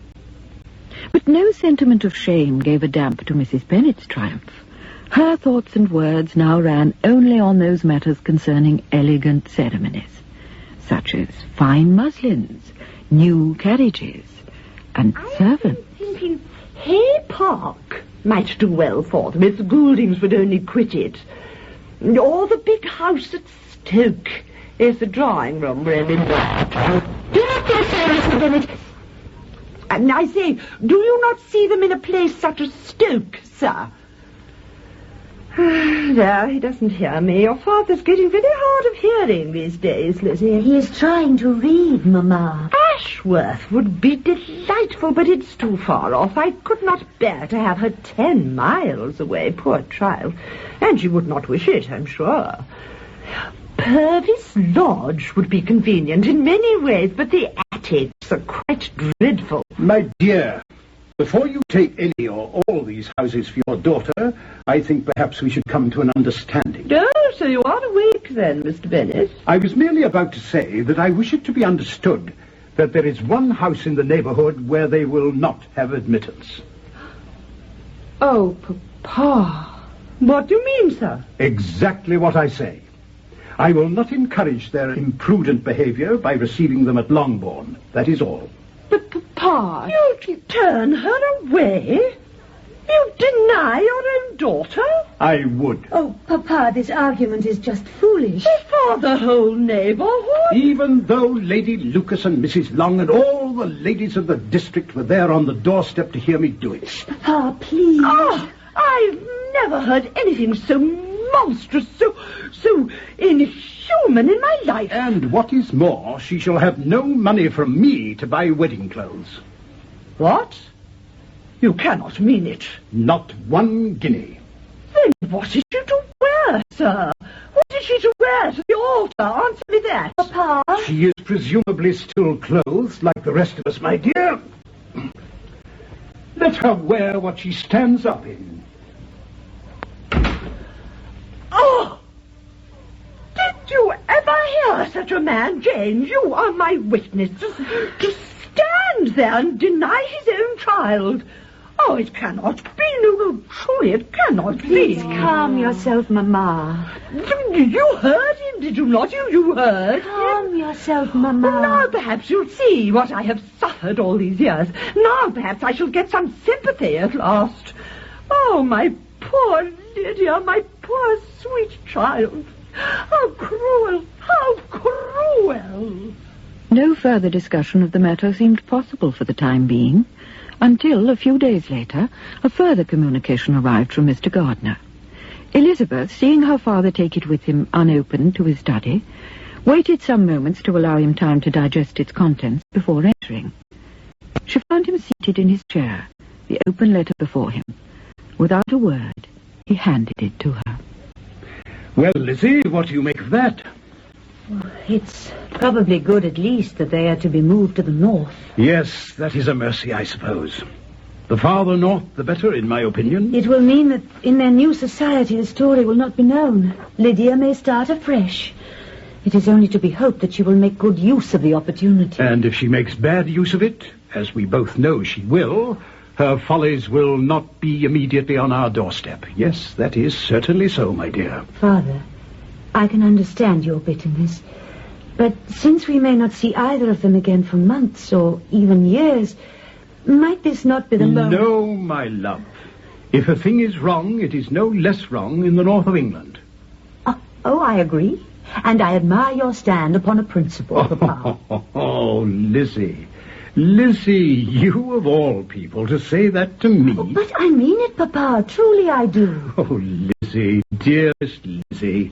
But no sentiment of shame gave a damp to Mrs. Bennet's triumph. Her thoughts and words now ran only on those matters concerning elegant ceremonies, such as fine muslins, new carriages, and servants.
Thinking Hay Park might do well for them if the Gouldings would only quit it. Or the big house at Stoke, if the drawing room really worked. Do not go so, Mr. Bennet. I say, do you not see them in a place such as Stoke, sir? There, he doesn't hear me. Your father's getting very hard of hearing these days, Lizzie.
He is trying to read, Mamma.
Ashworth would be delightful, but it's too far off. I could not bear to have her 10 miles away, poor child. And she would not wish it, I'm sure. Purvis Lodge would be convenient in many ways, but the attics are quite dreadful.
My dear, before you take any or all these houses for your daughter, I think perhaps we should come to an understanding.
Oh, so you are awake then, Mr. Bennet?
I was merely about to say that I wish it to be understood that there is one house in the neighborhood where they will not have admittance.
Oh, Papa. What do you mean, sir?
Exactly what I say. I will not encourage their imprudent behavior by receiving them at Longbourn. That is all.
But, Papa, you turn her away? You deny your own daughter?
I would.
Oh, Papa, this argument is just foolish.
For the whole neighborhood?
Even though Lady Lucas and Mrs. Long and all the ladies of the district were there on the doorstep to hear me do it.
Papa, please.
Oh, I've never heard anything so monstrous, so inhuman in my life.
And what is more, she shall have no money from me to buy wedding clothes.
What? You cannot mean it.
Not 1 guinea.
Then what is she to wear, sir? What is she to wear to the altar? Answer me that.
Papa?
She is presumably still clothed like the rest of us, my dear. Let her wear what she stands up in.
Oh! Did you ever hear such a man, Jane? You are my witness. To stand there and deny his own child. Oh, it cannot be. No, truly, it cannot be.
Please calm yourself, Mamma.
You heard him, did you not? You heard
Calm
him.
yourself, Mamma.
Now perhaps you'll see what I have suffered all these years. Now perhaps I shall get some sympathy at last. Oh, my poor Lydia, my poor sweet child. How cruel, how cruel.
No further discussion of the matter seemed possible for the time being, until a few days later a further communication arrived from Mr. Gardiner. Elizabeth, seeing her father take it with him unopened to his study, waited some moments to allow him time to digest its contents before entering. She found him seated in his chair, the open letter before him. Without a word, he handed it to her.
Well, Lizzie, what do you make of that?
It's probably good, at least, that they are to be moved to the north.
Yes, that is a mercy, I suppose. The farther north, the better, in my opinion.
It will mean that in their new society the story will not be known. Lydia may start afresh. It is only to be hoped that she will make good use of the opportunity.
And if she makes bad use of it, as we both know she will, her follies will not be immediately on our doorstep. Yes, that is certainly so, my dear.
Father, I can understand your bitterness. But since we may not see either of them again for months or even years, might this not be the moment?
No, my love. If a thing is wrong, it is no less wrong in the north of England.
Oh, I agree. And I admire your stand upon a principle, Papa.
Oh, Lizzie. Lizzie, you of all people to say that to me.
Oh, but I mean it, Papa. Truly I do.
Oh, Lizzie, dearest Lizzie.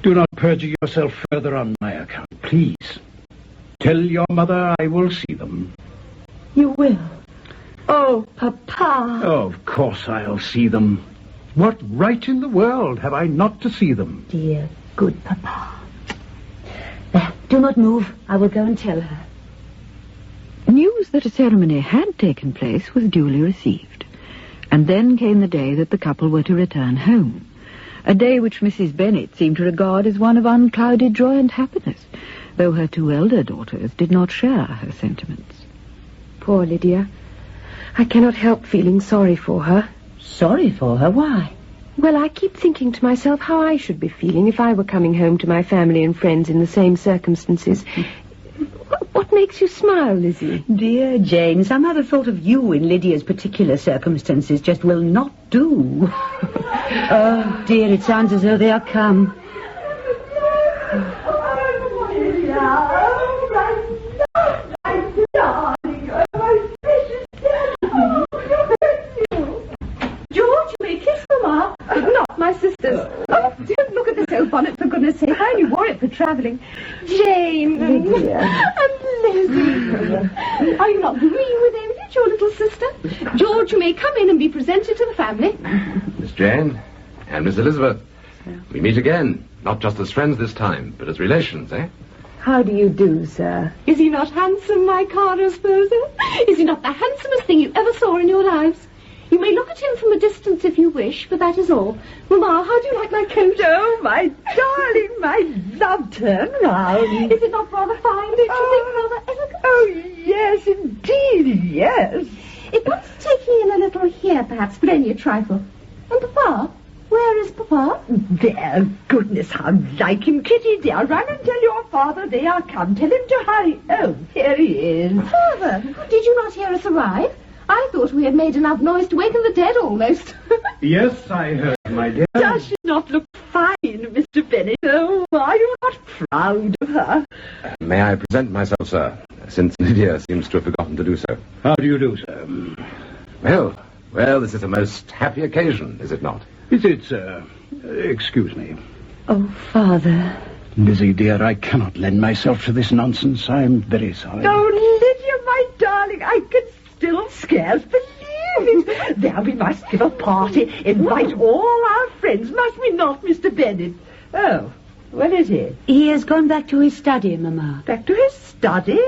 Do not perjure yourself further on my account, please. Tell your mother I will see them.
You will? Oh, Papa.
Oh, of course I'll see them. What right in the world have I not to see them?
Dear, good Papa. There, do not move. I will go and tell her.
News that a ceremony had taken place was duly received. And then came the day that the couple were to return home. A day which Mrs. Bennet seemed to regard as one of unclouded joy and happiness, though her two elder daughters did not share her sentiments.
Poor Lydia. I cannot help feeling sorry for her.
Sorry for her? Why?
Well, I keep thinking to myself how I should be feeling if I were coming home to my family and friends in the same circumstances. What makes you smile, Lizzie?
Dear Jane, somehow the thought of you in Lydia's particular circumstances just will not do. Oh, dear, it sounds as though they are come.
George, you may kiss Mamma, but not my sisters. Oh, don't look at this old bonnet, for goodness sake. I only wore it for travelling. Jane.
Lydia.
And Lizzie. Are you not green with envy at your little sister? George, you may come in and be presented to the family.
Miss Jane and Miss Elizabeth, we meet again, not just as friends this time, but as relations, eh?
How do you do, sir?
Is he not handsome, my caro sposo? Is he not the handsomest thing you ever saw in your lives? You may look at him from a distance if you wish, but that is all. Mamma, how do you like my coat?
Oh, my darling, my love, turn round.
Is it not rather fine, don't you think? Rather elegant?
Oh, yes, indeed, yes.
It wants taking in a little here, perhaps, but only a trifle. And Papa? Where is Papa?
There, goodness, how like him, Kitty, dear. Run and tell your father they are come. Tell him to hurry. Oh, here he is.
Father, did you not hear us arrive? I thought we had made enough noise to waken the dead almost.
Yes, I heard, my dear.
Does she not look fine, Mr. Bennet? Oh, are you not proud of her?
May I present myself, sir, since Lydia seems to have forgotten to do so?
How do you do, sir?
Well, this is a most happy occasion, is it not?
Is it, sir? Excuse me.
Oh, Father.
Lizzie, dear, I cannot lend myself to this nonsense. I'm very sorry.
Oh, Lydia, my darling, I can still scarce believe it. There, we must give a party. Invite all our friends, must we not, Mr. Bennet? Oh, where is he?
He has gone back to his study, Mamma.
Back to his study?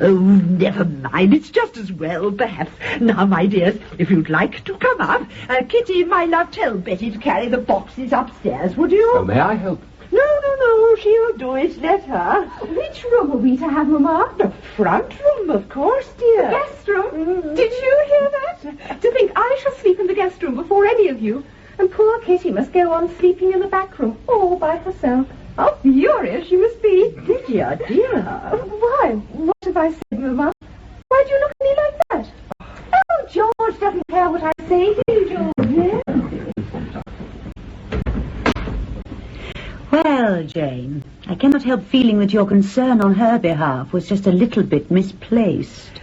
Oh, never mind. It's just as well, perhaps. Now, my dears, if you'd like to come up, Kitty, my love, tell Betty to carry the boxes upstairs, would you?
Oh, may I help?
No, she'll do it. Let her.
Which room are we to have, Mamma?
The front room, of course, dear.
The guest room? Did you hear that? To think I shall sleep in the guest room before any of you. And poor Kitty must go on sleeping in the back room, all by herself. How furious she must be.
Lydia, dear.
Why? What have I said, Mamma? Why do you look at me like that? Oh, George doesn't care what I say, do you, George?
Well, Jane, I cannot help feeling that your concern on her behalf was just a little bit misplaced.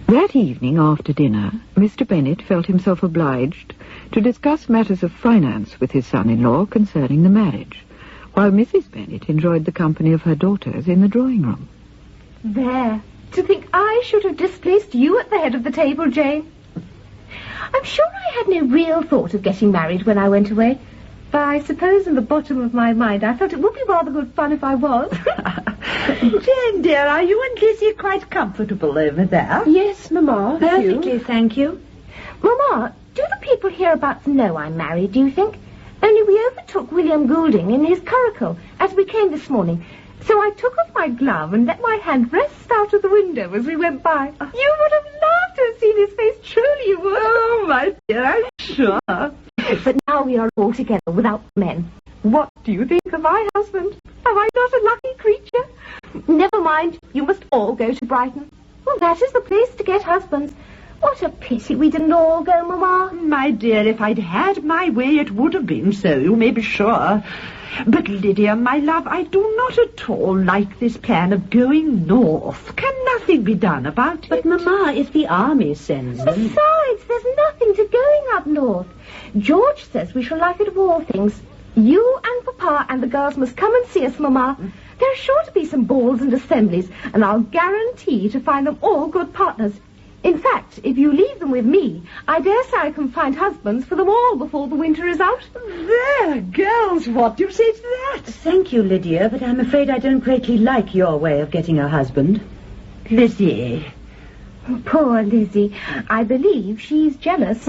That evening after dinner, Mr. Bennet felt himself obliged to discuss matters of finance with his son-in-law concerning the marriage, while Mrs. Bennet enjoyed the company of her daughters in the drawing-room.
There. To think I should have displaced you at the head of the table, Jane. I'm sure I had no real thought of getting married when I went away. But I suppose in the bottom of my mind I felt it would be rather good fun if I was.
Jane, dear, are you and Lizzie quite comfortable over there?
Yes, Mamma.
Perfectly, thank you.
Mamma, do the people hereabouts know I'm married, do you think? Only we overtook William Goulding in his curricle as we came this morning. So I took off my glove and let my hand rest out of the window as we went by. You would have loved to have seen his face, truly you would.
Oh, my dear, I'm sure.
But now we are all together without men. What do you think of my husband? Am I not a lucky creature? Never mind, you must all go to Brighton. Well, that is the place to get husbands.
What a pity we didn't all go, Mamma.
My dear, if I'd had my way, it would have been so, you may be sure. But, Lydia, my love, I do not at all like this plan of going north. Can nothing be done about it?
But, Mamma, if the army sends them...
Besides, there's nothing to going up north. George says we shall like it of all things. You and Papa and the girls must come and see us, Mamma. There are sure to be some balls and assemblies, and I'll guarantee to find them all good partners. In fact, if you leave them with me, I dare say I can find husbands for them all before the winter is out.
There, girls, what do you say to that?
Thank you, Lydia, but I'm afraid I don't greatly like your way of getting a husband.
Lizzie.
Poor Lizzie. I believe she's jealous.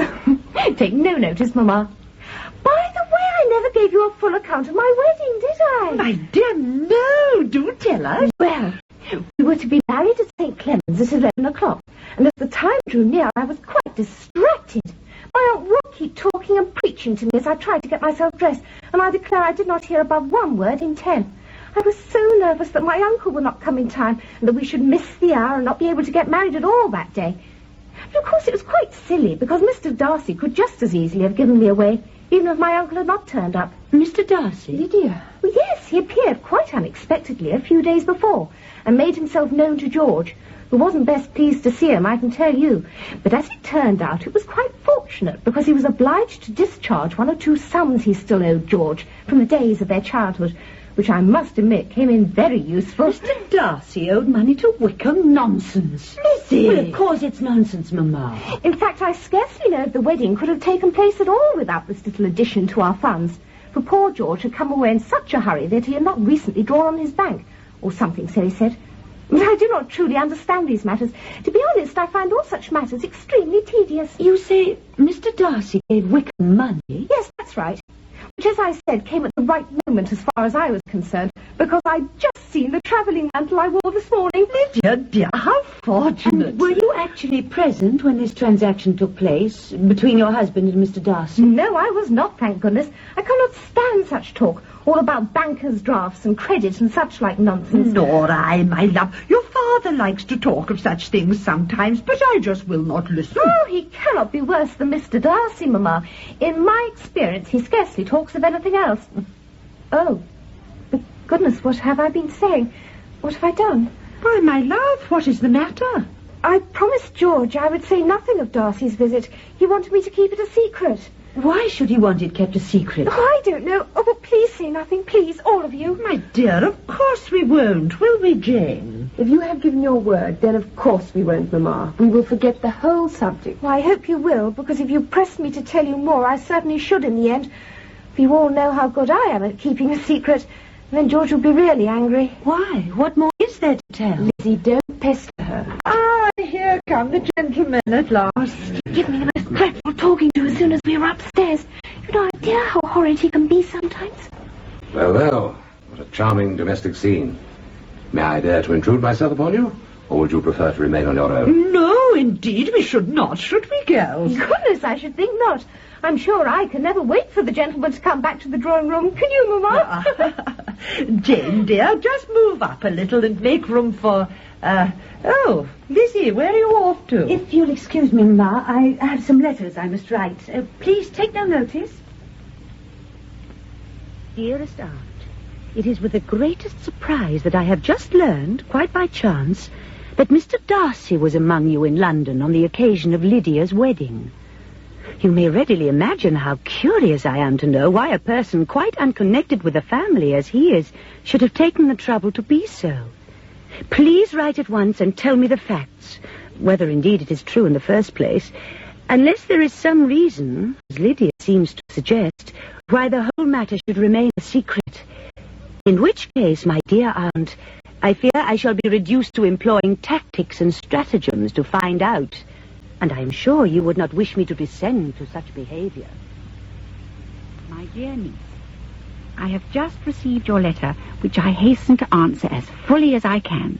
Take no notice, Mamma. By the way, I never gave you a full account of my wedding, did I?
My dear, no, do tell us.
Well, we were to be married at St. Clement's at 11 o'clock, and as the time drew near, I was quite distracted. My Aunt would keep talking and preaching to me as I tried to get myself dressed, and I declare I did not hear above one word in 10. I was so nervous that my uncle would not come in time, and that we should miss the hour and not be able to get married at all that day. But of course it was quite silly, because Mr. Darcy could just as easily have given me away, even if my uncle had not turned up.
Mr. Darcy?
Lydia. Well, yes, he appeared quite unexpectedly a few days before, and made himself known to George, who wasn't best pleased to see him, I can tell you. But as it turned out, it was quite fortunate, because he was obliged to discharge one or two sums he still owed George from the days of their childhood, which I must admit came in very useful.
Mr. Darcy owed money to Wickham? Nonsense.
Lizzie!
Well, of course it's nonsense, Mamma.
In fact, I scarcely know if the wedding could have taken place at all without this little addition to our funds, for poor George had come away in such a hurry that he had not recently drawn on his bank, or something so he said. But I do not truly understand these matters. To be honest, I find all such matters extremely tedious.
You say Mr. Darcy gave Wickham money?
Yes, that's right. Which, as I said, came at the right moment as far as I was concerned, because I'd just seen the travelling mantle I wore this morning.
Lydia, dear, how fortunate.
And were you actually present when this transaction took place between your husband and Mr. Darcy?
No, I was not, thank goodness. I cannot stand such talk, all about bankers' drafts and credit and such like nonsense.
Nor I, my love. Your father likes to talk of such things sometimes, but I just will not listen.
Oh, he cannot be worse than Mr. Darcy, Mamma. In my experience, he scarcely talks of anything else. Oh, but goodness, what have I been saying? What have I done?
Why, my love, what is the matter?
I promised George I would say nothing of Darcy's visit. He wanted me to keep it a secret.
Why should he want it kept a secret?
Oh, I don't know. Oh, but please say nothing, please, all of you.
My dear, of course we won't, will we, Jane?
If you have given your word, then of course we won't, Mamma. We will forget the whole subject.
Well, I hope you will, because if you press me to tell you more, I certainly should in the end. For you all know how good I am at keeping a secret. And then George will be really angry.
Why? What more is there to tell?
Lizzie, don't pester her.
Ah, here come the gentlemen at last.
Give me the most dreadful talking to as soon as we were upstairs. You've no idea how horrid he can be sometimes.
Well, well, what a charming domestic scene. May I dare to intrude myself upon you? Or would you prefer to remain on your own?
No, indeed, we should not, should we, girls?
Goodness, I should think not. I'm sure I can never wait for the gentlemen to come back to the drawing room. Can you, Mamma?
Jane, dear, just move up a little and make room for... Oh, Lizzie, where are you off to?
If you'll excuse me, Ma, I have some letters I must write. Please take no notice.
Dearest Aunt, it is with the greatest surprise that I have just learned, quite by chance, that Mr. Darcy was among you in London on the occasion of Lydia's wedding. You may readily imagine how curious I am to know why a person quite unconnected with the family as he is should have taken the trouble to be so. Please write at once and tell me the facts, whether indeed it is true in the first place, unless there is some reason, as Lydia seems to suggest, why the whole matter should remain a secret. In which case, my dear aunt, I fear I shall be reduced to employing tactics and stratagems to find out, and I am sure you would not wish me to descend to such behavior.
My dear niece, I have just received your letter, which I hasten to answer as fully as I can.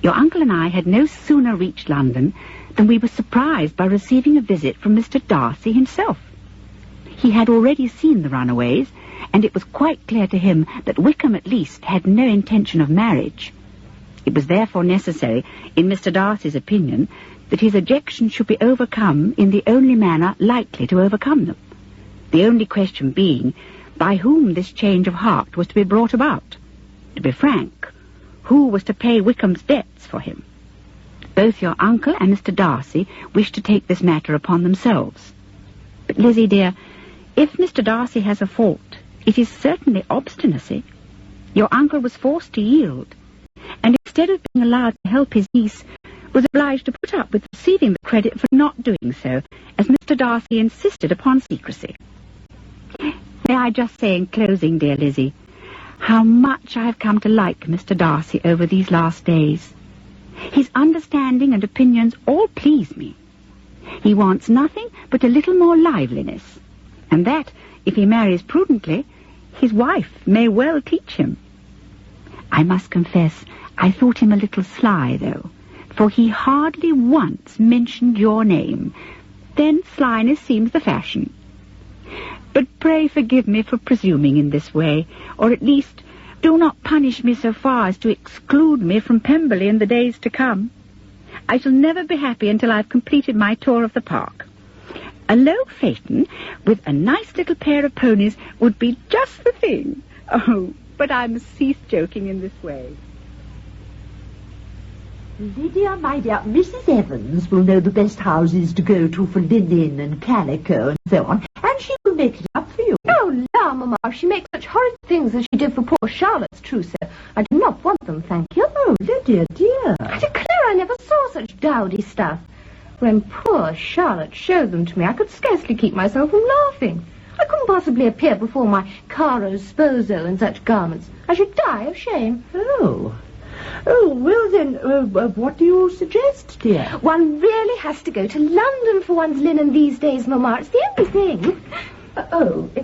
Your uncle and I had no sooner reached London than we were surprised by receiving a visit from Mr. Darcy himself. He had already seen the runaways, and it was quite clear to him that Wickham at least had no intention of marriage. It was therefore necessary, in Mr. Darcy's opinion, that his objections should be overcome in the only manner likely to overcome them. The only question being, by whom this change of heart was to be brought about. To be frank, who was to pay Wickham's debts for him? Both your uncle and Mr. Darcy wish to take this matter upon themselves. But, Lizzie, dear, if Mr. Darcy has a fault, it is certainly obstinacy. Your uncle was forced to yield, and instead of being allowed to help his niece, was obliged to put up with receiving the credit for not doing so, as Mr. Darcy insisted upon secrecy. May I just say in closing, dear Lizzie, how much I have come to like Mr. Darcy over these last days. His understanding and opinions all please me. He wants nothing but a little more liveliness, and that, if he marries prudently, his wife may well teach him. I must confess, I thought him a little sly, though, for he hardly once mentioned your name. Then slyness seems the fashion. But pray forgive me for presuming in this way, or at least do not punish me so far as to exclude me from Pemberley in the days to come. I shall never be happy until I've completed my tour of the park. A low phaeton with a nice little pair of ponies would be just the thing. Oh, but I must cease joking in this way.
Lydia, my dear, Mrs. Evans will know the best houses to go to for linen and calico and so on, and she will make it up for you.
Oh, la, Mamma, she makes such horrid things as she did for poor Charlotte's trousseau. I do not want them, thank you.
Oh, Lydia, dear.
I declare I never saw such dowdy stuff. When poor Charlotte showed them to me, I could scarcely keep myself from laughing. I couldn't possibly appear before my caro sposo in such garments. I should die of shame.
Oh, well then, what do you suggest, dear?
One really has to go to London for one's linen these days, Mamma. It's the only thing.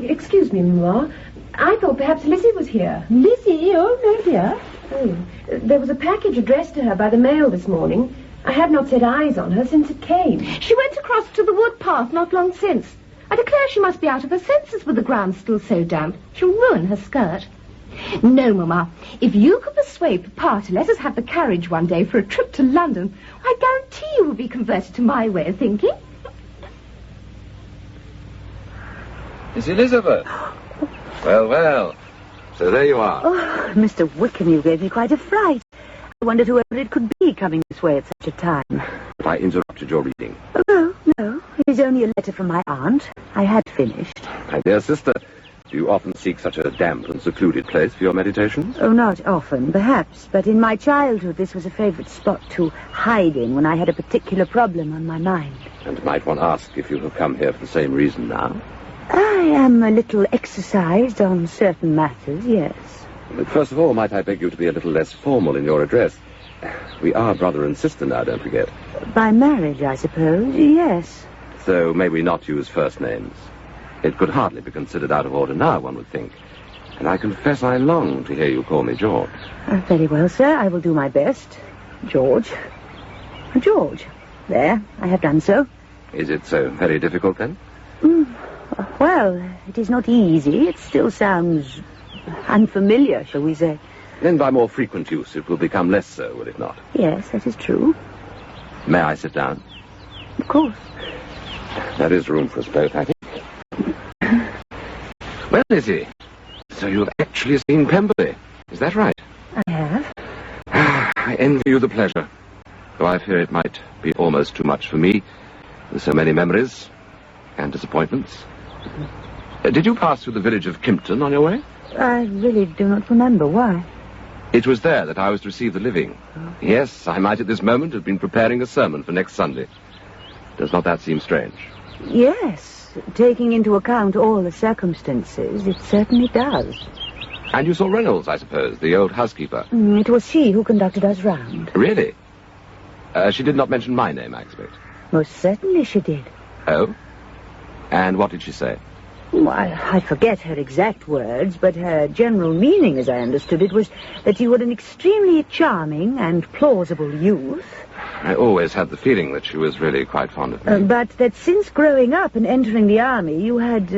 Excuse me, Mamma. I thought perhaps Lizzie was here.
Lizzie? Oh, no, dear.
Oh, there was a package addressed to her by the mail this morning. I had not set eyes on her since it came.
She went across to the wood path not long since. I declare she must be out of her senses with the ground still so damp. She'll ruin her skirt. No, Mamma. If you could persuade Papa to let us have the carriage one day for a trip to London, I guarantee you will be converted to my way of thinking.
Miss Elizabeth. Well, well. So there you are.
Oh, Mr. Wickham, you gave me quite a fright. I wondered whoever it could be coming this way at such a time.
But I interrupted your reading.
Oh, no. It is only a letter from my aunt. I had finished.
My dear sister, do you often seek such a damp and secluded place for your meditations?
Oh, not often, perhaps. But in my childhood, this was a favourite spot to hide in when I had a particular problem on my mind.
And might one ask if you have come here for the same reason now?
I am a little exercised on certain matters, yes.
But first of all, might I beg you to be a little less formal in your address? We are brother and sister now, don't forget.
By marriage, I suppose, yes.
So may we not use first names? It could hardly be considered out of order now, one would think. And I confess I long to hear you call me George.
Very well, sir. I will do my best. George. George. There, I have done so.
Is it so very difficult, then?
Well, it is not easy. It still sounds unfamiliar, shall we say.
Then by more frequent use it will become less so, will it not?
Yes, that is true.
May I sit down?
Of course.
There is room for us both, I think. Well, Lizzie, so you have actually seen Pemberley. Is that right?
I have.
I envy you the pleasure, though I fear it might be almost too much for me, with so many memories and disappointments. Did you pass through the village of Kimpton on your way?
I really do not remember. Why?
It was there that I was to receive the living. Oh. Yes, I might at this moment have been preparing a sermon for next Sunday. Does not that seem strange?
Yes. Taking into account all the circumstances, it certainly does.
And you saw Reynolds, I suppose, the old housekeeper?
It was she who conducted us round.
Really? She did not mention my name, I expect.
Most certainly she did.
Oh? And what did she say?
Well, I forget her exact words, but her general meaning, as I understood it, was that you were an extremely charming and plausible youth.
I always had the feeling that she was really quite fond of me.
But that since growing up and entering the army, you had,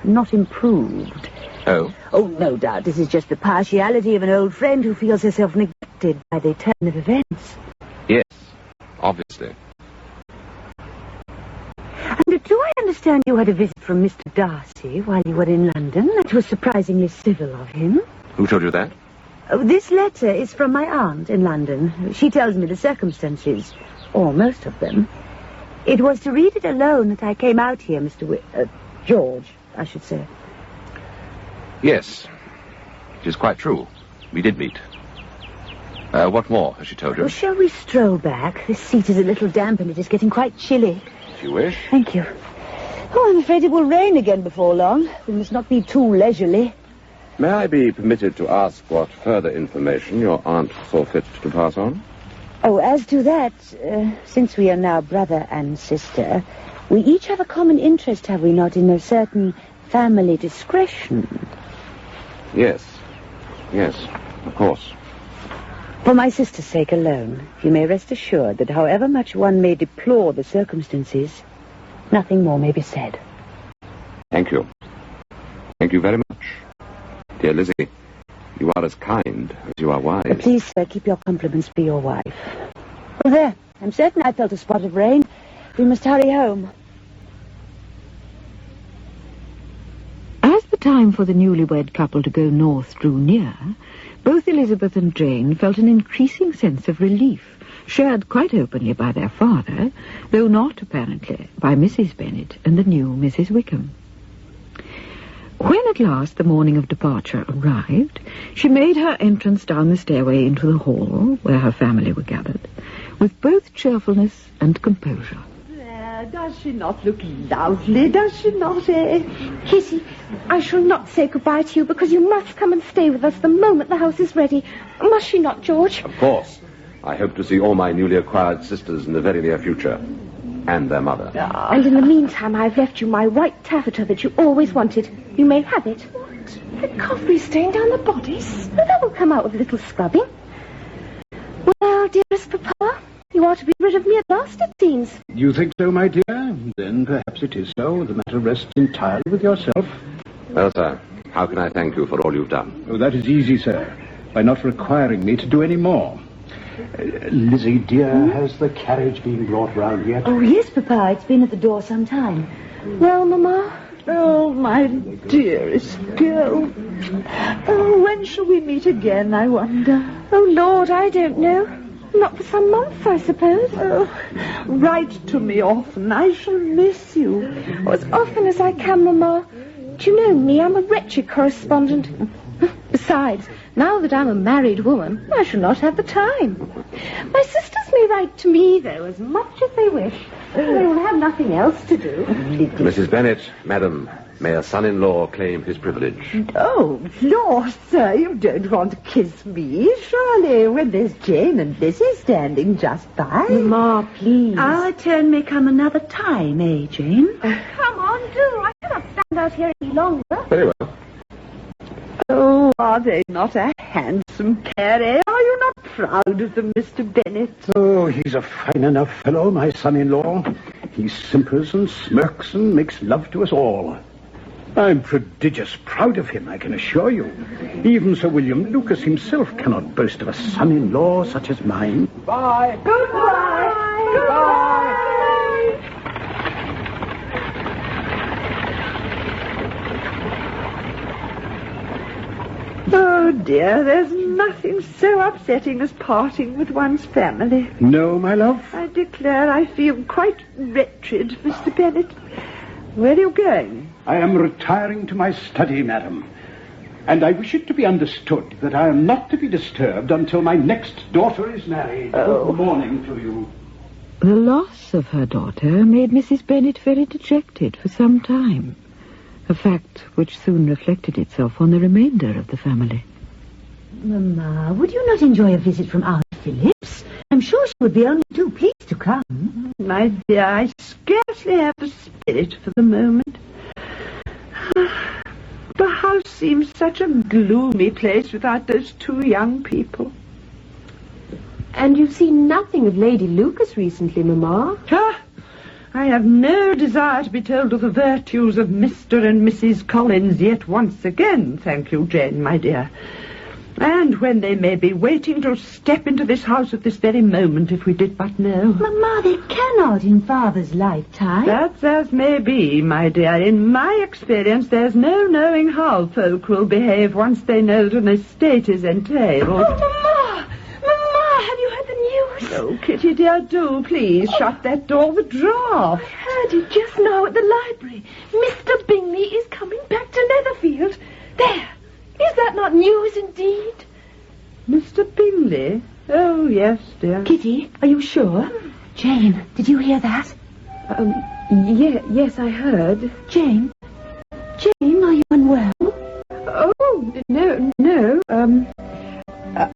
not improved.
Oh?
Oh, no doubt. This is just the partiality of an old friend who feels herself neglected
affected by the turn of events.
Yes, obviously.
And do I understand you had a visit from Mr. Darcy while you were in London? That was surprisingly civil of him.
Who told you that?
This letter is from my aunt in London. She tells me the circumstances, or most of them. It was to read it alone that I came out here, George, I should say.
Yes, it is quite true. We did meet. What more has she told you?
Well, shall we stroll back? This seat is a little damp and it is getting quite chilly.
If you wish.
Thank you. Oh, I'm afraid it will rain again before long. We must not be too leisurely.
May I be permitted to ask what further information your aunt saw fit to pass on?
Oh, as to that, since we are now brother and sister, we each have a common interest, have we not, in a certain family discretion?
Yes, of course.
For my sister's sake alone, you may rest assured that however much one may deplore the circumstances, nothing more may be said.
Thank you. Thank you very much. Dear Lizzie, you are as kind as you are wise.
Please, sir, keep your compliments for your wife. Oh, there. I'm certain I felt a spot of rain. We must hurry home.
As the time for the newlywed couple to go north drew near, both Elizabeth and Jane felt an increasing sense of relief, shared quite openly by their father, though not, apparently, by Mrs. Bennet and the new Mrs. Wickham. When at last the morning of departure arrived, she made her entrance down the stairway into the hall, where her family were gathered, with both cheerfulness and composure.
There, does she not look lovely? Does she not, eh?
Kitty, I shall not say goodbye to you because you must come and stay with us the moment the house is ready. Must she not, George?
Of course. I hope to see all my newly acquired sisters in the very near future. And their mother.
And in the meantime, I've left you my white taffeta that you always wanted. You may have it. What? The coffee stain down the bodice? Well, that will come out with a little scrubbing. Well, dearest Papa, you are to be rid of me at last, it seems.
You think so, my dear? Then perhaps it is so. The matter rests entirely with yourself.
Well, sir, how can I thank you for all you've done?
Oh, that is easy, sir. By not requiring me to do any more. Lizzie, dear, has the carriage been brought round yet?
Oh, yes, Papa. It's been at the door some time.
Well, Mamma?
Oh, my dearest girl. Oh, when shall we meet again, I wonder?
Oh, Lord, I don't know. Not for some months, I suppose.
Oh, write to me often. I shall miss you.
Oh, as often as I can, Mamma. Do you know me? I'm a wretched correspondent. Besides, now that I'm a married woman, I shall not have the time. My sisters may write to me, though, as much as they wish. They will have nothing else to do.
Mrs. Bennet, madam, may a son-in-law claim his privilege?
Oh, Lord, sir, you don't want to kiss me, surely, when there's Jane and Lizzie standing just by.
Mamma, please.
Our turn may come another time, eh, Jane?
Come on, do. I cannot stand out here any longer.
Very well.
Oh, are they not a handsome pair, eh? Are you not proud of them, Mr. Bennet?
Oh, he's a fine enough fellow, my son-in-law. He simpers and smirks and makes love to us all. I'm prodigious proud of him, I can assure you. Even Sir William Lucas himself cannot boast of a son-in-law such as mine.
Bye. Goodbye. Goodbye. Oh, dear, there's nothing so upsetting as parting with one's family.
No, my love?
I declare I feel quite wretched, Mr. Bennet. Where are you going?
I am retiring to my study, madam. And I wish it to be understood that I am not to be disturbed until my next daughter is married.
Oh.
Good morning to you.
The loss of her daughter made Mrs. Bennet very dejected for some time, a fact which soon reflected itself on the remainder of the family.
Mamma, would you not enjoy a visit from Aunt Phillips? I'm sure she would be only too pleased to come.
My dear, I scarcely have the spirit for the moment. The house seems such a gloomy place without those two young people.
And you've seen nothing of Lady Lucas recently, Mamma?
I have no desire to be told of the virtues of Mr. and Mrs. Collins yet once again, thank you, Jane, my dear. And when they may be waiting to step into this house at this very moment, if we did but know.
Mamma, they cannot in Father's lifetime.
That's as may be, my dear. In my experience, there's no knowing how folk will behave once they know that an estate is entailed.
Oh, Mamma! Mamma, have you heard the news?
Oh, Kitty, dear, do please shut that door. The draft.
I heard it just now at the library. Mr. Bingley is coming back to Netherfield. There. Is that not news indeed?
Mr. Bingley? Oh, yes, dear.
Kitty, are you sure? Jane, did you hear that?
Yes, I heard.
Jane, are you unwell?
Oh, no.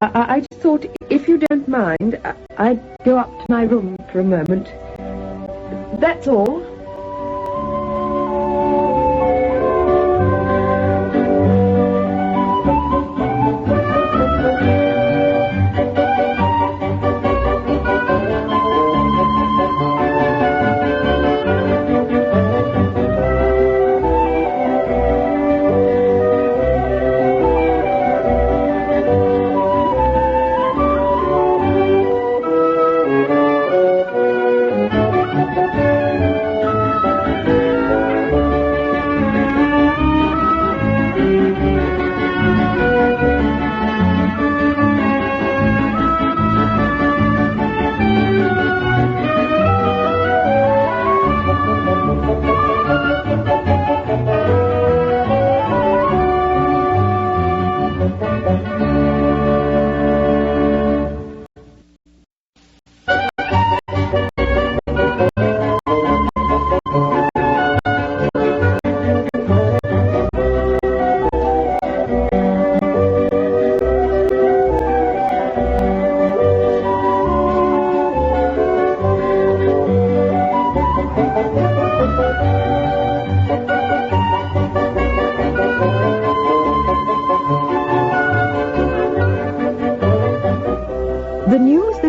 I just thought, if you don't mind, I'd go up to my room for a moment. That's all.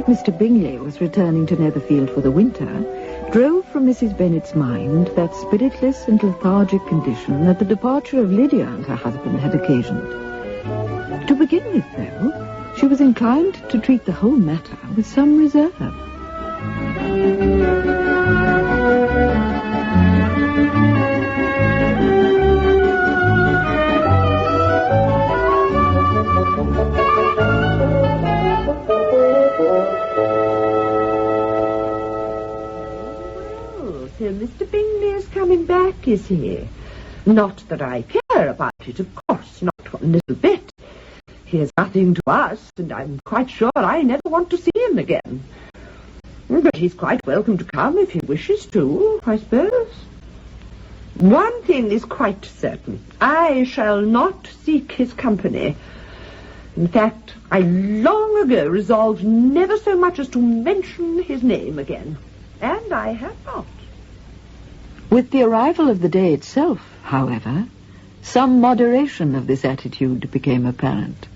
Mr. Bingley was returning to Netherfield for the winter drove from Mrs. Bennet's mind that spiritless and lethargic condition that the departure of Lydia and her husband had occasioned. To begin with, though, she was inclined to treat the whole matter with some reserve.
So Mr. Bingley is coming back, is he? Not that I care about it, of course, not one little bit. He is nothing to us, and I'm quite sure I never want to see him again. But he's quite welcome to come if he wishes to, I suppose. One thing is quite certain. I shall not seek his company. In fact, I long ago resolved never so much as to mention his name again. And I have not.
With the arrival of the day itself, however, some moderation of this attitude became apparent.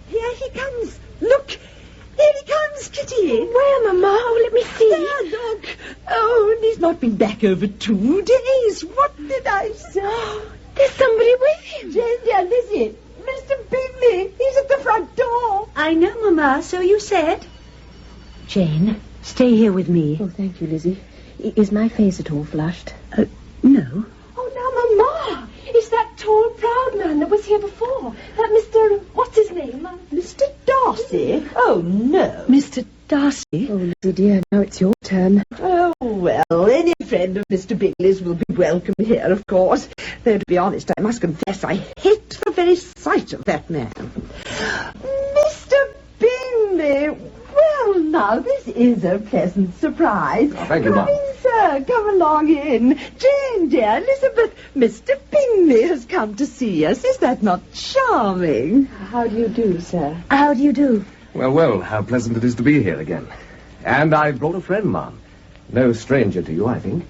Here he comes. Look, here he comes, Kitty.
Where, Mamma? Oh, let me see.
There, look. Oh, and he's not been back over 2 days. What did I say?
There's somebody with him.
Jane, dear Lizzie. Mr. Bingley, he's at the front door.
I know, Mamma, so you said.
Jane, stay here with me.
Oh, thank you, Lizzie. Is my face at all flushed?
No.
Oh, now, Mamma, it's that tall, proud man that was here before. That Mr. What's his name?
Mr. Darcy? Oh, no.
Mr. Darcy?
Oh, Lizzie, dear, now it's your turn.
Oh, well, any friend of Mr. Bingley's will be welcome here, of course. Though, to be honest, I must confess I hate the very sight of that man. Mr. Bingley! Well, now, this is a pleasant surprise.
Thank you, Mum.
Come in, sir. Come along in. Jane, dear, Elizabeth, Mr. Bingley has come to see us. Is that not charming?
How do you do, sir?
How do you do?
Well, how pleasant it is to be here again. And I've brought a friend, Mum. No stranger to you, I think.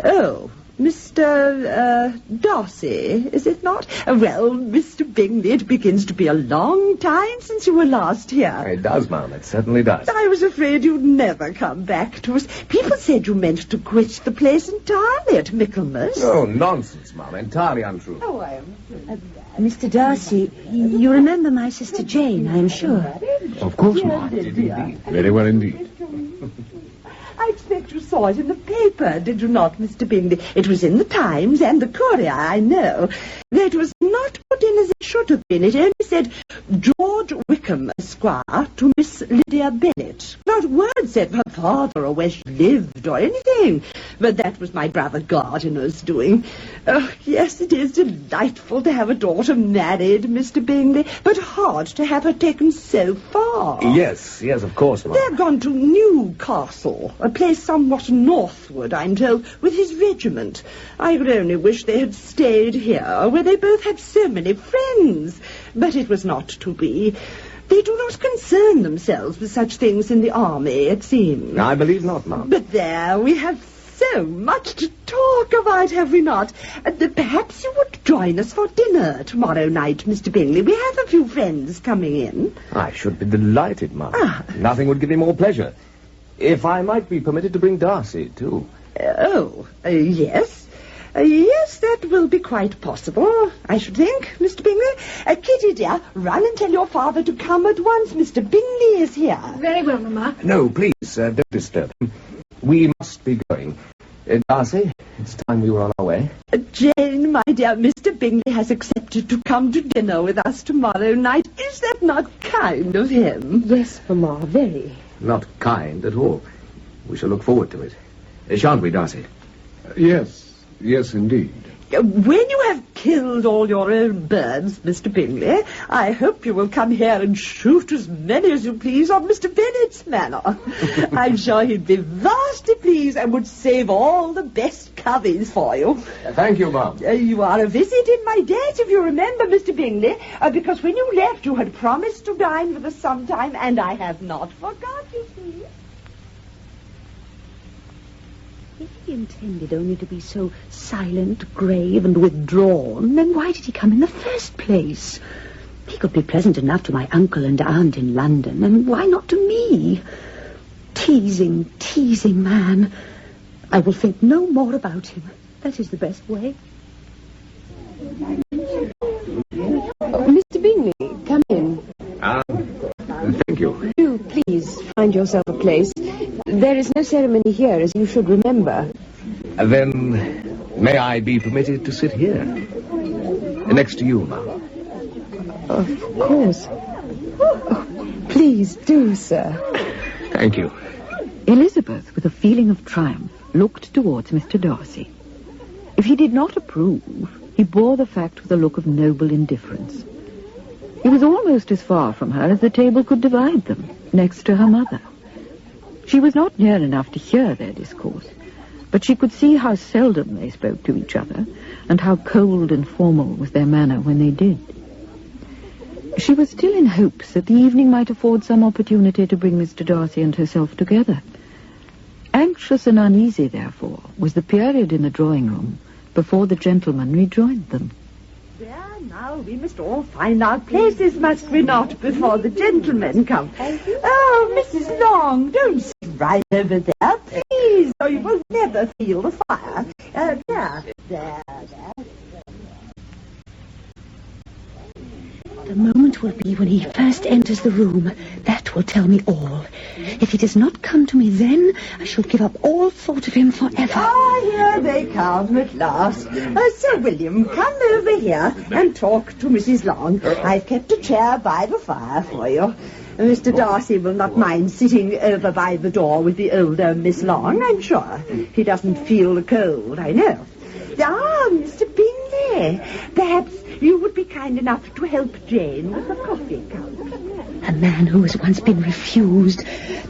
Oh,
Mr. Darcy, is it not? Well, Mr. Bingley, it begins to be a long time since you were last here.
It does, ma'am. It certainly does.
I was afraid you'd never come back to us. People said you meant to quit the place entirely at Michaelmas.
Oh, nonsense, ma'am. Entirely untrue.
Oh, I am.
Mr. Darcy, you remember my sister Jane, I am sure.
Of course, ma'am. Very well indeed.
I expect you saw it in the paper, did you not, Mr. Bingley? It was in the Times and the Courier, I know. It was not put in as it should have been. It only said, George Wickham, Esquire, to Miss Lydia Bennet. Not a word said her father or where she lived or anything. But that was my brother Gardiner's doing. Oh, yes, it is delightful to have a daughter married, Mr. Bingley, but hard to have her taken so far.
Yes, of course, ma'am.
They're gone to Newcastle, a place somewhat northward, I'm told, with his regiment. I could only wish they had stayed here, where they both had so many friends. But it was not to be. They do not concern themselves with such things in the army, it seems.
I believe not, ma'am.
But there, we have so much to talk about, have we not? Perhaps you would join us for dinner tomorrow night, Mr. Bingley. We have a few friends coming in.
I should be delighted, ma'am. Nothing would give me more pleasure. If I might be permitted to bring Darcy, too.
Yes. Yes, that will be quite possible, I should think, Mr. Bingley. Kitty, dear, run and tell your father to come at once. Mr. Bingley is here.
Very well, Mamma.
No, please, don't disturb him. We must be going. Darcy, it's time we were on our way.
Jane, my dear, Mr. Bingley has accepted to come to dinner with us tomorrow night. Is that not kind of him?
Yes, Mamma, very.
Not kind at all. We shall look forward to it. Shan't we, Darcy?
Yes, indeed.
When you have killed all your own birds, Mr. Bingley, I hope you will come here and shoot as many as you please on Mr. Bennet's manor. I'm sure he'd be vastly pleased and would save all the best coveys for you.
Thank you, ma'am.
You are a visit in my debt, if you remember, Mr. Bingley, because when you left you had promised to dine with us sometime, and I have not forgot, you see.
If he intended only to be so silent, grave, and withdrawn, then why did he come in the first place? He could be pleasant enough to my uncle and aunt in London, and why not to me? Teasing man. I will think no more about him. That is the best way.
Mr. Bingley, come in.
Thank you.
Do please find yourself a place. There is no ceremony here, as you should remember.
Then, may I be permitted to sit here? Next to you, ma'am.
Of course. Please do, sir.
Thank you.
Elizabeth, with a feeling of triumph, looked towards Mr. Darcy. If he did not approve, he bore the fact with a look of noble indifference. He was almost as far from her as the table could divide them, next to her mother. She was not near enough to hear their discourse, but she could see how seldom they spoke to each other, and how cold and formal was their manner when they did. She was still in hopes that the evening might afford some opportunity to bring Mr. Darcy and herself together. Anxious and uneasy, therefore, was the period in the drawing-room before the gentlemen rejoined them.
There, now, we must all find our places, must we not, before the gentlemen come? Oh, Mrs. Long, don't sit right over there, please, or you will never feel the fire. There.
The moment will be when he first enters the room. That will tell me all. If he does not come to me then, I shall give up all thought of him forever.
Here they come at last. Sir William, come over here and talk to Mrs. Long. I've kept a chair by the fire for you. Mr. Darcy will not mind sitting over by the door with the older Miss Long, I'm sure. He doesn't feel the cold, I know. Mr. Bingley, perhaps you would be kind enough to help Jane with the coffee cup.
A man who has once been refused.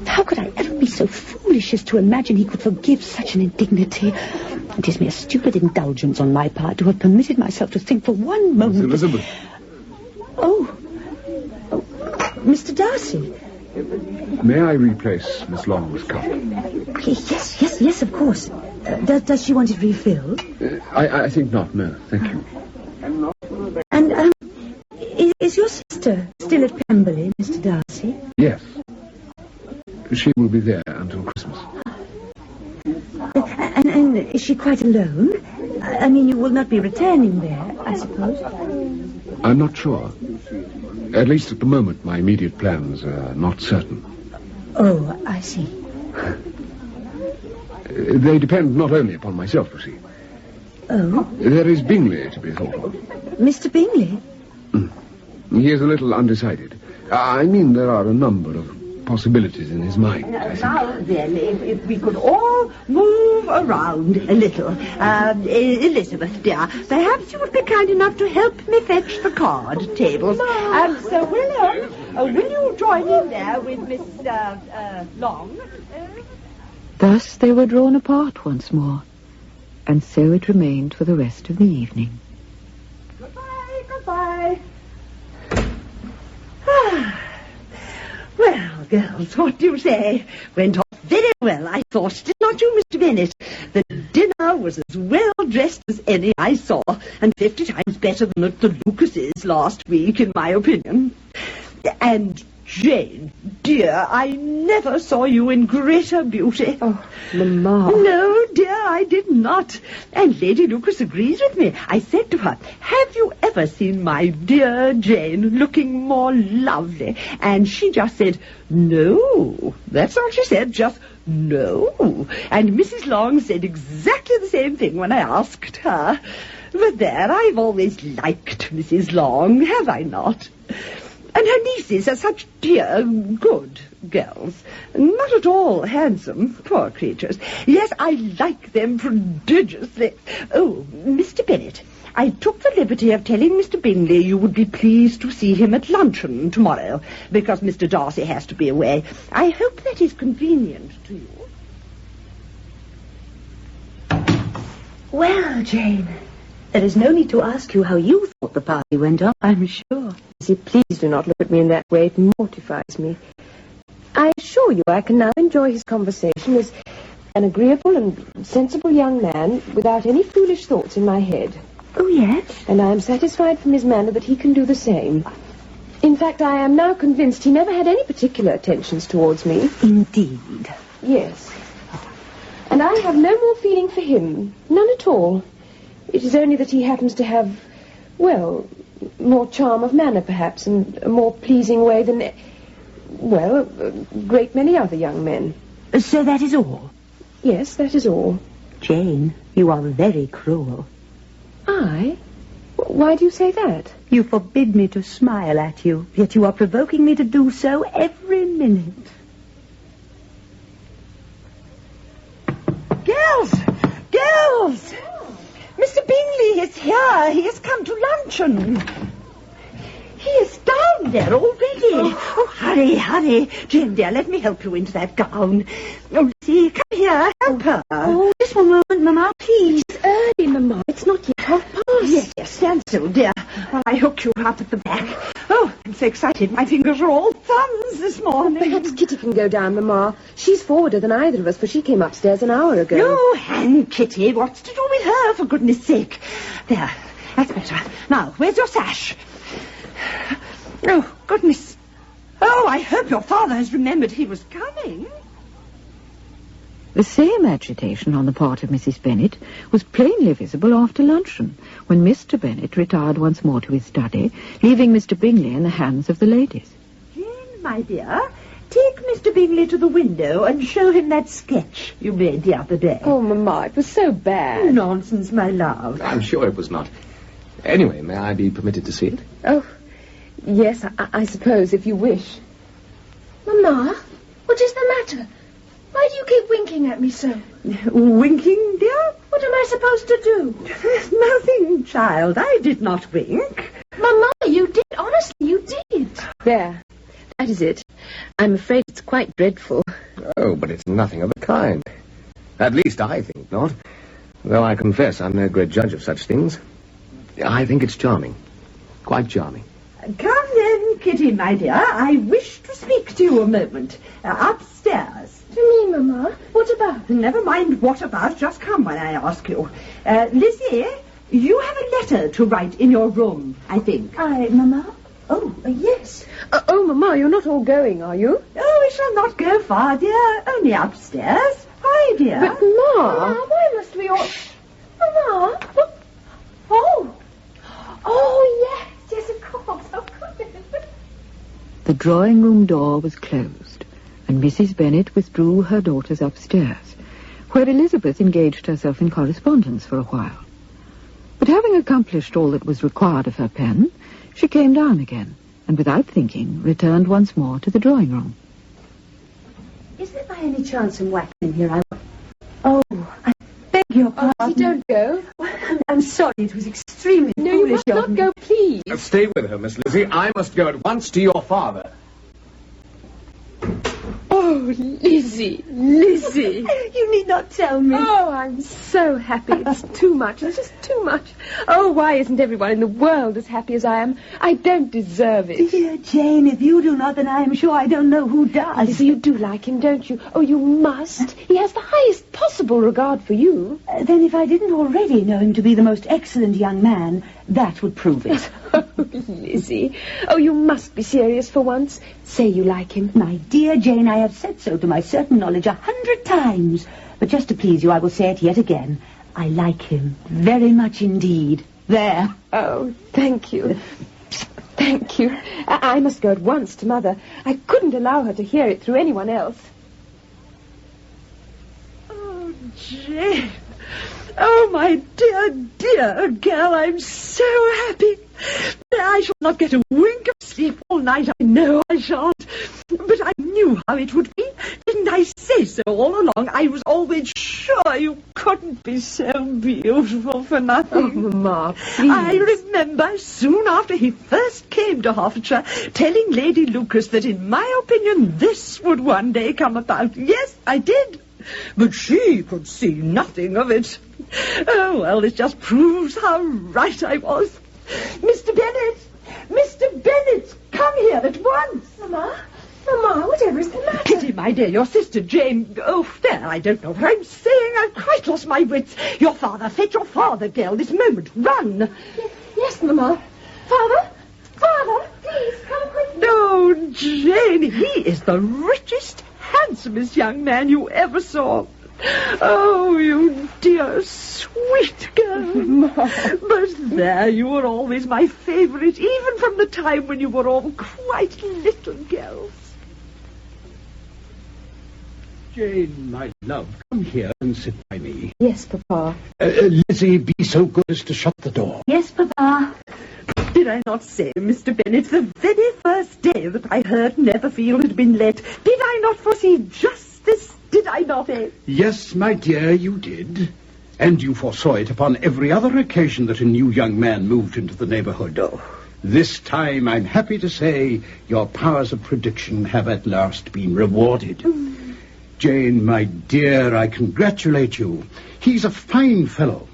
How could I ever be so foolish as to imagine he could forgive such an indignity? It is mere stupid indulgence on my part to have permitted myself to think for one moment...
Elizabeth.
Oh, Mr. Darcy,
May I replace Miss Long's cup?
Yes, of course. Does she want it refilled?
I think not, no. Thank you.
And, is your sister still at Pemberley, Mr. Darcy?
Yes. She will be there until Christmas.
And is she quite alone? I mean, you will not be returning there, I suppose?
I'm not sure. At least at the moment, my immediate plans are not certain.
Oh, I see.
They depend not only upon myself, you see.
Oh?
There is Bingley to be thought of.
Mr. Bingley?
He is a little undecided. I mean, there are a number of possibilities in his mind, I think.
Now then, if we could all move around a little. Elizabeth, dear, perhaps you would be kind enough to help me fetch the card tables. Sir William, will you join in there with Miss Long?
Thus they were drawn apart once more, and so it remained for the rest of the evening.
Goodbye. Well, girls, what do you say? Went off very well, I thought. Did not you, Mr. Bennet? The dinner was as well dressed as any I saw, and 50 times better than at the Lucases last week, in my opinion. And Jane, dear, I never saw you in greater beauty.
Oh, Mamma.
No, dear, I did not. And Lady Lucas agrees with me. I said to her, have you ever seen my dear Jane looking more lovely? And she just said, no. That's all she said, just no. And Mrs. Long said exactly the same thing when I asked her. But there, I've always liked Mrs. Long, have I not? And her nieces are such dear, good girls. Not at all handsome, poor creatures. Yes, I like them prodigiously. Oh, Mr. Bennet, I took the liberty of telling Mr. Bingley you would be pleased to see him at luncheon tomorrow, because Mr. Darcy has to be away. I hope that is convenient to you.
Well, Jane, there is no need to ask you how you thought the party went on, I'm sure.
Please do not look at me in that way. It mortifies me. I assure you I can now enjoy his conversation as an agreeable and sensible young man without any foolish thoughts in my head.
Oh, yes?
And I am satisfied from his manner that he can do the same. In fact, I am now convinced he never had any particular attentions towards me.
Indeed.
Yes. And I have no more feeling for him. None at all. It is only that he happens to have, well, more charm of manner, perhaps, and a more pleasing way than, well, a great many other young men.
So that is all?
Yes, that is all.
Jane, you are very cruel.
I? Why do you say that?
You forbid me to smile at you, yet you are provoking me to do so every minute.
Girls! Mr. Bingley is here. He has come to luncheon. He is down there already. Oh, hurry. Jane, dear, let me help you into that gown. Oh, Lizzie, come here. Help her.
Oh, just one moment, Mamma, please.
It's early, Mamma. It's not yet 1:30.
Yes, stand still, dear, while I hook you up at the back. Oh, I'm so excited. My fingers are all thumbs this morning.
Perhaps Kitty can go down, Mamma. She's forwarder than either of us, for she came upstairs an hour ago.
You hang Kitty. What's to do with her, for goodness sake? There, that's better. Now, where's your sash? Oh, goodness. Oh, I hope your father has remembered he was coming.
The same agitation on the part of Mrs. Bennet was plainly visible after luncheon, when Mr. Bennet retired once more to his study, leaving Mr. Bingley in the hands of the ladies.
Jane, my dear, take Mr. Bingley to the window and show him that sketch you made the other day.
Oh, Mamma, it was so bad.
Nonsense, my love.
I'm sure it was not. Anyway, may I be permitted to see it?
Oh, yes, I suppose, if you wish.
Mamma, what is the matter? Why do you keep winking at me so?
Winking, dear?
What am I supposed to do?
Nothing, child. I did not wink.
Mamma, you did. Honestly, you did.
There. That is it. I'm afraid it's quite dreadful.
Oh, but it's nothing of the kind. At least I think not. Though I confess I'm no great judge of such things. I think it's charming. Quite charming.
Come then,
Kitty, my dear. I wish to speak to you a moment. Upstairs.
To me, Mamma? What about?
Never mind what about. Just come when I ask you. Lizzie, you have a letter to write in your room, I think.
Mamma? Oh, yes.
Oh, Mamma, you're not all going, are you?
Oh, we shall not go far, dear. Only upstairs. Hi, dear.
But, Ma...
Mamma, why must we all... Mamma? Oh. Oh, yes, of course, of course.
The drawing-room door was closed, and Mrs. Bennet withdrew her daughters upstairs, where Elizabeth engaged herself in correspondence for a while. But having accomplished all that was required of her pen, she came down again, and without thinking, returned once more to the drawing-room.
Is there by any chance some wax in here? Oh, I beg your pardon.
Oh, don't go.
I'm sorry, it was extremely
foolish. No, you must not go, please.
Stay with her, Miss Lizzie. I must go at once to your father.
Oh, Lizzie, Lizzie.
You need not tell me.
Oh, I'm so happy. It's too much. It's just too much. Oh, why isn't everyone in the world as happy as I am? I don't deserve it.
Dear Jane, if you do not, then I am sure I don't know who does.
Lizzie, you do like him, don't you? Oh, you must. He has the highest possible regard for you.
Then if I didn't already know him to be the most excellent young man, that would prove it.
Oh, Lizzie. Oh, you must be serious for once. Say you like him.
My dear Jane, I have said so to my certain knowledge 100 times. But just to please you, I will say it yet again. I like him very much indeed. There.
Oh, thank you. Thank you. I must go at once to Mother. I couldn't allow her to hear it through anyone else.
Oh, Jane. Oh, my dear, dear girl, I'm so happy. I shall not get a wink of sleep all night, I know I shan't. But I knew how it would be. Didn't I say so all along? I was always sure you couldn't be so beautiful for nothing.
Oh, Mamma, please.
I remember soon after he first came to Hertfordshire telling Lady Lucas that in my opinion this would one day come about. Yes, I did. But she could see nothing of it. Oh, well, it just proves how right I was. Mr. Bennet! Mr. Bennet! Come here at once!
Mamma? Mamma, whatever is the matter?
Kitty, my dear, your sister Jane... Oh, there, I don't know what I'm saying. I've quite lost my wits. Your father, fetch your father, girl, this moment. Run!
Yes, Mamma. Father? Father, please, come quickly.
No, Jane, he is the richest, handsomest young man you ever saw. Oh, you dear, sweet girl. But there, you were always my favourite, even from the time when you were all quite little girls.
Jane, my love, come here and sit by me.
Yes, Papa.
Lizzie, be so good as to shut the door.
Yes, Papa.
Did I not say, Mr. Bennet, the very first day that I heard Netherfield had been let, did I not foresee just this? Did I not, eh?
Yes, my dear, you did. And you foresaw it upon every other occasion that a new young man moved into the neighbourhood.
Oh.
This time, I'm happy to say, your powers of prediction have at last been rewarded. Jane, my dear, I congratulate you. He's a fine fellow.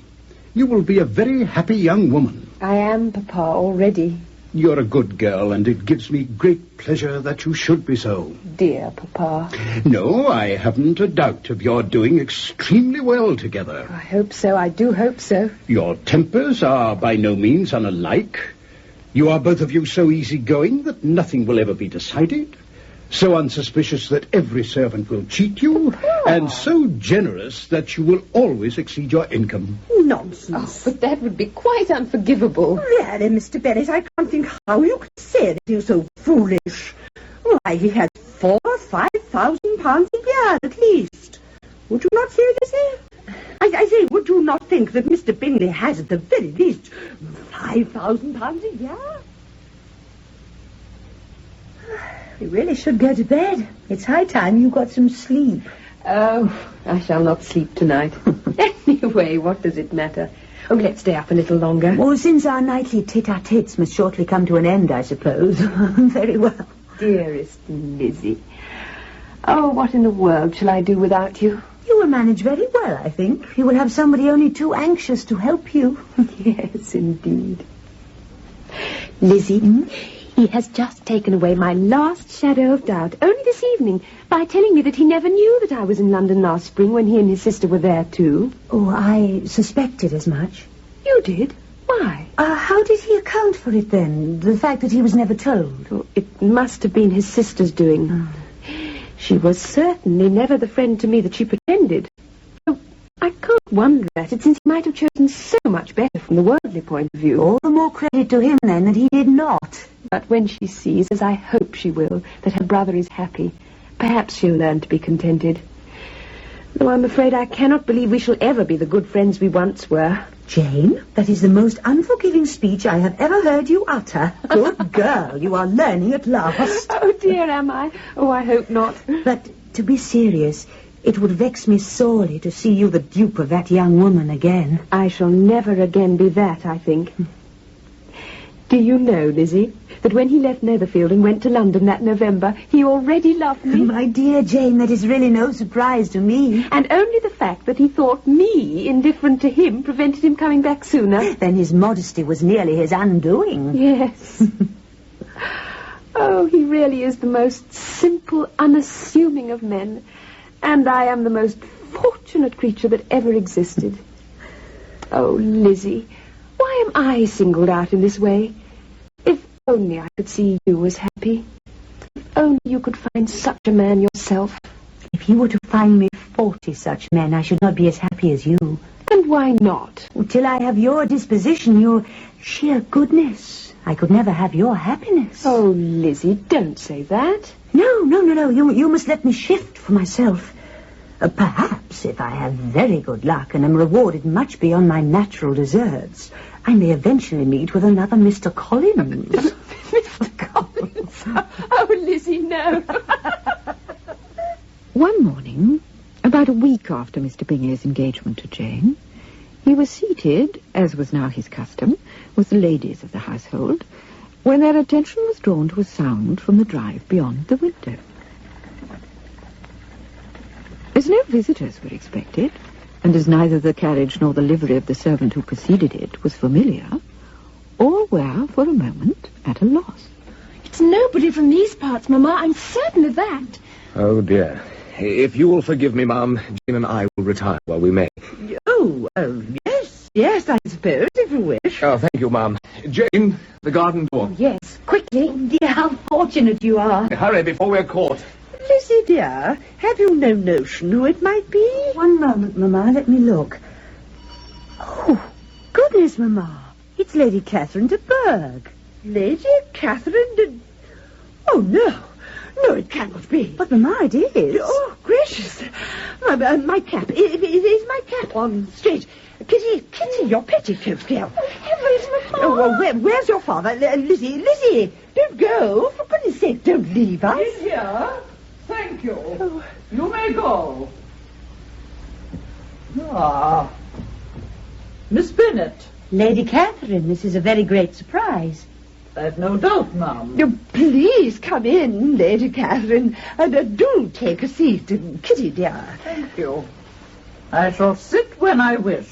You will be a very happy young woman.
I am, Papa, already.
You're a good girl, and it gives me great pleasure that you should be so.
Dear Papa.
No, I haven't a doubt of your doing extremely well together.
I hope so. I do hope so.
Your tempers are by no means unalike. You are both of you so easygoing that nothing will ever be decided, so unsuspicious that every servant will cheat you, and so generous that you will always exceed your income.
Nonsense.
Oh, but that would be quite unforgivable.
Really, Mr. Bennet, I can't think how you can say anything so foolish. Why, he has 4,000 or 5,000 pounds a year at least. Would you not say this? I say, would you not think that Mr. Bingley has at the very least 5,000 pounds a year?
You really should go to bed. It's high time you got some sleep.
Oh, I shall not sleep tonight. Anyway, what does it matter? Oh, let's stay up a little longer.
Well, since our nightly tit-a-tits must shortly come to an end, I suppose. Very well.
Dearest Lizzie. Oh, what in the world shall I do without you?
You will manage very well, I think. You will have somebody only too anxious to help you.
Yes, indeed. Lizzie,
He has just taken away my last shadow of doubt, only this evening, by telling me that he never knew that I was in London last spring when he and his sister were there too.
Oh, I suspected as much.
You did? Why?
How did he account for it then? The fact that he was never told?
Oh, it must have been his sister's doing. Oh. She was certainly never the friend to me that she pretended. Oh, I can't wonder at it, since he might have chosen so much better from the worldly point of view.
All the more credit to him, then, that he did not.
But when she sees, as I hope she will, that her brother is happy, perhaps she'll learn to be contented. Though I'm afraid I cannot believe we shall ever be the good friends we once were.
Jane, that is the most unforgiving speech I have ever heard you utter. Good girl, you are learning at last.
Oh, dear, am I? Oh, I hope not.
But, to be serious, it would vex me sorely to see you the dupe of that young woman again.
I shall never again be that, I think. Do you know, Lizzie, that when he left Netherfield and went to London that November, he already loved me?
My dear Jane, that is really no surprise to me.
And only the fact that he thought me indifferent to him prevented him coming back sooner.
Then his modesty was nearly his undoing.
Yes. Oh, he really is the most simple, unassuming of men. And I am the most fortunate creature that ever existed. Oh, Lizzie, why am I singled out in this way? If only I could see you as happy. If only you could find such a man yourself.
If you were to find me 40 such men, I should not be as happy as you.
And why not?
Till I have your disposition, your sheer goodness. I could never have your happiness.
Oh, Lizzie, don't say that.
No. You must let me shift for myself. Perhaps, if I have very good luck and am rewarded much beyond my natural deserts, I may eventually meet with another Mr. Collins.
Mr. Collins? Oh, Lizzie, no.
One morning, about a week after Mr. Bingley's engagement to Jane, he was seated, as was now his custom, with the ladies of the household, when their attention was drawn to a sound from the drive beyond the window. As no visitors were expected, and as neither the carriage nor the livery of the servant who preceded it was familiar, all were, for a moment, at a loss.
It's nobody from these parts, Mamma. I'm certain of that.
Oh, dear. If you will forgive me, Ma'am, Jane and I will retire while we may.
Oh, yes, I suppose, if you wish.
Oh, thank you, Ma'am. Jane, the garden door.
Yes, quickly. Dear, how fortunate you are.
Hurry before we're caught.
Lizzie, dear, have you no notion who it might be?
One moment, Mamma, let me look. Oh, goodness, Mamma. It's Lady Catherine de Bourgh.
Lady Catherine de... Oh, no. No, it cannot be.
But, Mamma, it is.
Oh, gracious. My cap. Is my cap on straight? Kitty, your petticoat, dear.
Oh, heavens, Mamma.
Oh, well, where's your father? Lizzie, don't go. For goodness sake, don't leave us.
He's here. Thank you. Oh. You may go. Ah. Miss Bennet.
Lady Catherine, this is a very great surprise.
I've no doubt, ma'am.
Oh, please come in, Lady Catherine, and do take a seat, Kitty, dear.
Thank you. I shall sit when I wish.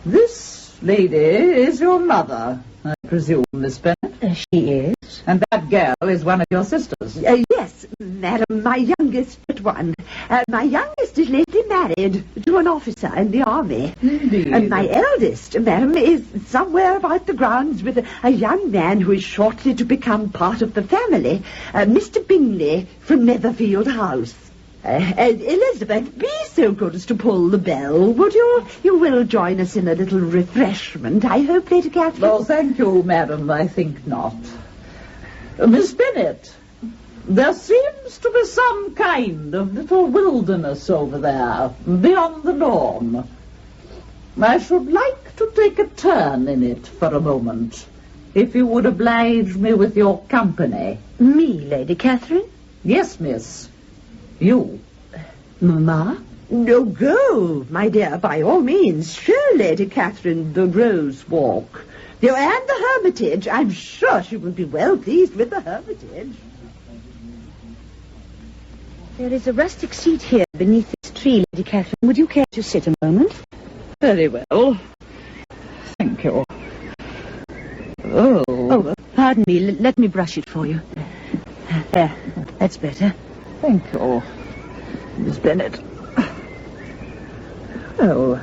This lady is your mother, I presume, Miss Bennet?
She is.
And that girl is one of your sisters?
Yes, madam, my youngest but one. My youngest is lately married to an officer in the army.
Indeed.
And my eldest, madam, is somewhere about the grounds with a young man who is shortly to become part of the family, Mr. Bingley from Netherfield House. Elizabeth, be so good as to pull the bell, would you? You will join us in a little refreshment, I hope, Lady Catherine.
Oh, thank you, madam, I think not. Miss Bennet, there seems to be some kind of little wilderness over there, beyond the lawn. I should like to take a turn in it for a moment, if you would oblige me with your company.
Me, Lady Catherine?
Yes, miss. You.
Mamma?
No, go, my dear, by all means. Show Lady Catherine the Rose Walk. And the Hermitage. I'm sure she will be well pleased with the Hermitage.
There is a rustic seat here beneath this tree, Lady Catherine. Would you care to sit a moment?
Very well. Thank you.
Oh, pardon me. Let me brush it for you. There, that's better.
Thank you, Miss Bennet. Oh.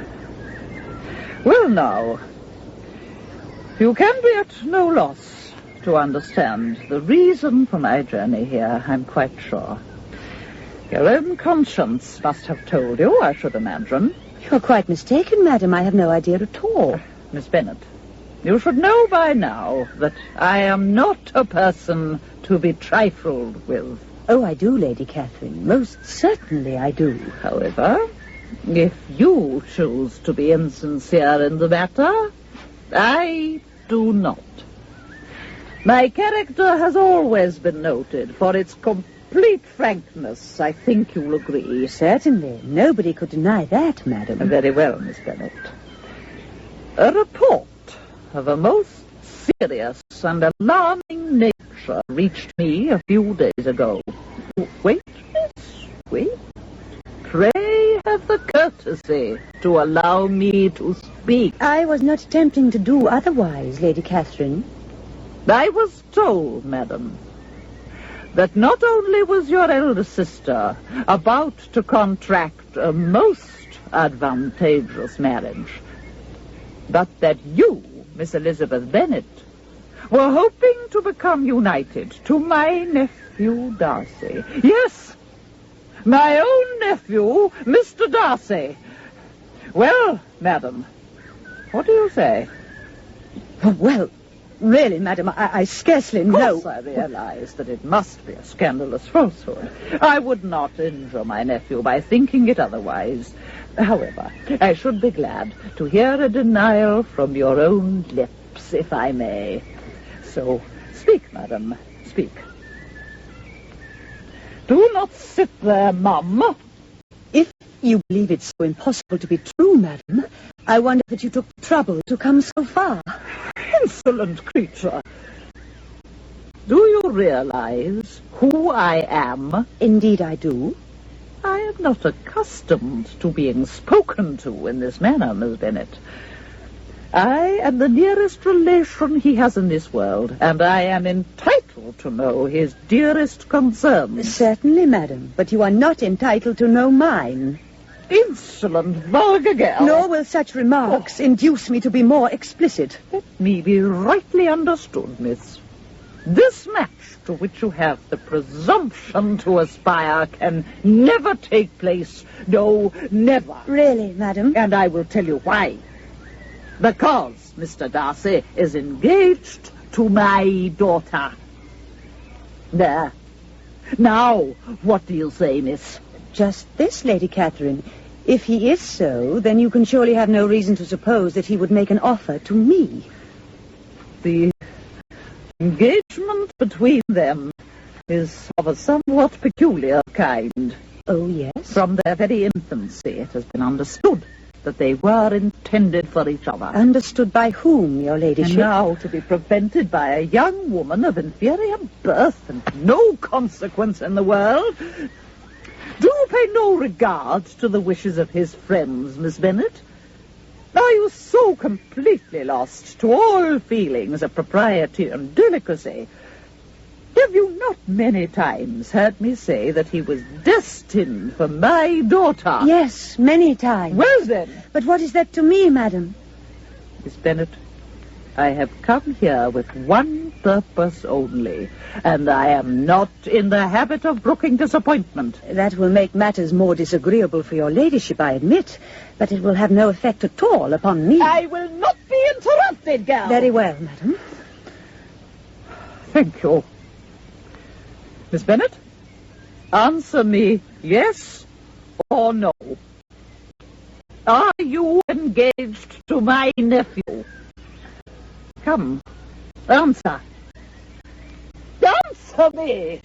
Well, now, you can be at no loss to understand the reason for my journey here, I'm quite sure. Your own conscience must have told you, I should imagine.
You're quite mistaken, madam. I have no idea at all.
Miss Bennet, you should know by now that I am not a person to be trifled with.
Oh, I do, Lady Catherine. Most certainly I do.
However, if you choose to be insincere in the matter, I do not. My character has always been noted for its complete frankness, I think you'll agree.
Certainly. Nobody could deny that, madam.
Very well, Miss Bennet. A report of a most serious and alarming nature reached me a few days ago. Wait, miss, wait. Pray have the courtesy to allow me to speak.
I was not attempting to do otherwise, Lady Catherine.
I was told, madam, that not only was your elder sister about to contract a most advantageous marriage, but that you, Miss Elizabeth Bennet, were hoping to become united to my nephew Darcy. Yes, my own nephew, Mr. Darcy. Well, madam, what do you say?
Well, really, madam, I scarcely know.
Of course I realize that it must be a scandalous falsehood. I would not injure my nephew by thinking it otherwise. However, I should be glad to hear a denial from your own lips, if I may. So, speak, madam, speak. Do not sit there, mum.
If you believe it so impossible to be true, madam, I wonder that you took the trouble to come so far.
Insolent creature. Do you realize who I am?
Indeed I do.
I am not accustomed to being spoken to in this manner, Miss Bennet. I am the nearest relation he has in this world, and I am entitled to know his dearest concerns.
Certainly, madam, but you are not entitled to know mine.
Insolent, vulgar girl.
Nor will such remarks induce me to be more explicit.
Let me be rightly understood, miss. This match to which you have the presumption to aspire can never take place. No, never.
Really, madam?
And I will tell you why. Because Mr. Darcy is engaged to my daughter. There. Now, what do you say, miss?
Just this, Lady Catherine. If he is so, then you can surely have no reason to suppose that he would make an offer to me.
The engagement between them is of a somewhat peculiar kind.
Oh, yes?
From their very infancy, it has been understood that they were intended for each other.
Understood by whom, your ladyship?
And now to be prevented by a young woman of inferior birth and no consequence in the world. Do you pay no regard to the wishes of his friends, Miss Bennet? Are you so completely lost to all feelings of propriety and delicacy? Have you not many times heard me say that he was destined for my daughter?
Yes, many times.
Well, then.
But what is that to me, madam?
Miss Bennet, I have come here with one purpose only, and I am not in the habit of brooking disappointment.
That will make matters more disagreeable for your ladyship, I admit, but it will have no effect at all upon me.
I will not be interrupted, girl.
Very well, madam.
Thank you. Miss Bennet, answer me yes or no. Are you engaged to my nephew? Come, answer. Answer me!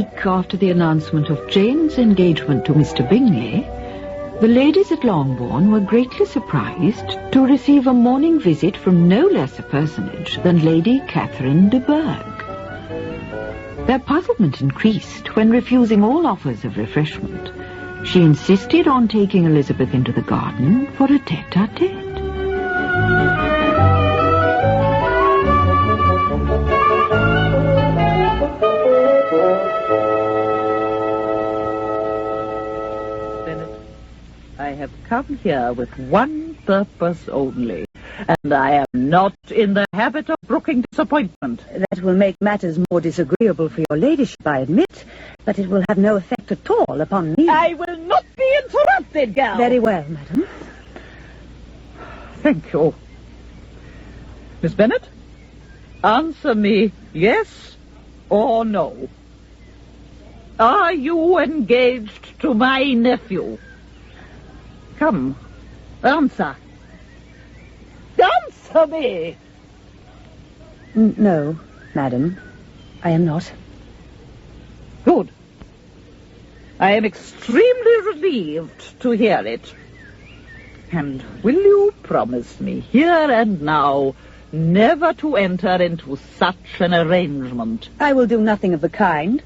week after the announcement of Jane's engagement to Mr. Bingley, the ladies at Longbourn were greatly surprised to receive a morning visit from no less a personage than Lady Catherine de Bourgh. Their puzzlement increased when, refusing all offers of refreshment, she insisted on taking Elizabeth into the garden for a tete-a-tete.
I have come here with one purpose only, and I am not in the habit of brooking disappointment.
That will make matters more disagreeable for your ladyship, I admit, but it will have no effect at all upon me.
I will not be interrupted, girl.
Very well, madam.
Thank you. Miss Bennet, answer me yes or no. Are you engaged to my nephew? Come, answer. Answer me!
No, madam, I am not.
Good. I am extremely relieved to hear it. And will you promise me, here and now, never to enter into such an arrangement?
I will do nothing of the kind.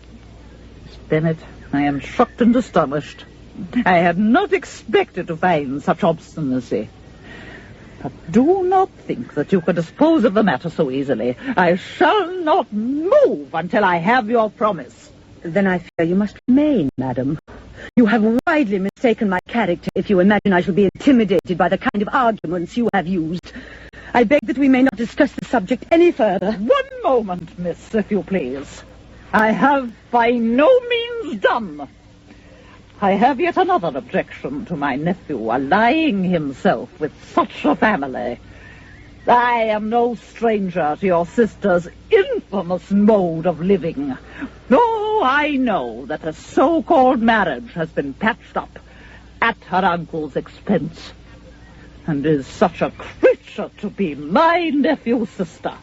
Miss Bennet, I am shocked and astonished. I had not expected to find such obstinacy. But do not think that you can dispose of the matter so easily. I shall not move until I have your promise.
Then I fear you must remain, madam. You have widely mistaken my character if you imagine I shall be intimidated by the kind of arguments you have used. I beg that we may not discuss the subject any further.
One moment, miss, if you please. I have by no means done. I have yet another objection to my nephew allying himself with such a family. I am no stranger to your sister's infamous mode of living. Oh, I know that a so-called marriage has been patched up at her uncle's expense. And is such a creature to be my nephew's sister?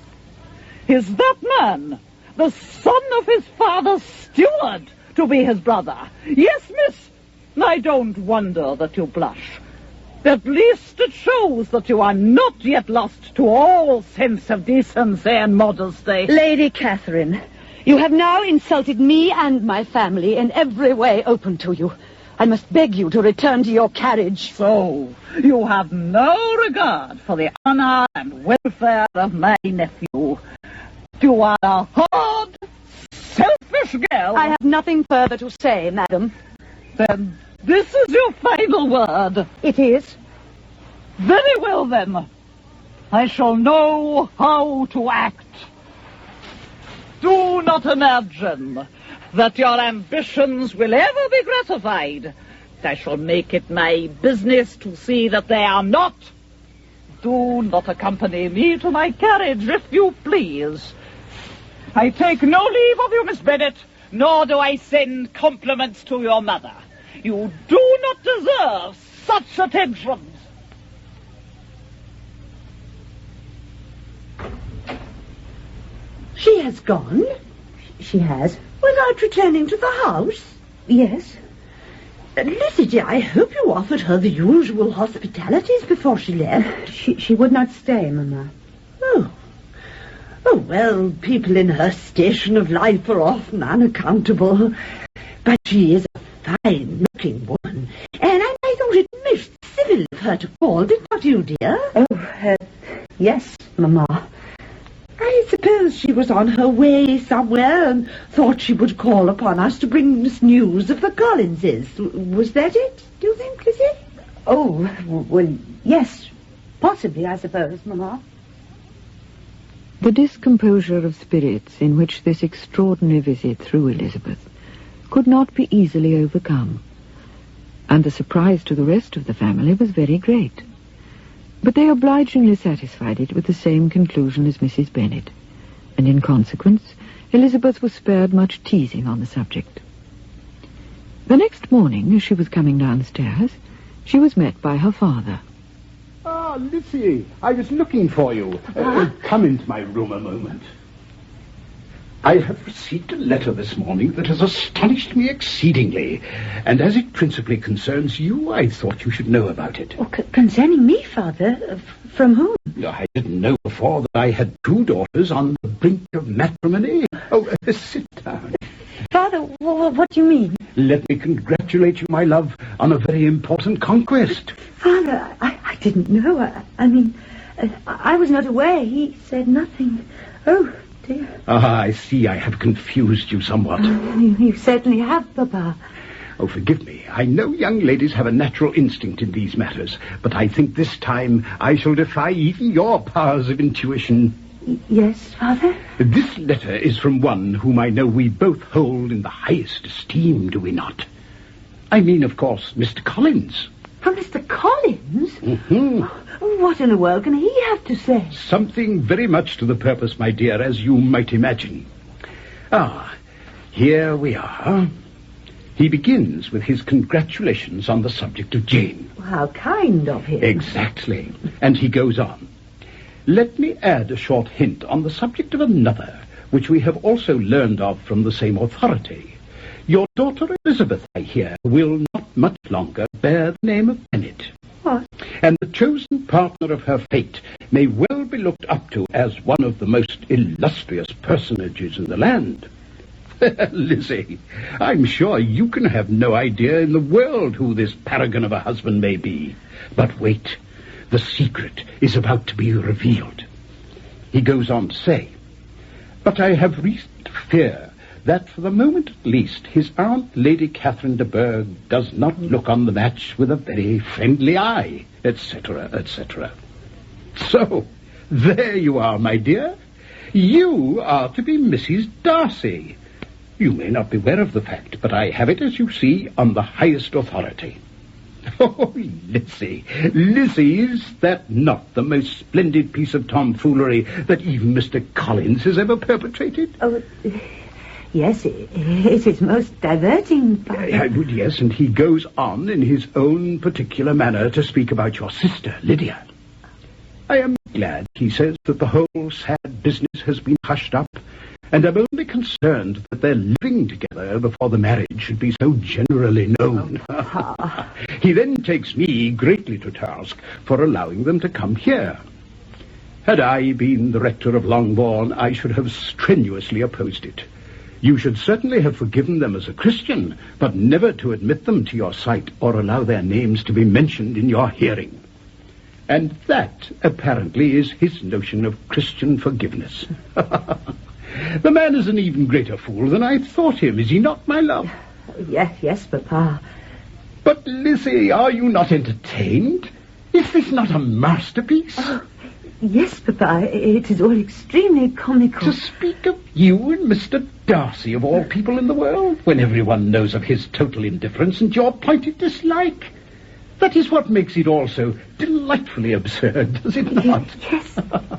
Is that man, the son of his father's steward, to be his brother? Yes, miss, I don't wonder that you blush. At least it shows that you are not yet lost to all sense of decency and modesty.
Lady Catherine, you have now insulted me and my family in every way open to you. I must beg you to return to your carriage.
So, you have no regard for the honor and welfare of my nephew. You are a hard, selfish girl.
I have nothing further to say, madam.
Then this is your final word.
It is.
Very well, then. I shall know how to act. Do not imagine that your ambitions will ever be gratified. I shall make it my business to see that they are not. Do not accompany me to my carriage, if you please. I take no leave of you, Miss Bennet, nor do I send compliments to your mother. You do not deserve such attentions.
She has gone?
She has.
Without returning to the house?
Yes.
Lizzie, dear, I hope you offered her the usual hospitalities before she left.
She would not stay, Mamma.
Oh, well, people in her station of life are often unaccountable. But she is a fine-looking woman, and I thought it most civil of her to call, did not you, dear?
Oh, yes, Mamma.
I suppose she was on her way somewhere and thought she would call upon us to bring us news of the Collinses. Was that it, do you think, Lizzie?
Oh, well, yes. Possibly, I suppose, Mamma.
The discomposure of spirits in which this extraordinary visit threw Elizabeth could not be easily overcome, and the surprise to the rest of the family was very great. But they obligingly satisfied it with the same conclusion as Mrs. Bennet, and in consequence Elizabeth was spared much teasing on the subject. The next morning, as she was coming downstairs, she was met by her father.
Ah, Lizzie, I was looking for you. Come into my room a moment. I have received a letter this morning that has astonished me exceedingly, and as it principally concerns you, I thought you should know about it.
Oh, concerning me, Father? From whom?
I didn't know before that I had 2 daughters on the brink of matrimony. Oh, sit down.
Father, what do you mean?
Let me congratulate you, my love, on a very important conquest.
Father, I didn't know. I mean, I was not aware. He said nothing. Oh, dear.
I see I have confused you somewhat.
You certainly have, Papa.
Oh, forgive me. I know young ladies have a natural instinct in these matters, but I think this time I shall defy even your powers of intuition.
Yes, Father?
This letter is from one whom I know we both hold in the highest esteem, do we not? I mean, of course, Mr. Collins.
From Mr. Collins?
Mm-hmm.
What in the world can he have to say?
Something very much to the purpose, my dear, as you might imagine. Here we are. He begins with his congratulations on the subject of Jane.
How kind of him.
Exactly. And he goes on. Let me add a short hint on the subject of another, which we have also learned of from the same authority. Your daughter Elizabeth, I hear, will not much longer bear the name of Bennet.
What?
And the chosen partner of her fate may well be looked up to as one of the most illustrious personages in the land. Lizzie, I'm sure you can have no idea in the world who this paragon of a husband may be. But wait. The secret is about to be revealed. He goes on to say, but I have reason to fear that for the moment at least his aunt, Lady Catherine de Bourgh, does not look on the match with a very friendly eye, etc., etc. So, there you are, my dear. You are to be Mrs. Darcy. You may not be aware of the fact, but I have it, as you see, on the highest authority. Oh, Lizzie, is that not the most splendid piece of tomfoolery that even Mr. Collins has ever perpetrated?
Oh, yes, it is most diverting, Father.
Yes, and he goes on in his own particular manner to speak about your sister, Lydia. I am glad, he says, that the whole sad business has been hushed up, and I'm only concerned that their living together before the marriage should be so generally known. He then takes me greatly to task for allowing them to come here. Had I been the rector of Longbourn, I should have strenuously opposed it. You should certainly have forgiven them as a Christian, but never to admit them to your sight or allow their names to be mentioned in your hearing. And that, apparently, is his notion of Christian forgiveness. The man is an even greater fool than I thought him, is he not, my love?
Yes, Papa.
But, Lizzie, are you not entertained? Is this not a masterpiece?
Oh, yes, Papa. It is all extremely comical.
To speak of you and Mr. Darcy, of all people in the world, when everyone knows of his total indifference and your pointed dislike. That is what makes it all so delightfully absurd, does it not?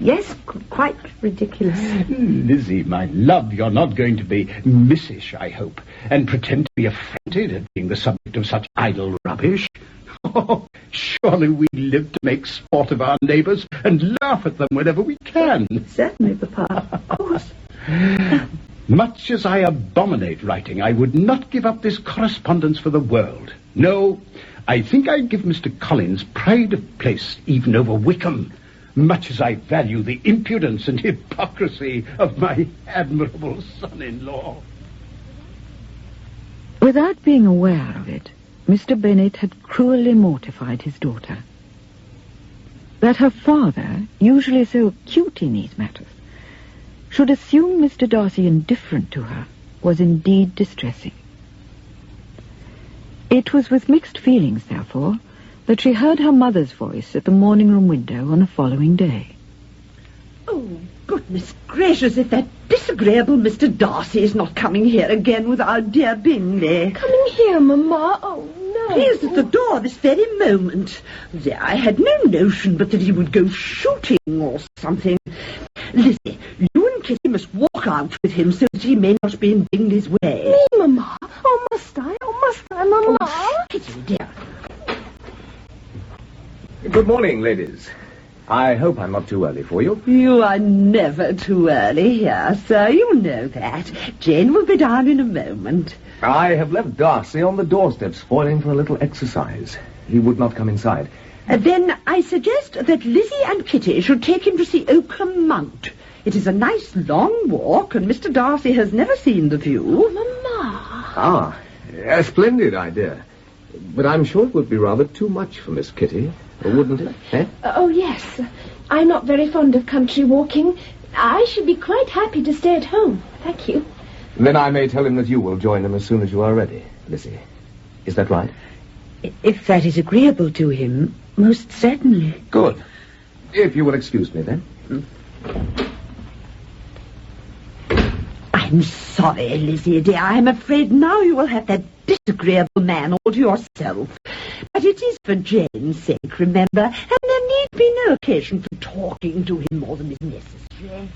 Yes, quite ridiculous.
Lizzie, my love, you're not going to be missish, I hope, and pretend to be affronted at being the subject of such idle rubbish. Oh, surely we live to make sport of our neighbours and laugh at them whenever we can.
Certainly, Papa, of course.
Much as I abominate writing, I would not give up this correspondence for the world. No, I think I'd give Mr. Collins pride of place even over Wickham, much as I value the impudence and hypocrisy of my admirable son-in-law.
Without being aware of it, Mr. Bennet had cruelly mortified his daughter. That her father, usually so acute in these matters, should assume Mr. Darcy indifferent to her was indeed distressing. It was with mixed feelings, therefore, that she heard her mother's voice at the morning-room window on the following day.
Oh, goodness gracious, if that disagreeable Mr. Darcy is not coming here again with our dear Bingley.
Coming here, Mamma? Oh, no.
He is at the door this very moment. I had no notion but that he would go shooting or something. Lizzie, you and Kitty must walk out with him so that he may not be in Bingley's way.
Me, Mamma? Oh, must I? Mamma?
Oh, Kitty, dear.
Good morning, ladies. I hope I'm not too early for you.
You are never too early here, sir. You know that. Jane will be down in a moment.
I have left Darcy on the doorstep, spoiling for a little exercise. He would not come inside.
Then I suggest that Lizzie and Kitty should take him to see Oakham Mount. It is a nice long walk, and Mr. Darcy has never seen the view.
Ah, a splendid idea. But I'm sure it would be rather too much for Miss Kitty, wouldn't it? Eh?
Oh, yes. I'm not very fond of country walking. I should be quite happy to stay at home. Thank you.
Then I may tell him that you will join him as soon as you are ready, Lizzie. Is that right?
If that is agreeable to him, most certainly.
Good. If you will excuse me, then.
I'm sorry, Lizzie, dear. I'm afraid now you will have that disagreeable man all to yourself. But it is for Jane's sake, remember, and there need be no occasion for talking to him more than is necessary.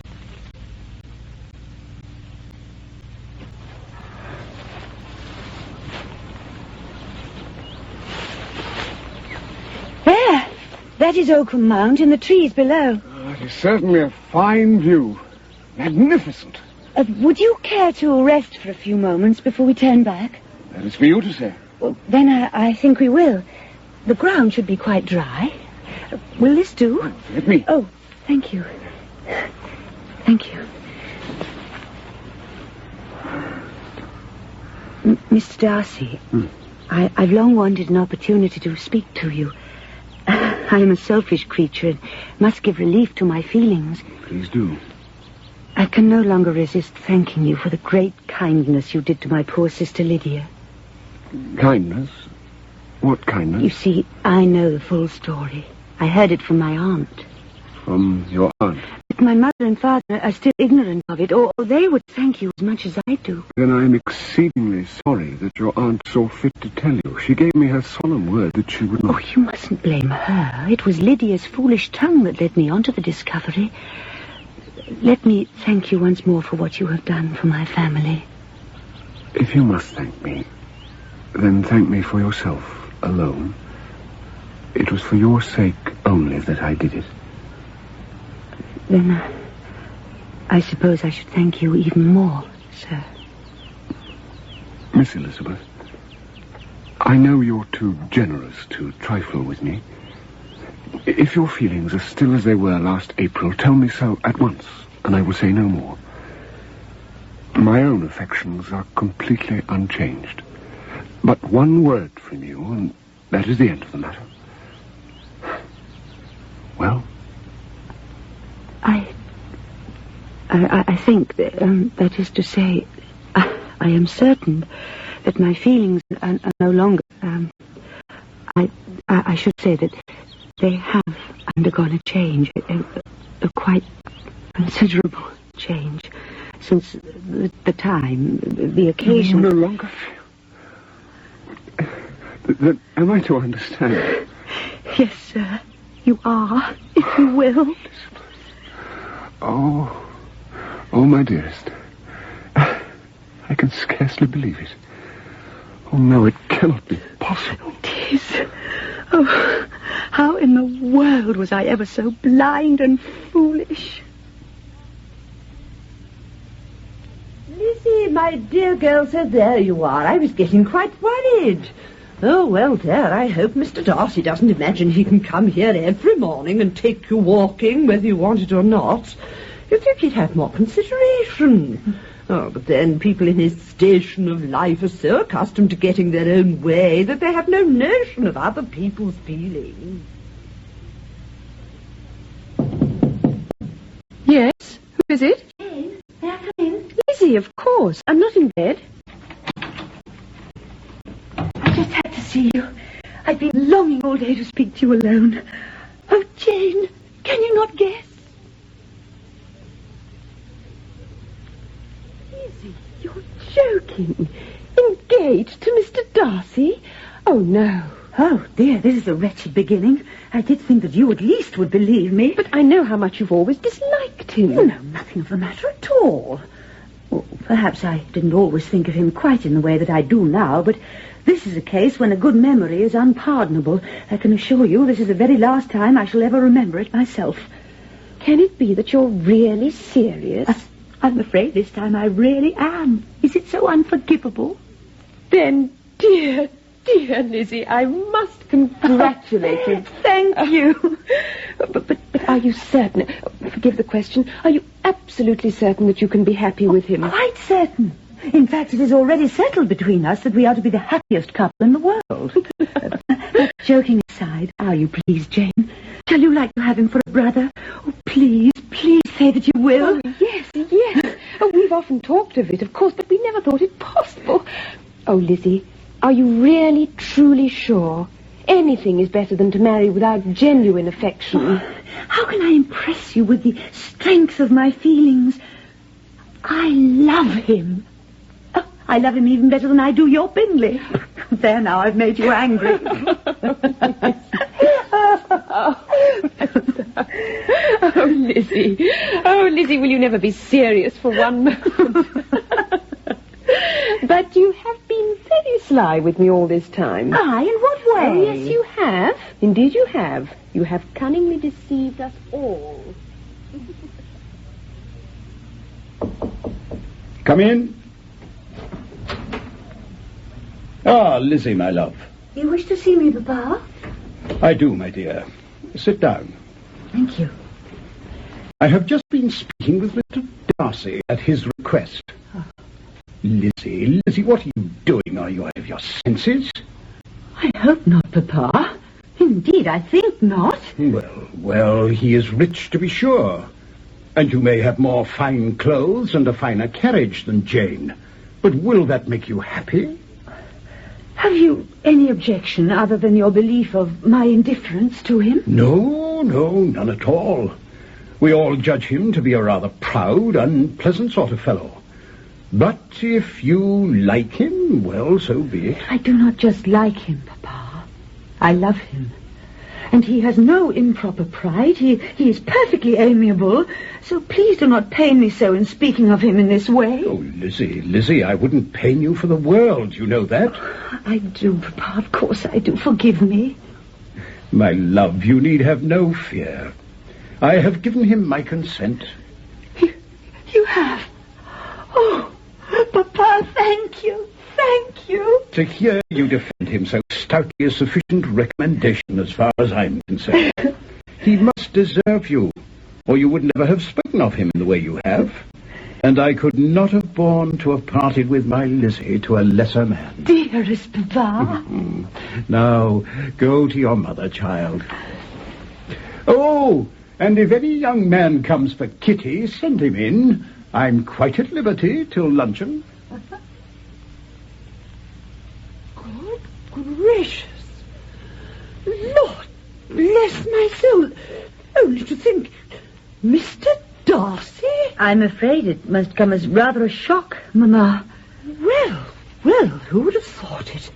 There! That is Oakham Mount and the trees below.
It is certainly a fine view. Magnificent.
Would you care to rest for a few moments before we turn back?
That is for you to say.
Well, then I think we will. The ground should be quite dry. Will this do?
Let me.
Oh, thank you. Thank you. Mr. Darcy, I've long wanted an opportunity to speak to you. I am a selfish creature and must give relief to my feelings.
Please do.
I can no longer resist thanking you for the great kindness you did to my poor sister Lydia.
Kindness? What kindness?
You see, I know the full story. I heard it from my aunt.
From your aunt?
But my mother and father are still ignorant of it, or they would thank you as much as I do.
Then I am exceedingly sorry that your aunt saw fit to tell you. She gave me her solemn word that she would not...
Oh, you mustn't blame her. It was Lydia's foolish tongue that led me on to the discovery. Let me thank you once more for what you have done for my family.
If you must thank me, then thank me for yourself alone. It was for your sake only that I did it.
Then I suppose I should thank you even more, sir.
Miss Elizabeth, I know you're too generous to trifle with me. If your feelings are still as they were last April, tell me so at once, and I will say no more. My own affections are completely unchanged. But one word from you, and that is the end of the matter. Well?
I think, that is to say, I am certain that my feelings are no longer, I should say that they have undergone a change, a quite considerable change, since the time, the occasion...
You no longer feel... Then am I to understand?
Yes, sir, you are, if you will.
Oh, my dearest. I can scarcely believe it. Oh, no, it cannot be possible.
It is. Oh, how in the world was I ever so blind and foolish?
Lizzie, my dear girl, so there you are. I was getting quite worried. Oh, well, there, I hope Mr. Darcy doesn't imagine he can come here every morning and take you walking, whether you want it or not. You'd think he'd have more consideration. Oh, but then people in his station of life are so accustomed to getting their own way that they have no notion of other people's feelings.
Yes? Who is it?
Jane, may I come in?
Lizzie, of course. I'm not in bed.
I just had to see you. I've been longing all day to speak to you alone. Oh, Jane, can you not guess?
Lizzie, you're joking. Engaged to Mr. Darcy? Oh, no.
Oh, dear, this is a wretched beginning. I did think that you at least would believe me.
But I know how much you've always disliked him.
You know nothing of the matter at all. Well, Perhaps I didn't always think of him quite in the way that I do now, but this is a case when a good memory is unpardonable. I can assure you this is the very last time I shall ever remember it myself.
Can it be that you're really serious?
I'm afraid this time I really am. Is it so unforgivable?
Then, dear Lizzie, I must congratulate you.
Thank you.
But are you certain, forgive the question, are you absolutely certain that you can be happy with him?
Quite certain. In fact, it is already settled between us that we are to be the happiest couple in the world. Joking aside, are you pleased, Jane? Shall you like to have him for a brother? Oh, please say that you will.
Oh, yes. Oh, we've often talked of it, of course, but we never thought it possible. Oh, Lizzie, are you really, truly sure? Anything is better than to marry without genuine affection.
Oh, how can I impress you with the strength of my feelings? I love him. Oh, I love him even better than I do your Bingley. There now, I've made you angry.
Oh, Lizzie, will you never be serious for one moment? But you have been very sly with me all this time.
I? In what way?
Oh, yes, you have. Indeed, you have. You have cunningly deceived us all.
Come in. Ah, Lizzie, my love.
You wish to see me, Papa?
I do, my dear. Sit down.
Thank you.
I have just been speaking with Mr. Darcy at his request. Lizzie, what are you doing? Are you out of your senses?
I hope not, Papa. Indeed, I think not.
Well, he is rich, to be sure. And you may have more fine clothes and a finer carriage than Jane. But will that make you happy?
Have you any objection other than your belief of my indifference to him?
No, none at all. We all judge him to be a rather proud, unpleasant sort of fellow. But if you like him, well, so be it.
I do not just like him, Papa. I love him. And he has no improper pride. He is perfectly amiable. So please do not pain me so in speaking of him in this way.
Oh, Lizzie, I wouldn't pain you for the world. You know that.
I do, Papa. Of course I do. Forgive me.
My love, you need have no fear. I have given him my consent.
You have? Oh, Papa, thank you. Thank you.
To hear you defend him so stoutly is sufficient recommendation as far as I'm concerned. He must deserve you, or you would never have spoken of him in the way you have. And I could not have borne to have parted with my Lizzie to a lesser man.
Dearest Papa.
Now, go to your mother, child. Oh, and if any young man comes for Kitty, send him in. I'm quite at liberty till luncheon.
Good gracious. Lord bless my soul. Only to think, Mr. Darcy?
I'm afraid it must come as rather a shock, Mamma.
Well, who would have thought it?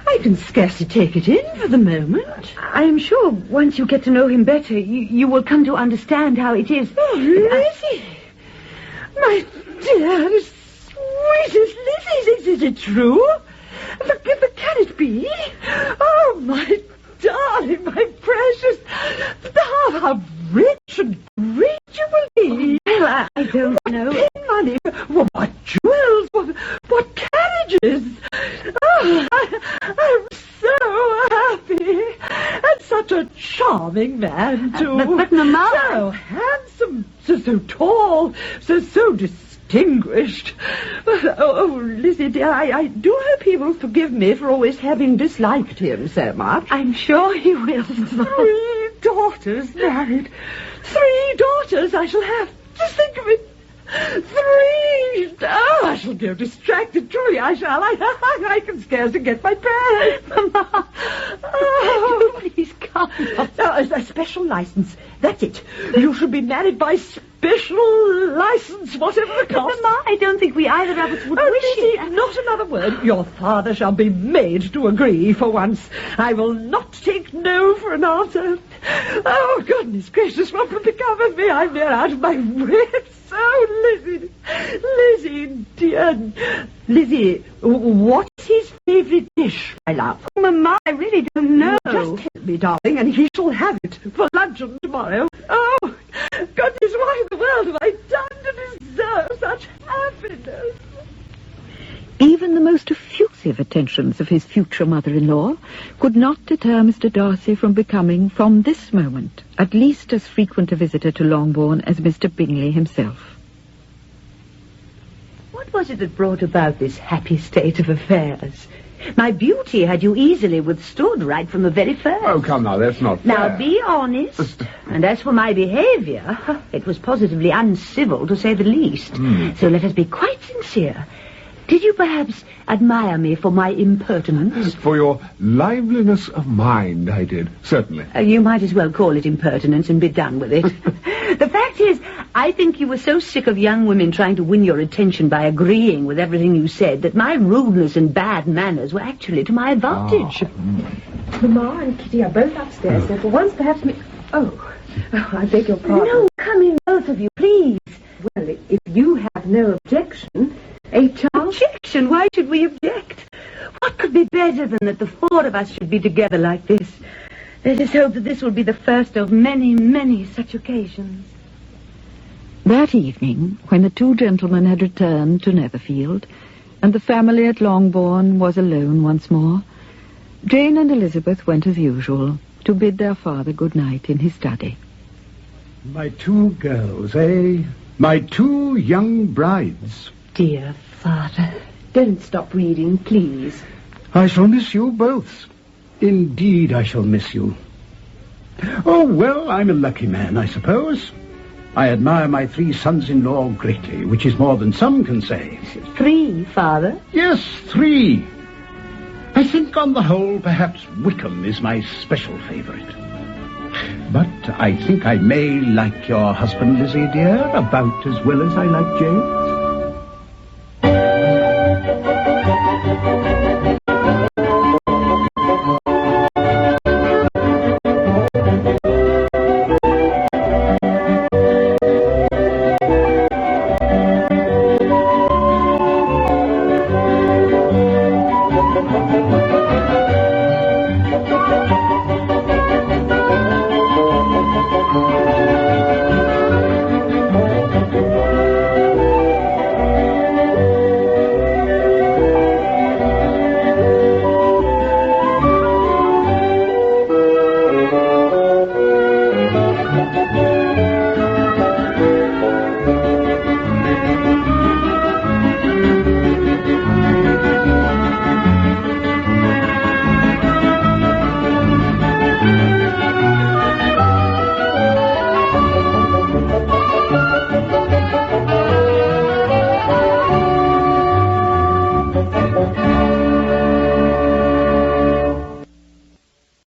I can scarcely take it in for the moment.
I am sure once you get to know him better, you will come to understand how it is.
Oh, Lizzie! My dearest, sweetest Lizzie, is it true? But can it be? Oh, my darling, my precious. How rich and great you will be.
Well, I don't know.
Pin money. What jewels? What carriages? Oh, I'm so happy. And such a charming man, too.
But Mamma...
So handsome, so tall, so distinguished. Oh, Lizzie, dear, I do hope he will forgive me for always having disliked him so much.
I'm sure he will.
3 daughters married. 3 daughters I shall have. Just think of it. 3. Oh, I shall go distracted. Truly, I shall. I can scarcely get my breath.
Mamma.
Oh,
please come.
A special license. That's it. You shall be married by special license, whatever the cost.
Mamma, I don't think we either of us would wish it.
Not another word. Your father shall be made to agree for once. I will not take no for an answer.
Oh, goodness gracious, what will become of me? I'm near out of my wits. Oh, Lizzie, dear. Lizzie, what's his favourite dish, my love?
Oh, Mamma, I really don't know.
Just tell me, darling, and he shall have it for luncheon tomorrow. Oh, goodness, what in the world have I done to deserve such happiness?
Even the most effusive attentions of his future mother-in-law could not deter Mr. Darcy from becoming, from this moment, at least as frequent a visitor to Longbourn as Mr. Bingley himself.
What was it that brought about this happy state of affairs? My beauty had you easily withstood right from the very first.
Oh, come now, that's not fair.
Now, be honest. And as for my behaviour, it was positively uncivil, to say the least. So let us be quite sincere. Did you perhaps admire me for my impertinence?
For your liveliness of mind, I did, certainly.
You might as well call it impertinence and be done with it. The fact is, I think you were so sick of young women trying to win your attention by agreeing with everything you said that my rudeness and bad manners were actually to my advantage.
Mamma and Kitty are both upstairs, so for once perhaps me... Oh, I beg your pardon.
No, come in, both of you, please.
Well, if you have no objection...
Objection? Why should we object? What could be better than that the four of us should be together like this? Let us hope that this will be the first of many, many such occasions.
That evening, when the two gentlemen had returned to Netherfield, and the family at Longbourn was alone once more, Jane and Elizabeth went as usual to bid their father good night in his study.
My two girls, eh? My two young brides.
Dear Father, don't stop reading, please.
I shall miss you both. Indeed, I shall miss you. Oh, well, I'm a lucky man, I suppose. I admire my three sons-in-law greatly, which is more than some can say.
3, Father?
Yes, 3. I think, on the whole, perhaps Wickham is my special favourite. But I think I may like your husband, Lizzie, dear, about as well as I like Jane.